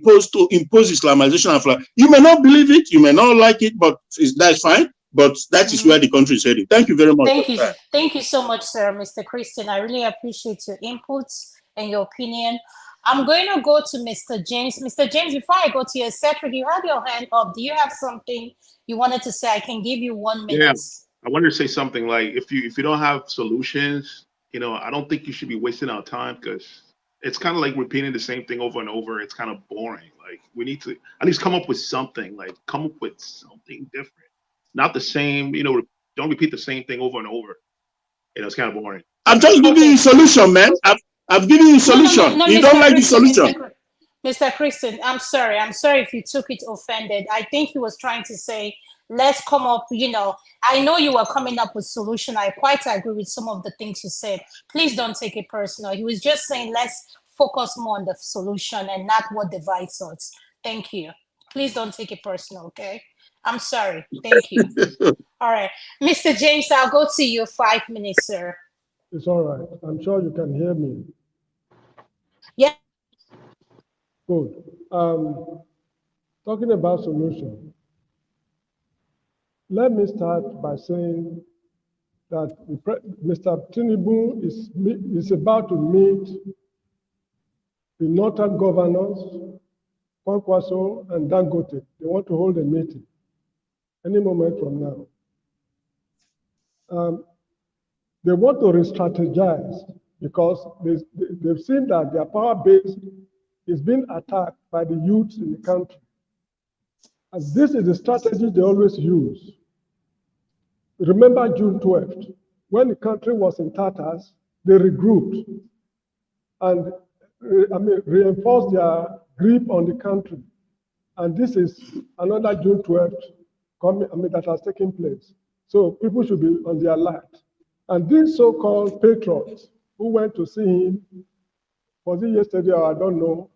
impose Islamization of life. You may not believe it, you may not like it, but that's fine. But that is where the country is heading. Thank you very much.
Thank you so much, sir, Mr. Christian. I really appreciate your inputs and your opinion. I'm going to go to Mr. James. Mr. James, before I go to your secretary, you have your hand up. Do you have something you wanted to say? I can give you 1 minute.
Yeah, I wanted to say something like if you don't have solutions, you know, I don't think you should be wasting our time because it's kind of like repeating the same thing over and over. It's kind of boring. Like we need to at least come up with something, like come up with something different. Not the same, you know, don't repeat the same thing over and over. You know, it's kind of boring.
I'm just giving you a solution, man. I've given you a solution.
No,
you
Mr.
don't like
Christian,
the solution.
Mr. Christian, I'm sorry if you took it offended. I think he was trying to say, let's come up, you know, I know you were coming up with solution. I quite agree with some of the things you said. Please don't take it personal. He was just saying, let's focus more on the solution and not what divides us. Thank you. Please don't take it personal, okay? I'm sorry. Thank you. All right. Mr. James, I'll go to you 5 minutes, sir.
It's all right. I'm sure you can hear me.
Yeah.
Good. Talking about solution, let me start by saying that Mr. Tinubu is about to meet the northern governors, Kwankwaso and Dangote. They want to hold a meeting any moment from now. They want to re-strategize because they've seen that their power base is being attacked by the youths in the country. And this is the strategy they always use. Remember June 12th, when the country was in tatters, they regrouped and reinforced their grip on the country. And this is another June 12th that has taken place. So people should be on the alert. And these so-called patriots who went to see him, was it yesterday or I don't know,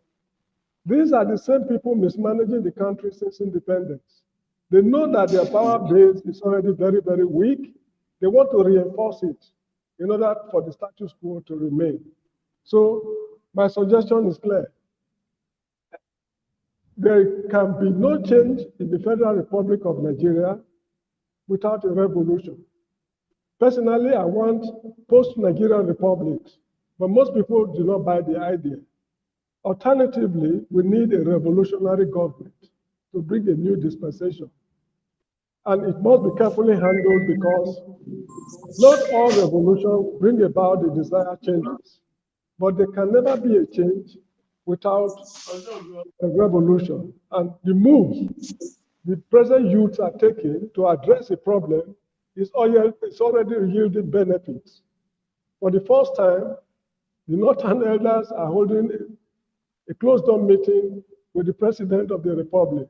these are the same people mismanaging the country since independence. They know that their power base is already very, very weak. They want to reinforce it in order for the status quo to remain. So my suggestion is clear. There can be no change in the Federal Republic of Nigeria without a revolution. Personally, I want post-Nigerian republics, but most people do not buy the idea. Alternatively, we need a revolutionary government to bring a new dispensation. And it must be carefully handled because not all revolutions bring about the desired changes, but there can never be a change without a revolution. And the moves the present youths are taking to address the problem is already yielding benefits. For the first time, the Northern elders are holding a closed-door meeting with the President of the Republic.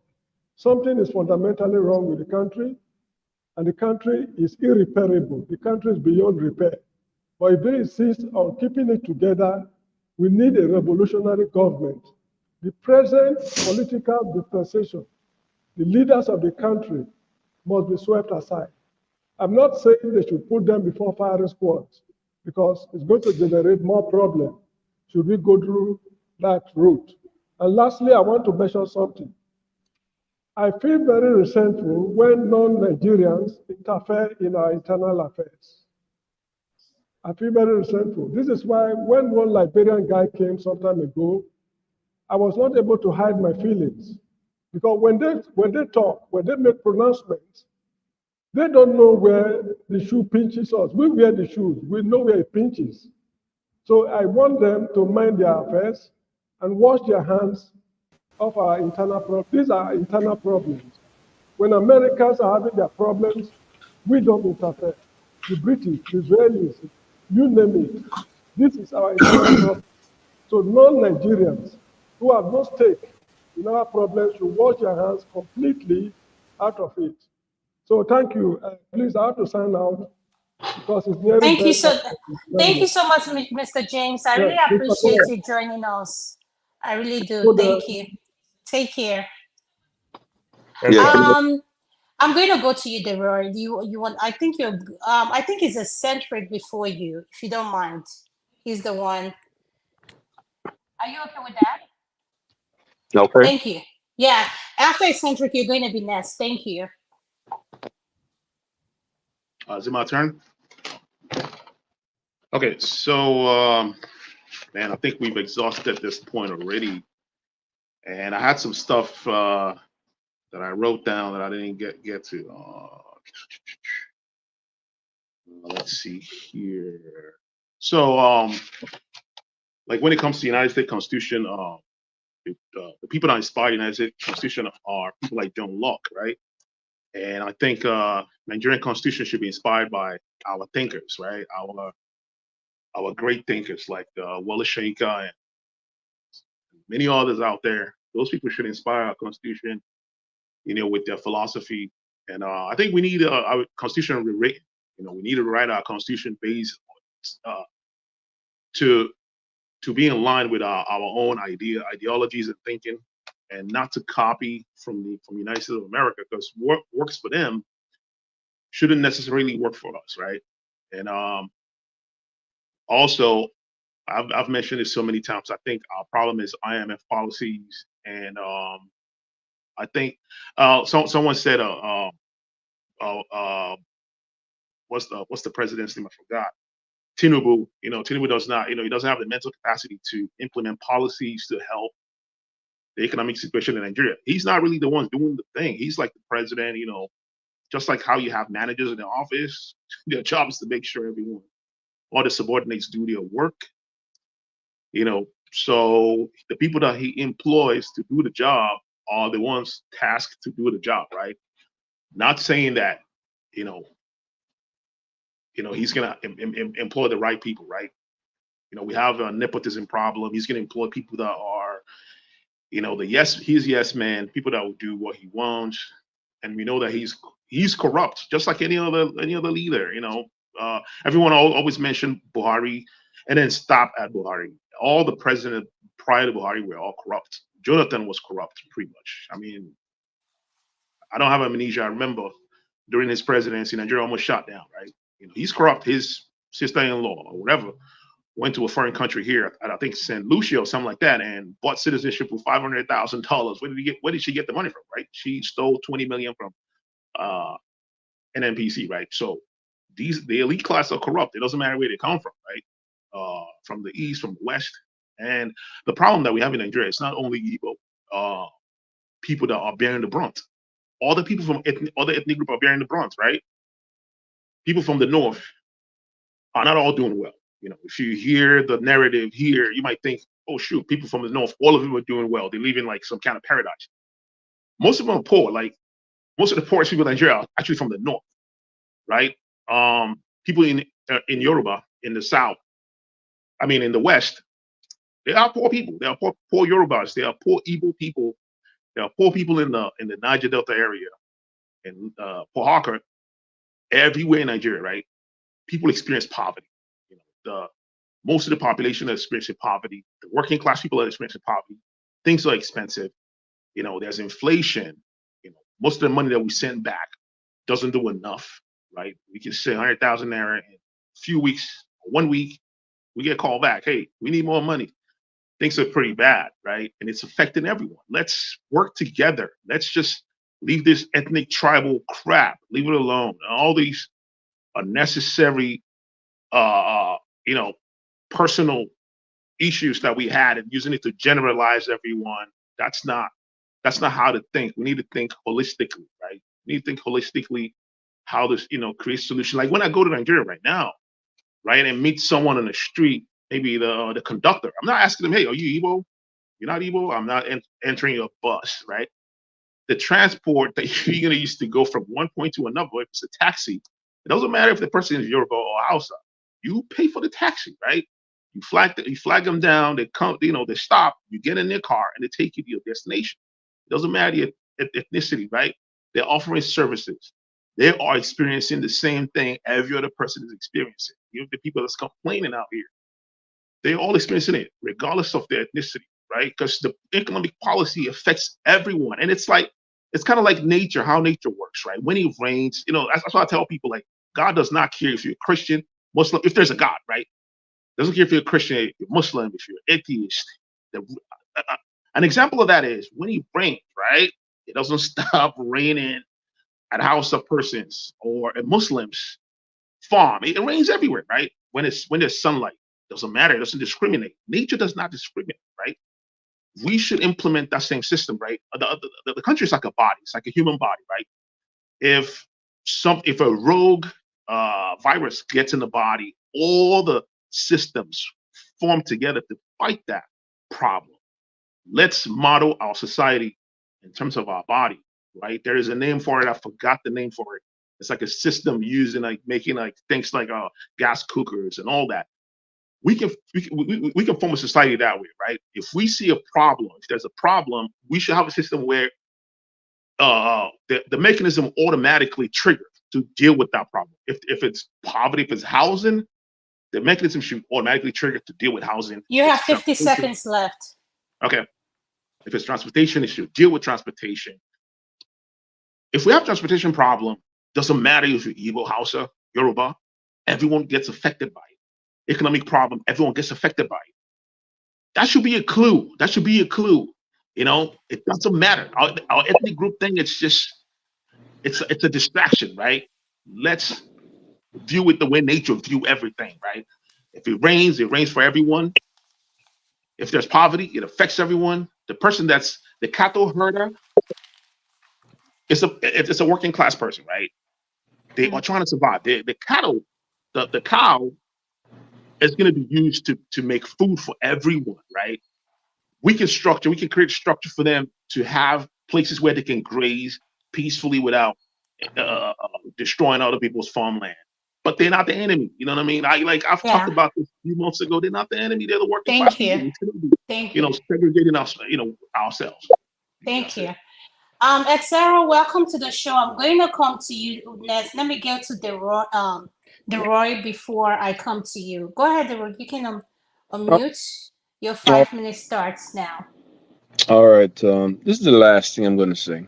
Something is fundamentally wrong with the country, and the country is irreparable. The country is beyond repair. But if they insist on keeping it together, we need a revolutionary government. The present political dispensation, the leaders of the country must be swept aside. I'm not saying they should put them before firing squads, because it's going to generate more problems should we go through that route. And lastly, I want to mention something. I feel very resentful when non-Nigerians interfere in our internal affairs. I feel very resentful. This is why when one Liberian guy came some time ago, I was not able to hide my feelings. Because when they talk, when they make pronouncements, they don't know where the shoe pinches us. We wear the shoes. We know where it pinches. So I want them to mind their affairs and wash their hands of our internal problems. These are internal problems. When Americans are having their problems, we don't interfere. The British, the Israelis, you name it. This is our internal problem. So non-Nigerians who have no stake in our problems should wash their hands completely out of it. So thank you. Please, I have to sign out because it's nearly
Thank you
bedtime.
thank you so much, Mr. James. I really appreciate you joining us. I really do. Thank you. Take care. I'm going to go to you, Deborah. You want? I think you're. I think it's eccentric before you, if you don't mind. He's the one. Are you okay with that?
Okay.
Thank you. Yeah. After eccentric, you're going to be next. Thank you.
Is it my turn? Okay, so man, I think we've exhausted this point already, and I had some stuff that I wrote down that I didn't get to. Let's see here. So, like when it comes to the United States Constitution, the people that inspire the United States Constitution are people like John Locke, right? And I think Nigerian Constitution should be inspired by our thinkers, right? Our great thinkers like Wole Soyinka and many others out there. Those people should inspire our Constitution, you know, with their philosophy. And I think we need our Constitution rewritten. You know, we need to write our Constitution based to be in line with our own ideologies and thinking, and not to copy from the United States of America, because what works for them shouldn't necessarily work for us, right? And also, I've mentioned this so many times. I think our problem is IMF policies, and I think someone said, what's the president's name? I forgot. Tinubu. You know, Tinubu does not. You know, he doesn't have the mental capacity to implement policies to help the economic situation in Nigeria. He's not really the one doing the thing. He's like the president. You know, just like how you have managers in the office, their job is to make sure everyone, all the subordinates do their work. You know, so the people that he employs to do the job are the ones tasked to do the job, right? Not saying that, you know, he's gonna employ the right people, right? You know, we have a nepotism problem. He's gonna employ people that are, you know, he's yes man, people that will do what he wants, and we know that he's corrupt, just like any other leader. You know, everyone always mentioned Buhari, and then stop at Buhari. All the presidents prior to Buhari were all corrupt. Jonathan was corrupt, pretty much. I mean, I don't have amnesia. I remember during his presidency, Nigeria almost shot down, right? You know, he's corrupt. His sister-in-law or whatever went to a foreign country here, I think St. Lucia or something like that, and bought citizenship for $500,000. Where did she get the money from, right? She stole 20 million from NNPC, right? So the elite class are corrupt. It doesn't matter where they come from, right? From the east, from the west. And the problem that we have in Nigeria, it's not only Igbo people that are bearing the brunt. All the people from other ethnic groups are bearing the brunt, right? People from the north are not all doing well. You know, if you hear the narrative here, you might think, oh shoot, people from the north, all of them are doing well. They live in like some kind of paradise. Most of them are poor. Like most of the poorest people in Nigeria are actually from the north, right? People in Yoruba, in the south, I mean in the west, they are poor people. They are poor Yorubas. They are poor Igbo people. There are poor people in the Niger Delta area, and Port Harcourt, everywhere in Nigeria, right? People experience poverty. You know, most of the population are experiencing poverty. The working class people are experiencing poverty. Things are expensive. You know, there's inflation. You know, most of the money that we send back doesn't do enough, right? We can send 100,000 naira in a few weeks, 1 week, we get called back. Hey, we need more money. Things are pretty bad, right? And it's affecting everyone. Let's work together. Let's just leave this ethnic tribal crap. Leave it alone. All these unnecessary, you know, personal issues that we had and using it to generalize everyone. That's not how to think. We need to think holistically, right? We need to think holistically how this, you know, create solution. Like when I go to Nigeria right now, right, and meet someone on the street, maybe the conductor. I'm not asking them, hey, are you Igbo? You're not Igbo? I'm not entering your bus, right? The transport that you're gonna use to go from one point to another, if it's a taxi, it doesn't matter if the person is Yoruba or Hausa. You pay for the taxi, right? You flag them down. They come, you know, they stop. You get in their car and they take you to your destination. It doesn't matter your ethnicity, right? They're offering services. They are experiencing the same thing every other person is experiencing. Even the people that's complaining out here, they're all experiencing it, regardless of their ethnicity, right? Because the economic policy affects everyone, and it's kind of like nature, how nature works, right? When it rains, you know, that's why I tell people, like, God does not care if you're a Christian, Muslim, if there's a God, right? Doesn't care if you're a Christian, if you're Muslim, if you're atheist. An example of that is when it rains, right? It doesn't stop raining at house of persons or a Muslim's farm. It rains everywhere, right? When there's sunlight, doesn't matter. It doesn't discriminate. Nature does not discriminate, right? We should implement that same system, right? The country is like a body. It's like a human body, right? If a rogue virus gets in the body, all the systems form together to fight that problem. Let's model our society in terms of our body, right? There is a name for it. I forgot the name for it. It's like a system used in like making like things like gas cookers and all that. We can form a society that way, right? If we see a problem, if there's a problem, we should have a system where the mechanism automatically triggers to deal with that problem. If it's poverty, if it's housing, the mechanism should automatically trigger to deal with housing.
You have 50 seconds left.
Okay. If it's transportation, it should deal with transportation. If we have transportation problem, doesn't matter if you're Igbo, Hausa, Yoruba, everyone gets affected by it. Economic problem, everyone gets affected by it. That should be a clue. That should be a clue. You know, it doesn't matter. Our ethnic group thing, it's a distraction, right? Let's view it the way nature view everything, right? If it rains for everyone. If there's poverty, it affects everyone. The person that's the cattle herder, it's a working class person, right? They are trying to survive. The cattle, the cow is going to be used to make food for everyone, right? We can create structure for them to have places where they can graze peacefully without destroying other people's farmland. But they're not the enemy. You know what I mean? I've talked about this a few months ago. They're not the enemy. They're the working class people.
Thank you.
Segregating us, ourselves.
Thank you. Exero, welcome to the show. I'm going to come to you next. Let me get to the Roy before I come to you. Go ahead, Roy. You can unmute. Your 5 minutes starts now.
All right. This is the last thing I'm going to say.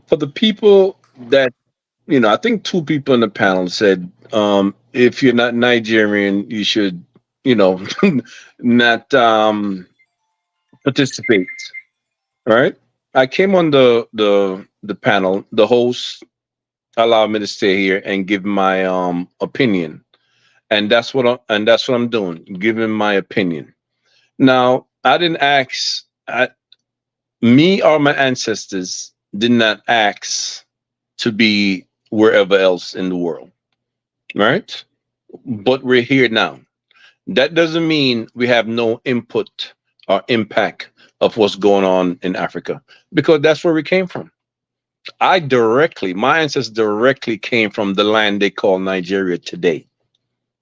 For the people that, I think two people in the panel said, if you're not Nigerian, you should, not participate. All right. I came on the panel. The host allowed me to stay here and give my opinion, and that's what I'm doing, giving my opinion. Now, I didn't ask. Me or my ancestors did not ask to be wherever else in the world. right? But we're here now. That doesn't mean we have no input or impact of what's going on in Africa, because that's where we came from. My ancestors directly came from the land they call Nigeria today,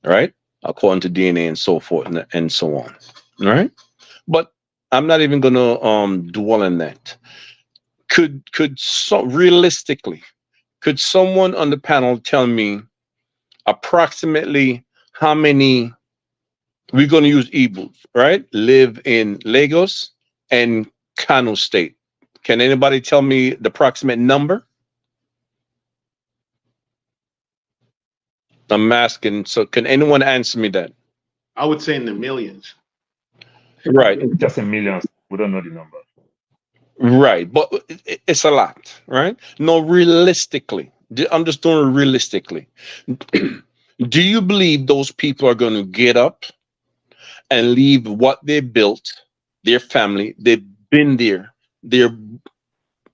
right? According to DNA and so forth and so on, right? But I'm not even going to dwell on that. Realistically, could someone on the panel tell me approximately how many, we're going to use Igbos, right, live in Lagos and Kano State? Can anybody tell me the approximate number? I'm asking, so can anyone answer me that?
I would say in the millions.
Right.
Just in millions. We don't know the number.
Right. But it's a lot, right? No, realistically, I'm just doing it realistically. Do you believe those people are going to get up and leave what they built, their family? They've been there. They're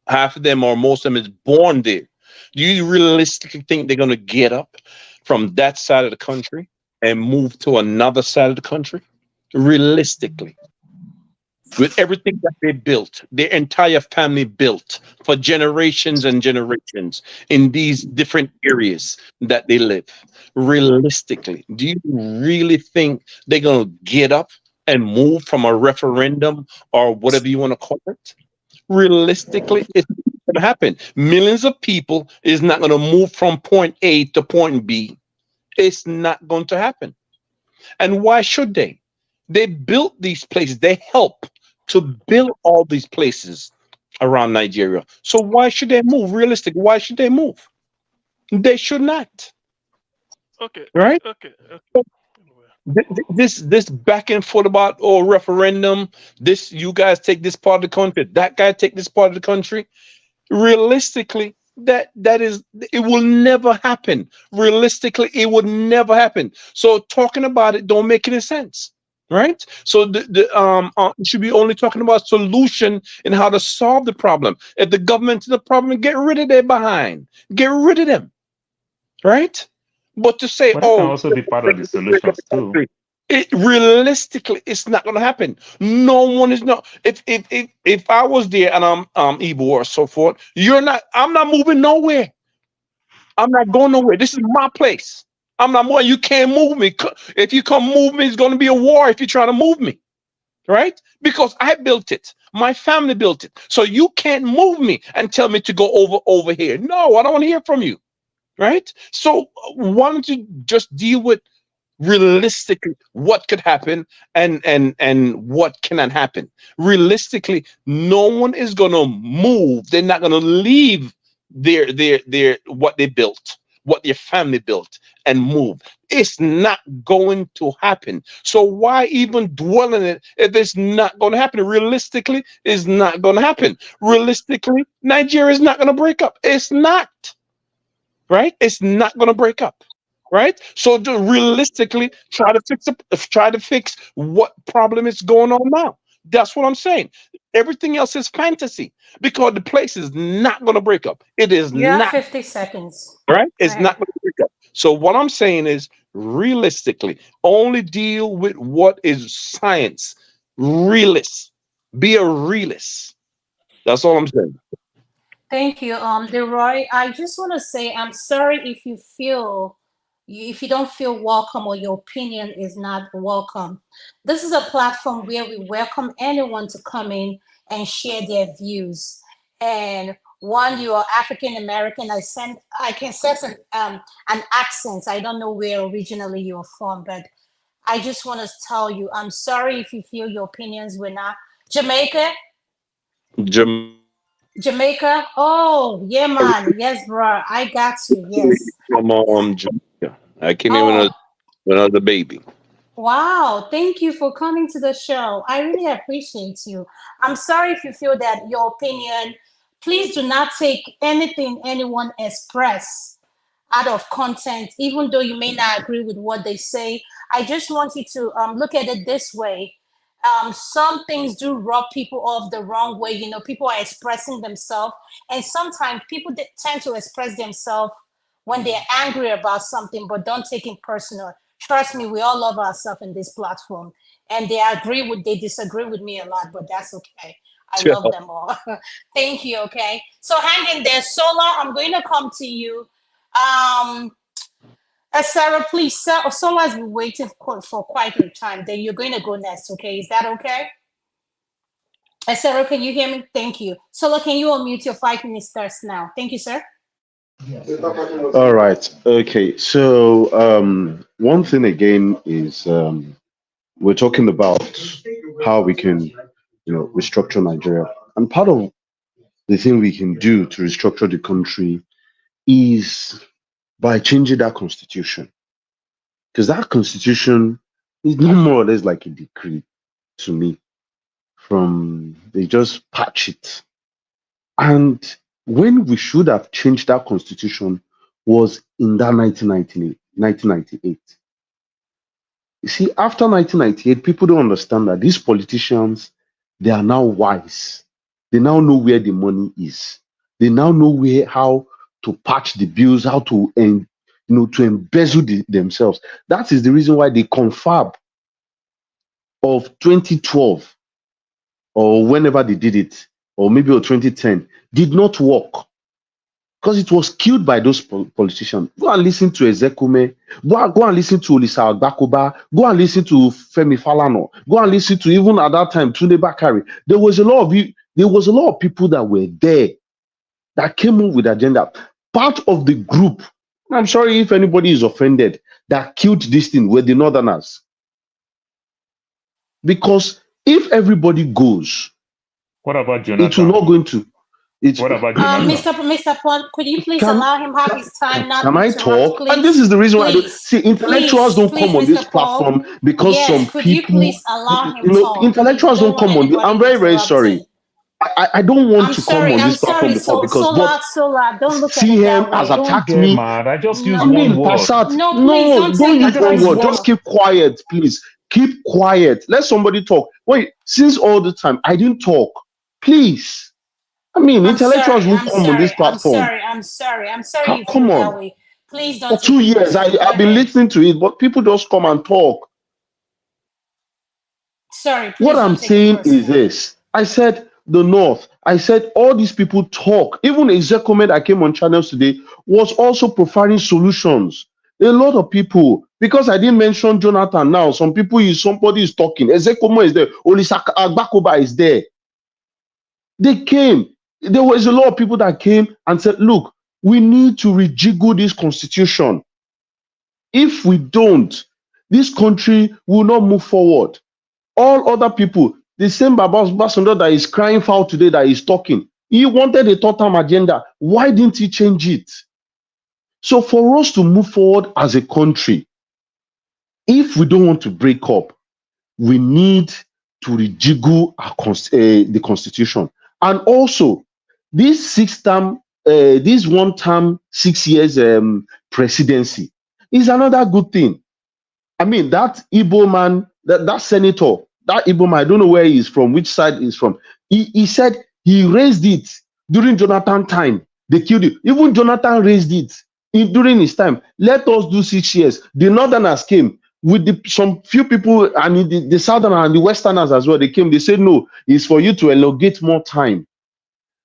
half of them or most of them is born there. Do you realistically think they're going to get up from that side of the country and move to another side of the country? Realistically, with everything that they built, their entire family built for generations and generations in these different areas that they live. Realistically, do you really think they're going to get up and move from a referendum or whatever you want to call it? Realistically, it's not going to happen. Millions of people is not going to move from point A to point B. It's not going to happen. And why should they? They built these places. They help to build all these places around Nigeria. So why should they move? Realistic. Why should they move? They should not.
Okay.
Right?
Okay.
This back and forth about referendum. This, you guys take this part of the country. That guy take this part of the country. Realistically, that is, it will never happen. Realistically, it would never happen. So talking about it don't make any sense. Right? So you should be only talking about solution and how to solve the problem. If the government's the problem, get rid of their behind. Get rid of them. Right? But to say,
But that can also be part of the solutions too.
Realistically, it's not going to happen. No one is not. If I was there and I'm Igbo or so forth, you're not. I'm not moving nowhere. I'm not going nowhere. This is my place. I'm not moving. You can't move me. If you come move me, it's going to be a war. If you're trying to move me, right? Because I built it. My family built it. So you can't move me and tell me to go over here. No, I don't want to hear from you. Right? So why don't you just deal with realistically what could happen and what cannot happen? Realistically, no one is gonna move. They're not gonna leave their what they built, what their family built, and move. It's not going to happen. So why even dwell in it if it's not going to happen? Realistically, it's not going to happen. Realistically, Nigeria is not going to break up. It's not. Right? It's not going to break up. Right? So to realistically try to fix what problem is going on now. That's what I'm saying. Everything else is fantasy because the place is not going to break up. It is
You have
not.
50 seconds.
Right? It's
Go
not
ahead.
going to break up. So what I'm saying is realistically, only deal with what is science. Realist. Be a realist. That's all I'm saying.
Thank you, Leroy. I just want to say I'm sorry if if you don't feel welcome or your opinion is not welcome. This is a platform where we welcome anyone to come in and share their views. And one, you are African American. I can sense an accent. I don't know where originally you're from, but I just want to tell you, I'm sorry if you feel your opinions were not Jamaica. Jamaica? Oh, yeah, man. Yes, bro. I got you. Yes.
From Jamaica. I came in
Oh,
when I was a baby.
wow. Thank you for coming to the show. I really appreciate you. I'm sorry if you feel that your opinion, please do not take anything anyone express out of content, even though you may not agree with what they say. I just want you to look at it this way. Some things do rub people off the wrong way. You know, people are expressing themselves, and sometimes people tend to express themselves when they're angry about something, but don't take it personal. Trust me, we all love ourselves in this platform. And they disagree with me a lot, but that's okay. I love them all. Thank you, okay? So hang in there. Sola, I'm going to come to you. Sarah, please, Sola's been waiting for quite a time. Then you're going to go next, okay? Is that okay? Sarah, can you hear me? Thank you. Sola, can you unmute your 5 minutes starts now? Thank you, sir.
All right. Okay. So one thing again is we're talking about how we can, restructure Nigeria, and part of the thing we can do to restructure the country is by changing that constitution, because that constitution is no more or less like a decree to me. They just patch it, and when we should have changed that constitution was in that 1998. You see, after 1998, people don't understand that these politicians, they are now wise. They now know where the money is. They now know how to patch the bills, how to to embezzle themselves. That is the reason why the confab of 2012 or whenever they did it, or maybe 2010, did not work because it was killed by those politicians. Go and listen to Ezekume. Go and listen to Olisa Agbakoba. Go and listen to Femi Falana. Go and listen to, even at that time, Tunde Bakari. There was a lot of people that were there that came up with agenda. Part of the group, I'm sorry if anybody is offended, that killed this thing were the Northerners. Because if everybody goes,
what about Jonathan?
It will not go into.
What about Jonathan?
Mr. Paul, could you please allow him have his time? Not
can I talk? And this is the reason why I don't see intellectuals don't come on this platform because some
could
people.
You please allow him talk?
Intellectuals don't come on. I'm very, very sorry. I don't want to come on this platform before because
Sola, don't look
see him has attacked me.
Mad. I just use one word.
No,
don't use one word. Just keep quiet, please. Keep quiet. Let somebody talk. Wait, since all the time I didn't talk, please. I mean, intellectuals won't come on this platform.
I'm sorry.
You come
feel
on.
That way. Please don't.
For 2 years, I've been listening to it, but people just come and talk.
Sorry.
What I'm saying is this. I said the North. I said all these people talk. Even Ezekume that came on channels today was also providing solutions. A lot of people, because I didn't mention Jonathan now, somebody is talking. Ezekume is there. Olisa Agbakoba is there. They came. There was a lot of people that came and said, look, we need to rejiggle this constitution. If we don't, this country will not move forward. All other people, the same Babasunde that is crying foul today that is talking, he wanted a third-term agenda. Why didn't he change it? So for us to move forward as a country, if we don't want to break up, we need to rejiggle the constitution. And also, this this 1 term, 6 years presidency is another good thing. I mean, that Igbo man, that senator, that Igbo man, I don't know where he is from, which side he's from. He said he raised it during Jonathan time. They killed it. Even Jonathan raised it during his time. Let us do 6 years. The Northerners came with some few people, and the Southerners and the Westerners as well. They came. They said, no, it's for you to elongate more time.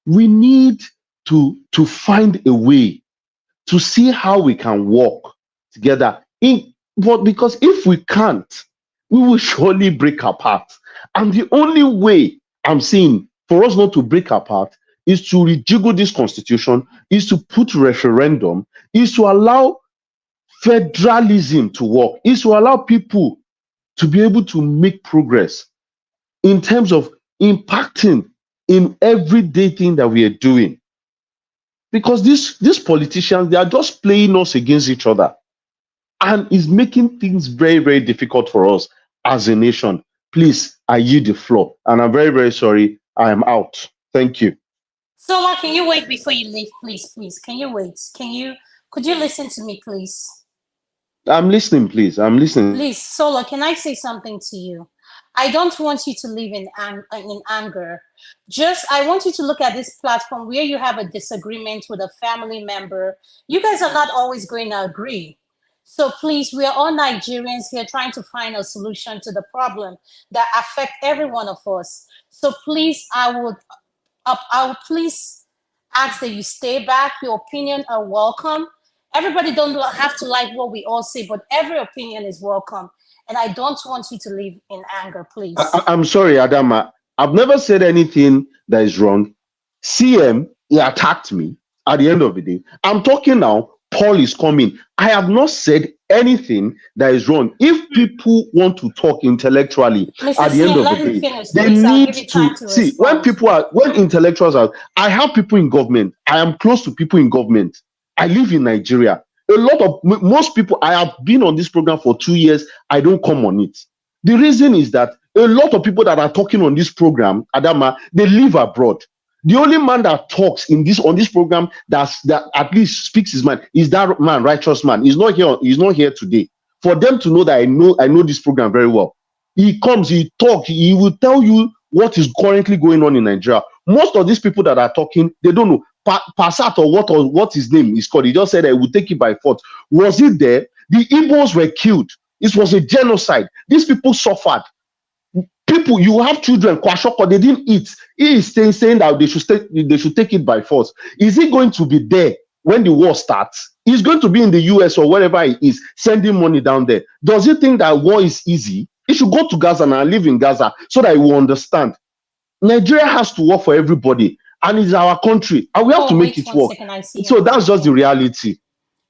We need to find a way to see how we can work together. But because if we can't, we will surely break apart. And the only way I'm seeing for us not to break apart is to rejiggle this constitution, is to put referendum, is to allow federalism to work, is to allow people to be able to make progress in terms of impacting in everyday thing that we are doing. Because these politicians, they are just playing us against each other. And it's making things very, very difficult for us as a nation. Please, I yield the floor. And I'm very, very sorry. I am out. Thank you.
Sola, can you wait before you leave, please? Can you wait? Could you listen to me, please?
I'm listening, please. I'm listening.
Please, Sola, can I say something to you? I don't want you to live in anger. Just, I want you to look at this platform where you have a disagreement with a family member. You guys are not always going to agree. So please, we are all Nigerians here trying to find a solution to the problem that affect every one of us. So please, I would please ask that you stay back. Your opinion are welcome. Everybody don't have to like what we all say, but every opinion is welcome. And I don't want you to live in anger, please.
I'm sorry, Adama. I've never said anything that is wrong. CM, he attacked me at the end of the day. I'm talking now. Paul is coming. I have not said anything that is wrong. If people want to talk intellectually at the end of the day, they need to see when intellectuals are. I have people in government. I am close to people in government. I live in Nigeria. Most people, I have been on this program for 2 years. I don't come on it. The reason is that a lot of people that are talking on this program, Adama, they live abroad. The only man that talks on this program that at least speaks his mind is that man, righteous man. He's not here. He's not here today. For them to know that I know this program very well. He comes, he talks, he will tell you what is currently going on in Nigeria. Most of these people that are talking, they don't know. Passat or what his name is called. He just said I will take it by force. Was it there? The Igbos were killed. This was a genocide. These people suffered. People, you have children, Kwashoko, they didn't eat. He is saying that they should take it by force. Is he going to be there when the war starts? He's going to be in the US or wherever he is, sending money down there. Does he think that war is easy? He should go to Gaza and live in Gaza so that he will understand. Nigeria has to work for everybody, and it's our country, and we have to make it work. So that's just the reality.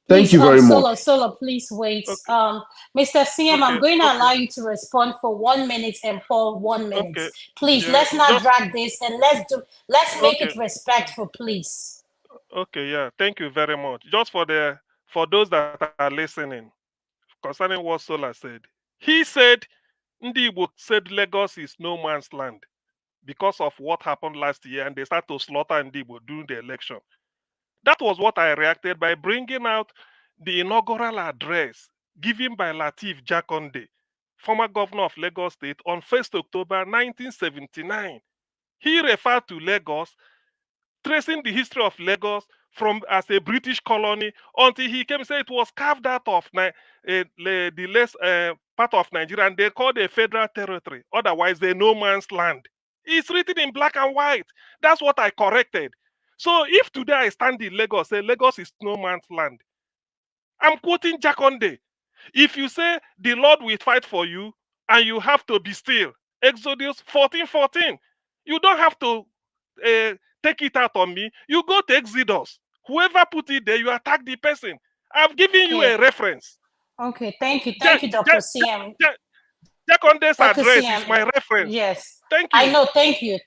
Thank you very much.
Solo, please wait. Mr. CM, I'm going to allow you to respond for 1 minute and Paul 1 minute. Please, let's not drag this and let's make it respectful, please.
Okay, yeah. Thank you very much. Just for those that are listening, concerning what Sola said, he said Ndi Igbo said Lagos is no man's land because of what happened last year, and they start to slaughter Ndi Igbo during the election. That was what I reacted by bringing out the inaugural address given by Lateef Jakonde, former governor of Lagos State, on 1st October 1979. He referred to Lagos, tracing the history of Lagos from as a British colony until he came and said it was carved out of the less part of Nigeria, and they called it a federal territory. Otherwise, they're no man's land. It's written in black and white. That's what I corrected. So if today I stand in Lagos, say Lagos is no man's land, I'm quoting Jakonde. If you say the Lord will fight for you and you have to be still, Exodus 14:14, you don't have to take it out on me. You go to Exodus. Whoever put it there, you attack the person. I've given you a reference.
Okay, thank you, Dr. CM.
Jakonde's address is my reference.
Yes.
Thank you.
I know, thank you.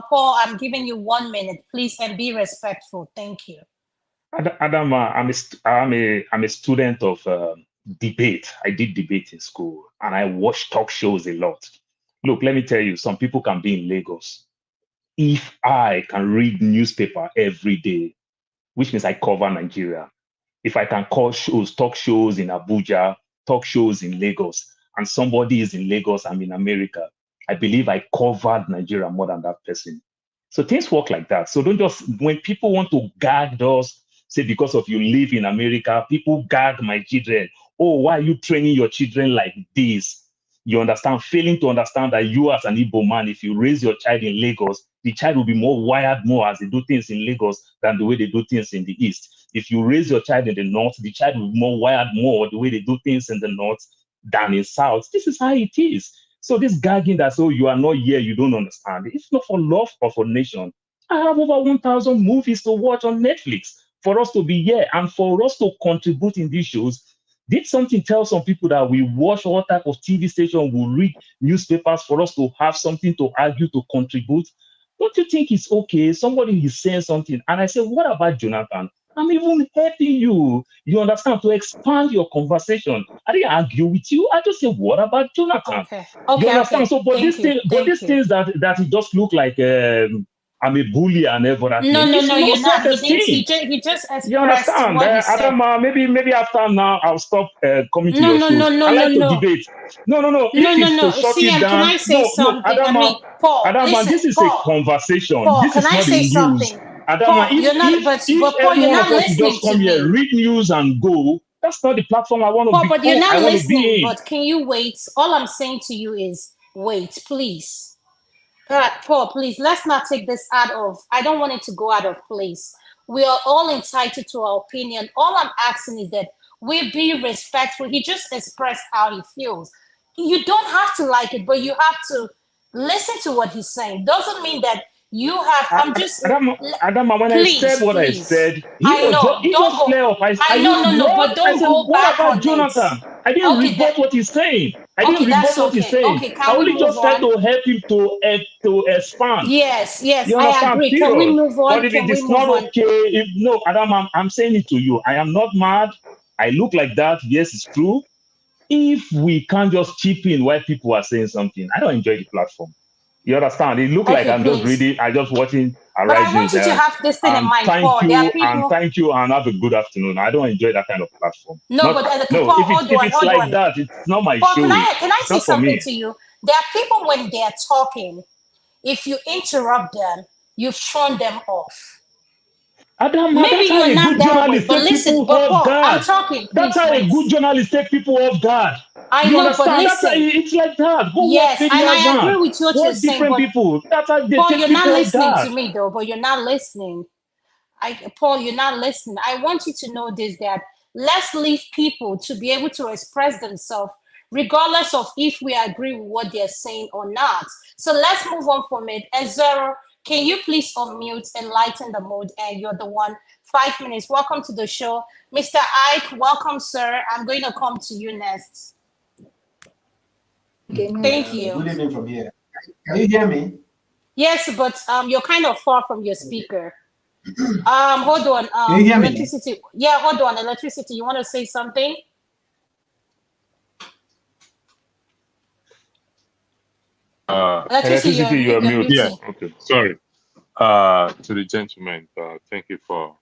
Paul, I'm giving you 1 minute, please, and be respectful. Thank you.
Adama, I'm a student of debate. I did debate in school, and I watch talk shows a lot. Look, let me tell you, some people can be in Lagos. If I can read newspaper every day, which means I cover Nigeria. If I can call talk shows in Abuja, talk shows in Lagos, and somebody is in Lagos, I'm in America, I believe I covered Nigeria more than that person. So things work like that. So don't just, when people want to gag us, say because of you live in America, people gag my children. Oh, why are you training your children like this? You understand, failing to understand that you as an Igbo man, if you raise your child in Lagos, the child will be more wired more as they do things in Lagos than the way they do things in the East. If you raise your child in the North, the child will be more wired more the way they do things in the North than in South. This is how it is. So this gagging that, oh, you are not here, you don't understand. It's not for love of a nation. I have over 1,000 movies to watch on Netflix for us to be here and for us to contribute in these shows. Did something tell some people that we watch all type of TV station, we read newspapers for us to have something to argue, to contribute? Don't you think it's okay? Somebody is saying something, and I say, what about Jonathan? I'm even helping you. You understand, to expand your conversation. I didn't argue with you. I just say, what about Jonathan?
Okay.
You understand? So, but these things that it just look like I'm a bully and everything.
No,
It's
no,
low
you're not.
self-esteem.
He just
You
expressed
understand?
what he said.
Adama, maybe after now I'll stop coming to
No,
your
no,
shows.
no, no,
I like
no,
to
no.
debate. No.
No,
If
no,
it's to
no.
shut it
CM, can
down,
I say
no,
something? I mean, Paul,
Adama,
listen,
this is a
Paul,
conversation.
Paul,
This
can
is
I
not
say
a news.
something?
Adama,
Paul, you're not,
if
but Paul,
every
you're
one
not
of us will
listening
just
to
come here,
me.
read news and go, that's not the platform I want to
Paul,
be.
but you're
I
not
want to be
listening.
in.
But can you wait? All I'm saying to you is wait, please. Paul, please, let's not take this out of, I don't want it to go out of place. We are all entitled to our opinion. All I'm asking is that we be respectful. He just expressed how he feels. You don't have to like it, but you have to listen to what he's saying. Doesn't mean that you have, I'm just,
Adama, when I
please,
said what I
please.
said,
I know,
he
don't
just
go.
flare up.
I know, no, but
I
don't
said,
go
what
back
about
on
Jonathan?
it.
I didn't
Okay,
rebut what he's saying. I didn't
okay, that's
rebut what he's
okay.
saying.
Okay,
I
can we
only
move
just tried
on?
to help him to expand.
Yes,
You
I
understand?
agree. Can we
Period.
move on?
But if
Can
it
we
is
move
not
on?
okay, Adam, I'm saying it to you. I am not mad. I look like that. Yes, it's true. If we can't just chip in while people are saying something, I don't enjoy the platform. You understand? It look like
Okay,
I'm just
please.
reading, I just watching
But I
Arising
want you to
there.
have this thing in
And
mind,
thank
Paul. There are
you, and
people.
have a good afternoon. I don't enjoy that kind of platform.
No, but
No,
Paul,
if it's
hold
like
on.
that, it's not my
Paul,
show.
can I
It's
say
not for
something
me.
to you? There are people when they are talking, if you interrupt them, you've thrown them off.
Adam,
Maybe
that's how
you're
a
not
good
that way,
journalist
but
take
listen,
people
but
off
Paul, I'm
guard.
talking.
That's
Please
how
wait.
a good journalist take people off guard.
I
You
know, but
understand? That's how,
listen.
it's like that. Go watch
Yes, and I agree
Fediazan.
with what you're
Watch
saying,
different
but
people. That's how they
Paul,
take
you're not
people off
listening
guard.
to me though, but you're not listening. Paul, you're not listening. I want you to know this, that let's leave people to be able to express themselves regardless of if we agree with what they're saying or not. So let's move on from it. And Zero, can you please unmute and lighten the mood? And you're the one. 5 minutes. Welcome to the show. Mr. Ike, welcome, sir. I'm going to come to you next. Thank you.
Good evening from here. Can you hear me?
Yes, but you're kind of far from your speaker. Hold on.
Can you hear me?
Electricity. Yeah, hold on. Electricity. You want to say something?
Electricity,
you are mute.
Yeah, okay. Sorry. To the gentleman, thank you for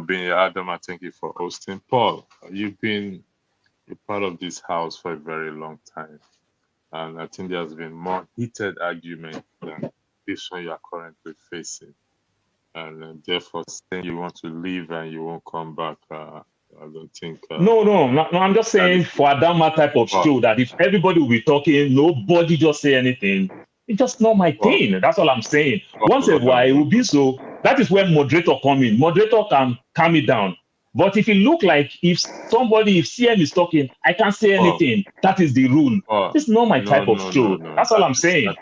being here. Adam, thank you for hosting. Paul, you've been a part of this house for a very long time. And I think there's been more heated argument than this one you are currently facing. And therefore, saying you want to leave and you won't come back, I don't think.
No, I'm just saying for Adama type of show that if everybody will be talking, nobody just say anything. It's just not my thing. That's all I'm saying. Once a while, it will be so. That is where moderator come in. Moderator can calm it down. But if it look like if CM is talking, I can't say anything. That is the rule. This is not my type of show. That's all I'm saying.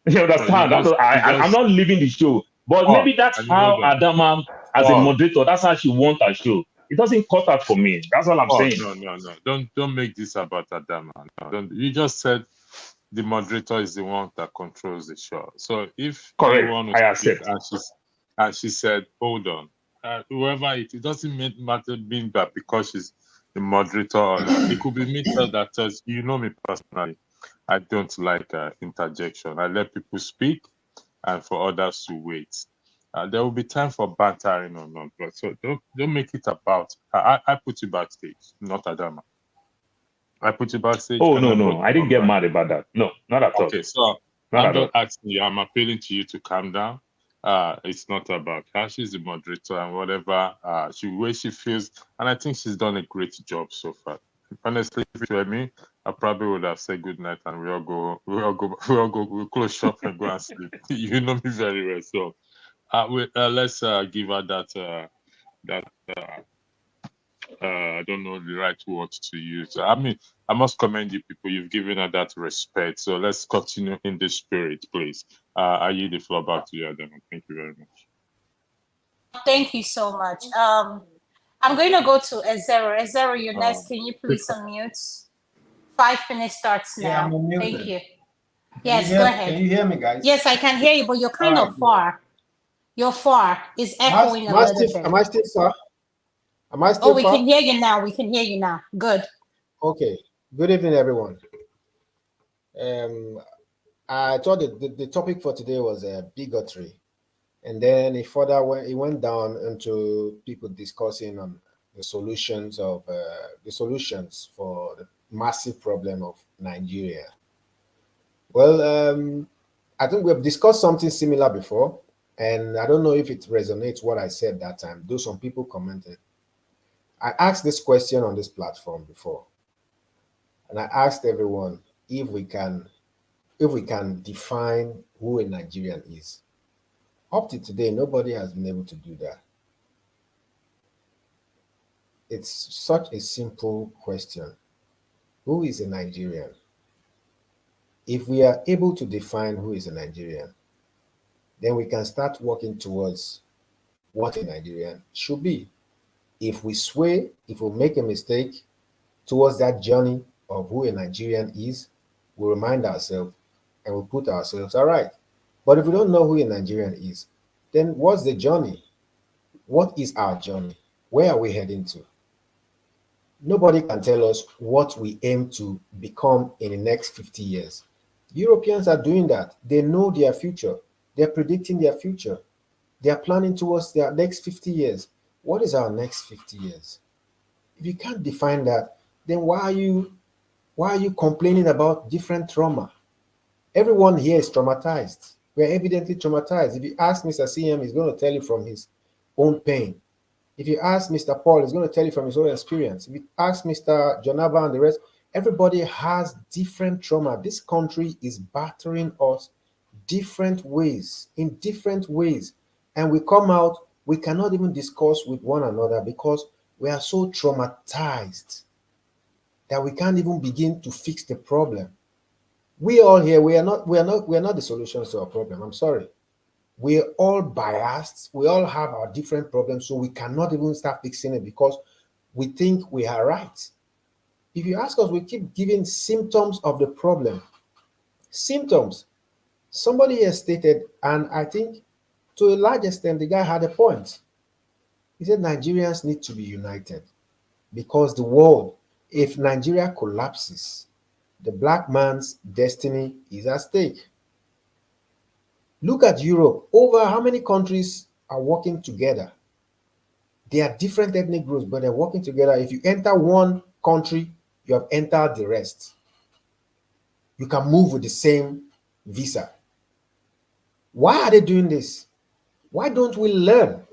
You understand? I'm not leaving the show. But maybe that's how Adama, as a moderator, that's how she wants her show. It doesn't cut out for me. That's all I'm saying.
No. Don't make this about Adama. No, don't. You just said the moderator is the one that controls the show. So if
correct,
you want to
I
speak,
accept.
and she said, hold on, whoever it doesn't matter being that because she's the moderator or not. It could be me that says, you know me personally, I don't like interjection. I let people speak and for others to wait. There will be time for bantering or not, but so don't make it about. I put you backstage, not Adama. I put you backstage.
Oh no, I didn't get mad about that. No, not at all.
Okay, so I'm just asking you. I'm appealing to you to calm down. It's not about her. She's the moderator and whatever way she feels, and I think she's done a great job so far. Honestly, if it were me, I probably would have said good night and we'll close shop and go and sleep. You know me very well, so let's give her that I don't know the right words to use. I mean, I must commend you people. You've given her that respect. So let's continue in this spirit, please. I yield the floor back to you, Adam. Thank you very much.
Thank you so much. I'm going to go to Ezero. Ezero, you're next. Can you please unmute? 5 minutes starts now.
Yeah, I'm unmuted.
Thank you. Yes, go ahead.
Can you hear me, guys?
Yes, I can hear you, but you're kind of far. You're far. It's echoing a little bit.
Am I still far? Am I still
far? Oh, we can hear you now. We can hear you now. Good.
Okay. Good evening, everyone. I thought the topic for today was bigotry. And then he went down into people discussing on the solutions for the massive problem of Nigeria. Well, I think we have discussed something similar before, and I don't know if it resonates what I said that time, though some people commented. I asked this question on this platform before, and I asked everyone if we can define who a Nigerian is. Up to today, nobody has been able to do that. It's such a simple question. Who is a Nigerian? If we are able to define who is a Nigerian, then we can start working towards what a Nigerian should be. If we sway, if we make a mistake towards that journey of who a Nigerian is, we remind ourselves and we put ourselves all right. But if we don't know who a Nigerian is, then what's the journey? What is our journey? Where are we heading to? Nobody can tell us what we aim to become in the next 50 years. Europeans are doing that. They know their future. They're predicting their future. They are planning towards their next 50 years. What is our next 50 years? If you can't define that, then why are you complaining about different trauma? Everyone here is traumatized. We're evidently traumatized. If you ask Mr. CM, he's going to tell you from his own pain. If you ask Mr. Paul, he's going to tell you from his own experience. If you ask Mr. Jonava and the rest, everybody has different trauma. This country is battering us different ways, in different ways. And we come out, we cannot even discuss with one another because we are so traumatized that we can't even begin to fix the problem. We all here, we are not the solutions to our problem. I'm sorry. We're all biased. We all have our different problems, so we cannot even start fixing it because we think we are right. If you ask us, we keep giving symptoms of the problem. Symptoms. Somebody has stated, and I think to a large extent, the guy had a point. He said Nigerians need to be united because the world, if Nigeria collapses, the black man's destiny is at stake. Look at Europe. Over how many countries are working together? They are different ethnic groups, but they're working together. If you enter one country, you have entered the rest. You can move with the same visa. Why are they doing this? Why don't we learn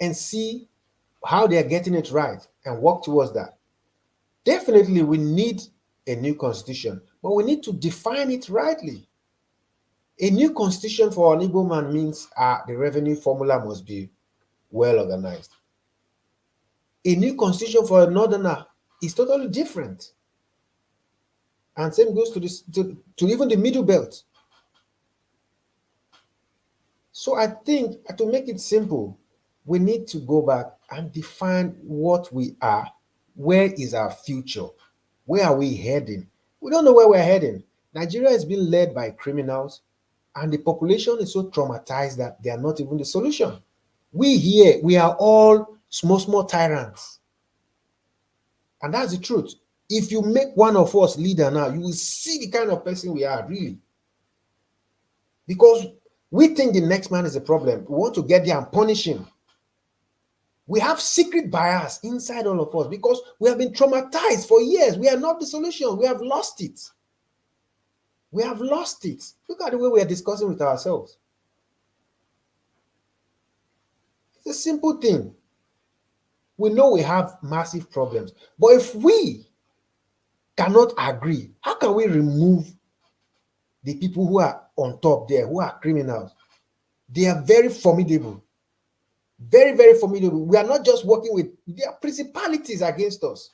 and see how they are getting it right and work towards that? Definitely, we need a new constitution, but we need to define it rightly. A new constitution for an Igbo man means the revenue formula must be well organized. A new constitution for a northerner is totally different. And same goes to even the middle belt. So I think to make it simple, we need to go back and define what we are. Where is our future? Where are we heading? We don't know where we're heading. Nigeria is being led by criminals, and the population is so traumatized that they are not even the solution. We here, we are all small tyrants. And that's the truth. If you make one of us leader now, you will see the kind of person we are, really. Because we think the next man is a problem. We want to get there and punish him. We have secret bias inside all of us because we have been traumatized for years. We are not the solution. We have lost it. We have lost it. Look at the way we are discussing with ourselves. It's a simple thing. We know we have massive problems. But if we cannot agree, how can we remove the people who are on top there, who are criminals? They are very formidable. Very, very formidable. We are not just working with, there are principalities against us.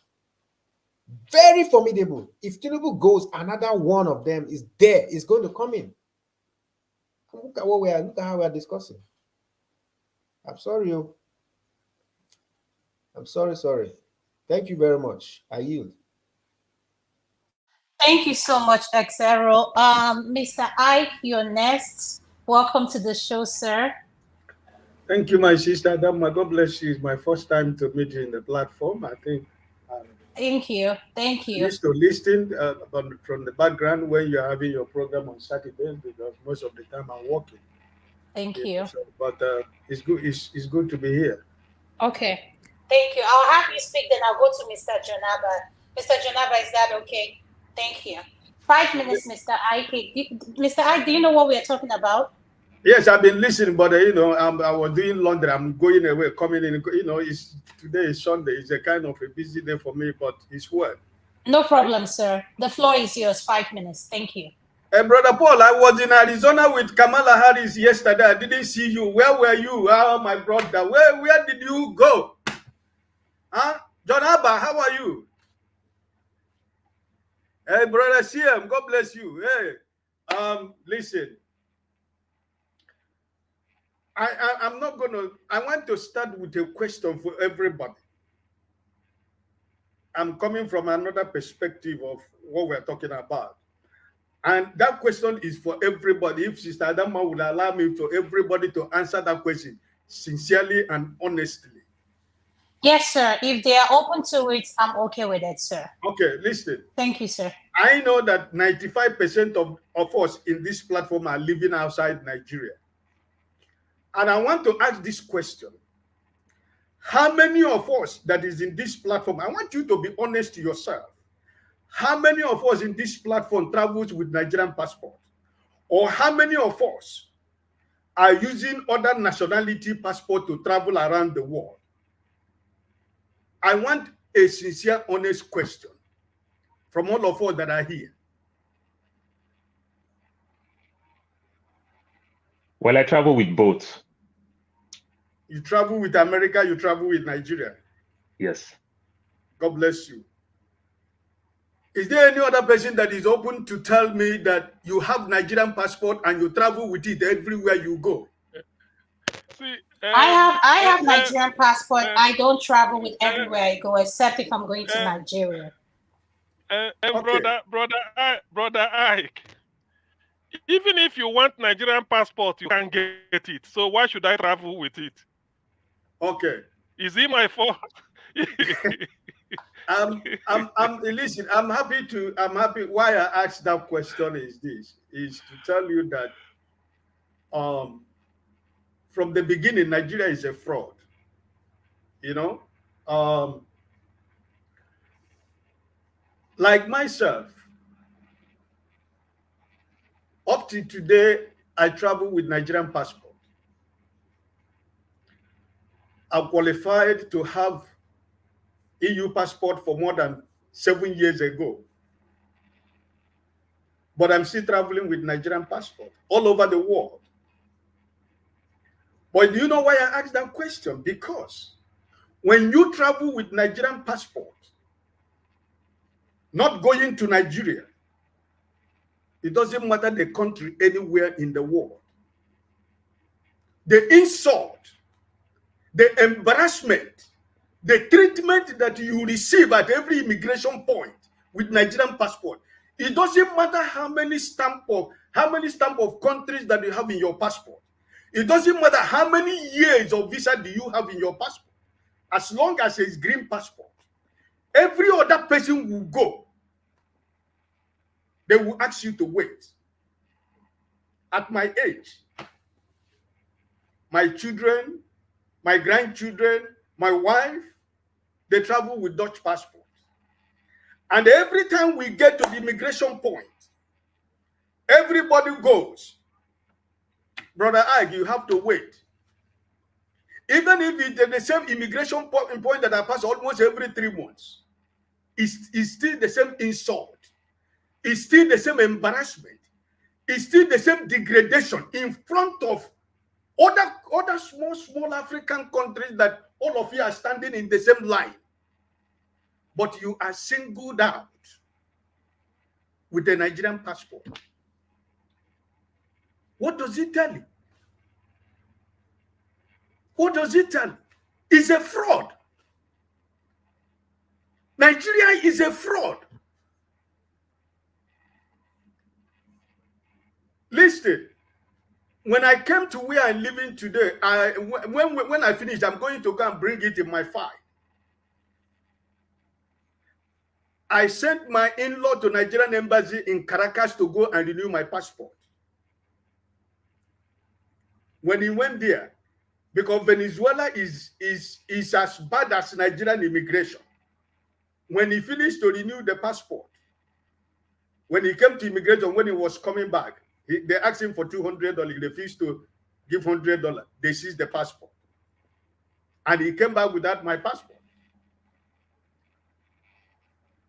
Very formidable. If Tinubu goes, another one of them is there, is going to come in. Look at look at how we are discussing. I'm sorry. I'm sorry. Thank you very much. I yield.
Thank you so much, XRO. Mr. Ike, you're next. Welcome to the show, sir.
Thank you, my sister. God bless you. It's my first time to meet you in the platform. I think.
Thank you. Thank you.
I used to listen from the background when you're having your program on Saturdays because most of the time I'm working.
Thank you.
But it's good. It's good to be here.
Okay. Thank you. I'll have you speak, then I'll go to Mr. Jonaba. Mr. Jonaba, is that okay? Thank you. 5 minutes, Mr. Ike. Mr. Ike, do you know what we are talking about?
Yes, I've been listening, but I was doing laundry. I'm going away, coming in. Today is Sunday. It's a kind of a busy day for me, but it's well.
No problem, sir. The floor is yours. 5 minutes. Thank you.
Hey, Brother Paul, I was in Arizona with Kamala Harris yesterday. I didn't see you. Where were you? Oh, my brother. Where did you go? Huh? John Abba, how are you? Hey, Brother CM, God bless you. Hey, listen. I'm not gonna. I want to start with a question for everybody. I'm coming from another perspective of what we're talking about. And that question is for everybody. If Sister Adama would allow me to everybody to answer that question sincerely and honestly.
Yes, sir. If they are open to it, I'm okay with it, sir.
Okay, listen.
Thank you, sir.
I know that 95% of us in this platform are living outside Nigeria. And I want to ask this question. How many of us that is in this platform, I want you to be honest to yourself. How many of us in this platform travels with Nigerian passport? Or how many of us are using other nationality passport to travel around the world? I want a sincere, honest question from all of us that are here.
Well, I travel with both.
You travel with America, you travel with Nigeria.
Yes.
God bless you. Is there any other person that is open to tell me that you have Nigerian passport and you travel with it everywhere you go?
See,
I have Nigerian passport. I don't travel with everywhere I go, except if I'm going to Nigeria.
Okay. Brother Ike, even if you want Nigerian passport, you can get it. So why should I travel with it?
Okay.
Is it my fault?
Listen, I'm happy. Why I asked that question is to tell you that from the beginning, Nigeria is a fraud. You know, like myself, up to today, I travel with Nigerian passport. I qualified to have EU passport for more than 7 years ago. But I'm still traveling with Nigerian passport all over the world. But do you know why I asked that question? Because when you travel with Nigerian passport, not going to Nigeria, it doesn't matter the country anywhere in the world. The insult, the embarrassment, the treatment that you receive at every immigration point with Nigerian passport, it doesn't matter how many stamp of countries that you have in your passport. It doesn't matter how many years of visa do you have in your passport. As long as it's green passport, every other person will go. They will ask you to wait. At my age, my children, my grandchildren, my wife, they travel with Dutch passport. And every time we get to the immigration point, everybody goes, Brother Ike, you have to wait. Even if it's the same immigration point that I pass almost every 3 months, it's still the same insult. It's still the same embarrassment. It's still the same degradation in front of other small African countries that all of you are standing in the same line. But you are singled out with the Nigerian passport. What does it tell you? What does it tell you? It's a fraud. Nigeria is a fraud. Listen, when I came to where I'm living today, when I finish, I'm going to go and bring it in my file. I sent my in-law to Nigerian embassy in Caracas to go and renew my passport. when he went there, because Venezuela is as bad as Nigerian immigration. When he finished to renew the passport, when he came to immigration, when he was coming back, they asked him for $200. He refused to give $100. They seized the passport. And he came back without my passport.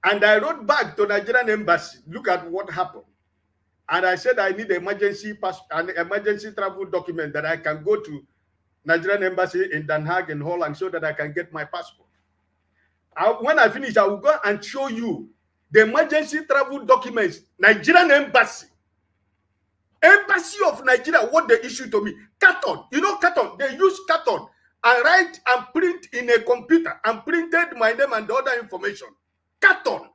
And I wrote back to Nigerian embassy, look at what happened. And I said I need an emergency travel document that I can go to Nigerian embassy in Den Haag in Holland so that I can get my passport. When I finish, I will go and show you the emergency travel documents, Nigerian embassy of Nigeria, what they issued to me. Carton, you know carton, they use carton and write and print in a computer and printed my name and the other information. Carton.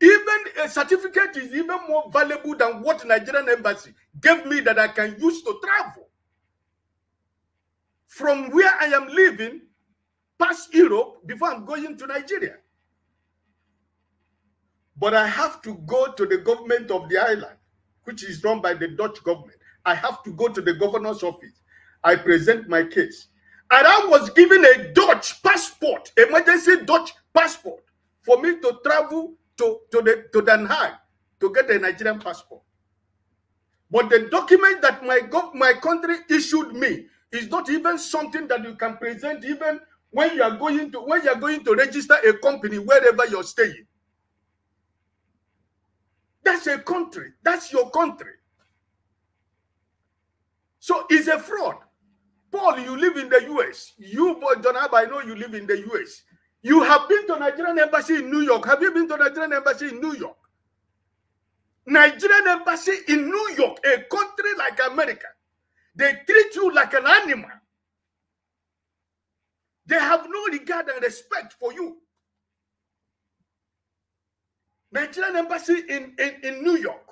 Even a certificate is even more valuable than what Nigerian embassy gave me that I can use to travel. From where I am living, past Europe, before I'm going to Nigeria. But I have to go to the government of the island, which is run by the Dutch government. I have to go to the governor's office. I present my case. And I was given a Dutch passport, emergency Dutch passport, for me to travel to Den Haag to get a Nigerian passport. But the document that my country issued me is not even something that you can present even when you are going to register a company wherever you're staying. That's a country. That's your country. So it's a fraud. Paul, you live in the US. You, John Ab, I know you live in the US. You have been to Nigerian embassy in New York. Have you been to Nigerian embassy in New York? Nigerian embassy in New York, a country like America, they treat you like an animal. They have no regard and respect for you. Nigerian embassy in New York.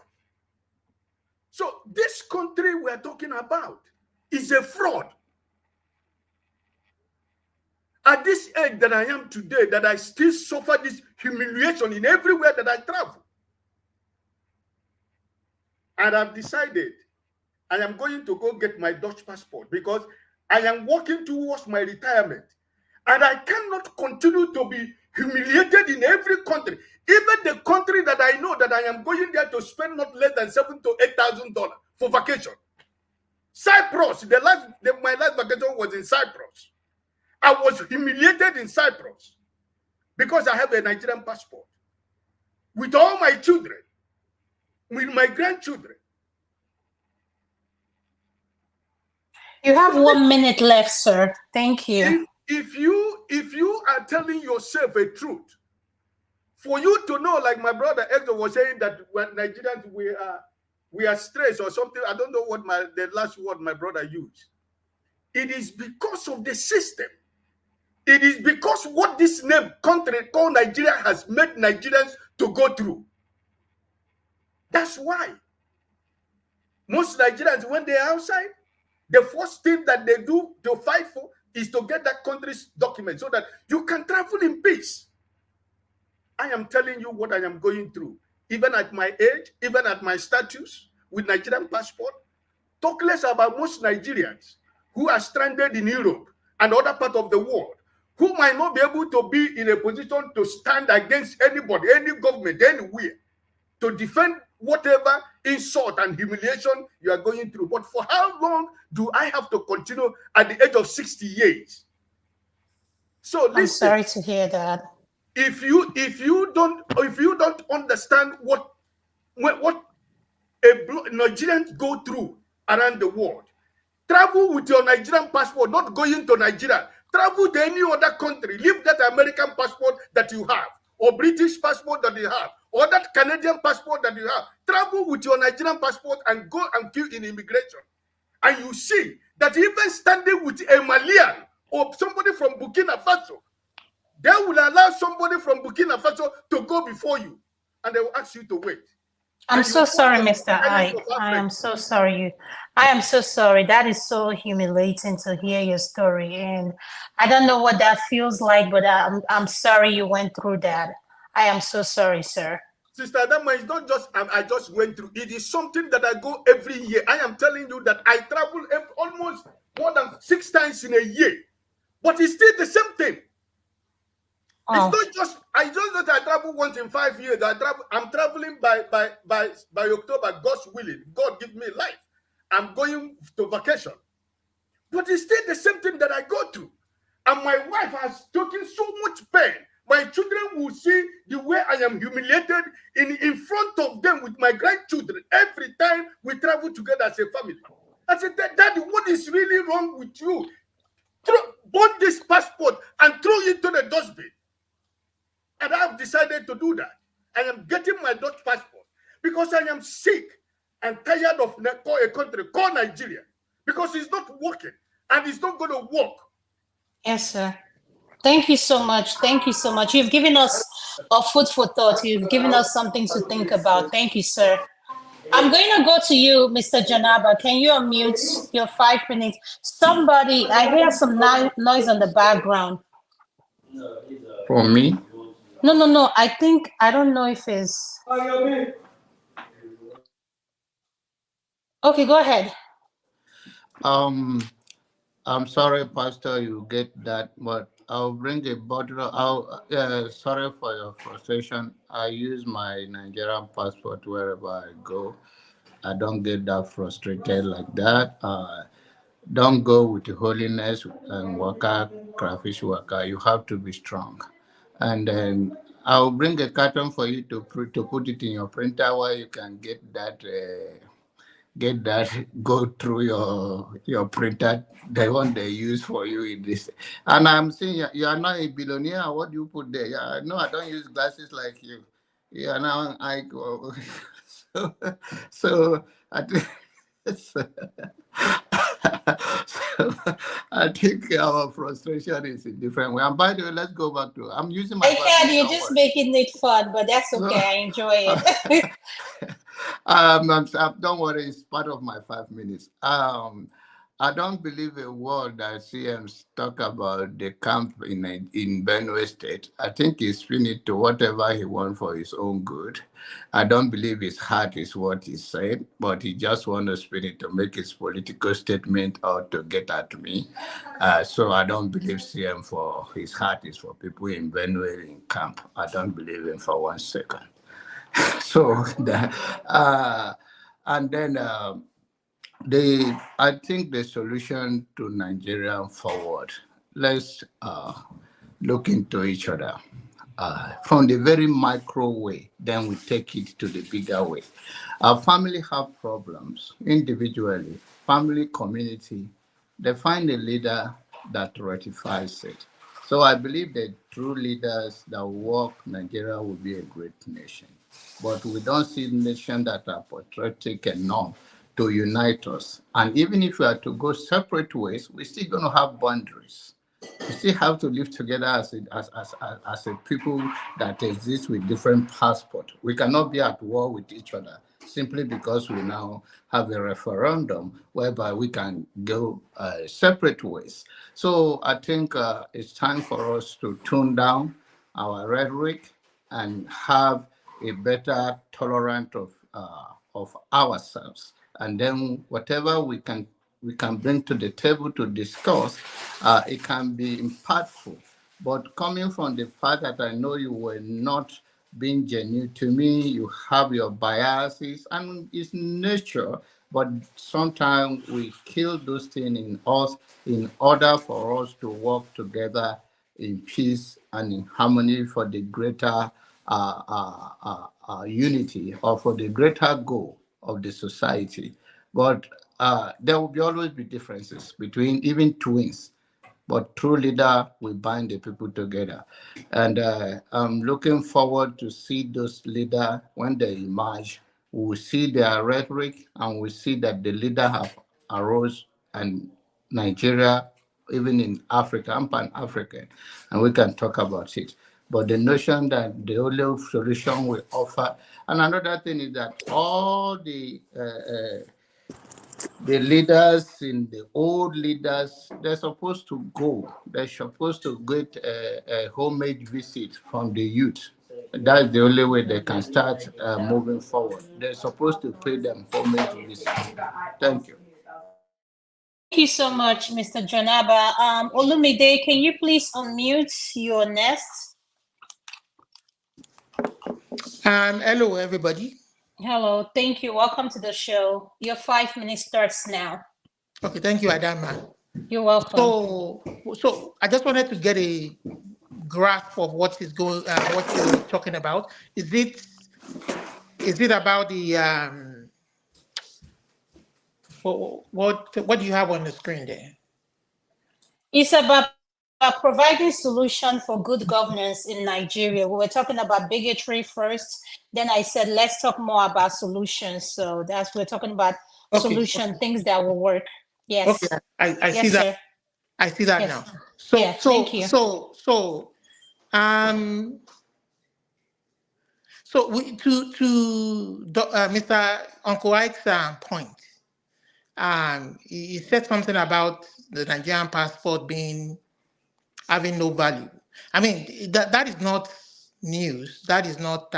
So this country we're talking about is a fraud. At this age that I am today, that I still suffer this humiliation in everywhere that I travel. And I've decided I am going to go get my Dutch passport because I am working towards my retirement. And I cannot continue to be humiliated in every country. Even the country that I know that I am going there to spend not less than $7,000 to $8,000 for vacation. Cyprus, my last vacation was in Cyprus. I was humiliated in Cyprus because I have a Nigerian passport. With all my children, with my grandchildren.
You have 1 minute left, sir. Thank you.
If you are telling yourself a truth, for you to know, like my brother Hector was saying, that when Nigerians we are stressed or something, I don't know what the last word my brother used. It is because of the system. It is because what this country called Nigeria has made Nigerians to go through. That's why most Nigerians, when they're outside, the first thing that they do to fight for is to get that country's document so that you can travel in peace. I am telling you what I am going through. Even at my age, even at my status with Nigerian passport, talk less about most Nigerians who are stranded in Europe and other parts of the world, who might not be able to be in a position to stand against anybody, any government, anywhere, to defend whatever insult and humiliation you are going through. But for how long do I have to continue at the age of 60 years? So listen,
I'm sorry to hear that.
If you don't understand what Nigerians go through around the world, travel with your Nigerian passport, not going to Nigeria. Travel to any other country. Leave that American passport that you have, or British passport that you have, or that Canadian passport that you have. Travel with your Nigerian passport and go and queue in immigration. And you see that even standing with a Malian or somebody from Burkina Faso, they will allow somebody from Burkina Faso to go before you, and they will ask you to wait.
I'm so sorry, Mr. Ike. I am so sorry. I am so sorry. That is so humiliating to hear your story, and I don't know what that feels like, but I'm sorry you went through that. I am so sorry, sir.
Sister Adama, it's not just I just went through. It is something that I go every year. I am telling you that I travel almost more than 6 times in a year, but it's still the same thing.
Oh.
It's not just that I travel once in 5 years. I'm traveling by October, God's willing. God give me life. I'm going to vacation, but it's still the same thing that I go through, and my wife has taken so much pain. My children will see the way I am humiliated in front of them with my grandchildren every time we travel together as a family. I said, Daddy, what is really wrong with you? Burn this passport and throw it to the dustbin. And I have decided to do that. I am getting my Dutch passport because I am sick and tired of a country called Nigeria, because it's not working and it's not going to work.
Yes, sir. Thank you so much. Thank you so much. You've given us a food for thought. You've given us something to think about. Thank you, sir. I'm going to go to you, Mr. Janaba. Can you unmute your 5 minutes? Somebody, I hear some noise on the background.
For me?
No. I don't know if it's... Okay, go ahead.
I'm sorry, Pastor, you get that, but I'll bring a bottle. Sorry for your frustration. I use my Nigerian passport wherever I go. I don't get that frustrated like that. Don't go with holiness and worker, crayfish worker. You have to be strong. And then I'll bring a carton for you to put it in your printer where you can get that. Go through your printer, the one they use for you in this. And I'm saying you are not a billionaire. What do you put there? Yeah, no, I don't use glasses like you. Yeah, now I go. so I think so I think our frustration is a different way. And by the way, let's go back to. I'm using my.
I can. You're just making it fun, but that's okay. I enjoy it.
Don't worry, it's part of my 5 minutes. I don't believe a word that CMs talk about the camp in Benue State. I think he's finished to whatever he wants for his own good. I don't believe his heart is what he said, but he just wants to spin it to make his political statement or to get at me. So I don't believe CM for his heart is for people in Benue in camp. I don't believe him for 1 second. So, and then I think the solution to Nigeria forward, let's look into each other from the very micro way, then we take it to the bigger way. Our family have problems individually, family, community. They find a leader that rectifies it. So I believe that true leaders that work, Nigeria will be a great nation. But we don't see nations that are patriotic enough to unite us. And even if we are to go separate ways, we're still going to have boundaries. We still have to live together as a people that exist with different passports. We cannot be at war with each other simply because we now have a referendum whereby we can go separate ways. So I think it's time for us to tone down our rhetoric and have a better tolerance of ourselves. And then whatever we can bring to the table to discuss, it can be impactful. But coming from the fact that I know you were not being genuine to me, you have your biases, and it's nature. But sometimes we kill those things in us in order for us to work together in peace and in harmony for the greater unity or for the greater goal of the society. But there will always be differences between even twins. But true leader will bind the people together. And I'm looking forward to see those leaders when they emerge. We will see their rhetoric and we see that the leader have arose and Nigeria, even in Africa, I'm Pan-African, and we can talk about it. But the notion that the only solution we offer, and another thing is that all the leaders in the old leaders, they're supposed to go. They're supposed to get a homage visit from the youth That's the only way they can start moving forward. They're supposed to pay them homage visit. Thank you.
Thank you so much, Mr. Jonaba. Olumide, can you please unmute your nest?
Hello, everybody.
Hello, thank you. Welcome to the show. Your 5 minutes starts now.
Okay, thank you, Adama.
You're welcome.
So I just wanted to get a grasp of what is going, what you're talking about. Is it about the what do you have on the screen there?
It's about providing solution for good governance in Nigeria. We were talking about bigotry first. Then I said, let's talk more about solutions. So we're talking about solution, things that will work. Yes.
Okay, I see
yes,
that.
Sir.
I see that
Yes.
now.
Thank you.
Mr. Uncle Ike's point, he said something about the Nigerian passport having no value. I mean, that is not news. That is not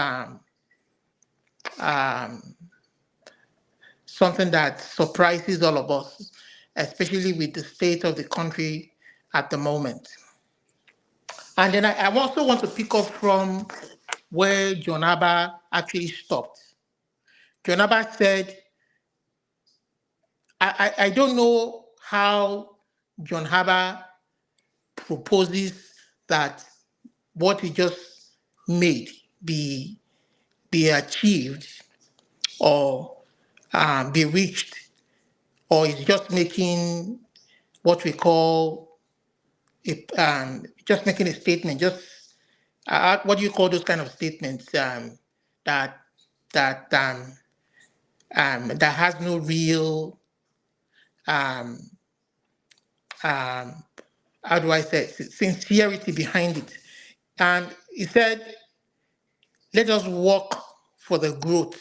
something that surprises all of us, especially with the state of the country at the moment. And then I also want to pick up from where Jonaba actually stopped. Jonaba said, I don't know how Jonaba proposes that what he just made be achieved or be reached, or is just making what we call just making a statement. Just what do you call those kind of statements that has no real how do I say sincerity behind it? And he said, let us work for the growth.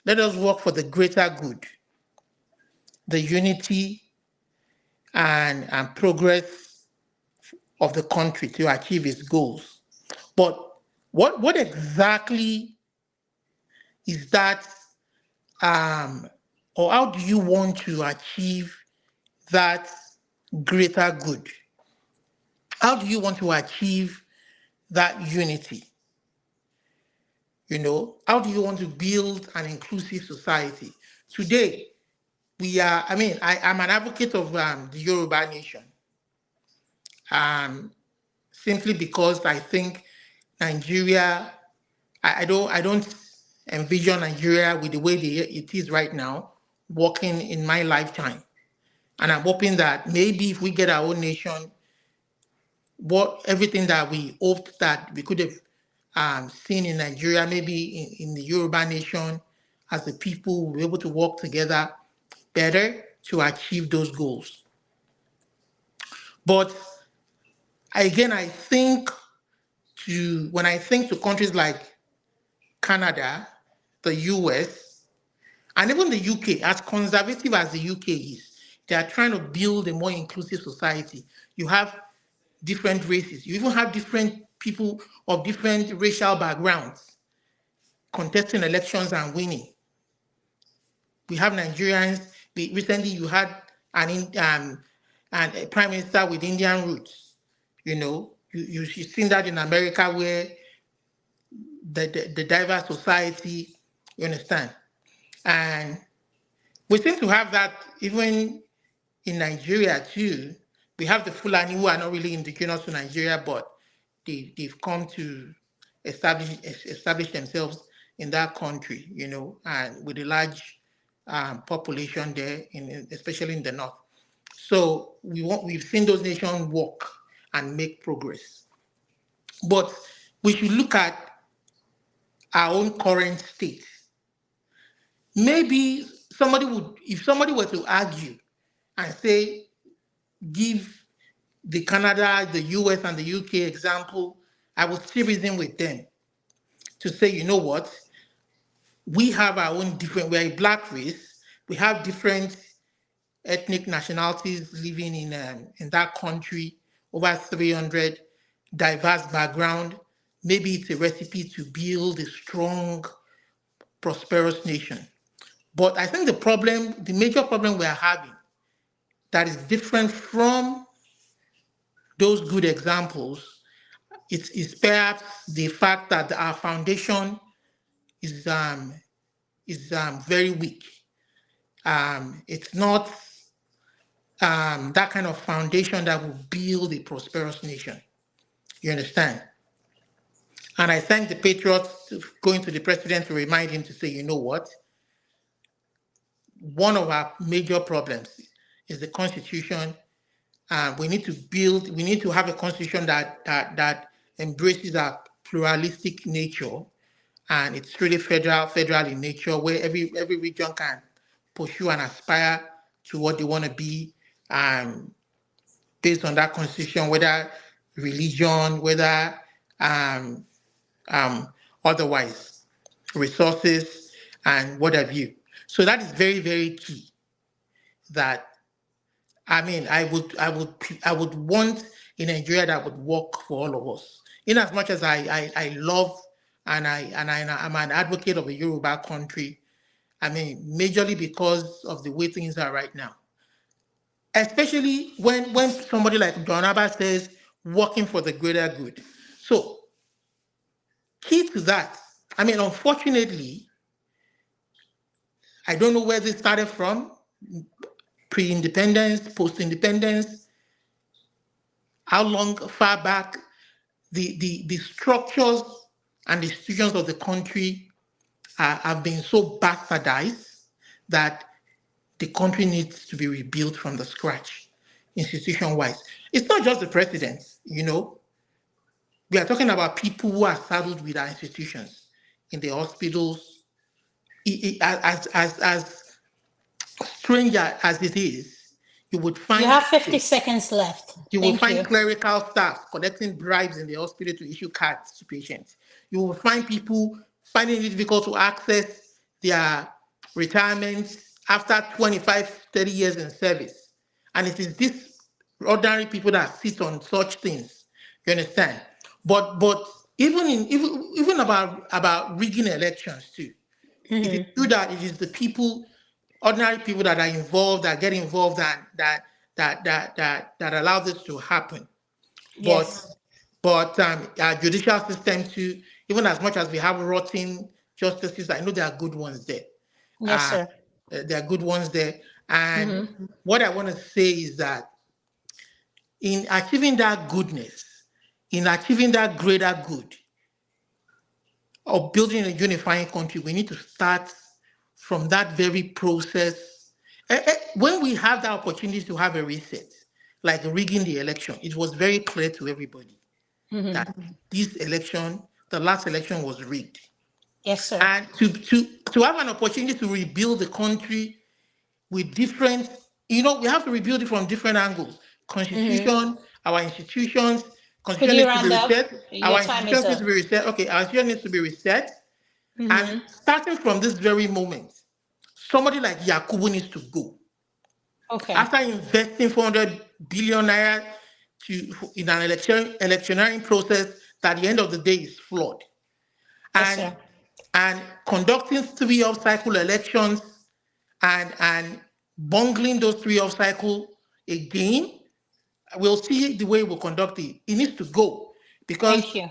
Let us work for the greater good, the unity and progress of the country to achieve its goals. But what exactly is that, or how do you want to achieve that greater good? How do you want to achieve that unity? How do you want to build an inclusive society? Today, I'm an advocate of the Yoruba nation. Simply because I think Nigeria, I don't envision Nigeria with the way it is right now, working in my lifetime. And I'm hoping that maybe if we get our own nation, everything that we hoped that we could have seen in Nigeria, maybe in the Yoruba nation, as a people, we'll be able to work together better to achieve those goals. But again, I think when I think to countries like Canada, the US, and even the UK, as conservative as the UK is, they are trying to build a more inclusive society. You have different races. You even have different people of different racial backgrounds contesting elections and winning. We have Nigerians. Recently, you had a prime minister with Indian roots. You've seen that in America, where the diverse society, you understand, and we seem to have that even in Nigeria too. We have the Fulani who are not really indigenous to Nigeria, but they've come to establish themselves in that country, and with a large population there, especially in the north. So we've seen those nations work and make progress. But we should look at our own current state. Maybe if somebody were to argue and say, give the Canada, the US, and the UK example, I would still reason with them to say, you know what? We have our own we're a black race. We have different ethnic nationalities living in that country, over 300, diverse background, maybe it's a recipe to build a strong, prosperous nation. But I think the major problem we are having that is different from those good examples is perhaps the fact that our foundation is very weak. It's not that kind of foundation that will build a prosperous nation. You understand? And I thank the patriots going to the president to remind him to say, you know what? One of our major problems is the constitution. We need to have a constitution that embraces our pluralistic nature, and it's really federal in nature, where every region can pursue and aspire to what they want to be, based on that constitution, whether religion, whether otherwise, resources and what have you. So that is very, very key. That I would want a Nigeria that would work for all of us. In as much as I love and I'm an advocate of a Yoruba country, majorly because of the way things are right now. Especially when somebody like John Abba says working for the greater good. So key to that, unfortunately, I don't know where this started from, pre-independence, post-independence, how long, far back, the structures and institutions of the country have been so bastardized that the country needs to be rebuilt from the scratch, institution-wise. It's not just the president, We are talking about people who are saddled with our institutions in the hospitals. As strange as it is, you would find...
You have 50 seconds left.
You will find clerical staff collecting bribes in the hospital to issue cards to patients. You will find people finding it difficult to access their retirement after 25, 30 years in service. And it is these ordinary people that sit on such things. You understand? But even about rigging elections too. It is true that it is the people, ordinary people that are involved, that get involved, and that allow this to happen.
Yes.
But our judicial system too, even as much as we have rotten justices, I know there are good ones there.
Yes, sir.
There are good ones there. And what I want to say is that in achieving that goodness, in achieving that greater good of building a unifying country, we need to start from that very process. When we have the opportunity to have a reset, like rigging the election, it was very clear to everybody that this election, the last election, was rigged.
Yes, sir.
And to have an opportunity to rebuild the country with different, we have to rebuild it from different angles. Constitution, our institutions, constitution needs to be reset. Our institutions need to be reset. Okay, our institution needs to be reset. And starting from this very moment, somebody like Yakubu needs to go.
Okay.
After investing 400 billion naira in an electioneering process that at the end of the day is flawed. And conducting 3 off-cycle elections and bungling those 3 off-cycle again, we'll see the way we'll conduct it. It needs to go because
Thank you.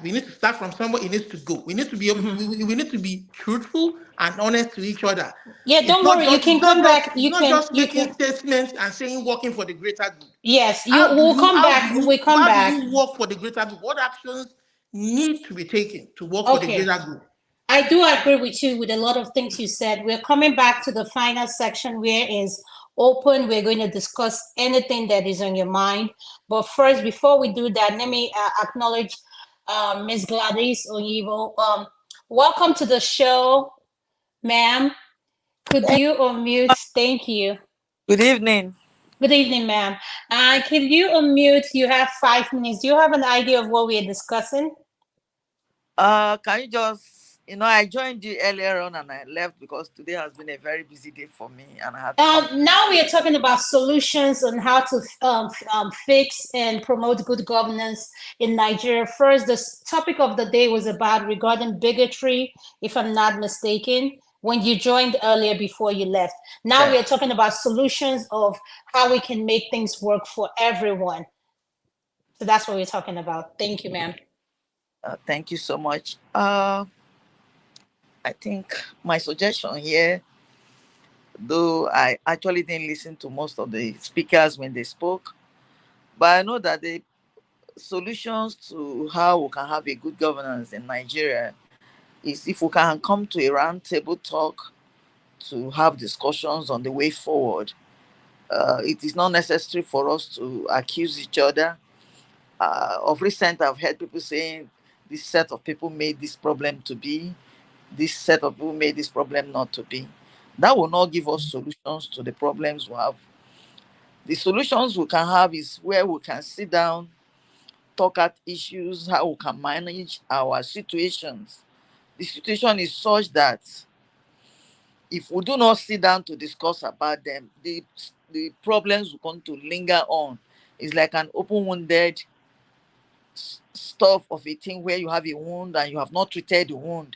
We need to start from somewhere. It needs to go. We need to be able, we need to be truthful and honest to each other.
Yeah, don't worry. You can come back.
You not just making statements and saying working for the greater good.
Yes, we'll come back. We come back.
How do you work for the greater good? What actions need to be taken to work for the greater good?
I do agree with you with a lot of things you said. We're coming back to the final section where is open. We're going to discuss anything that is on your mind. But first, before we do that, let me acknowledge Ms. Gladys Onyibo. Welcome to the show, ma'am. Could you unmute? Thank you.
Good evening.
Good evening, ma'am. Can you unmute? You have 5 minutes. Do you have an idea of what we are discussing?
Can you just I joined you earlier on and I left because today has been a very busy day for me and I had to come.
Now we are talking about solutions on how to fix and promote good governance in Nigeria. First, the topic of the day was about regarding bigotry, if I'm not mistaken, when you joined earlier before you left. Now we are talking about solutions of how we can make things work for everyone. So that's what we're talking about. Thank you, ma'am.
Thank you so much. I think my suggestion here, though I actually didn't listen to most of the speakers when they spoke, but I know that the solutions to how we can have a good governance in Nigeria is if we can come to a round table talk to have discussions on the way forward. It is not necessary for us to accuse each other. Of recent, I've heard people saying this set of people made this problem to be, this set of people made this problem not to be. That will not give us solutions to the problems we have. The solutions we can have is where we can sit down, talk at issues, how we can manage our situations. The situation is such that if we do not sit down to discuss about them, the problems will going to linger on. It's like an open-wounded stuff of a thing where you have a wound and you have not treated the wound.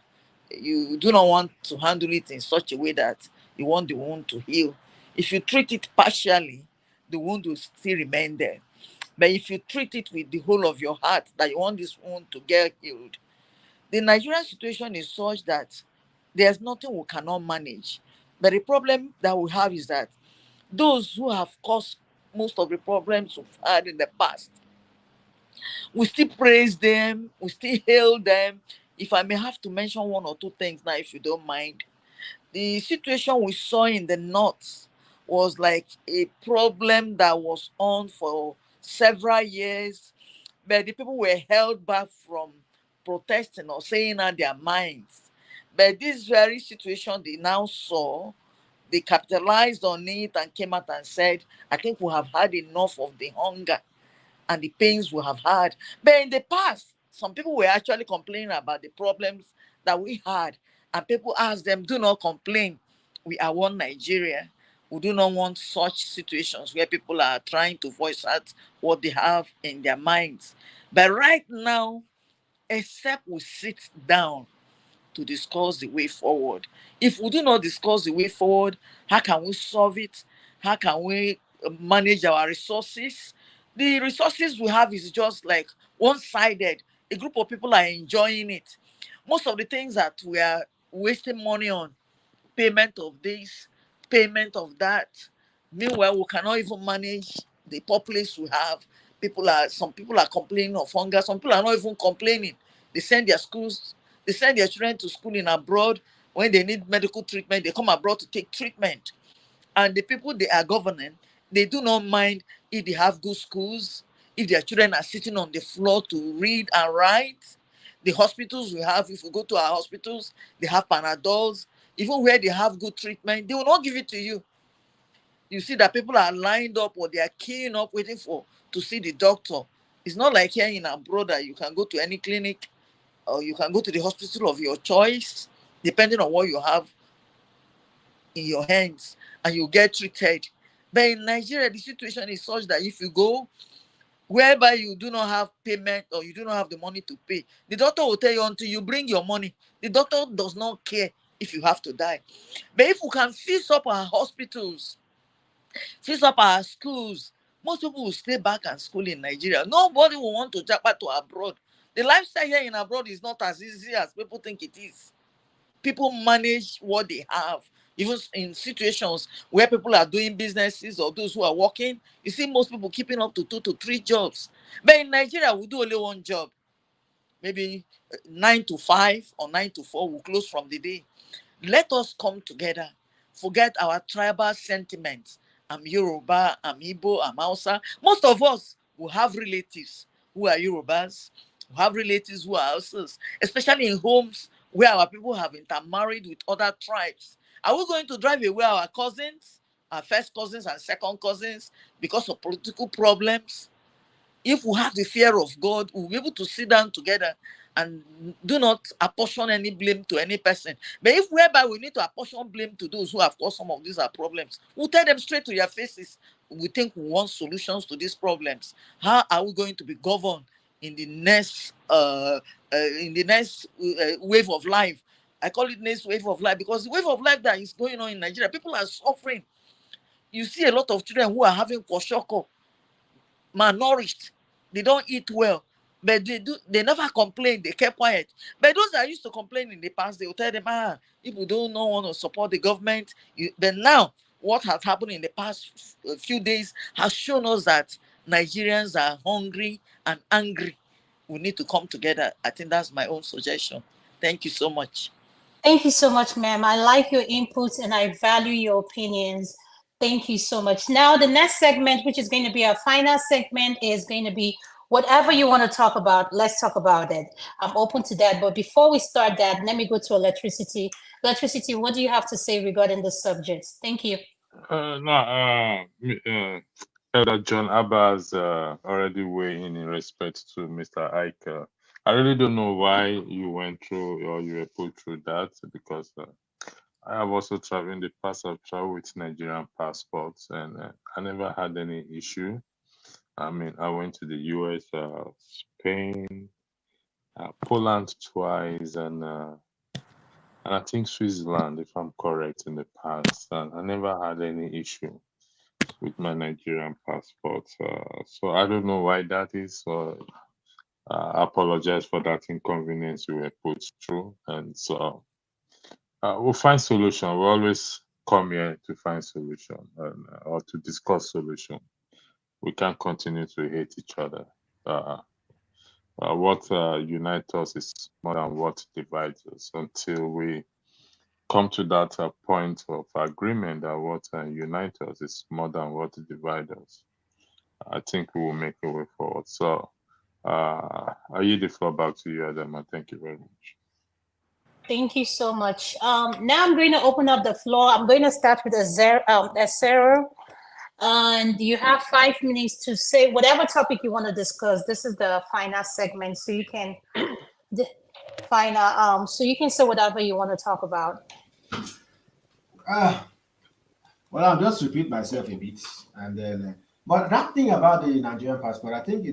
You do not want to handle it in such a way that you want the wound to heal. If you treat it partially, the wound will still remain there. But if you treat it with the whole of your heart, that you want this wound to get healed, the Nigerian situation is such that there's nothing we cannot manage. But the problem that we have is that those who have caused most of the problems we've had in the past, we still praise them, we still hail them. If I may have to mention one or two things now, if you don't mind. The situation we saw in the north was like a problem that was on for several years, but the people were held back from protesting or saying out their minds. But this very situation they now saw, they capitalized on it and came out and said, I think we have had enough of the hunger and the pains we have had. But in the past, some people were actually complaining about the problems that we had. And people asked them, do not complain. We are one Nigeria. We do not want such situations where people are trying to voice out what they have in their minds. But right now, except we sit down to discuss the way forward. If we do not discuss the way forward, how can we solve it? How can we manage our resources? The resources we have is just like one-sided. A group of people are enjoying it. Most of the things that we are wasting money on, payment of this, payment of that. Meanwhile, we cannot even manage the populace we have. Some people are complaining of hunger. Some people are not even complaining. They send their children to school in abroad. When they need medical treatment, they come abroad to take treatment. And the people they are governing, they do not mind if they have good schools, if their children are sitting on the floor to read and write. The hospitals we have, if we go to our hospitals, they have Panadols. Even where they have good treatment, they will not give it to you. You see that people are lined up or they are queuing up waiting to see the doctor. It's not like here in abroad that you can go to any clinic or you can go to the hospital of your choice, depending on what you have in your hands, and you get treated. But in Nigeria, the situation is such that if you go whereby you do not have payment or you do not have the money to pay, the doctor will tell you until you bring your money. The doctor does not care if you have to die. But if we can fix up our hospitals, fix up our schools, most people will stay back and school in Nigeria. Nobody will want to jump back to abroad. The lifestyle here in abroad is not as easy as people think it is. People manage what they have. Even in situations where people are doing businesses or those who are working, you see most people keeping up to 2 to 3 jobs. But in Nigeria, we do only one job. Maybe 9 to 5 or 9 to 4, we'll close from the day. Let us come together. Forget our tribal sentiments. I'm Yoruba, I'm Igbo, I'm Hausa. Most of us will have relatives who are Yorubas, who have relatives who are Hausas, especially in homes where our people have intermarried with other tribes. Are we going to drive away our cousins, our first cousins and second cousins, because of political problems? If we have the fear of God, we'll be able to sit down together and do not apportion any blame to any person. But if whereby we need to apportion blame to those who have caused some of these problems, we'll tell them straight to your faces. We think we want solutions to these problems. How are we going to be governed in the next wave of life? I call it next wave of life because the wave of life that is going on in Nigeria, people are suffering. You see a lot of children who are having kwashiorkor, malnourished. They don't eat well, but they never complain. They kept quiet. But those that used to complain in the past, they will tell them, if we don't want to support the government. But now, what has happened in the past few days has shown us that Nigerians are hungry and angry. We need to come together. I think that's my own suggestion. Thank you so much.
Thank you so much, ma'am. I like your inputs and I value your opinions. Thank you so much. Now, the next segment, which is going to be our final segment, is going to be whatever you want to talk about. Let's talk about it. I'm open to that. But before we start that, let me go to electricity. Electricity, what do you have to say regarding this subject? Thank you.
Elder John Abbas already weighed in respect to Mr. Ike. I really don't know why you went through or you were put through that, because I have also traveled in the past. I've traveled with Nigerian passports and I never had any issue. I mean, I went to the US, Spain, Poland twice, and I think Switzerland, if I'm correct, in the past. And I never had any issue with my Nigerian passport. So I don't know why that is. So I apologize for that inconvenience you were put through. And so we'll find solution. We always come here to find solution or to discuss solution. We can't continue to hate each other. What unites us is more than what divides us. Until we come to that point of agreement that what unites us is more than what divides us, I think we will make a way forward. So I yield the floor back to you, Adama. Thank you very much.
Thank you so much. Now I'm going to open up the floor. I'm going to start with Sarah. And you have 5 minutes to say whatever topic you want to discuss. This is the final segment, so you can so you can say whatever you want to talk about.
Well, I'll just repeat myself a bit, and then. But that thing about the Nigerian passport, I think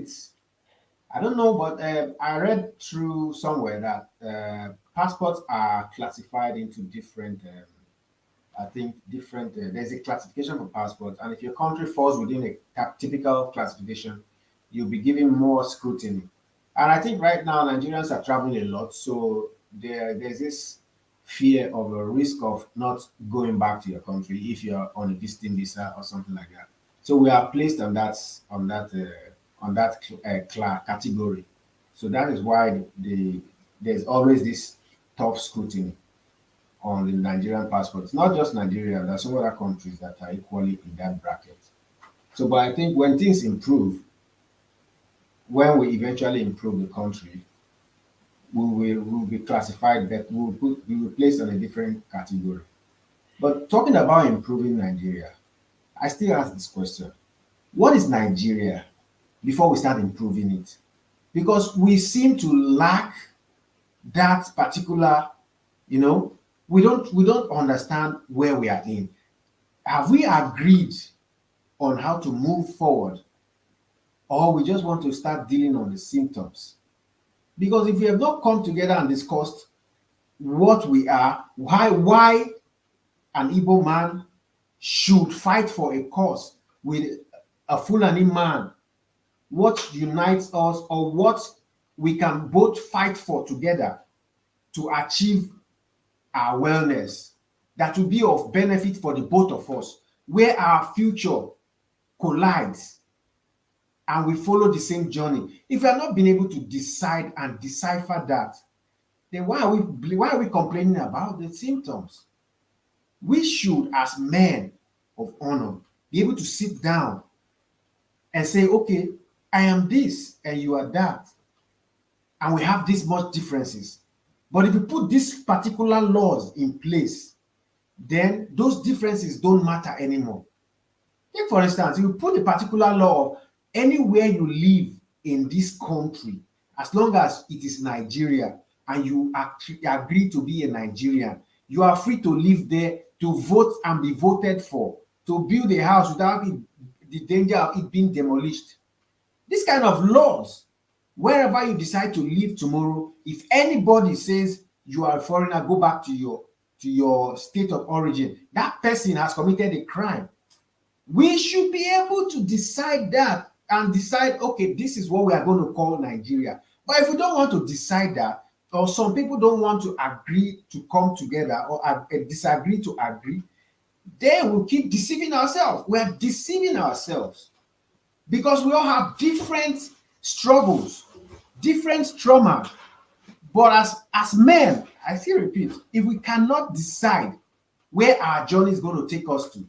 I don't know, but I read through somewhere that passports are classified into different. I think different. There's a classification for passports, and if your country falls within a typical classification, you'll be given more scrutiny. And I think right now Nigerians are traveling a lot, so there's this fear of a risk of not going back to your country if you're on a visiting visa or something like that. So we are placed on that category. So that is why there's always this tough scrutiny on the Nigerian passport. It's not just Nigeria, there are some other countries that are equally in that bracket. So, but I think when things improve, when we eventually improve the country, we will be classified, but we will be placed on a different category. But talking about improving Nigeria, I still ask this question: what is Nigeria before we start improving it? Because we seem to lack that particular, we don't understand where we are in. Have we agreed on how to move forward, or we just want to start dealing on the symptoms? Because if we have not come together and discussed what we are, why an Igbo man should fight for a cause with a Fulani man, what unites us, or what we can both fight for together to achieve our wellness, that will be of benefit for the both of us, where our future collides and we follow the same journey. If we are not being able to decide and decipher that, then why are we complaining about the symptoms? We should, as men of honor, be able to sit down and say, okay, I am this and you are that, and we have this much differences. But if you put these particular laws in place, then those differences don't matter anymore. Take, for instance, you put a particular law of anywhere you live in this country, as long as it is Nigeria and you agree to be a Nigerian, you are free to live there, to vote and be voted for, to build a house without the danger of it being demolished. This kind of laws, wherever you decide to live tomorrow, if anybody says you are a foreigner, go back to your state of origin, that person has committed a crime. We should be able to decide that and decide, okay, this is what we are going to call Nigeria. But if we don't want to decide that, or some people don't want to agree to come together or disagree to agree, then we'll keep deceiving ourselves. We are deceiving ourselves because we all have different struggles, different trauma. But as men, I still repeat, if we cannot decide where our journey is going to take us to,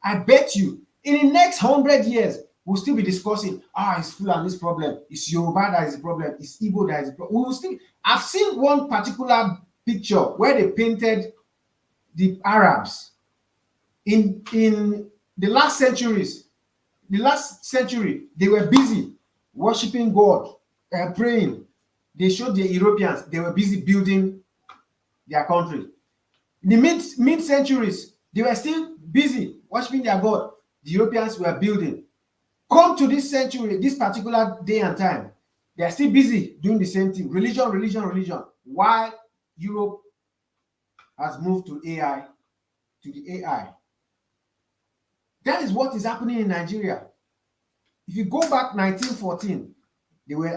I bet you in the next 100 years, we'll still be discussing, it's Fulani's problem, it's Yoruba that is the problem, it's Igbo that is the problem. We will still. I've seen one particular picture where they painted the Arabs in the last centuries. The last century, they were busy worshiping God and praying. They showed the Europeans they were busy building their country. In the mid-centuries, they were still busy worshiping their God. The Europeans were building. Come to this century, this particular day and time, they are still busy doing the same thing. Religion, religion, religion. While Europe has moved to AI, to the AI. That is what is happening in Nigeria. If you go back 1914,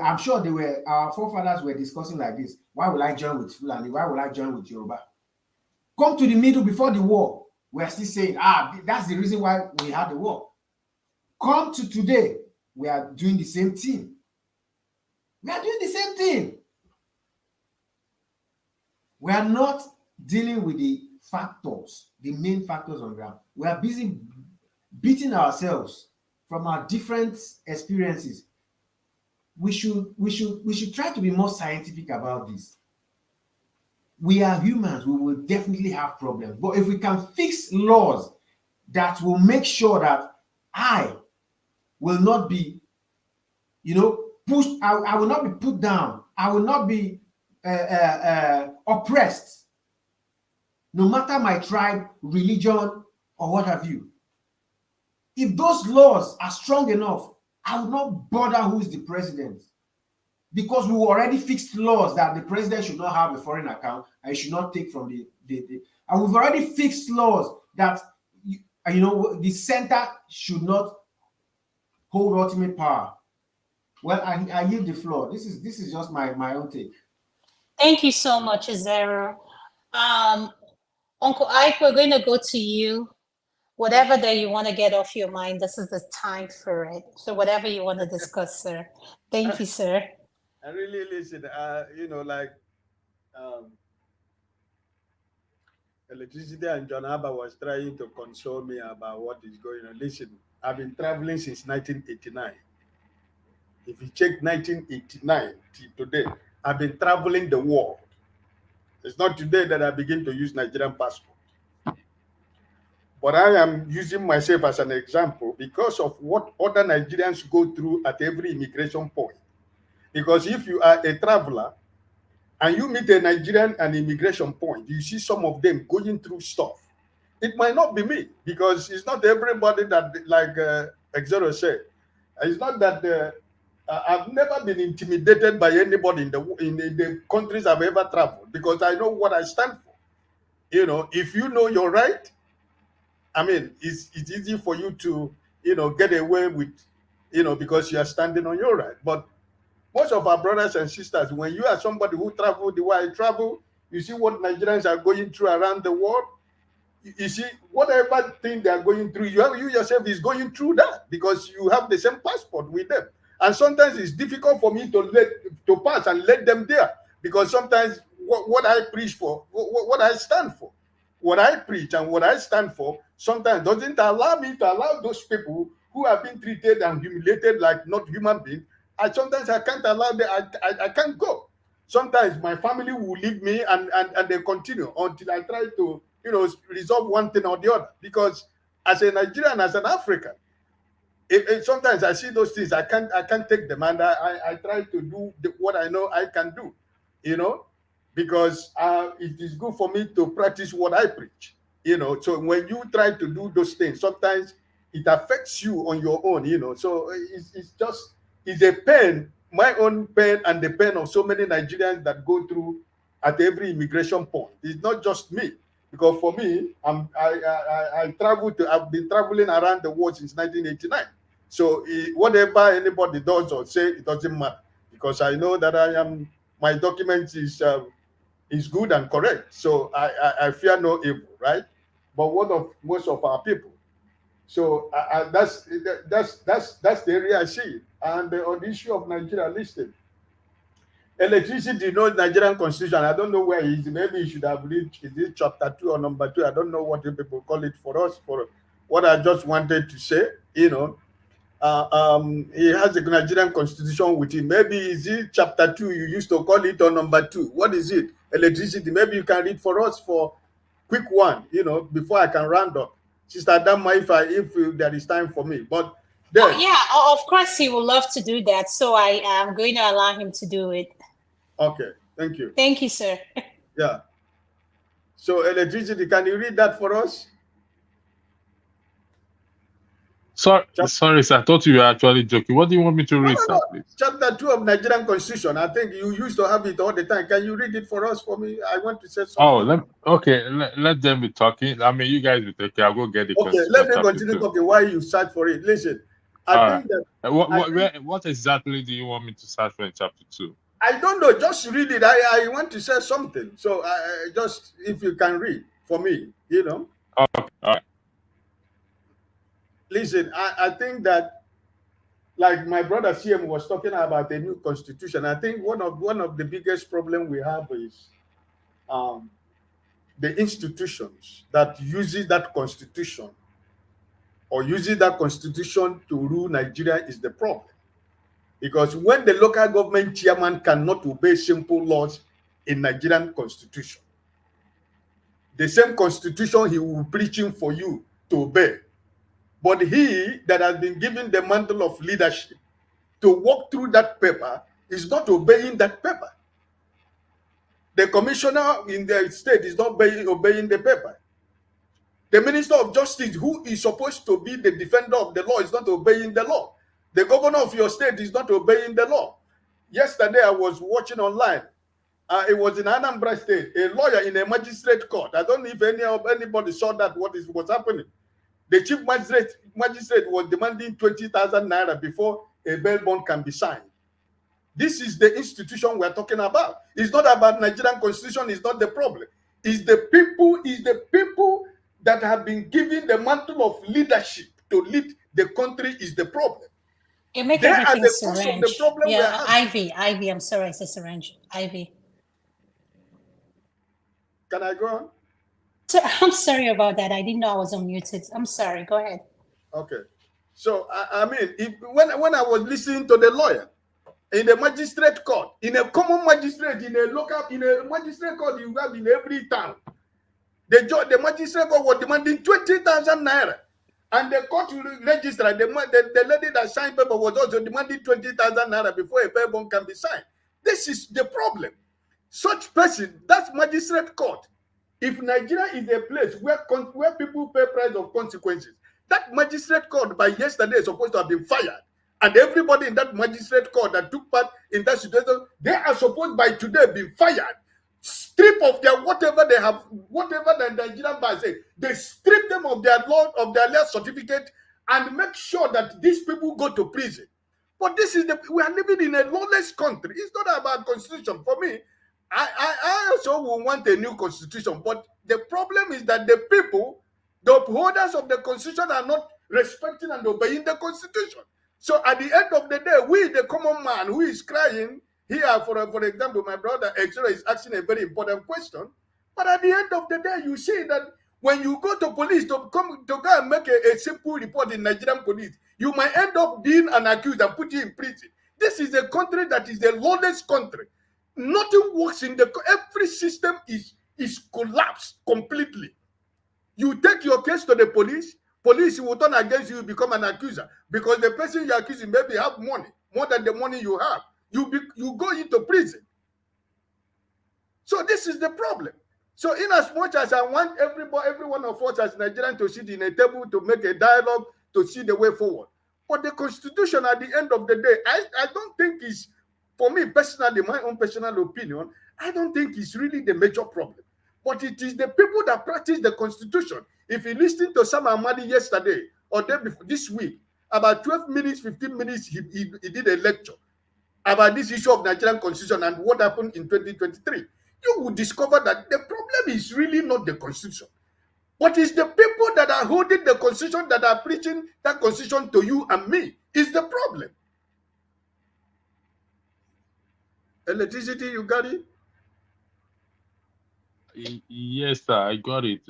I'm sure our forefathers were discussing like this. Why will I join with Fulani? Why will I join with Yoruba? Come to the middle before the war, we are still saying, that's the reason why we had the war. Come to today, we are doing the same thing. We are doing the same thing. We are not dealing with the factors, the main factors on ground. We are busy beating ourselves from our different experiences. We should try to be more scientific about this. We are humans, we will definitely have problems. But if we can fix laws that will make sure that I will not be, pushed, I will not be put down, I will not be oppressed, no matter my tribe, religion, or what have you. If those laws are strong enough, I will not bother who is the president, because we already fixed laws that the president should not have a foreign account and should not take from and we've already fixed laws that the center should not hold ultimate power. Well, I yield the floor. This is just my own take.
Thank you so much, Zero. Uncle Ike, we're going to go to you. Whatever that you want to get off your mind, this is the time for it. So whatever you want to discuss, sir. Thank you, sir.
I really listen. Electricity and John Abba was trying to console me about what is going on. Listen, I've been traveling since 1989. If you check 1989 till today, I've been traveling the world. It's not today that I begin to use Nigerian passport. But I am using myself as an example because of what other Nigerians go through at every immigration point. Because if you are a traveler and you meet a Nigerian at an immigration point, you see some of them going through stuff. It might not be me, because it's not everybody that, like Exero said, it's not that I've never been intimidated by anybody in the countries I've ever traveled, because I know what I stand for. If you know your right, I mean, it's easy for you to, get away with, because you are standing on your right. But most of our brothers and sisters, when you are somebody who traveled the way I travel, you see what Nigerians are going through around the world. You see, whatever thing they are going through, you yourself is going through that, because you have the same passport with them. And sometimes it's difficult for me to pass and let them there, because sometimes what I preach for, what I stand for, what I preach and what I stand for, sometimes doesn't allow me to allow those people who have been treated and humiliated like not human beings. Sometimes I can't allow them. I can't go. Sometimes my family will leave me and they continue until I try to resolve one thing or the other. Because as a Nigerian, as an African, sometimes I see those things, I can't take them, and I try to do what I know I can do, because it is good for me to practice what I preach, So when you try to do those things, sometimes it affects you on your own, So it's a pain, my own pain, and the pain of so many Nigerians that go through at every immigration point. It's not just me, because for me, I've been traveling around the world since 1989. So whatever anybody does or say, it doesn't matter, because I know that my document is good and correct. So I fear no evil, right? But what of most of our people? So that's the area I see. And on the issue of Nigeria, listen, electricity, Nigerian constitution. I don't know where he is. Maybe he should have read, is it chapter 2 or number 2? I don't know what you people call it for us. For what I just wanted to say, he has a Nigerian constitution with him. Maybe is it chapter 2 you used to call it, or number 2? What is it? Electricity. Maybe you can read for us for quick one, before I can round up. Sister Damma, if there is time for me. But then,
of course he would love to do that. So I am going to allow him to do it.
Okay, thank you.
Thank you, sir.
Yeah. So electricity, can you read that for us?
Sorry, sir. I thought you were actually joking. What do you want me to read, sir, please?
Chapter 2 of Nigerian Constitution. I think you used to have it all the time. Can you read it for us, for me? I want to say something.
Let them be talking. I mean, you guys be talking. I'll go get it.
Okay, let me continue talking while you search for it. Listen, I think that...
What exactly do you want me to search for in chapter 2?
I don't know. Just read it. I want to say something. So just, if you can read for me,
Okay, all right.
Listen, I think that, like my brother CM was talking about a new constitution, I think one of the biggest problem we have is the institutions that uses that constitution to rule Nigeria is the problem. Because when the local government chairman cannot obey simple laws in Nigerian constitution, the same constitution he will be preaching for you to obey. But he that has been given the mantle of leadership to walk through that paper is not obeying that paper. The commissioner in the state is not obeying the paper. The Minister of Justice, who is supposed to be the defender of the law, is not obeying the law. The governor of your state is not obeying the law. Yesterday, I was watching online. It was in Anambra State, a lawyer in a magistrate court. I don't know if anybody saw that, what was happening. The chief magistrate was demanding 20,000 naira before a bail bond can be signed. This is the institution we're talking about. It's not about Nigerian constitution. It's not the problem. It's the people that have been given the mantle of leadership to lead the country is the problem.
You make everything syringe. Yeah, Ivy, I'm sorry, I said syringe. Ivy.
Can I go on?
So, I'm sorry about that. I didn't know I was unmuted. I'm sorry. Go ahead.
Okay. So, I mean, when I was listening to the lawyer in the magistrate court, in a common magistrate, in a magistrate court you have in every town, the magistrate court was demanding 20,000 naira. And the court registrar, the lady that signed paper was also demanding 20,000 naira before a bail bond can be signed. This is the problem. Such person, that's magistrate court. If Nigeria is a place where people pay price of consequences, that magistrate court by yesterday is supposed to have been fired. And everybody in that magistrate court that took part in that situation, they are supposed by today be fired. Strip of their whatever they have, whatever the Nigerian bar say, they strip them of their law certificate and make sure that these people go to prison. But we are living in a lawless country. It's not about constitution. For me, I also will want a new constitution. But the problem is that the people, the upholders of the constitution, are not respecting and obeying the constitution. So at the end of the day, we, the common man who is crying, here, for example, my brother Extra is asking a very important question. But at the end of the day, you see that when you go to police to go and make a simple report in Nigerian police, you might end up being an accused and put you in prison. This is a country that is the lawless country. Nothing works every system is collapsed completely. You take your case to the police, Police will turn against you, become an accuser, because the person you're accusing maybe have money, more than the money you have. You go into prison. So this is the problem. So in as much as I want every one of us as Nigerians to sit in a table to make a dialogue to see the way forward, but the Constitution at the end of the day, I don't think is, for me personally, my own personal opinion, I don't think it's really the major problem. But it is the people that practice the Constitution. If you listen to Sam Amadi yesterday or day before, this week, about 12 minutes, 15 minutes, he did a lecture about this issue of Nigerian Constitution and what happened in 2023. You will discover that the problem is really not the Constitution, but it's the people that are holding the Constitution, that are preaching that Constitution to you and me, is the problem. Electricity, you got it?
Yes, sir, I got it.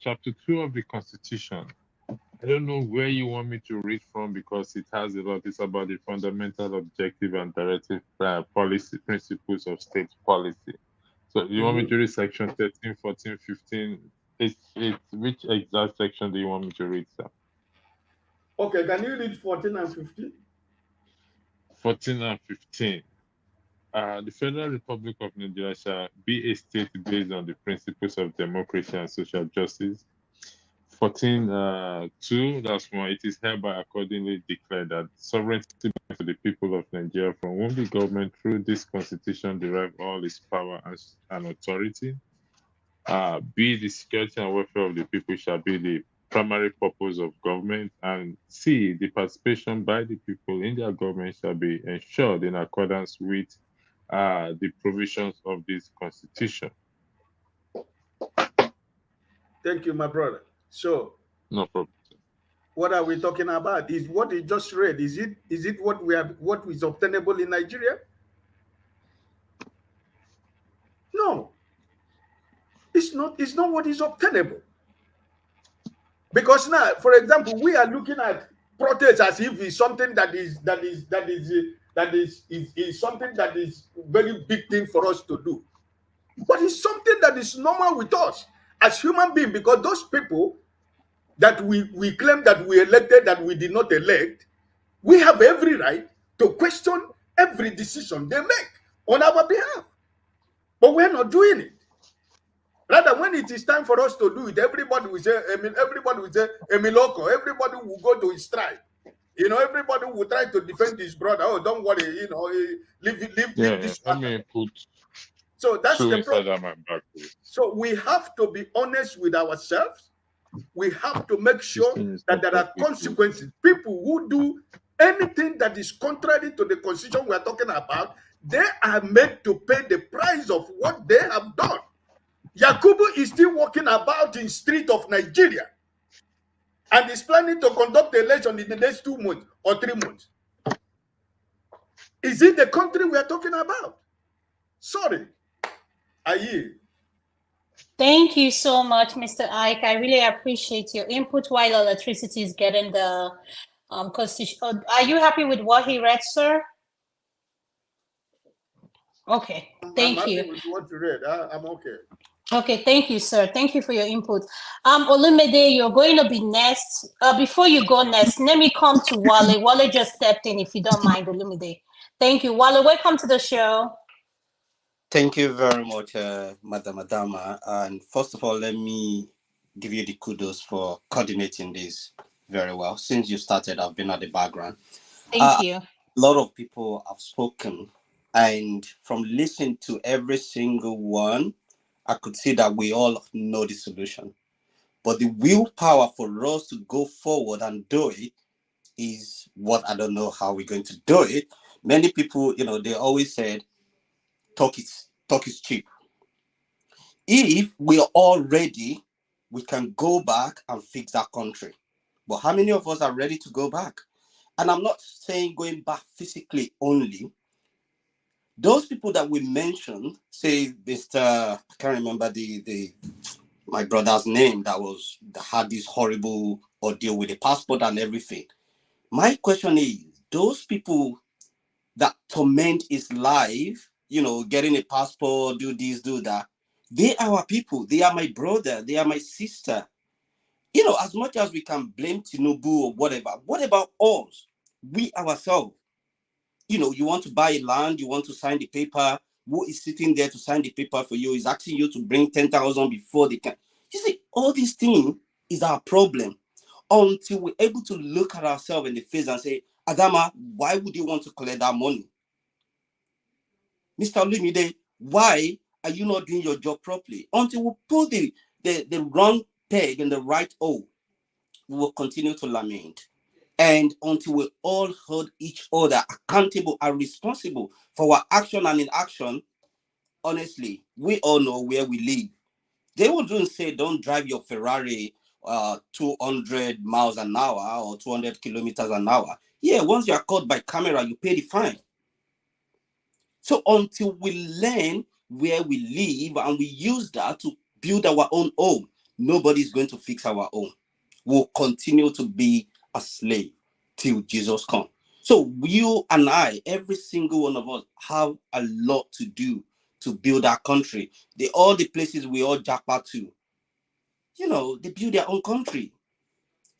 Chapter 2 of the Constitution. I don't know where you want me to read from because it has a lot. It's about the fundamental objective and directive policy principles of state policy. So you want me to read section 13, 14, 15? It's which exact section do you want me to read, sir?
Okay, can you read 14 and 15?
14 and 15. The Federal Republic of Nigeria shall be a state based on the principles of democracy and social justice. 14.2, that's one. It is hereby accordingly declared that sovereignty belongs to the people of Nigeria, from whom the government through this constitution derive all its power and authority. B, the security and welfare of the people shall be the primary purpose of government. And C, the participation by the people in their government shall be ensured in accordance with the provisions of this constitution.
Thank you, my brother. So,
no problem.
What are we talking about? Is what he just read? Is it what we have? What is obtainable in Nigeria? No, it's not. It's not what is obtainable. Because now, for example, we are looking at protest as if it's something that is something that is very big thing for us to do. But it's something that is normal with us as human beings, because those people that we claim that we elected, that we did not elect, we have every right to question every decision they make on our behalf. But we're not doing it. Rather, when it is time for us to do it, everybody will say, Emiloko, everybody will go to his tribe. You know, everybody will try to defend his brother. Oh, don't worry, you know, leave this matter. So that's the problem. So we have to be honest with ourselves. We have to make sure that there are consequences. People who do anything that is contrary to the constitution we are talking about, they are made to pay the price of what they have done. Yakubu is still walking about in street of Nigeria and is planning to conduct the election in the next 2 months or 3 months. Is it the country we are talking about? Sorry. I yield.
Thank you so much, Mr. Ike. I really appreciate your input while electricity is getting the constitution. Are you happy with what he read, sir? Okay, thank you.
I'm happy with what you read. I'm okay.
Okay, thank you, sir. Thank you for your input. Olumide, you're going to be next. Before you go next, let me come to Wale. Wale just stepped in, if you don't mind, Olumide. Thank you. Wale, welcome to the show.
Thank you very much, Madam Adama. And first of all, let me give you the kudos for coordinating this very well. Since you started, I've been at the background.
Thank you.
A lot of people have spoken, and from listening to every single one, I could see that we all know the solution. But the willpower for us to go forward and do it is what I don't know how we're going to do it. Many people, you know, they always said, talk is cheap. If we are all ready, we can go back and fix that country. But how many of us are ready to go back? And I'm not saying going back physically only. Those people that we mentioned, say Mr. I can't remember my brother's name that had this horrible ordeal with the passport and everything. My question is, those people that torment his life, you know, getting a passport, do this, do that, they are our people. They are my brother. They are my sister. As much as we can blame Tinubu or whatever, what about us? We ourselves. You want to buy land, you want to sign the paper. Who is sitting there to sign the paper for you? Is asking you to bring 10,000 before they can. You see, all these things is our problem. Until we're able to look at ourselves in the face and say, Adama, why would you want to collect that money? Mr. Olumide, why are you not doing your job properly? Until we put the wrong peg in the right hole, we will continue to lament. And until we all hold each other accountable and responsible for our action and inaction, honestly, we all know where we live. They wouldn't say don't drive your Ferrari 200 miles an hour or 200 kilometers an hour. Yeah, once you are caught by camera, you pay the fine. So until we learn where we live and we use that to build our own home, nobody's going to fix our own. We'll continue to be a slave till Jesus comes. So you and I, every single one of us, have a lot to do to build our country. All the places we all jackpot to, they build their own country.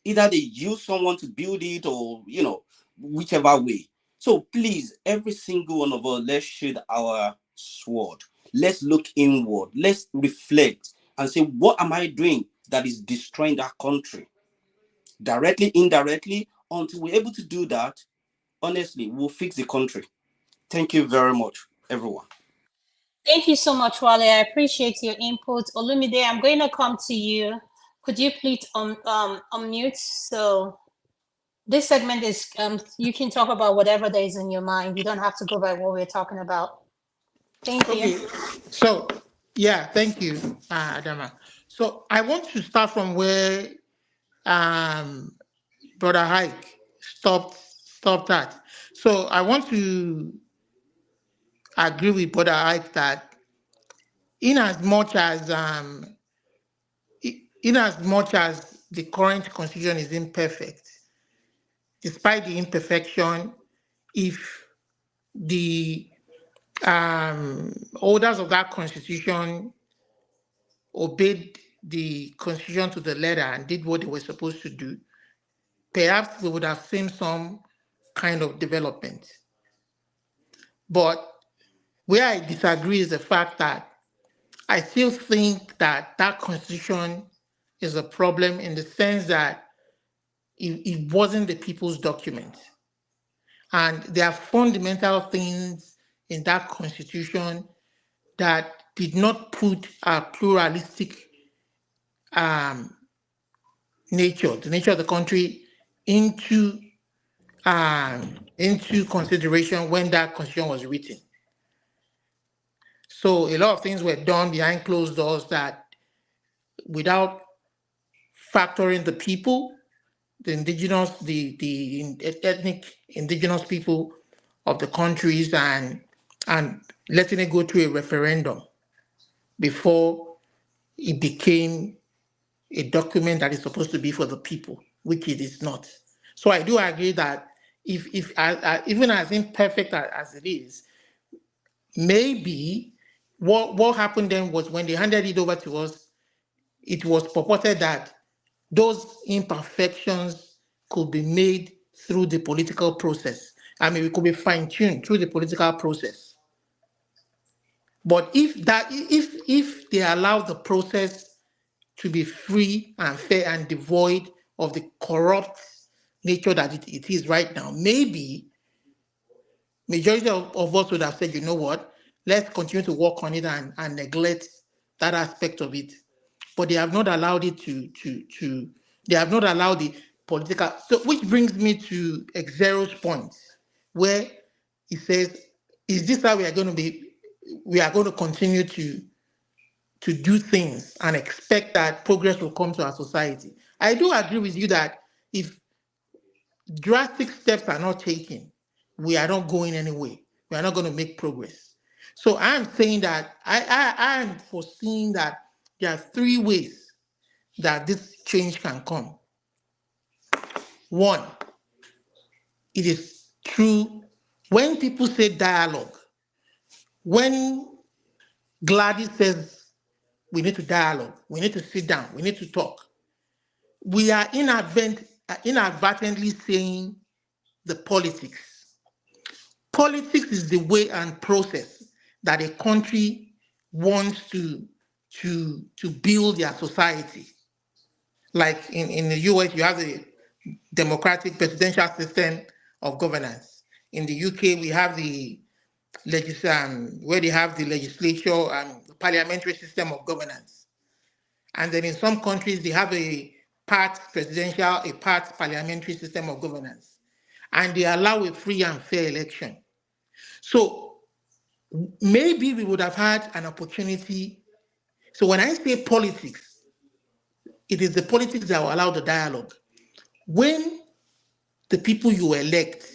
Either they use someone to build it or, whichever way. So please, every single one of us, let's shed our sword. Let's look inward. Let's reflect and say, what am I doing that is destroying that country? Directly, indirectly, until we're able to do that, honestly, we'll fix the country. Thank you very much, everyone.
Thank you so much, Wale. I appreciate your input. Olumide, I'm going to come to you. Could you please unmute? So this segment is, you can talk about whatever there is in your mind. You don't have to go by what we're talking about. Thank you.
So, yeah, thank you, Adama. So I want to start from where Brother Hike stopped at. So I want to agree with Brother Hike that in as much as the current constitution is imperfect, despite the imperfection, if the holders of that constitution obeyed the constitution to the letter and did what they were supposed to do, perhaps we would have seen some kind of development. But where I disagree is the fact that I still think that that constitution is a problem in the sense that it wasn't the people's document. And there are fundamental things in that constitution that did not put a pluralistic nature, the nature of the country, into consideration when that constitution was written. So a lot of things were done behind closed doors that, without factoring the people, the indigenous, the ethnic indigenous people of the countries, and letting it go through a referendum before it became a document that is supposed to be for the people, which it is not. So I do agree that if even as imperfect as it is, maybe what happened then was when they handed it over to us, it was purported that those imperfections could be made through the political process. I mean, it could be fine-tuned through the political process. But if they allow the process to be free and fair and devoid of the corrupt nature that it is right now, maybe majority of us would have said, you know what, let's continue to work on it and neglect that aspect of it. But they have not allowed it they have not allowed the political, so which brings me to Xero's point, where he says, is this how we are going to continue to do things and expect that progress will come to our society? I do agree with you that if drastic steps are not taken, we are not going anywhere. We are not going to make progress. So I'm saying that I am foreseeing that there are three ways that this change can come. One, it is through, when people say dialogue, when Gladys says we need to dialogue, we need to sit down, we need to talk, we are inadvertently saying the politics. Politics is the way and process that a country wants to build their society. Like in the US, you have the democratic presidential system of governance. In the UK, we have the where they have the legislature and the parliamentary system of governance. And then in some countries, they have a part presidential, a part parliamentary system of governance. And they allow a free and fair election. So maybe we would have had an opportunity. So when I say politics, it is the politics that will allow the dialogue. When the people you elect,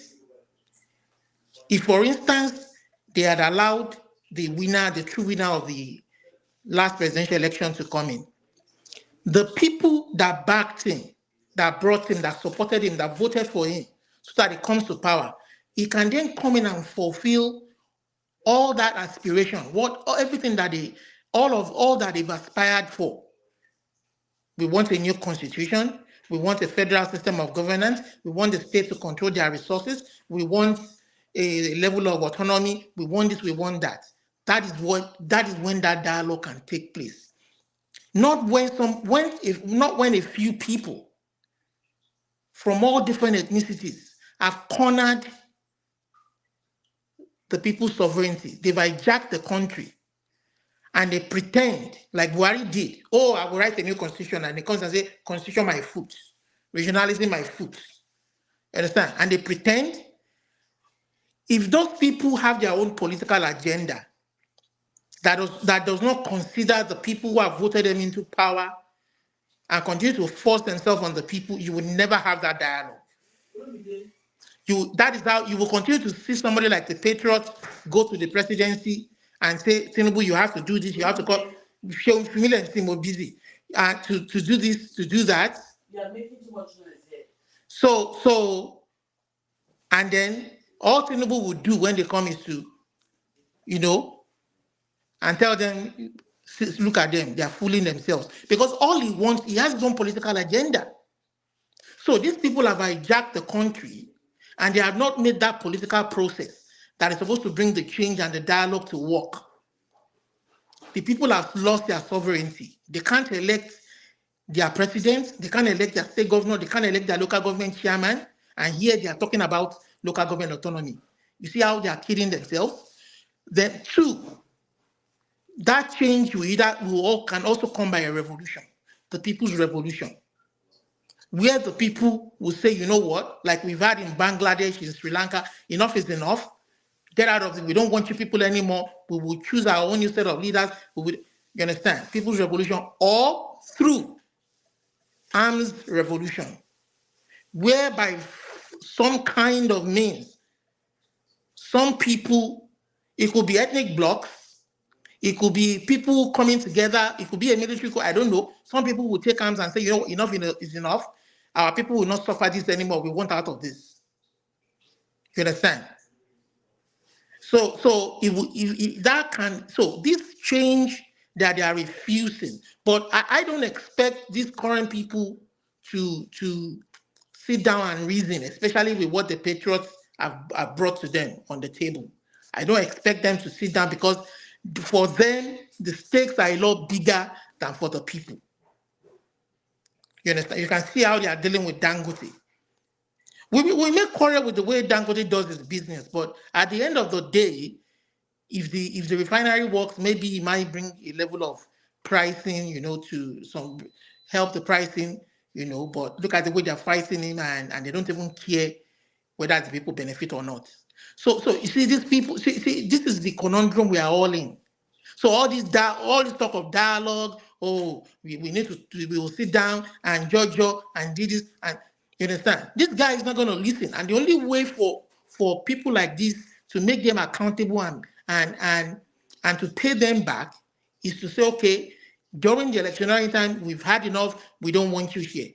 if for instance, they had allowed the winner, the true winner of the last presidential election to come in, the people that backed him, that brought him, that supported him, that voted for him, so that he comes to power, he can then come in and fulfill all that aspiration, everything that all that they've aspired for. We want a new constitution. We want a federal system of governance. We want the state to control their resources. We want a level of autonomy. We want this, we want that. That is when that dialogue can take place. Not when a few people from all different ethnicities have cornered the people's sovereignty. They've hijacked the country. And they pretend, like Buhari did, oh, I will write a new constitution, and they come and say, constitution my foot, regionalism my foot. Understand? And they pretend. If those people have their own political agenda that does not consider the people who have voted them into power and continue to force themselves on the people, you will never have that dialogue. That is how you will continue to see somebody like the Patriots go to the presidency and say, Tinubu, you have to do this, you have to call, Shumile and Timo busy to do this, to do that.
You are making too much noise here.
So, and then all Tinubu would do when they come is to, and tell them, look at them, they are fooling themselves. Because all he wants, he has his own political agenda. So these people have hijacked the country and they have not made that political process that is supposed to bring the change and the dialogue to work. The people have lost their sovereignty. They can't elect their president, they can't elect their state governor, they can't elect their local government chairman, and here they are talking about local government autonomy. You see how they are kidding themselves? Then two, that change can also come by a revolution, the people's revolution, where the people will say, you know what, like we've had in Bangladesh, in Sri Lanka, enough is enough. Get out of it. We don't want you people anymore. We will choose our own new set of leaders. You understand? People's revolution, or through arms revolution, whereby some kind of means, some people, it could be ethnic blocks, it could be people coming together, it could be a military coup, I don't know. Some people will take arms and say, you know, enough is enough. Our people will not suffer this anymore. We want out of this. You understand? So this change that they are refusing, but I don't expect these current people to sit down and reason, especially with what the Patriots have brought to them on the table. I don't expect them to sit down because for them, the stakes are a lot bigger than for the people. You understand? You can see how they are dealing with Dangote. We may quarrel with the way Dangote does his business, but at the end of the day, if the refinery works, maybe it might bring a level of pricing, to some help the pricing, but look at the way they're fighting him and they don't even care whether the people benefit or not. So you see, these people, see, this is the conundrum we are all in. So all this talk of dialogue, we will sit down and judge and do this, and you understand? This guy is not going to listen, and the only way for people like this to make them accountable and to pay them back is to say, okay, during the electionary time, we've had enough, we don't want you here.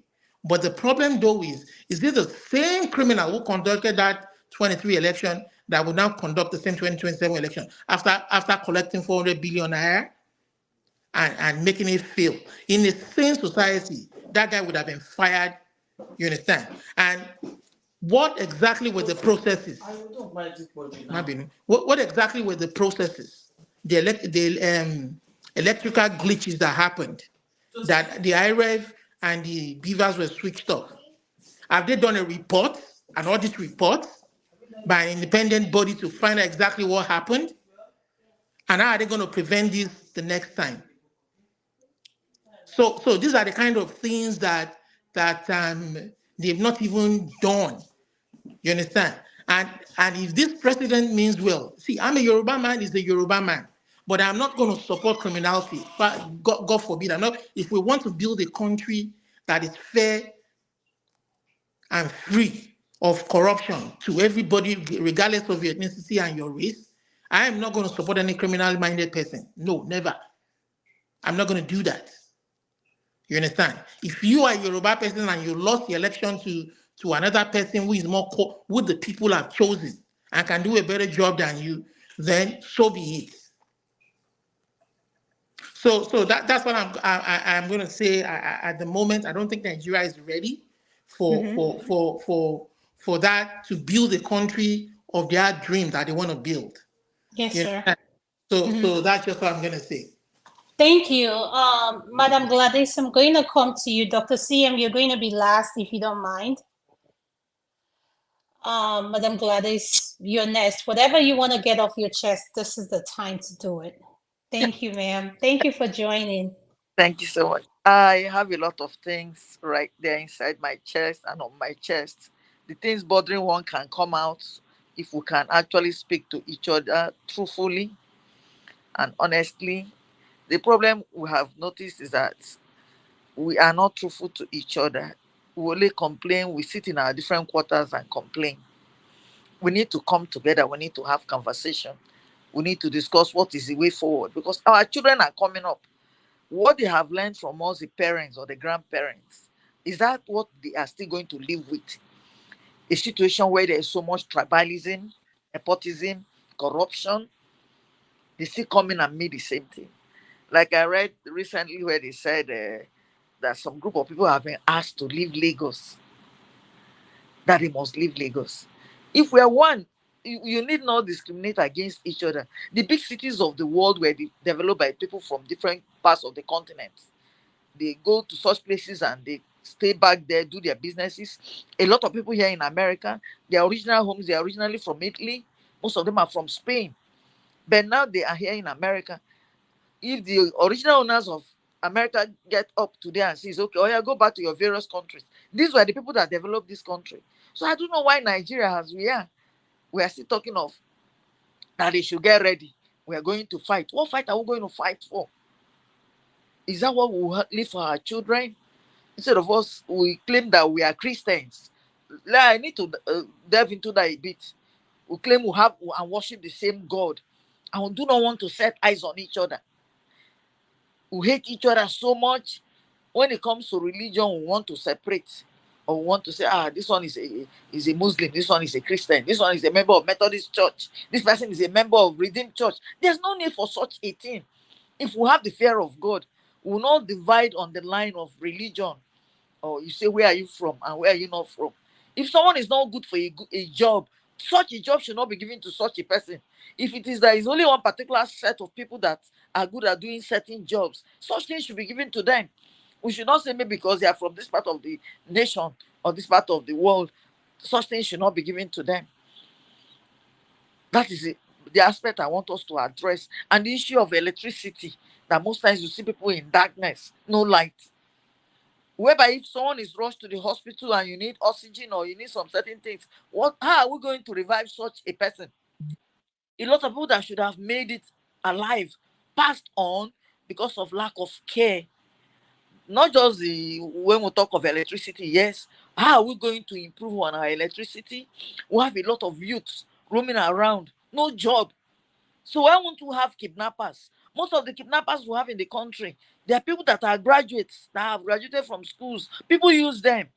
But the problem though is this the same criminal who conducted that 23 election that will now conduct the same 2027 election after collecting 400 billion naira and making it fail? In the same society, that guy would have been fired. You understand? And what exactly were the processes? What exactly were the processes? The electrical glitches that happened, that the IREV and the beavers were switched off. Have they done a report, an audit report, by an independent body to find out exactly what happened? And how are they going to prevent this the next time? So these are the kind of things that they've not even done. You understand? And if this president means well, see, I'm a Yoruba man, he's a Yoruba man, but I'm not going to support criminality. But God forbid, I'm not. If we want to build a country that is fair and free of corruption to everybody, regardless of your ethnicity and your race, I am not going to support any criminal-minded person. No, never. I'm not going to do that. You understand? If you are a Yoruba person and you lost the election to another person who is more who the people have chosen and can do a better job than you, then so be it. So that's what I'm going to say. At the moment, I don't think Nigeria is ready for that, to build a country of their dream that they want to build.
Yes,
You
sir.
understand? So that's just what I'm going to say.
Thank you. Madam Gladys, I'm going to come to you. Dr. CM, you're going to be last if you don't mind. Madam Gladys, you're next. Whatever you want to get off your chest, this is the time to do it. Thank you, ma'am. Thank you for joining.
Thank you so much. I have a lot of things right there inside my chest and on my chest. The things bothering one can come out if we can actually speak to each other truthfully and honestly. The problem we have noticed is that we are not truthful to each other. We only complain. We sit in our different quarters and complain. We need to come together. We need to have conversation. We need to discuss what is the way forward, because our children are coming up. What they have learned from us, the parents or the grandparents, is that what they are still going to live with? A situation where there is so much tribalism, nepotism, corruption. They still come in and mean the same thing. Like I read recently where they said that some group of people have been asked to leave Lagos, that they must leave Lagos. If we are one, you need not discriminate against each other. The big cities of the world were developed by people from different parts of the continent. They go to such places and they stay back there, do their businesses. A lot of people here in America, their original homes, they are originally from Italy. Most of them are from Spain. But now they are here in America. If the original owners of America get up today and says, okay, oh yeah, go back to your various countries. These were the people that developed this country. So I don't know why Nigeria, as we are still talking of that they should get ready. We are going to fight. What fight are we going to fight for? Is that what we will leave for our children? Instead of us, we claim that we are Christians. I need to delve into that a bit. We claim we have and worship the same God, and we do not want to set eyes on each other. We hate each other so much. When it comes to religion, we want to separate, or we want to say, this one is a Muslim, this one is a Christian, this one is a member of Methodist Church, this person is a member of Redeemed Church. There's no need for such a thing. If we have the fear of God, we will not divide on the line of religion, or you say, where are you from and where are you not from? If someone is not good for a job, such a job should not be given to such a person. If it is that it's only one particular set of people that are good at doing certain jobs, such things should be given to them. We should not say maybe because they are from this part of the nation or this part of the world, such things should not be given to them. That is the aspect I want us to address. And the issue of electricity, that most times you see people in darkness, no light. Whereby if someone is rushed to the hospital and you need oxygen or you need some certain things, how are we going to revive such a person? A lot of people that should have made it alive passed on because of lack of care. Not just when we talk of electricity, yes. How are we going to improve on our electricity? We have a lot of youths roaming around, no job. So why won't we have kidnappers? Most of the kidnappers we have in the country, they are people that are graduates, that have graduated from schools. People use them.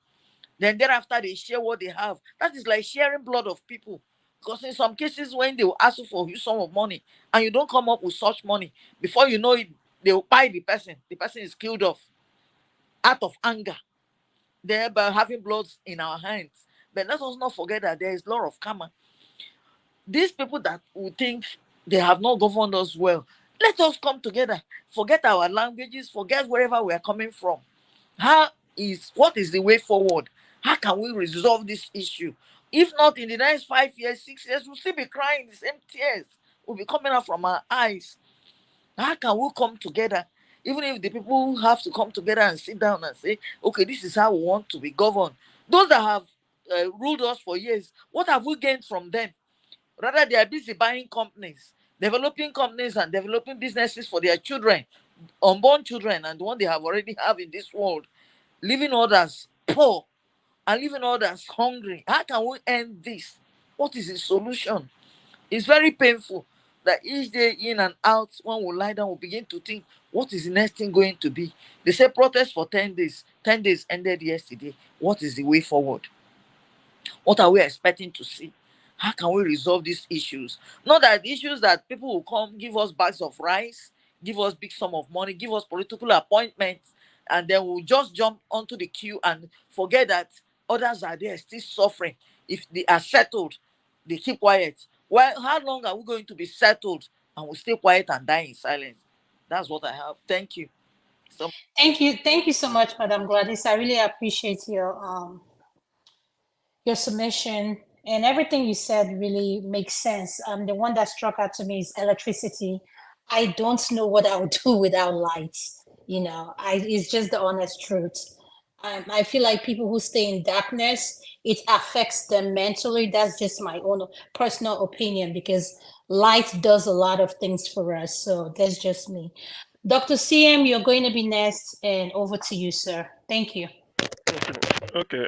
Then thereafter, they share what they have. That is like sharing blood of people. Because in some cases, when they will ask you for a huge sum of money, and you don't come up with such money, before you know it, they will buy the person. The person is killed off. out of anger, thereby having blood in our hands. But let us not forget that there is law of karma. These people that we think they have not governed us well, let us come together, forget our languages, forget wherever we are coming from. What is the way forward? How can we resolve this issue? If not, in the next 5 years, 6 years, we'll still be crying the same tears. Will be coming out from our eyes. How can we come together? Even if the people have to come together and sit down and say, okay, this is how we want to be governed. Those that have ruled us for years, what have we gained from them? Rather, they are busy buying companies, developing companies and developing businesses for their children, unborn children, and the one they have already have in this world, leaving others poor and leaving others hungry. How can we end this? What is the solution? It's very painful that each day in and out, when we lie down, we begin to think, what is the next thing going to be? They say protest for 10 days. 10 days ended yesterday. What is the way forward? What are we expecting to see? How can we resolve these issues? Not that issues that people will come, give us bags of rice, give us big sum of money, give us political appointments, and then we'll just jump onto the queue and forget that others are there still suffering. If they are settled, they keep quiet. Well, how long are we going to be settled and we stay quiet and die in silence? That's what I have. Thank you.
Thank you so much, Madam Gladys. I really appreciate your submission, and everything you said really makes sense. The one that struck out to me is electricity. I don't know what I would do without lights. It's just the honest truth. I feel like people who stay in darkness, it affects them mentally. That's just my own personal opinion, because light does a lot of things for us. So that's just me. Dr. CM, you're going to be next, and over to you, sir. Thank you.
Okay.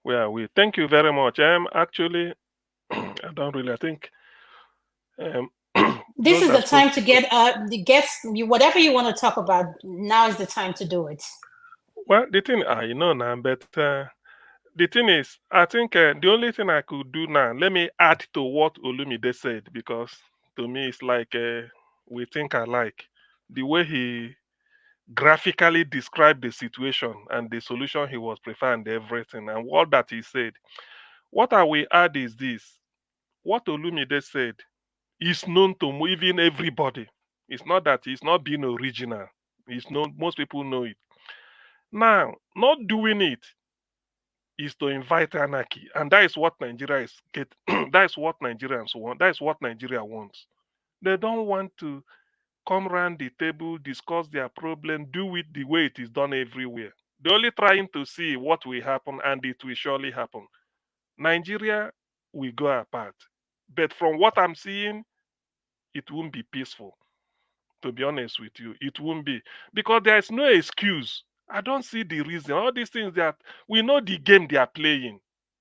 Where are we? Thank you very much. Actually, I don't really. I think
this
those
is the
that
time
spoke.
to get whatever you want to talk about. Now is the time to do it.
Well, the thing, now, but the thing is, I think the only thing I could do now, let me add to what Olumide said, because to me it's like we think alike. The way he graphically described the situation and the solution he was preferring, and everything, and what that he said. What I will add is this: what Olumide said is known to even everybody. It's not that it's not being original. It's known. Most people know it. Now, not doing it is to invite anarchy, and that is what Nigeria is get. That is what Nigerians want. That is what Nigeria wants. They don't want to come around the table, discuss their problem, do it the way it is done everywhere. They're only trying to see what will happen, and it will surely happen. Nigeria will go apart, but from what I'm seeing, it won't be peaceful. To be honest with you, it won't be, because there is no excuse. I don't see the reason. All these things that we know the game they are playing.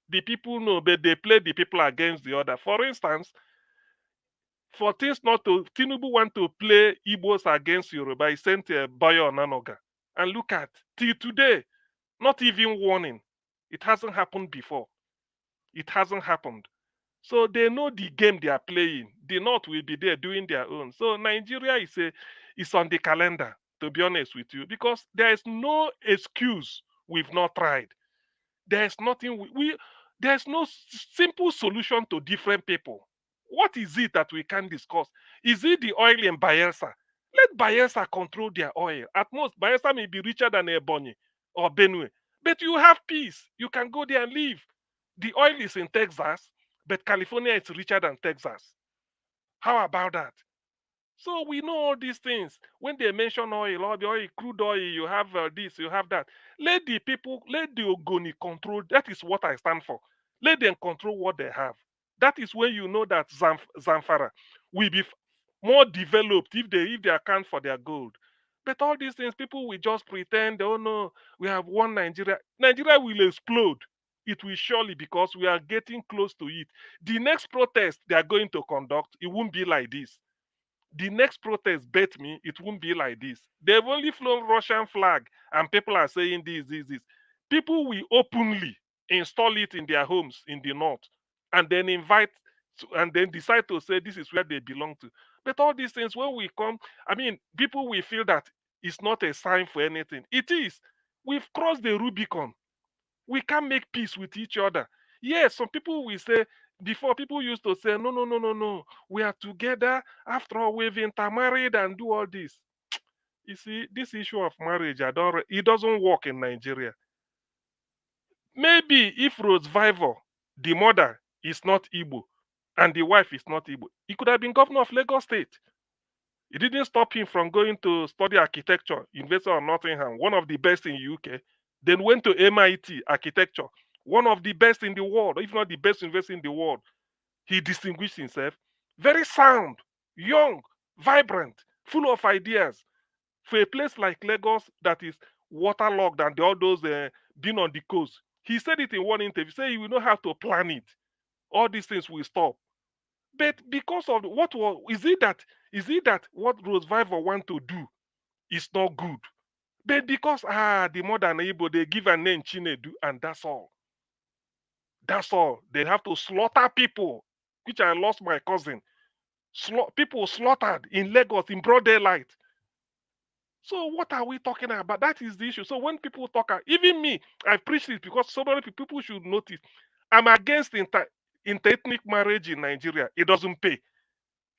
The people know, but they play the people against the other. For instance, for things not to, Tinubu want to play Igbos against Yoruba. He sent a Bayo Nanoga. And look at, till today, not even warning. It hasn't happened before. It hasn't happened. So they know the game they are playing. The North will be there doing their own. So Nigeria is on the calendar, to be honest with you, because there is no excuse we've not tried. There's nothing there's no simple solution to different people. What is it that we can discuss? Is it the oil in Bayelsa? Let Bayelsa control their oil. At most, Bayelsa may be richer than Ebonyi or Benue. But you have peace. You can go there and live. The oil is in Texas, but California is richer than Texas. How about that? So we know all these things. When they mention oil, or the oil, crude oil, you have this, you have that. Let the people, let the Ogoni control. That is what I stand for. Let them control what they have. That is when you know that Zamfara will be more developed if they account for their gold. But all these things, people will just pretend, oh no, we have one Nigeria. Nigeria will explode. It will surely, because we are getting close to it. The next protest they are going to conduct, it won't be like this. The next protest, bet me, it won't be like this. They've only flown Russian flag, and people are saying this. People will openly install it in their homes in the north, and then and then decide to say this is where they belong to. But all these things, when we come, I mean, people will feel that is not a sign for anything. It is. We've crossed the Rubicon. We can't make peace with each other. Yes, some people will say, before people used to say, no, no, no, no, no. We are together. After all, we've intermarried and do all this. You see, this issue of marriage, it doesn't work in Nigeria. Maybe if Rose Vivor, the mother, is not Igbo and the wife is not Igbo, he could have been governor of Lagos State. It didn't stop him from going to study architecture, University of Nottingham, one of the best in UK. Then went to MIT architecture, one of the best in the world, if not the best university in the world. He distinguished himself. Very sound, young, vibrant, full of ideas. For a place like Lagos that is waterlogged and all those being on the coast, he said it in one interview. Say you will not have to plan it. All these things will stop. But because of what was is it that what Rose Vivor want to do is not good? But because the modern Igbo, they give a name Chinedu, and that's all. That's all. They have to slaughter people, which I lost my cousin. People slaughtered in Lagos in broad daylight. So what are we talking about? That is the issue. So when people talk, even me, I preach it because so many people should notice. I'm against interethnic marriage in Nigeria. It doesn't pay.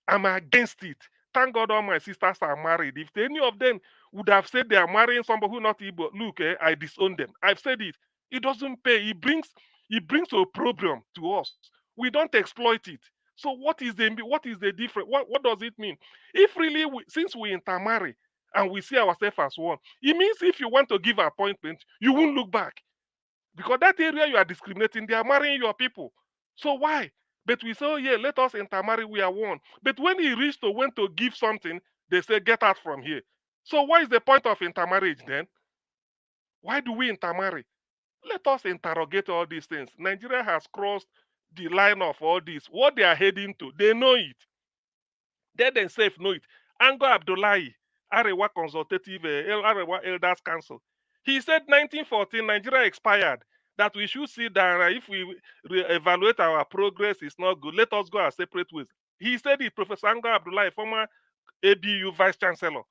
I'm against it. Thank God all my sisters are married. If any of them would have said they are marrying somebody who not Igbo, look, I disown them. I've said it. It doesn't pay. It brings a problem to us. We don't exploit it. So what is the difference? What does it mean? If really since we intermarry and we see ourselves as one, it means if you want to give appointment, you won't look back. Because that area you are discriminating, they are marrying your people. So why? But we say, oh yeah, let us intermarry, we are one. But when he reached to when to give something, they say, get out from here. So what is the point of intermarriage then? Why do we intermarry? Let us interrogate all these things. Nigeria has crossed the line of all this. What they are heading to, they know it. They themselves know it. Ango Abdullahi, Arewa Consultative, Arewa Elders Council, he said 1914, Nigeria expired. That we should see that if we evaluate our progress is not good, let us go our separate ways. He said it, Professor Ango Abdullahi, former ABU Vice Chancellor.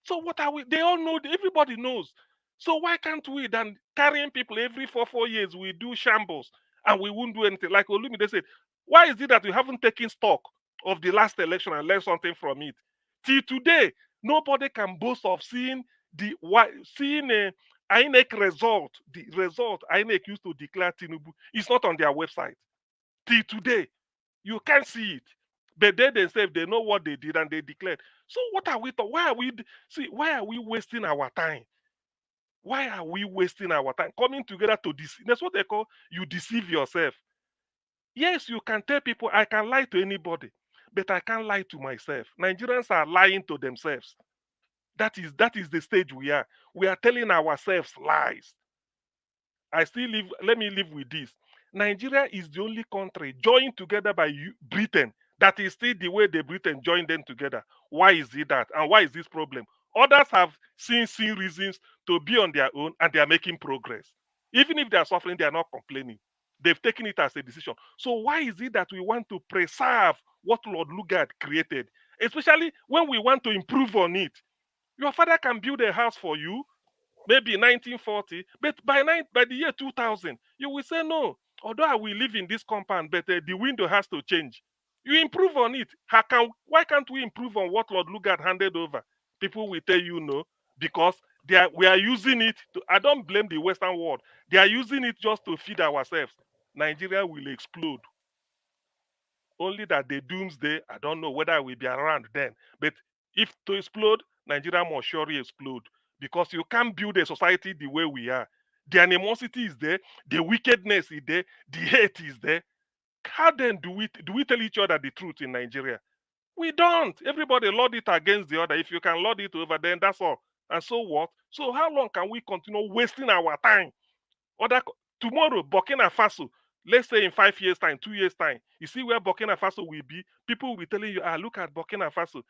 So what are we? They all know, everybody knows. So why can't we then carrying people every 4 years, we do shambles and we won't do anything? Like Olumide said, why is it that we haven't taken stock of the last election and learned something from it? Till today, nobody can boast of seeing a INEC result. The result INEC used to declare Tinubu is not on their website. Till today, you can't see it. But they themselves, they know what they did and they declared. So what are we? Why are we wasting our time? Why are we wasting our time coming together to deceive? That's what they call you deceive yourself. Yes, you can tell people I can lie to anybody, but I can't lie to myself. Nigerians are lying to themselves. That is the stage we are. We are telling ourselves lies. Let me live with this. Nigeria is the only country joined together by Britain that is still the way the Britain joined them together. Why is it that? And why is this problem? Others have seen reasons to be on their own and they are making progress. Even if they are suffering, they are not complaining. They've taken it as a decision. So why is it that we want to preserve what Lord Lugard created? Especially when we want to improve on it. Your father can build a house for you, maybe 1940, but by the year 2000, you will say, no, although I will live in this compound, but the window has to change. You improve on it. Why can't we improve on what Lord Lugard handed over? People will tell you no, because we are using it to, I don't blame the Western world. They are using it just to feed ourselves. Nigeria will explode. Only that the doomsday, I don't know whether I will be around then. But if to explode, Nigeria must surely explode. Because you can't build a society the way we are. The animosity is there, the wickedness is there, the hate is there. How then do we tell each other the truth in Nigeria? We don't. Everybody lord it against the other. If you can lord it over, then that's all. And so what? So how long can we continue wasting our time? Tomorrow, Burkina Faso, let's say in 5 years' time, 2 years' time, you see where Burkina Faso will be. People will be telling you, look at Burkina Faso.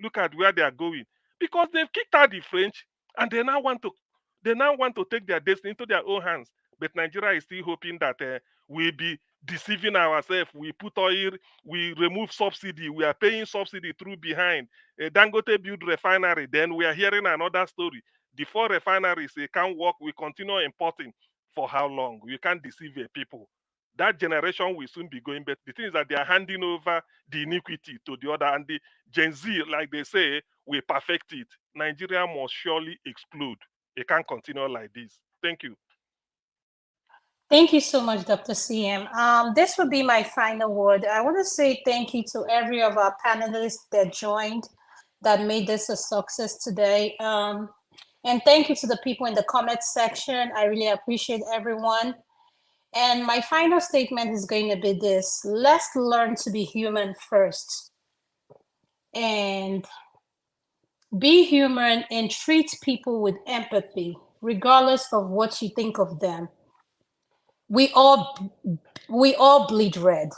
Look at where they are going, because they've kicked out the French and they now want to take their destiny into their own hands. But Nigeria is still hoping that we'll be deceiving ourselves. We put oil, we remove subsidy. We are paying subsidy through behind. Dangote build refinery. Then we are hearing another story. The 4 refineries, they can't work. We continue importing. For how long? We can't deceive a people. That generation will soon be going back. The thing is that they are handing over the iniquity to the other. And the Gen Z, like they say, we perfect it. Nigeria must surely explode. It can't continue like this. Thank you.
Thank you so much, Dr. CM. This would be my final word. I want to say thank you to every of our panelists that joined, that made this a success today. And thank you to the people in the comment section. I really appreciate everyone. And my final statement is going to be this: let's learn to be human first. And be human and treat people with empathy, regardless of what you think of them. We all bleed red.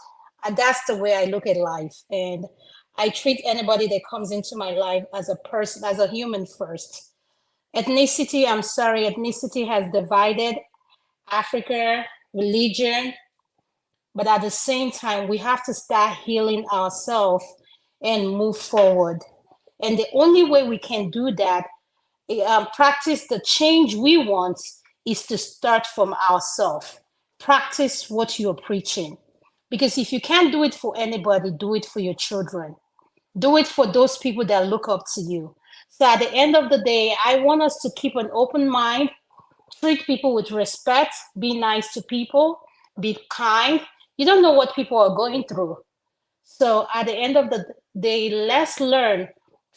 And that's the way I look at life. And I treat anybody that comes into my life as a person, as a human first. Ethnicity, I'm sorry, ethnicity has divided Africa, religion, but at the same time, we have to start healing ourselves and move forward. And the only way we can do that, practice the change we want, is to start from ourselves. Practice what you're preaching. Because if you can't do it for anybody, do it for your children. Do it for those people that look up to you. So at the end of the day, I want us to keep an open mind, treat people with respect, be nice to people, be kind. You don't know what people are going through. So at the end of the day, let's learn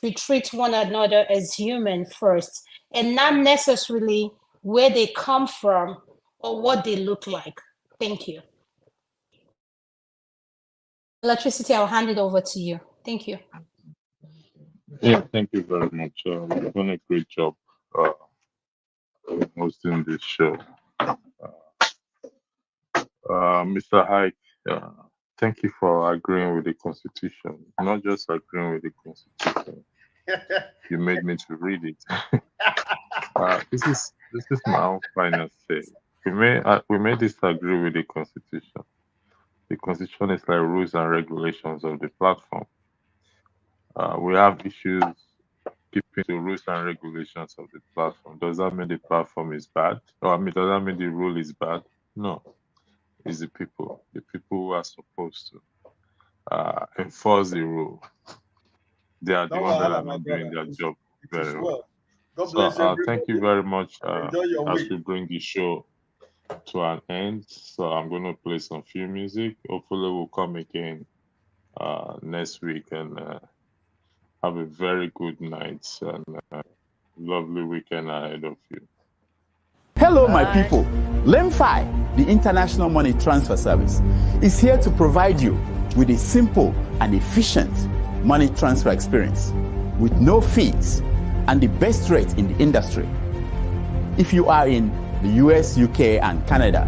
to treat one another as human first, and not necessarily where they come from or what they look like. Thank you. Electricity, I'll hand it over to you. Thank you.
Yeah, thank you very much. You've done a great job hosting this show. Mr. Hike, thank you for agreeing with the Constitution. Not just agreeing with the Constitution, you made me to read it. This is my own final say. We may disagree with the Constitution. The Constitution is like rules and regulations of the platform. We have issues keeping to rules and regulations of the platform. Does that mean the platform is bad? Or does that mean the rule is bad? No. It's the people who are supposed to enforce the rule. They are the ones that are not doing their job very well.
God bless
So thank you very much as
week.
we bring the show to an end. So I'm going to play some few music. Hopefully we'll come again next week and have a very good night and lovely weekend ahead of you.
Hello, my people. LEMFI, the International Money Transfer Service, is here to provide you with a simple and efficient money transfer experience with no fees and the best rate in the industry. If you are in the US, UK, and Canada,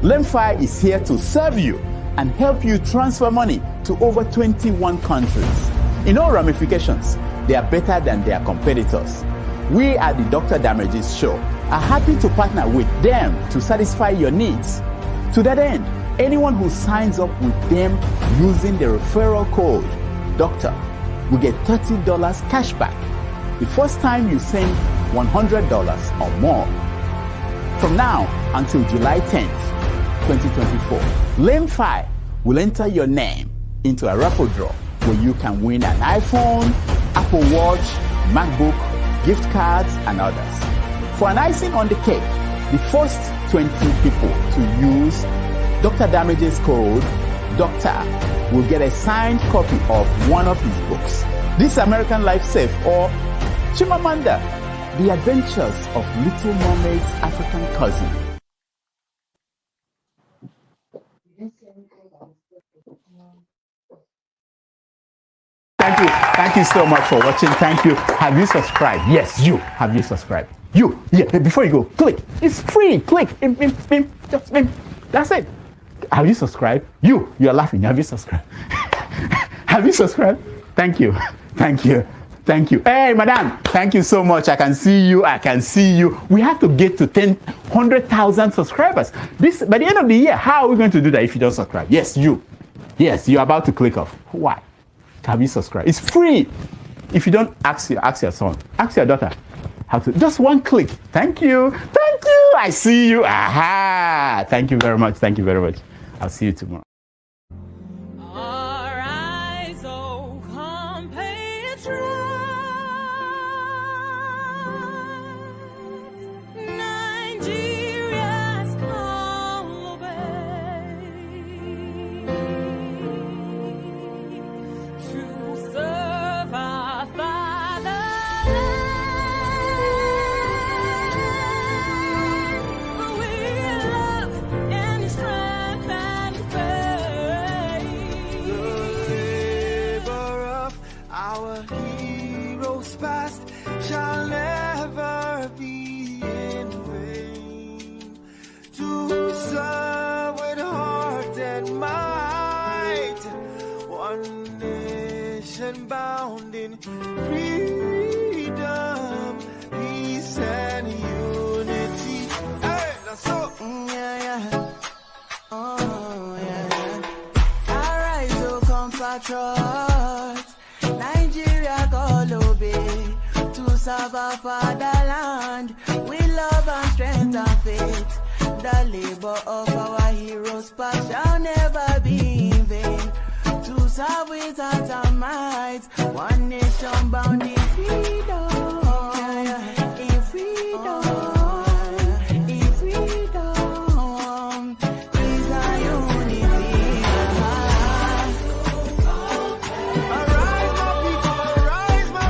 LEMFI is here to serve you and help you transfer money to over 21 countries. In all ramifications, they are better than their competitors. We at the Dr. Damages Show are happy to partner with them to satisfy your needs. To that end, anyone who signs up with them using the referral code DOCTOR will get $30 cash back the first time you send $100 or more. From now until July 10th, 2024, LEMFI will enter your name into a raffle draw where you can win an iPhone, Apple Watch, MacBook, gift cards, and others. For an icing on the cake, the first 20 people to use Dr. Damages code DOCTOR will get a signed copy of one of his books, This American Life Safe, or Chimamanda, The Adventures of Little Mermaid's African Cousin. Thank you so much for watching. Thank you. Have you subscribed? Yes, you. Have you subscribed? You. Yeah, before you go, click. It's free. Click. Just that's it. Have you subscribed? You are laughing. Have you subscribed? Have you subscribed? Thank you. Thank you. Thank you. Hey, madam, thank you so much. I can see you. I can see you. We have to get to 100,000 subscribers. By the end of the year, how are we going to do that if you don't subscribe? Yes, you. Yes, you're about to click off. Why? Have you subscribed? It's free. If you don't, ask your son, ask your daughter how to. Just one click. Thank you. Thank you. I see you. Aha. Thank you very much. Thank you very much. I'll see you tomorrow.
Bound in freedom, peace, and unity. Hey, that's so. Oh, yeah. Arise, oh, compatriots. Nigeria, call obey to serve our fatherland with love and strength and faith. The labor of our heroes past shall never be in vain. To serve with heart and might, one nation bound in freedom, in freedom, in freedom, peace and unity. Arise, my people, arise, my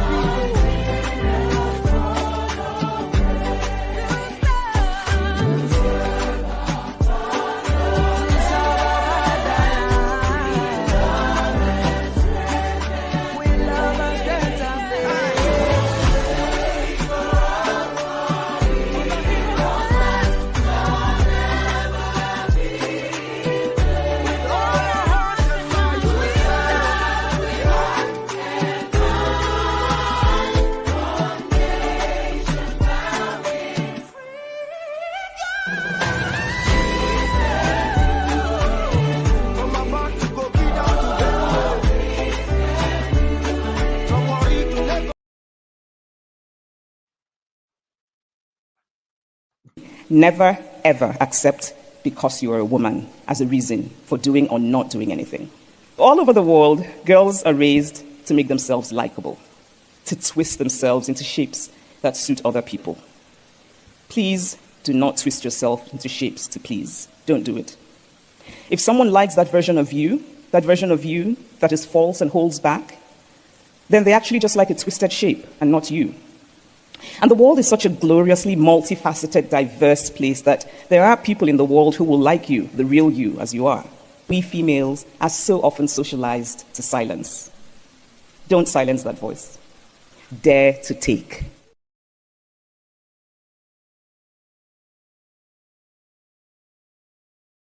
Never, ever accept because you are a woman as a reason for doing or not doing anything. All over the world, girls are raised to make themselves likable, to twist themselves into shapes that suit other people. Please do not twist yourself into shapes to please. Don't do it. If someone likes that version of you that is false and holds back, then they actually just like a twisted shape and not you. And the world is such a gloriously multifaceted, diverse place that there are people in the world who will like you, the real you, as you are. We females are so often socialized to silence. Don't silence that voice. Dare to take.